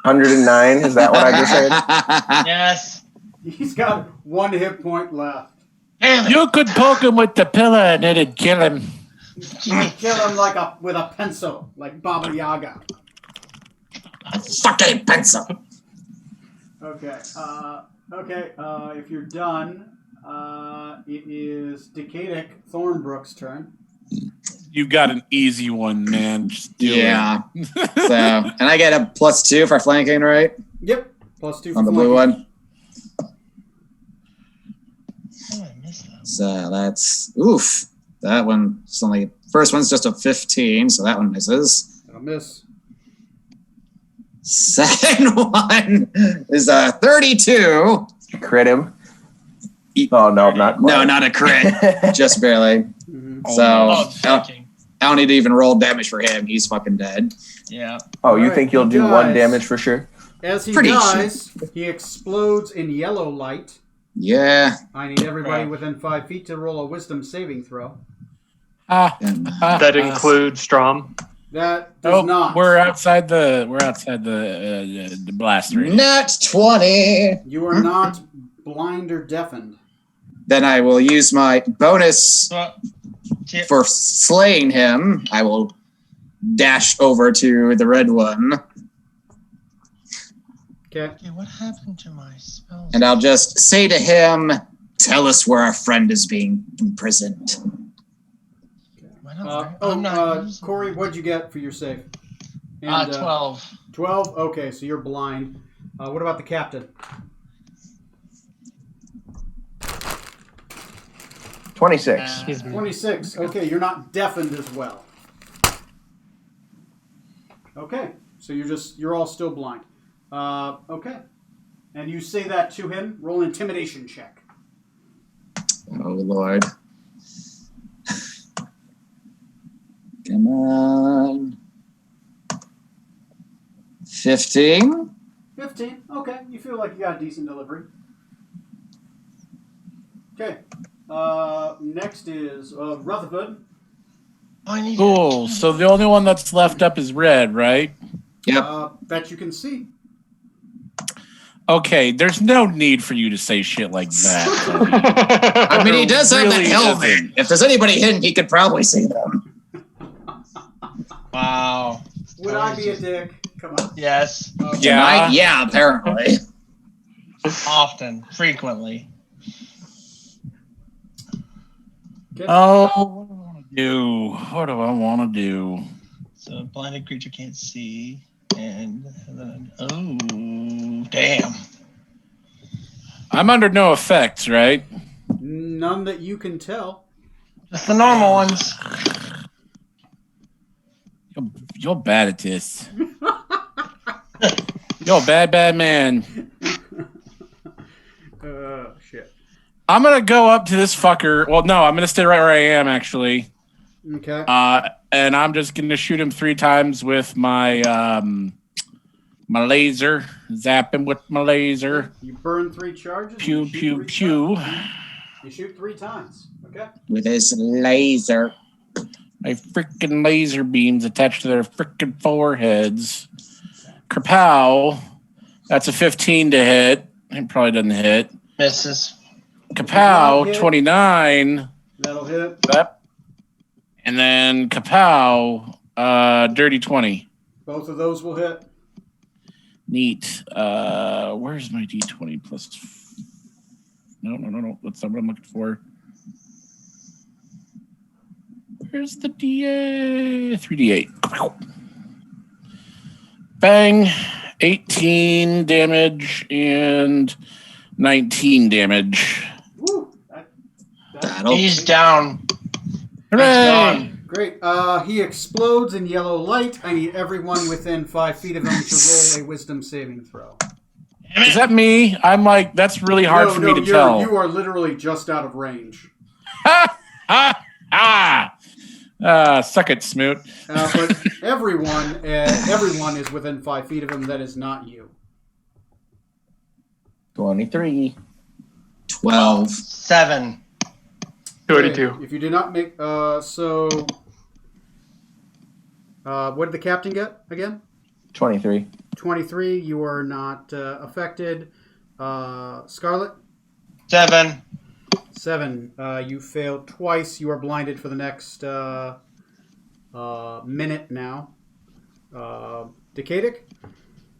109. Is that what I just heard? Yes. He's got 1 hit point left. Damn it. You could poke him with the pillar and it'd kill him. You kill him with a pencil, like Baba Yaga. Fucking pencil. Okay. If you're done, it is Decadic Thornbrook's turn. You got an easy one, man. Just do Yeah. So, and I get a +2 for flanking, right? Yep. +2 on for the blue flanking. one. Oh, I missed that. So that's oof. That one's only first one's just a 15, so that one misses. That'll miss. Second one is a 32. Crit him. Oh no, not quite. No, not a crit, just barely. Mhm. So Oh, I thinking. don't need to even roll damage for him. He's fucking dead. Yeah. Oh, you Alright, think you'll he do 1 dies. damage for sure? As he Pretty dies, he explodes in yellow light. Yeah. I need everybody Right. within 5 feet to roll a wisdom saving throw. That includes Strom. That does not. We're outside the blast range. Nat 20. You are not blind or deafened. Then I will use my bonus So, yeah, for slaying him. I will dash over to the red one, Okay. okay, what happened to my spells? and I'll just say to him, "Tell us where our friend is being imprisoned." Why not? I'm not using Corey, it. what'd you get for your save? And, 12. 12? Okay, so you're blind. What about the captain? 26. He's 26. Okay, you're not deafened as well. Okay, so you're all still blind. Okay. And you say that to him. Roll an intimidation check. Oh Lord! Come on. 15. 15. Okay, you feel like you got a decent delivery. Okay. Next is Rutherford. Oh, I need Cool. So the only one that's left up is red, right? Yep. That you can see. Okay, there's no need for you to say shit like that. I mean, he does have Really the helmet. isn't. If there's anybody hidden, he could probably see them. Wow. Would I be a dick? Come on. Yes. Okay. Yeah. Tonight, yeah, apparently. Often. Frequently. Okay. Oh, what do I want to do? So a blinded creature can't see. And then, oh, damn. I'm under no effects, right? None that you can tell. Just the normal ones. You're bad at this. You're a bad man. Shit. I'm gonna go up to this fucker. Well, no, I'm gonna stay right where I am, actually. Okay. And I'm just gonna shoot him 3 times with my my laser. Zap him with my laser. You burn 3 charges. and Pew you shoot pew 3 pew. times. You shoot 3 times. Okay. With his laser. My freaking laser beams attached to their freaking foreheads. Kapow. That's a 15 to hit. It probably doesn't hit. Misses. Kapow, Hit. 29. That'll hit. Yep. And then Kapow, dirty 20. Both of those will hit. Neat. Where's my D20 plus? No. That's not what I'm looking for. Where's the 3D8? Bang. 18 damage and 19 damage. Woo. That'll He's down. Hooray! Great. He explodes in yellow light. I need everyone within 5 feet of him to roll a wisdom saving throw. Is that me? I'm like, that's really hard for me to tell. You are literally just out of range. Suck it, Smoot. But everyone is within 5 feet of him that is not you. 23. 12. 7. 32. Okay, if you did not make what did the captain get again? 23. 23. You are not affected. Scarlet, 7. 7. You failed twice. You are blinded for the next minute now. Decadic,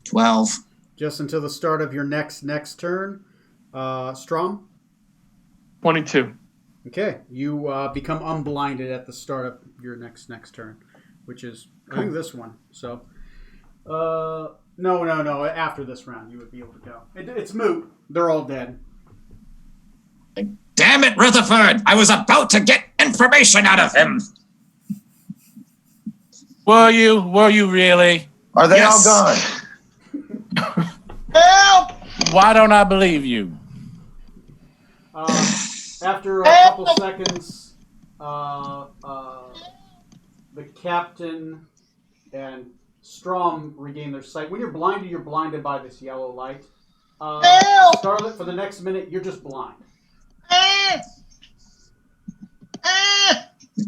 12. just until the start of your next turn. Strom, 22. okay. You become unblinded at the start of your next turn, which is I think this one. So, No. After this round, you would be able to go. It's moot. They're all dead. Damn it, Rutherford! I was about to get information out of him. Were you? Were you really? Are they Yes. all gone? Help! Why don't I believe you? After a couple seconds, the captain and Strom regain their sight. When you're blinded by this yellow light. Help! Scarlet, for the next minute, you're just blind.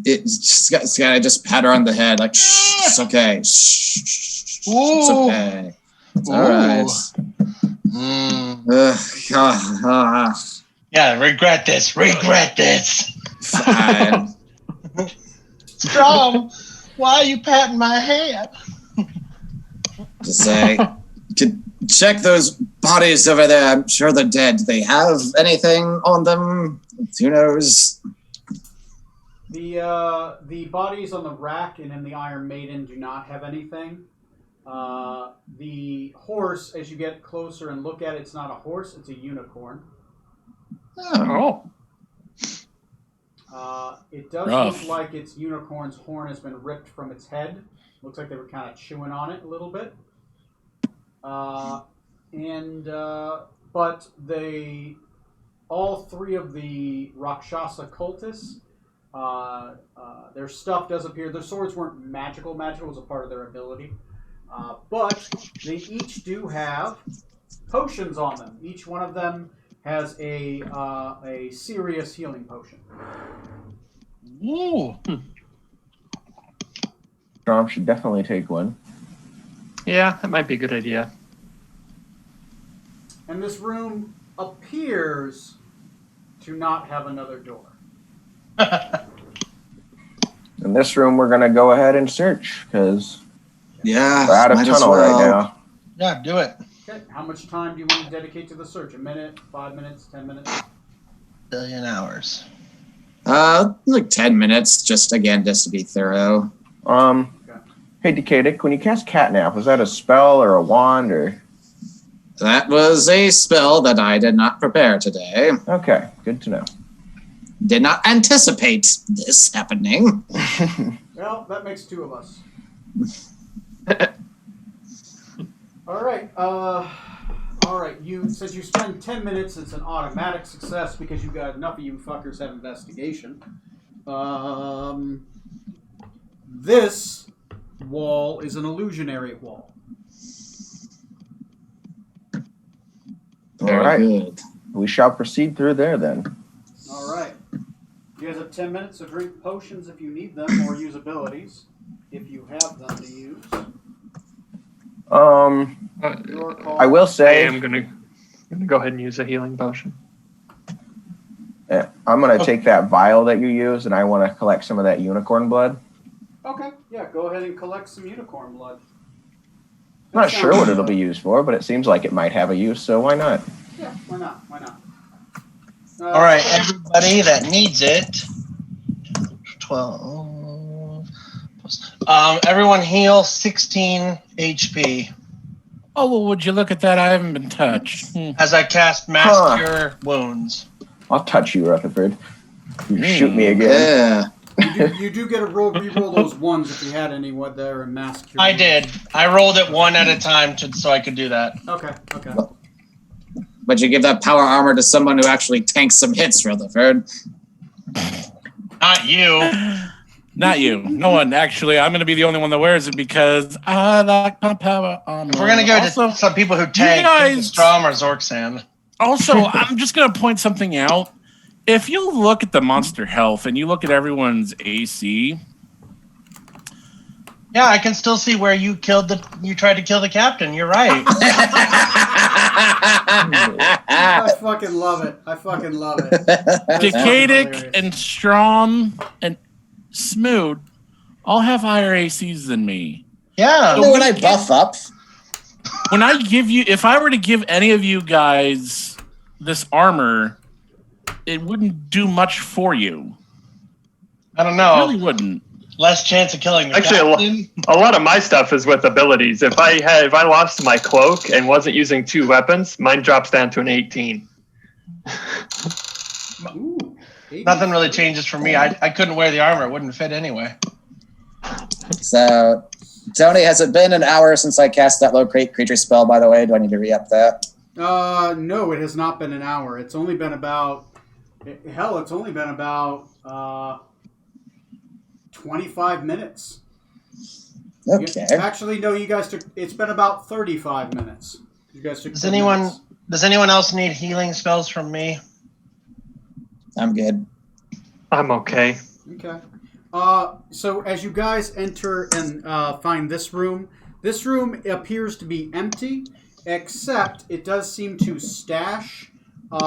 It's gotta just pat her on the head, like, shh, it's okay. Shh, it's okay. It's all right. Yeah, regret this. Fine. Strom, why are you patting my head? Just say, could check those bodies over there. I'm sure they're dead. Do they have anything on them? Who knows? The bodies on the rack and in the Iron Maiden do not have anything. The horse, as you get closer and look at it, it's not a horse, it's a unicorn. Oh. It does Rough. look like its unicorn's horn has been ripped from its head. Looks like they were kind of chewing on it a little bit. But all three of the Rakshasa cultists, their stuff does appear. Their swords weren't magical. Magical was a part of their ability. But they each do have potions on them. Each one of them has a serious healing potion. Ooh. Strom should definitely take one. Yeah, that might be a good idea. And this room appears to not have another door. In this room, we're going to go ahead and search because Yeah. we're out of might as tunnel well. right now. Yeah, do it. Okay, how much time do you want to dedicate to the search? A minute, 5 minutes, 10 minutes? Billion hours. Like 10 minutes, just to be thorough. Hey, Decadic, when you cast Catnap, was that a spell or a wand or? That was a spell that I did not prepare today. Okay, good to know. Did not anticipate this happening. Well, that makes two of us. All right. Since you spend 10 minutes, it's an automatic success because you got enough of you fuckers have investigation. This wall is an illusionary wall. All Very right, good. we shall proceed through there then. All right. You guys have 10 minutes to drink potions if you need them, or use abilities if you have them to use. Your call. I will I say, am gonna go ahead and use a healing potion. I'm going to take that vial that you use, and I want to collect some of that unicorn blood. Okay, yeah, go ahead and collect some unicorn blood. I'm not sure what it'll be used for, but it seems like it might have a use, so why not? Yeah, why not? All right, everybody that needs it. 12. Everyone heal 16 HP Oh, well, would you look at that? I haven't been touched. as I cast Mass Cure Wounds. I'll touch you, Rutherford. You shoot me again. Yeah. You do get a re-roll those ones if you had any what there in mass cure. I did. I rolled it one at a time so I could do that. Okay. But you give that power armor to someone who actually tanks some hits, Rutherford. Not you. Not you. No one. Actually, I'm going to be the only one that wears it because I like my power armor. If we're going to go Also- to some people who tank guys- Strom or Zorksan. Also, I'm just going to point something out. If you look at the monster health and you look at everyone's AC, Yeah, I can still see where you tried to kill the captain. You're right. I fucking love it. That's fucking Decadic hilarious. and Strom and Smoot all have higher ACs than me. Yeah. When I buff up, When I give you, if I were to give any of you guys this armor, it wouldn't do much for you. I don't It know. really wouldn't. Less chance of killing the Actually, captain. a lot of my stuff is with abilities. If I lost my cloak and wasn't using 2 weapons, mine drops down to an 18. Ooh, Nothing really changes for me. I couldn't wear the armor. It wouldn't fit anyway. So, Tony, has it been an hour since I cast that low creature spell, by the way? Do I need to re-up that? No, it has not been an hour. It's only been about 25 minutes. Okay. Actually, no, you guys took. It's been about 35 minutes. You guys took. Does 10 anyone minutes. Does anyone else need healing spells from me? I'm good. I'm okay. Okay. So as you guys enter and find this room appears to be empty, except it does seem to stash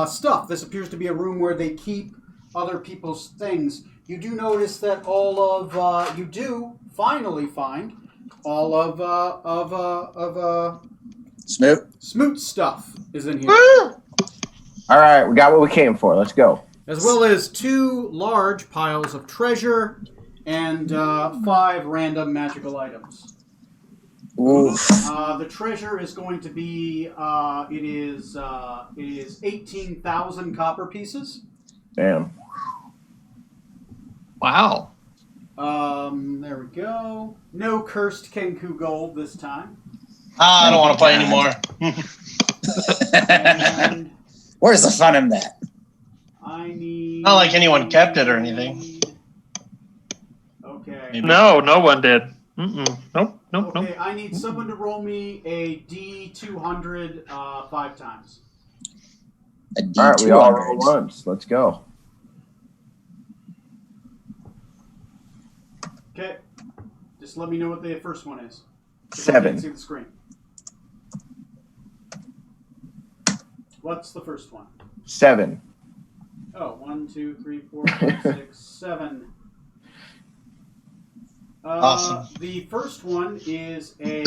stuff. This appears to be a room where they keep other people's things. You do notice that all of you do finally find all of Smoot's stuff is in here, All right, we got what we came for. Let's go. as well as 2 large piles of treasure and 5 random magical items. Oof. The treasure is going to be it is 18,000 copper pieces. Damn. Wow. There we go. No cursed Kenku gold this time. I don't want to play anymore. And Where's the fun in that? I need. Not like anyone kept it or anything. Okay. Maybe. No, no one did. Nope. Okay, I need someone to roll me a D200 5 times. A All right, we all roll D200. once. Let's go. Okay. Just let me know what the first one is. 'Cause I 7. can't see the screen. What's the first one? 7. Oh, 1, 2, 3, 4, 5, 6, 7. Awesome. The first one is a.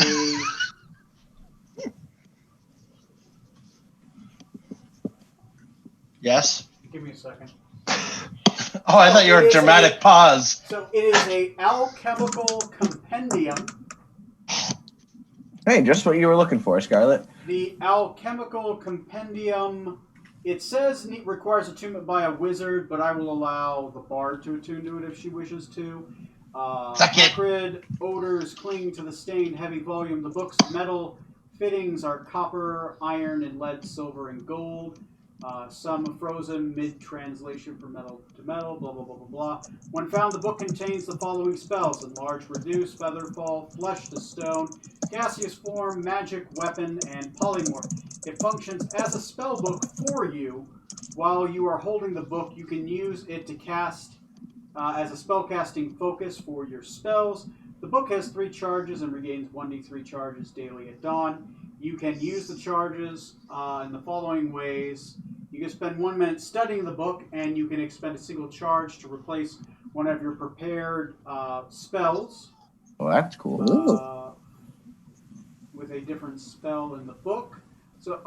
Yes. Give me a second. Oh, I thought you were a dramatic pause. So it is a alchemical compendium. Hey, just what you were looking for, Scarlet. The alchemical compendium. It says it requires attunement by a wizard, but I will allow the bard to attune to it if she wishes to. Suck it. Acrid odors cling to the stained heavy volume. The book's metal fittings are copper, iron, and lead, silver, and gold. Some frozen mid-translation from metal to metal, blah, blah, blah, blah, blah. When found, the book contains the following spells: Enlarge, Reduce, Featherfall, Flesh to Stone, Gaseous Form, Magic, Weapon, and Polymorph. It functions as a spell book for you. While you are holding the book, you can use it to cast as a spellcasting focus for your spells. The book has 3 charges and regains 1d3 charges daily at dawn. You can use the charges in the following ways. You can spend 1 minute studying the book, and you can expend a single charge to replace one of your prepared spells Well, that's cool. with a different spell in the book. So,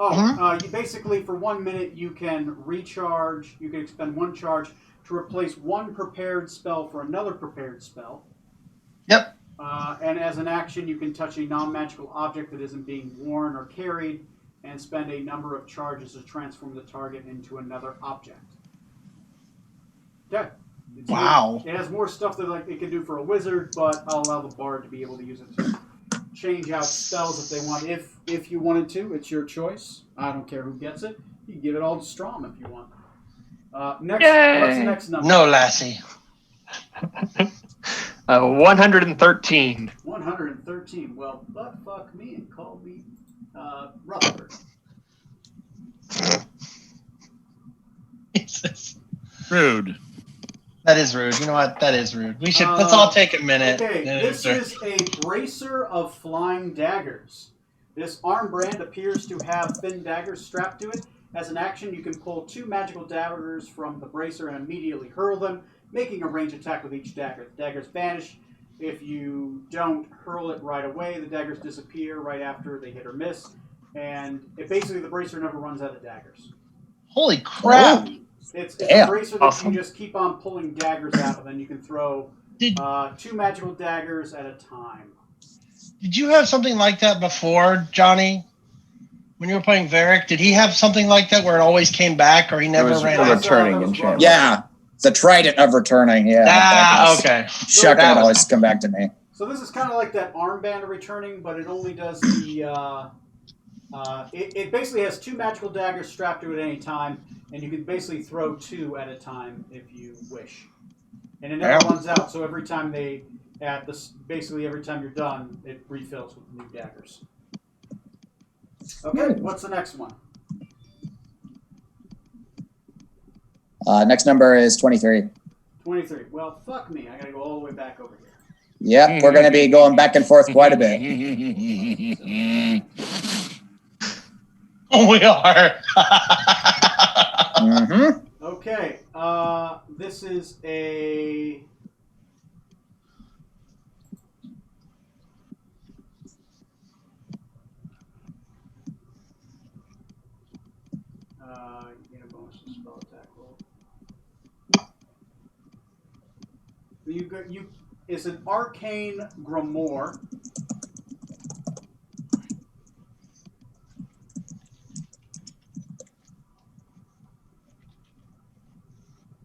you basically, for 1 minute, you can recharge. You can expend 1 charge to replace 1 prepared spell for another prepared spell. Yep. And as an action, you can touch a non-magical object that isn't being worn or carried, and spend a number of charges to transform the target into another object. Okay. Wow. It has more stuff that it can do for a wizard, but I'll allow the bard to be able to use it to change out spells if they want. If you wanted to, it's your choice. I don't care who gets it. You can give it all to Strom if you want. Next, Yay. what's the next number? No, lassie. 113. 113. Well, butt fuck me and call me Rutherford. Jesus. Rude. That is rude. You know what? That is rude. We should. Let's all take a minute. Okay, this is a bracer of flying daggers. This armbrand appears to have thin daggers strapped to it. As an action, you can pull 2 magical daggers from the bracer and immediately hurl them, making a range attack with each dagger. The daggers vanish. If you don't hurl it right away, the daggers disappear right after they hit or miss. And basically, the bracer never runs out of daggers. Holy crap! It's Damn. a bracer that Awesome. you just keep on pulling daggers out, and then you can throw 2 magical daggers at a time. Did you have something like that before, Johnny? When you were playing Varric, did he have something like that where it always came back, or he never was ran a out? returning that was enchantment. Yeah, the trident of returning. Yeah. Okay. Chuck would always come back to me. So this is kind of like that armband of returning, but it only does the. It basically has 2 magical daggers strapped to it at any time, and you can basically throw 2 at a time if you wish. And it never runs out. So every time basically every time you're done, it refills with new daggers. Okay, what's the next one? Next number is 23. 23. Well, fuck me. I gotta go all the way back over here. Yep, we're going to be going back and forth quite a bit. We are. Mm-hmm. Okay, this is a. You get a bonus to spell attack roll. It's an arcane grimoire.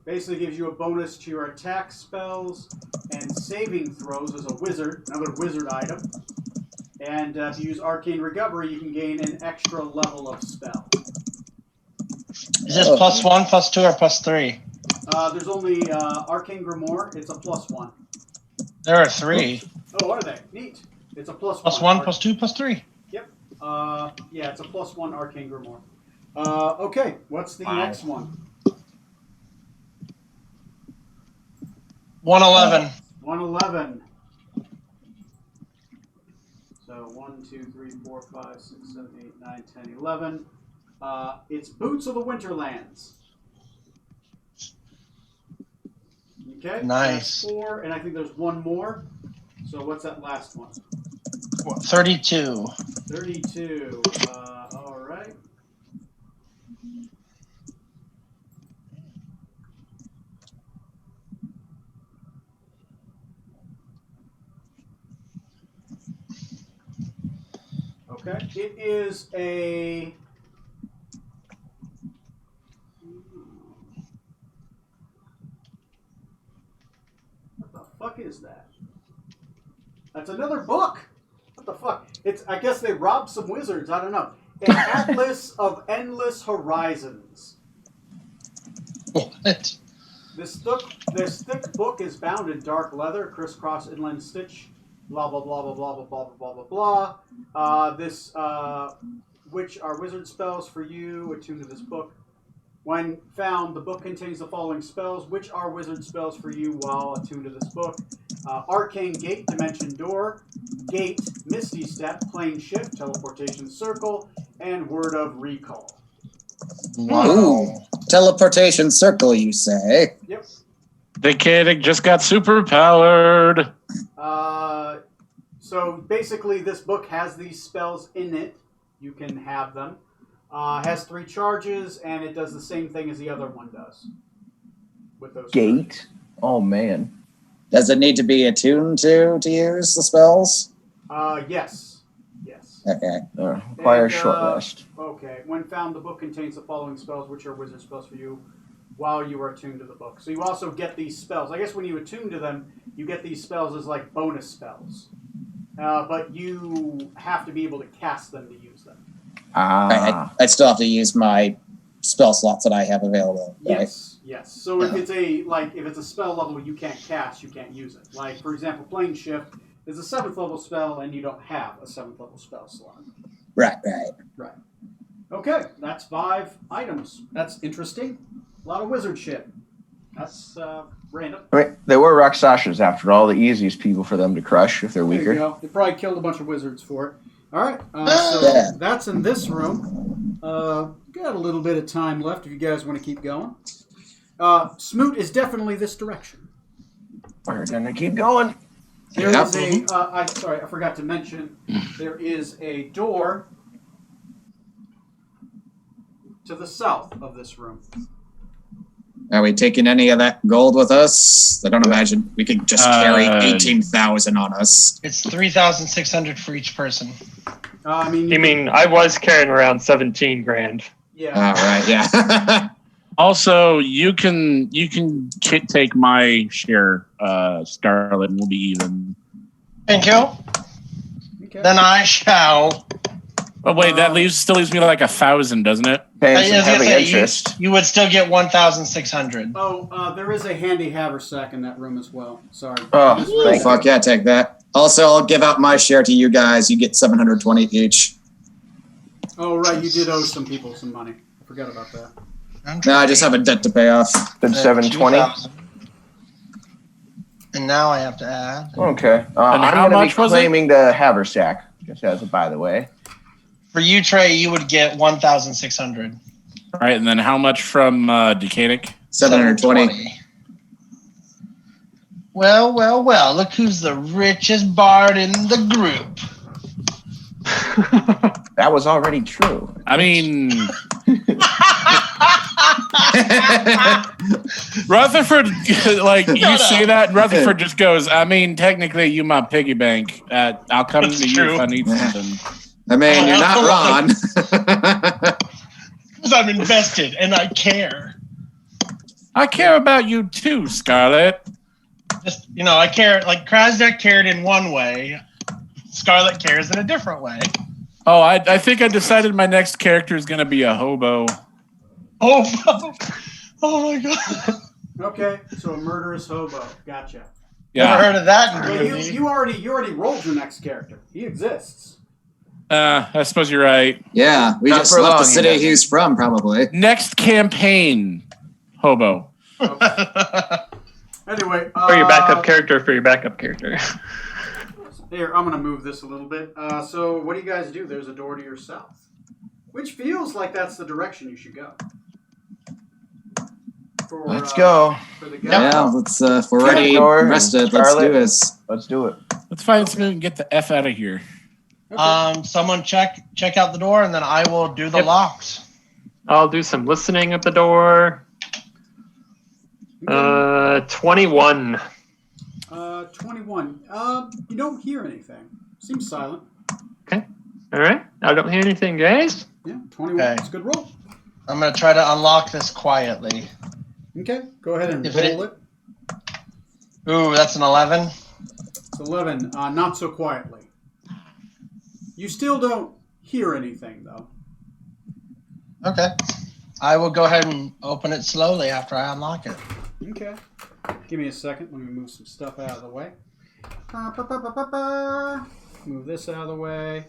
Basically gives you a bonus to your attack spells and saving throws as a wizard, another wizard item. And if you use Arcane Recovery, you can gain an extra level of spell. Is this +1, +2, or +3? There's only Arcane Grimoire. It's a +1. There are 3. Oh, are they? Neat. It's a +1. +1, +2, +3. Yep. Yeah, it's a +1 Arcane Grimoire. Okay, what's the next one? 111. 111. So 1, 2, 3, 4, 5, 6, 7, 8, 9, 10, 11. It's Boots of the Winterlands. Okay. Nice. That's 4, and I think there's one more. So what's that last one? 32. 32. All right. Okay. It is a. What the fuck is that? That's another book. What the fuck? It's. I guess they robbed some wizards. I don't know. An Atlas of Endless Horizons. What? This thick book is bound in dark leather, crisscross inland stitch. Blah blah blah blah blah blah blah blah blah blah. Which are wizard spells for you attuned to this book. When found, the book contains the following spells, which are wizard spells for you while attuned to this book. Arcane Gate, Dimension Door, Gate, Misty Step, Plane Shift, Teleportation Circle, and Word of Recall. Wow. Ooh, teleportation circle, you say? Yep. The kid just got super powered. So basically, this book has these spells in it. You can have them. Has 3 charges, and it does the same thing as the other one does. With those Gate? Oh, man. Does it need to be attuned to use the spells? Yes. Yes. Okay. Require And, short rest. Okay. When found, the book contains the following spells, which are wizard spells for you while you are attuned to the book. So you also get these spells. I guess when you attune to them, you get these spells as like bonus spells. But you have to be able to cast them to use them. I still have to use my spell slots that I have available. Right? Yes. So if it's a spell level you can't cast, you can't use it. Like for example, Plane Shift is a 7th level spell, and you don't have a 7th level spell slot. Right. Okay, that's 5 items. That's interesting. A lot of wizard shit. That's random. I mean, they were Rakshasas after all, the easiest people for them to crush if they're There you weaker. go. They probably killed a bunch of wizards for it. All right, so that's in this room. Got a little bit of time left if you guys want to keep going. Smoot is definitely this direction. We're gonna keep going. There is a. I forgot to mention. There is a door to the south of this room. Are we taking any of that gold with us? I don't imagine we could just carry 18,000 on us. It's 3,600 for each person. You mean I was carrying around 17 grand? Yeah. All right, yeah. Also, you can take my share, Scarlet, and we'll be even. Thank you. Okay. Then I shall. Oh wait, that still leaves me like 1,000, doesn't it? Paying I some was gonna heavy say, interest. you would still get 1,600. Oh, there is a handy haversack in that room as well. Sorry. Oh, Just Oh, thank fuck yeah, take that. Also, I'll give out my share to you guys. You get 720 each. Oh, right. You did owe some people some money. I forgot about that. No, I just have a debt to pay off. Did 720? 2,000. And now I have to add. Okay. And I'm how going to be much was it? claiming the haversack, just as a by the way. For you, Trey, you would get 1,600. All right, and then how much from Decadic? 720. Well, well, well. Look who's the richest bard in the group. That was already true. I mean, Rutherford, like you Shut say up. that, and Rutherford just goes, I mean, technically, you my piggy bank. I'll come That's to you true. if I need something. I mean, you're not wrong. Because I'm invested and I care. I care about you too, Scarlet. Just, I care. Like Krasnak cared in one way. Scarlet cares in a different way. Oh, I think I decided my next character is going to be a hobo. Oh, oh my god. Okay, so a murderous hobo. Gotcha. Never Yeah. heard of that in Well, D&D. you already rolled your next character. He exists. I suppose you're right. Yeah, we Not just for left long, the city he doesn't. he's from, probably. Next campaign, hobo. Anyway, For your backup character. Here, I'm gonna move this a little bit. So, what do you guys do? There's a door to your south, which feels like that's the direction you should go. Let's go. For the guy. Yeah, let's. If we're ready, Door and rested. Let's Scarlet. do this. Let's do it. Let's find Smoot and get the F out of here. Okay. Someone check out the door, and then I will do the Yep. locks. I'll do some listening at the door. 21. 21. You don't hear anything. Seems silent. All right. I don't hear anything, guys. Yeah, 21. Okay. It's a good roll. I'm going to try to unlock this quietly. Okay, go ahead and If it- roll it. Ooh, that's an 11. It's 11. Not so quietly. You still don't hear anything, though. Okay. I will go ahead and open it slowly after I unlock it. Okay. Give me a second. Let me move some stuff out of the way. Move this out of the way.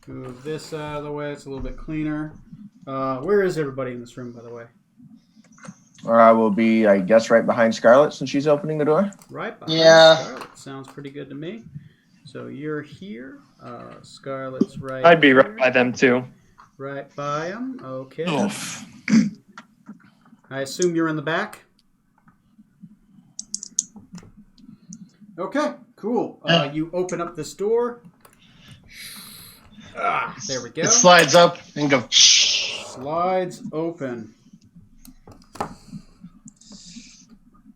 Move this out of the way. It's a little bit cleaner. Where is everybody in this room, by the way? Or I will be, I guess, right behind Scarlet since she's opening the door. Right behind Yeah. Scarlet. Sounds pretty good to me. So you're here. Scarlet's right I'd be here. right by them too. Right by him. Okay. Oof. I assume you're in the back? Okay, cool. You open up this door. There we go. It slides up and go. Slides open.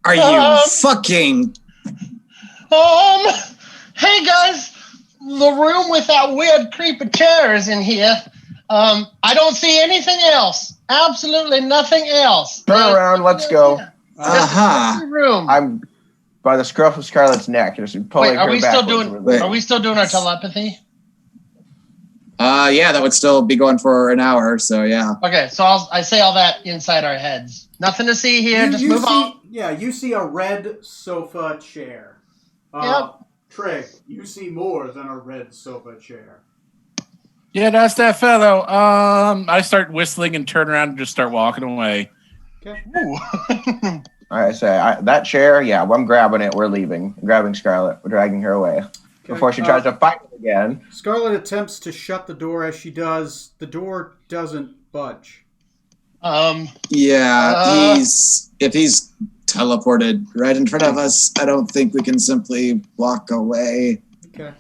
Are you fucking? Hey guys, the room with that weird creepy chair is in here. I don't see anything else. Absolutely nothing else. Turn around, let's go. Aha. The room. I'm by the scruff of Scarlet's neck, just pulling Wait, are her we still backwards. doing? Wait. Are we still doing our telepathy? Yeah, that would still be going for an hour. So yeah. Okay, so I say all that inside our heads. Nothing to see here. Just move see, on. Yeah, you see a red sofa chair. Yep. Trey, you see more than a red sofa chair. Yeah, that's that fellow. I start whistling and turn around and just start walking away. Okay. Ooh. I say, that chair, yeah, I'm grabbing it. We're leaving. I'm grabbing Scarlet. We're dragging her away. Okay. Before she tries to fight it again. Scarlet attempts to shut the door. As she does, the door doesn't budge. Yeah, if he's teleported right in front of us, I don't think we can simply walk away. Okay.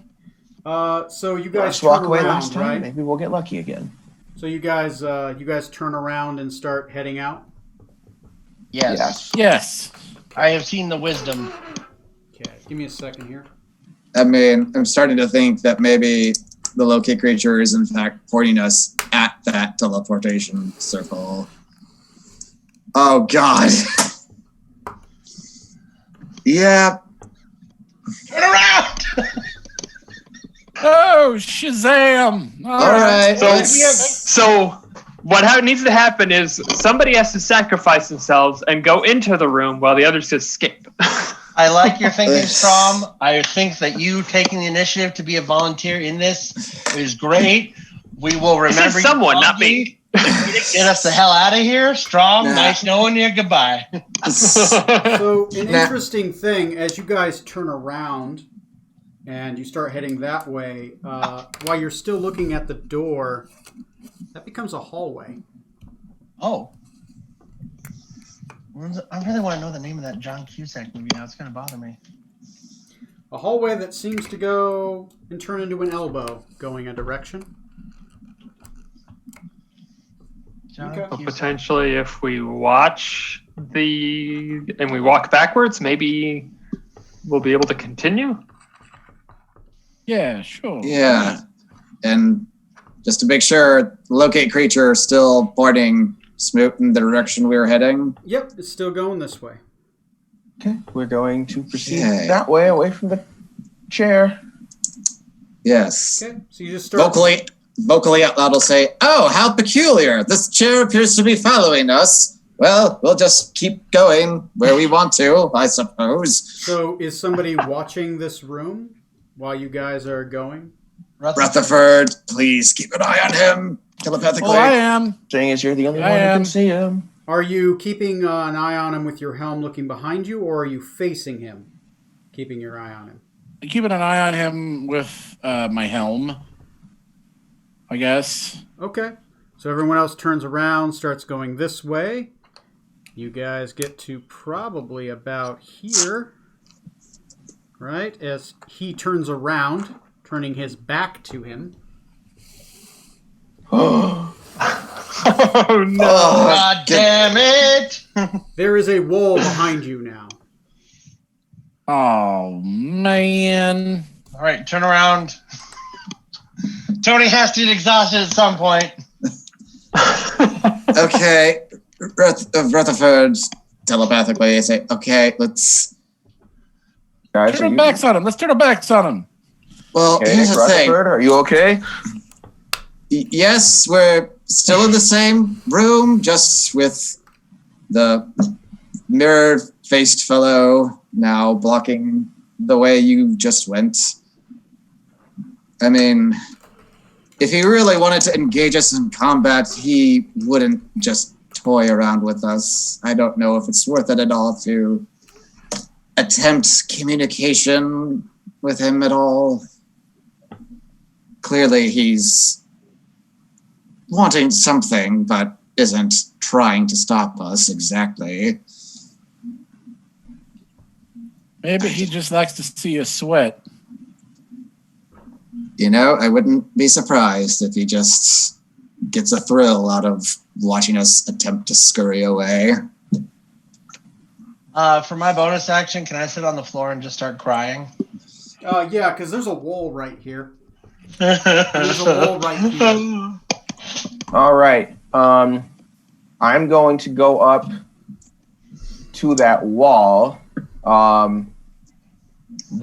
So you guys Let's turn walk away around, last time. right? Maybe we'll get lucky again. So you guys turn around and start heading out. Yes. Yes. I have seen the wisdom. Okay, give me a second here. I mean, I'm starting to think that maybe the locate creature is in fact pointing us at that teleportation circle. Oh God. Yeah. Turn around! Oh, Shazam! All right. So what needs to happen is somebody has to sacrifice themselves and go into the room while the others escape. I like your thinking, Strom. I think that you taking the initiative to be a volunteer in this is great. We will remember This is someone, you, not me. Get us the hell out of here. Strom, nice knowing you. Goodbye. So, an interesting thing, as you guys turn around and you start heading that way, while you're still looking at the door, that becomes a hallway. Oh. I really want to know the name of that John Cusack movie now. It's going to bother me. A hallway that seems to go and turn into an elbow going a direction. John Okay. Cusack. Potentially, if we watch and we walk backwards, maybe we'll be able to continue. Yeah, sure. Yeah. And just to make sure, locate creature still pointing Smoot in the direction we were heading. Yep, it's still going this way. Okay, we're going to proceed Okay. that way, away from the chair. Yes. Okay, so you just start. Vocally out loud will say, "Oh, how peculiar. This chair appears to be following us. Well, we'll just keep going where we want to, I suppose." So, is somebody watching this room while you guys are going? Rutherford, please keep an eye on him telepathically. Oh, I am. Saying as you're the only I one who am. can see him. Are you keeping an eye on him with your helm looking behind you, or are you facing him, keeping your eye on him? Keeping an eye on him with my helm, I guess. Okay. So everyone else turns around, starts going this way. You guys get to probably about here, right? As he turns around, turning his back to him. Oh no! God damn it! There is a wall behind you now. Oh, man. All right, turn around. Tony has to get exhausted at some point. Okay. Rutherford telepathically say, "Okay, let's." Guys, Turn our backs on him. Let's turn our backs on him. Well, okay? here's the thing. Rutherford, are you okay? Yes, we're still in the same room, just with the mirror-faced fellow now blocking the way you just went. I mean, if he really wanted to engage us in combat, he wouldn't just toy around with us. I don't know if it's worth it at all to attempt communication with him at all. Clearly, he's wanting something, but isn't trying to stop us exactly. Maybe he just likes to see us sweat. You know, I wouldn't be surprised if he just gets a thrill out of watching us attempt to scurry away. For my bonus action, can I sit on the floor and just start crying? Yeah, because there's a wall right here. There's a wall right here. All right. I'm going to go up to that wall. The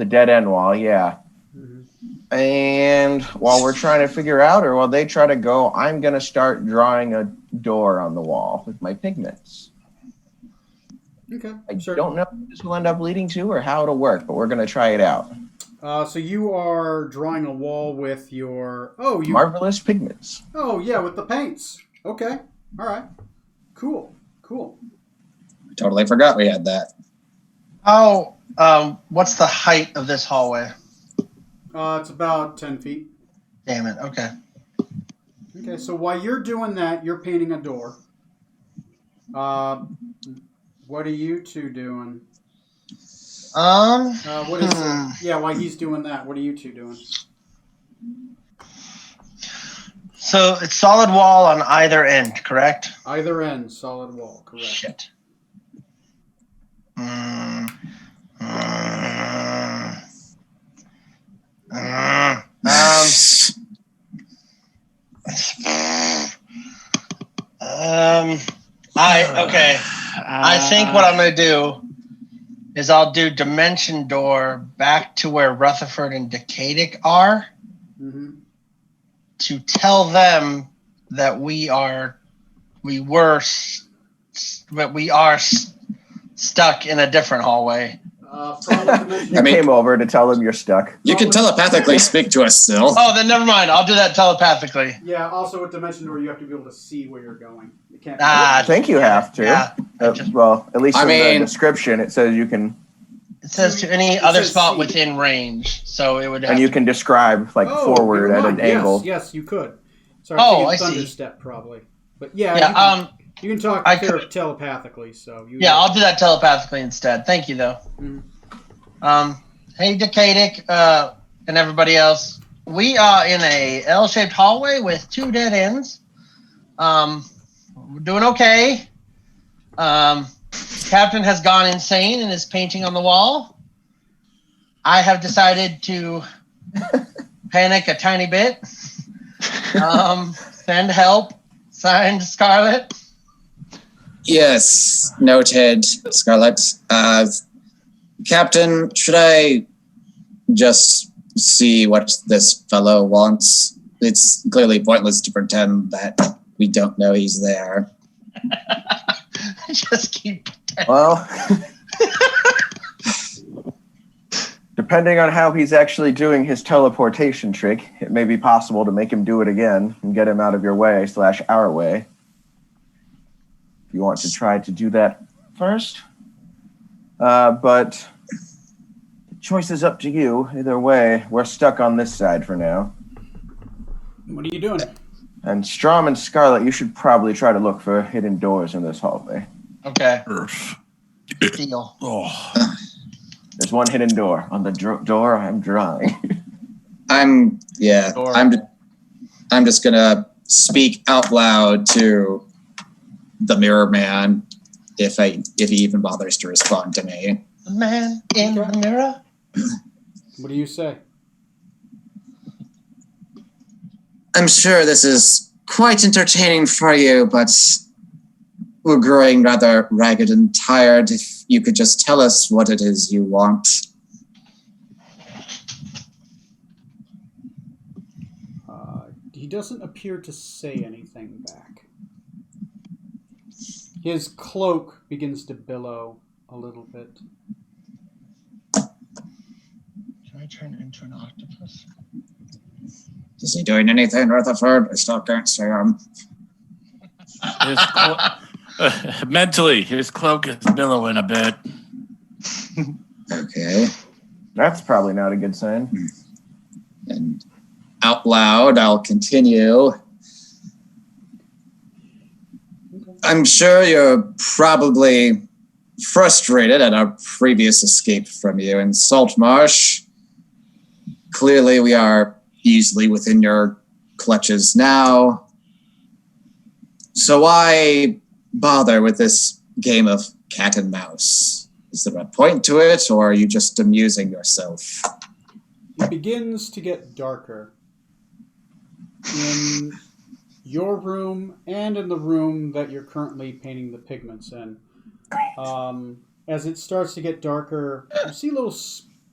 dead end wall, yeah. Mm-hmm. And while we're trying to figure out, or while they try to go, I'm going to start drawing a door on the wall with my pigments. Okay. I sure. don't know what this will end up leading to or how it'll work, but we're going to try it out. So you are drawing a wall with your Marvelous pigments. Oh yeah, with the paints. Okay. All right. Cool. Totally forgot we had that. Oh, what's the height of this hallway? It's about 10 feet. Damn it. Okay. Okay, so while you're doing that, you're painting a door. What are you two doing? What is yeah, while he's doing that, what are you two doing? So it's solid wall on either end, correct? Either end, solid wall, correct. Shit. I think what I'm gonna do is I'll do Dimension Door back to where Rutherford and Decadic are to tell them that we are stuck in a different hallway. You came over to tell them you're stuck. You can telepathically speak to us still. Oh, then never mind. I'll do that telepathically. Yeah, also with Dimension Door, you have to be able to see where you're going. You can't. I think you have to. Yeah, well, at least I in mean- the description, it says you can, it says to any It other says spot C. within range, so it would have and you to- can describe like Oh, forward never at mind. an angle. Yes, you could. Sorry, Oh, I I see. Thunderstep probably. But yeah, Yeah, you can talk I could- telepathically. So you. yeah, I'll do that telepathically instead. Thank you, though. Mhm. Hey, Decadic, and everybody else. We are in a L-shaped hallway with 2 dead ends. We're doing okay. Captain has gone insane and is painting on the wall. I have decided to panic a tiny bit. Send help. Signed, Scarlet. Yes, noted, Scarlet. Captain, should I just see what this fellow wants? It's clearly pointless to pretend that we don't know he's there. Just keep. Well, depending on how he's actually doing his teleportation trick, it may be possible to make him do it again and get him out of your way / our way. If you want to try to do that first. But the choice is up to you. Either way, we're stuck on this side for now. What are you doing? And Strom and Scarlet, you should probably try to look for hidden doors in this hallway. Okay, Earth. deal. Oh. There's one hidden door on the door I'm drawing. I'm Or- I'm just gonna speak out loud to the Mirror Man if he even bothers to respond to me. The man in the mirror. What do you say? I'm sure this is quite entertaining for you, but we're growing rather ragged and tired. If you could just tell us what it is you want. He doesn't appear to say anything back. His cloak begins to billow a little bit. Can I turn into an octopus? Is he doing anything, Rutherford? I still can't see him. Mentally, his cloak is billowing a bit. Okay. That's probably not a good sign. And out loud, I'll continue. I'm sure you're probably frustrated at our previous escape from you in Saltmarsh. Clearly, we are easily within your clutches now. So why bother with this game of cat and mouse? Is there a point to it, or are you just amusing yourself? It begins to get darker in your room and in the room that you're currently painting the pigments in. As it starts to get darker, you see little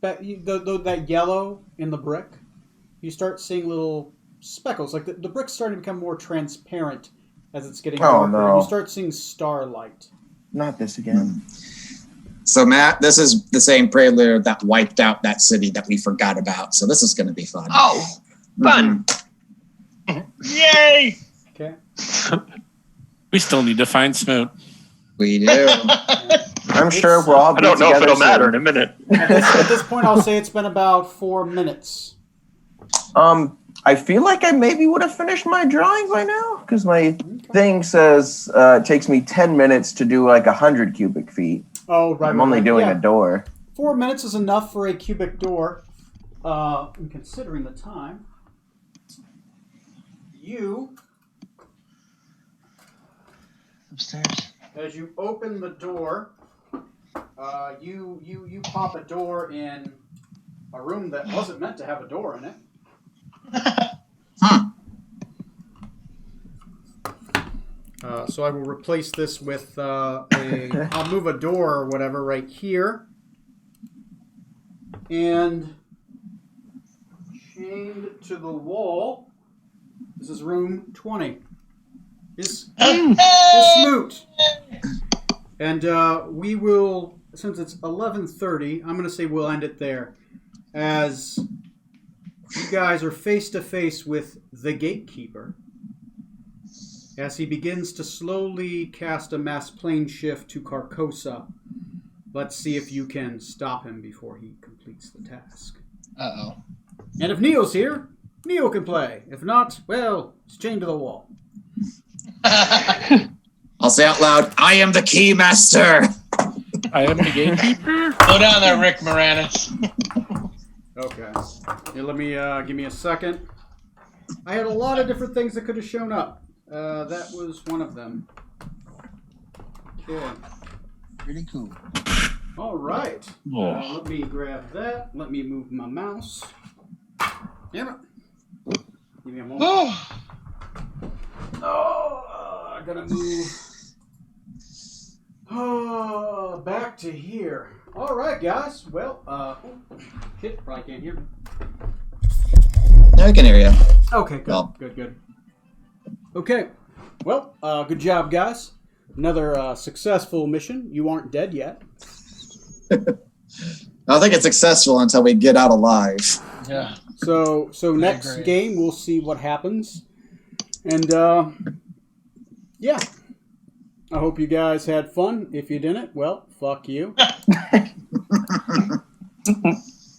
that yellow in the brick. You start seeing little speckles, like the brick's starting to become more transparent as it's getting darker. no. And you start seeing starlight. Not this again. So, Matt, this is the same prelude that wiped out that city that we forgot about. So this is going to be fun. Oh, fun. Yay! Okay. We still need to find Smoot. We do. I'm sure we'll all be I don't know if together it'll matter soon. in a minute. At this point, I'll say it's been about 4 minutes. I feel like I maybe would have finished my drawing by now because my thing says it takes me 10 minutes to do like 100 cubic feet. Oh, right. I'm only doing yeah. a door. 4 minutes is enough for a cubic door. And considering the time, Upstairs. as you open the door, you pop a door in a room that wasn't meant to have a door in it. So I will replace this with I'll move a door or whatever right here. And chained to the wall, this is room 20. Is Smoot. And we will, since it's 11:30, I'm going to say we'll end it there. As you guys are face to face with the Gatekeeper, as he begins to slowly cast a mass plane shift to Carcosa. Let's see if you can stop him before he completes the task. Uh-oh. And if Neo's here, Neo can play. If not, well, it's chained to the wall. I'll say out loud, I am the Keymaster. I am the gatekeeper. Slow down there, Rick Moranis. Okay. Here, let me, give me a second. I had a lot of different things that could have shown up. That was one of them. Okay. Pretty cool. All right. Oh. Let me grab that. Let me move my mouse. Damn it. Give me a moment. I gotta move. Back to here. All right, guys. Well, shit, probably can't hear me. Now I can hear you. Okay, good, Well. good. Okay. Well, good job, guys. Another successful mission. You aren't dead yet. I don't think it's successful until we get out alive. Yeah. So next agree. game we'll see what happens, and yeah, I hope you guys had fun. If you didn't, well, fuck you.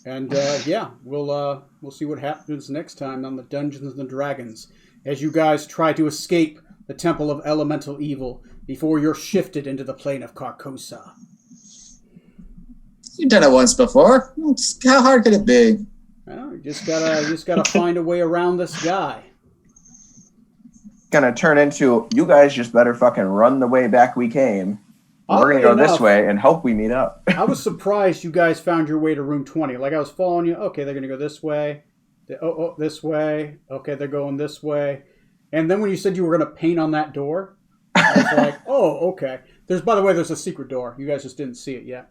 And yeah, we'll see what happens next time on the Dungeons and Dragons as you guys try to escape the Temple of Elemental Evil before you're shifted into the plane of Carcosa. You've done it once before. How hard could it be? Well, you just gotta find a way around this guy. Gonna turn into, you guys just better fucking run the way back we came. We're gonna go Oddly this enough, way and hope we meet up. I was surprised you guys found your way to room 20. Like, I was following you. Okay, they're gonna go this way. This way. Okay, they're going this way. And then when you said you were gonna paint on that door, I was like, oh, okay. By the way, there's a secret door. You guys just didn't see it yet.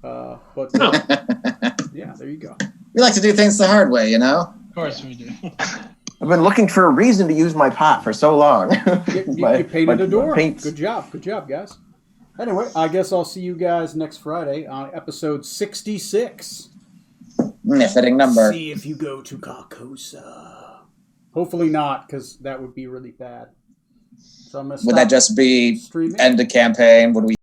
But yeah, there you go. We like to do things the hard way, you know? Of course we do. I've been looking for a reason to use my pot for so long. You painted a door. Paints. Good job, guys. Anyway, I guess I'll see you guys next Friday on episode 66. Fitting number. See if you go to Carcosa. Hopefully not, because that would be really bad. So I'm gonna Would that just be streaming. end the campaign? Would we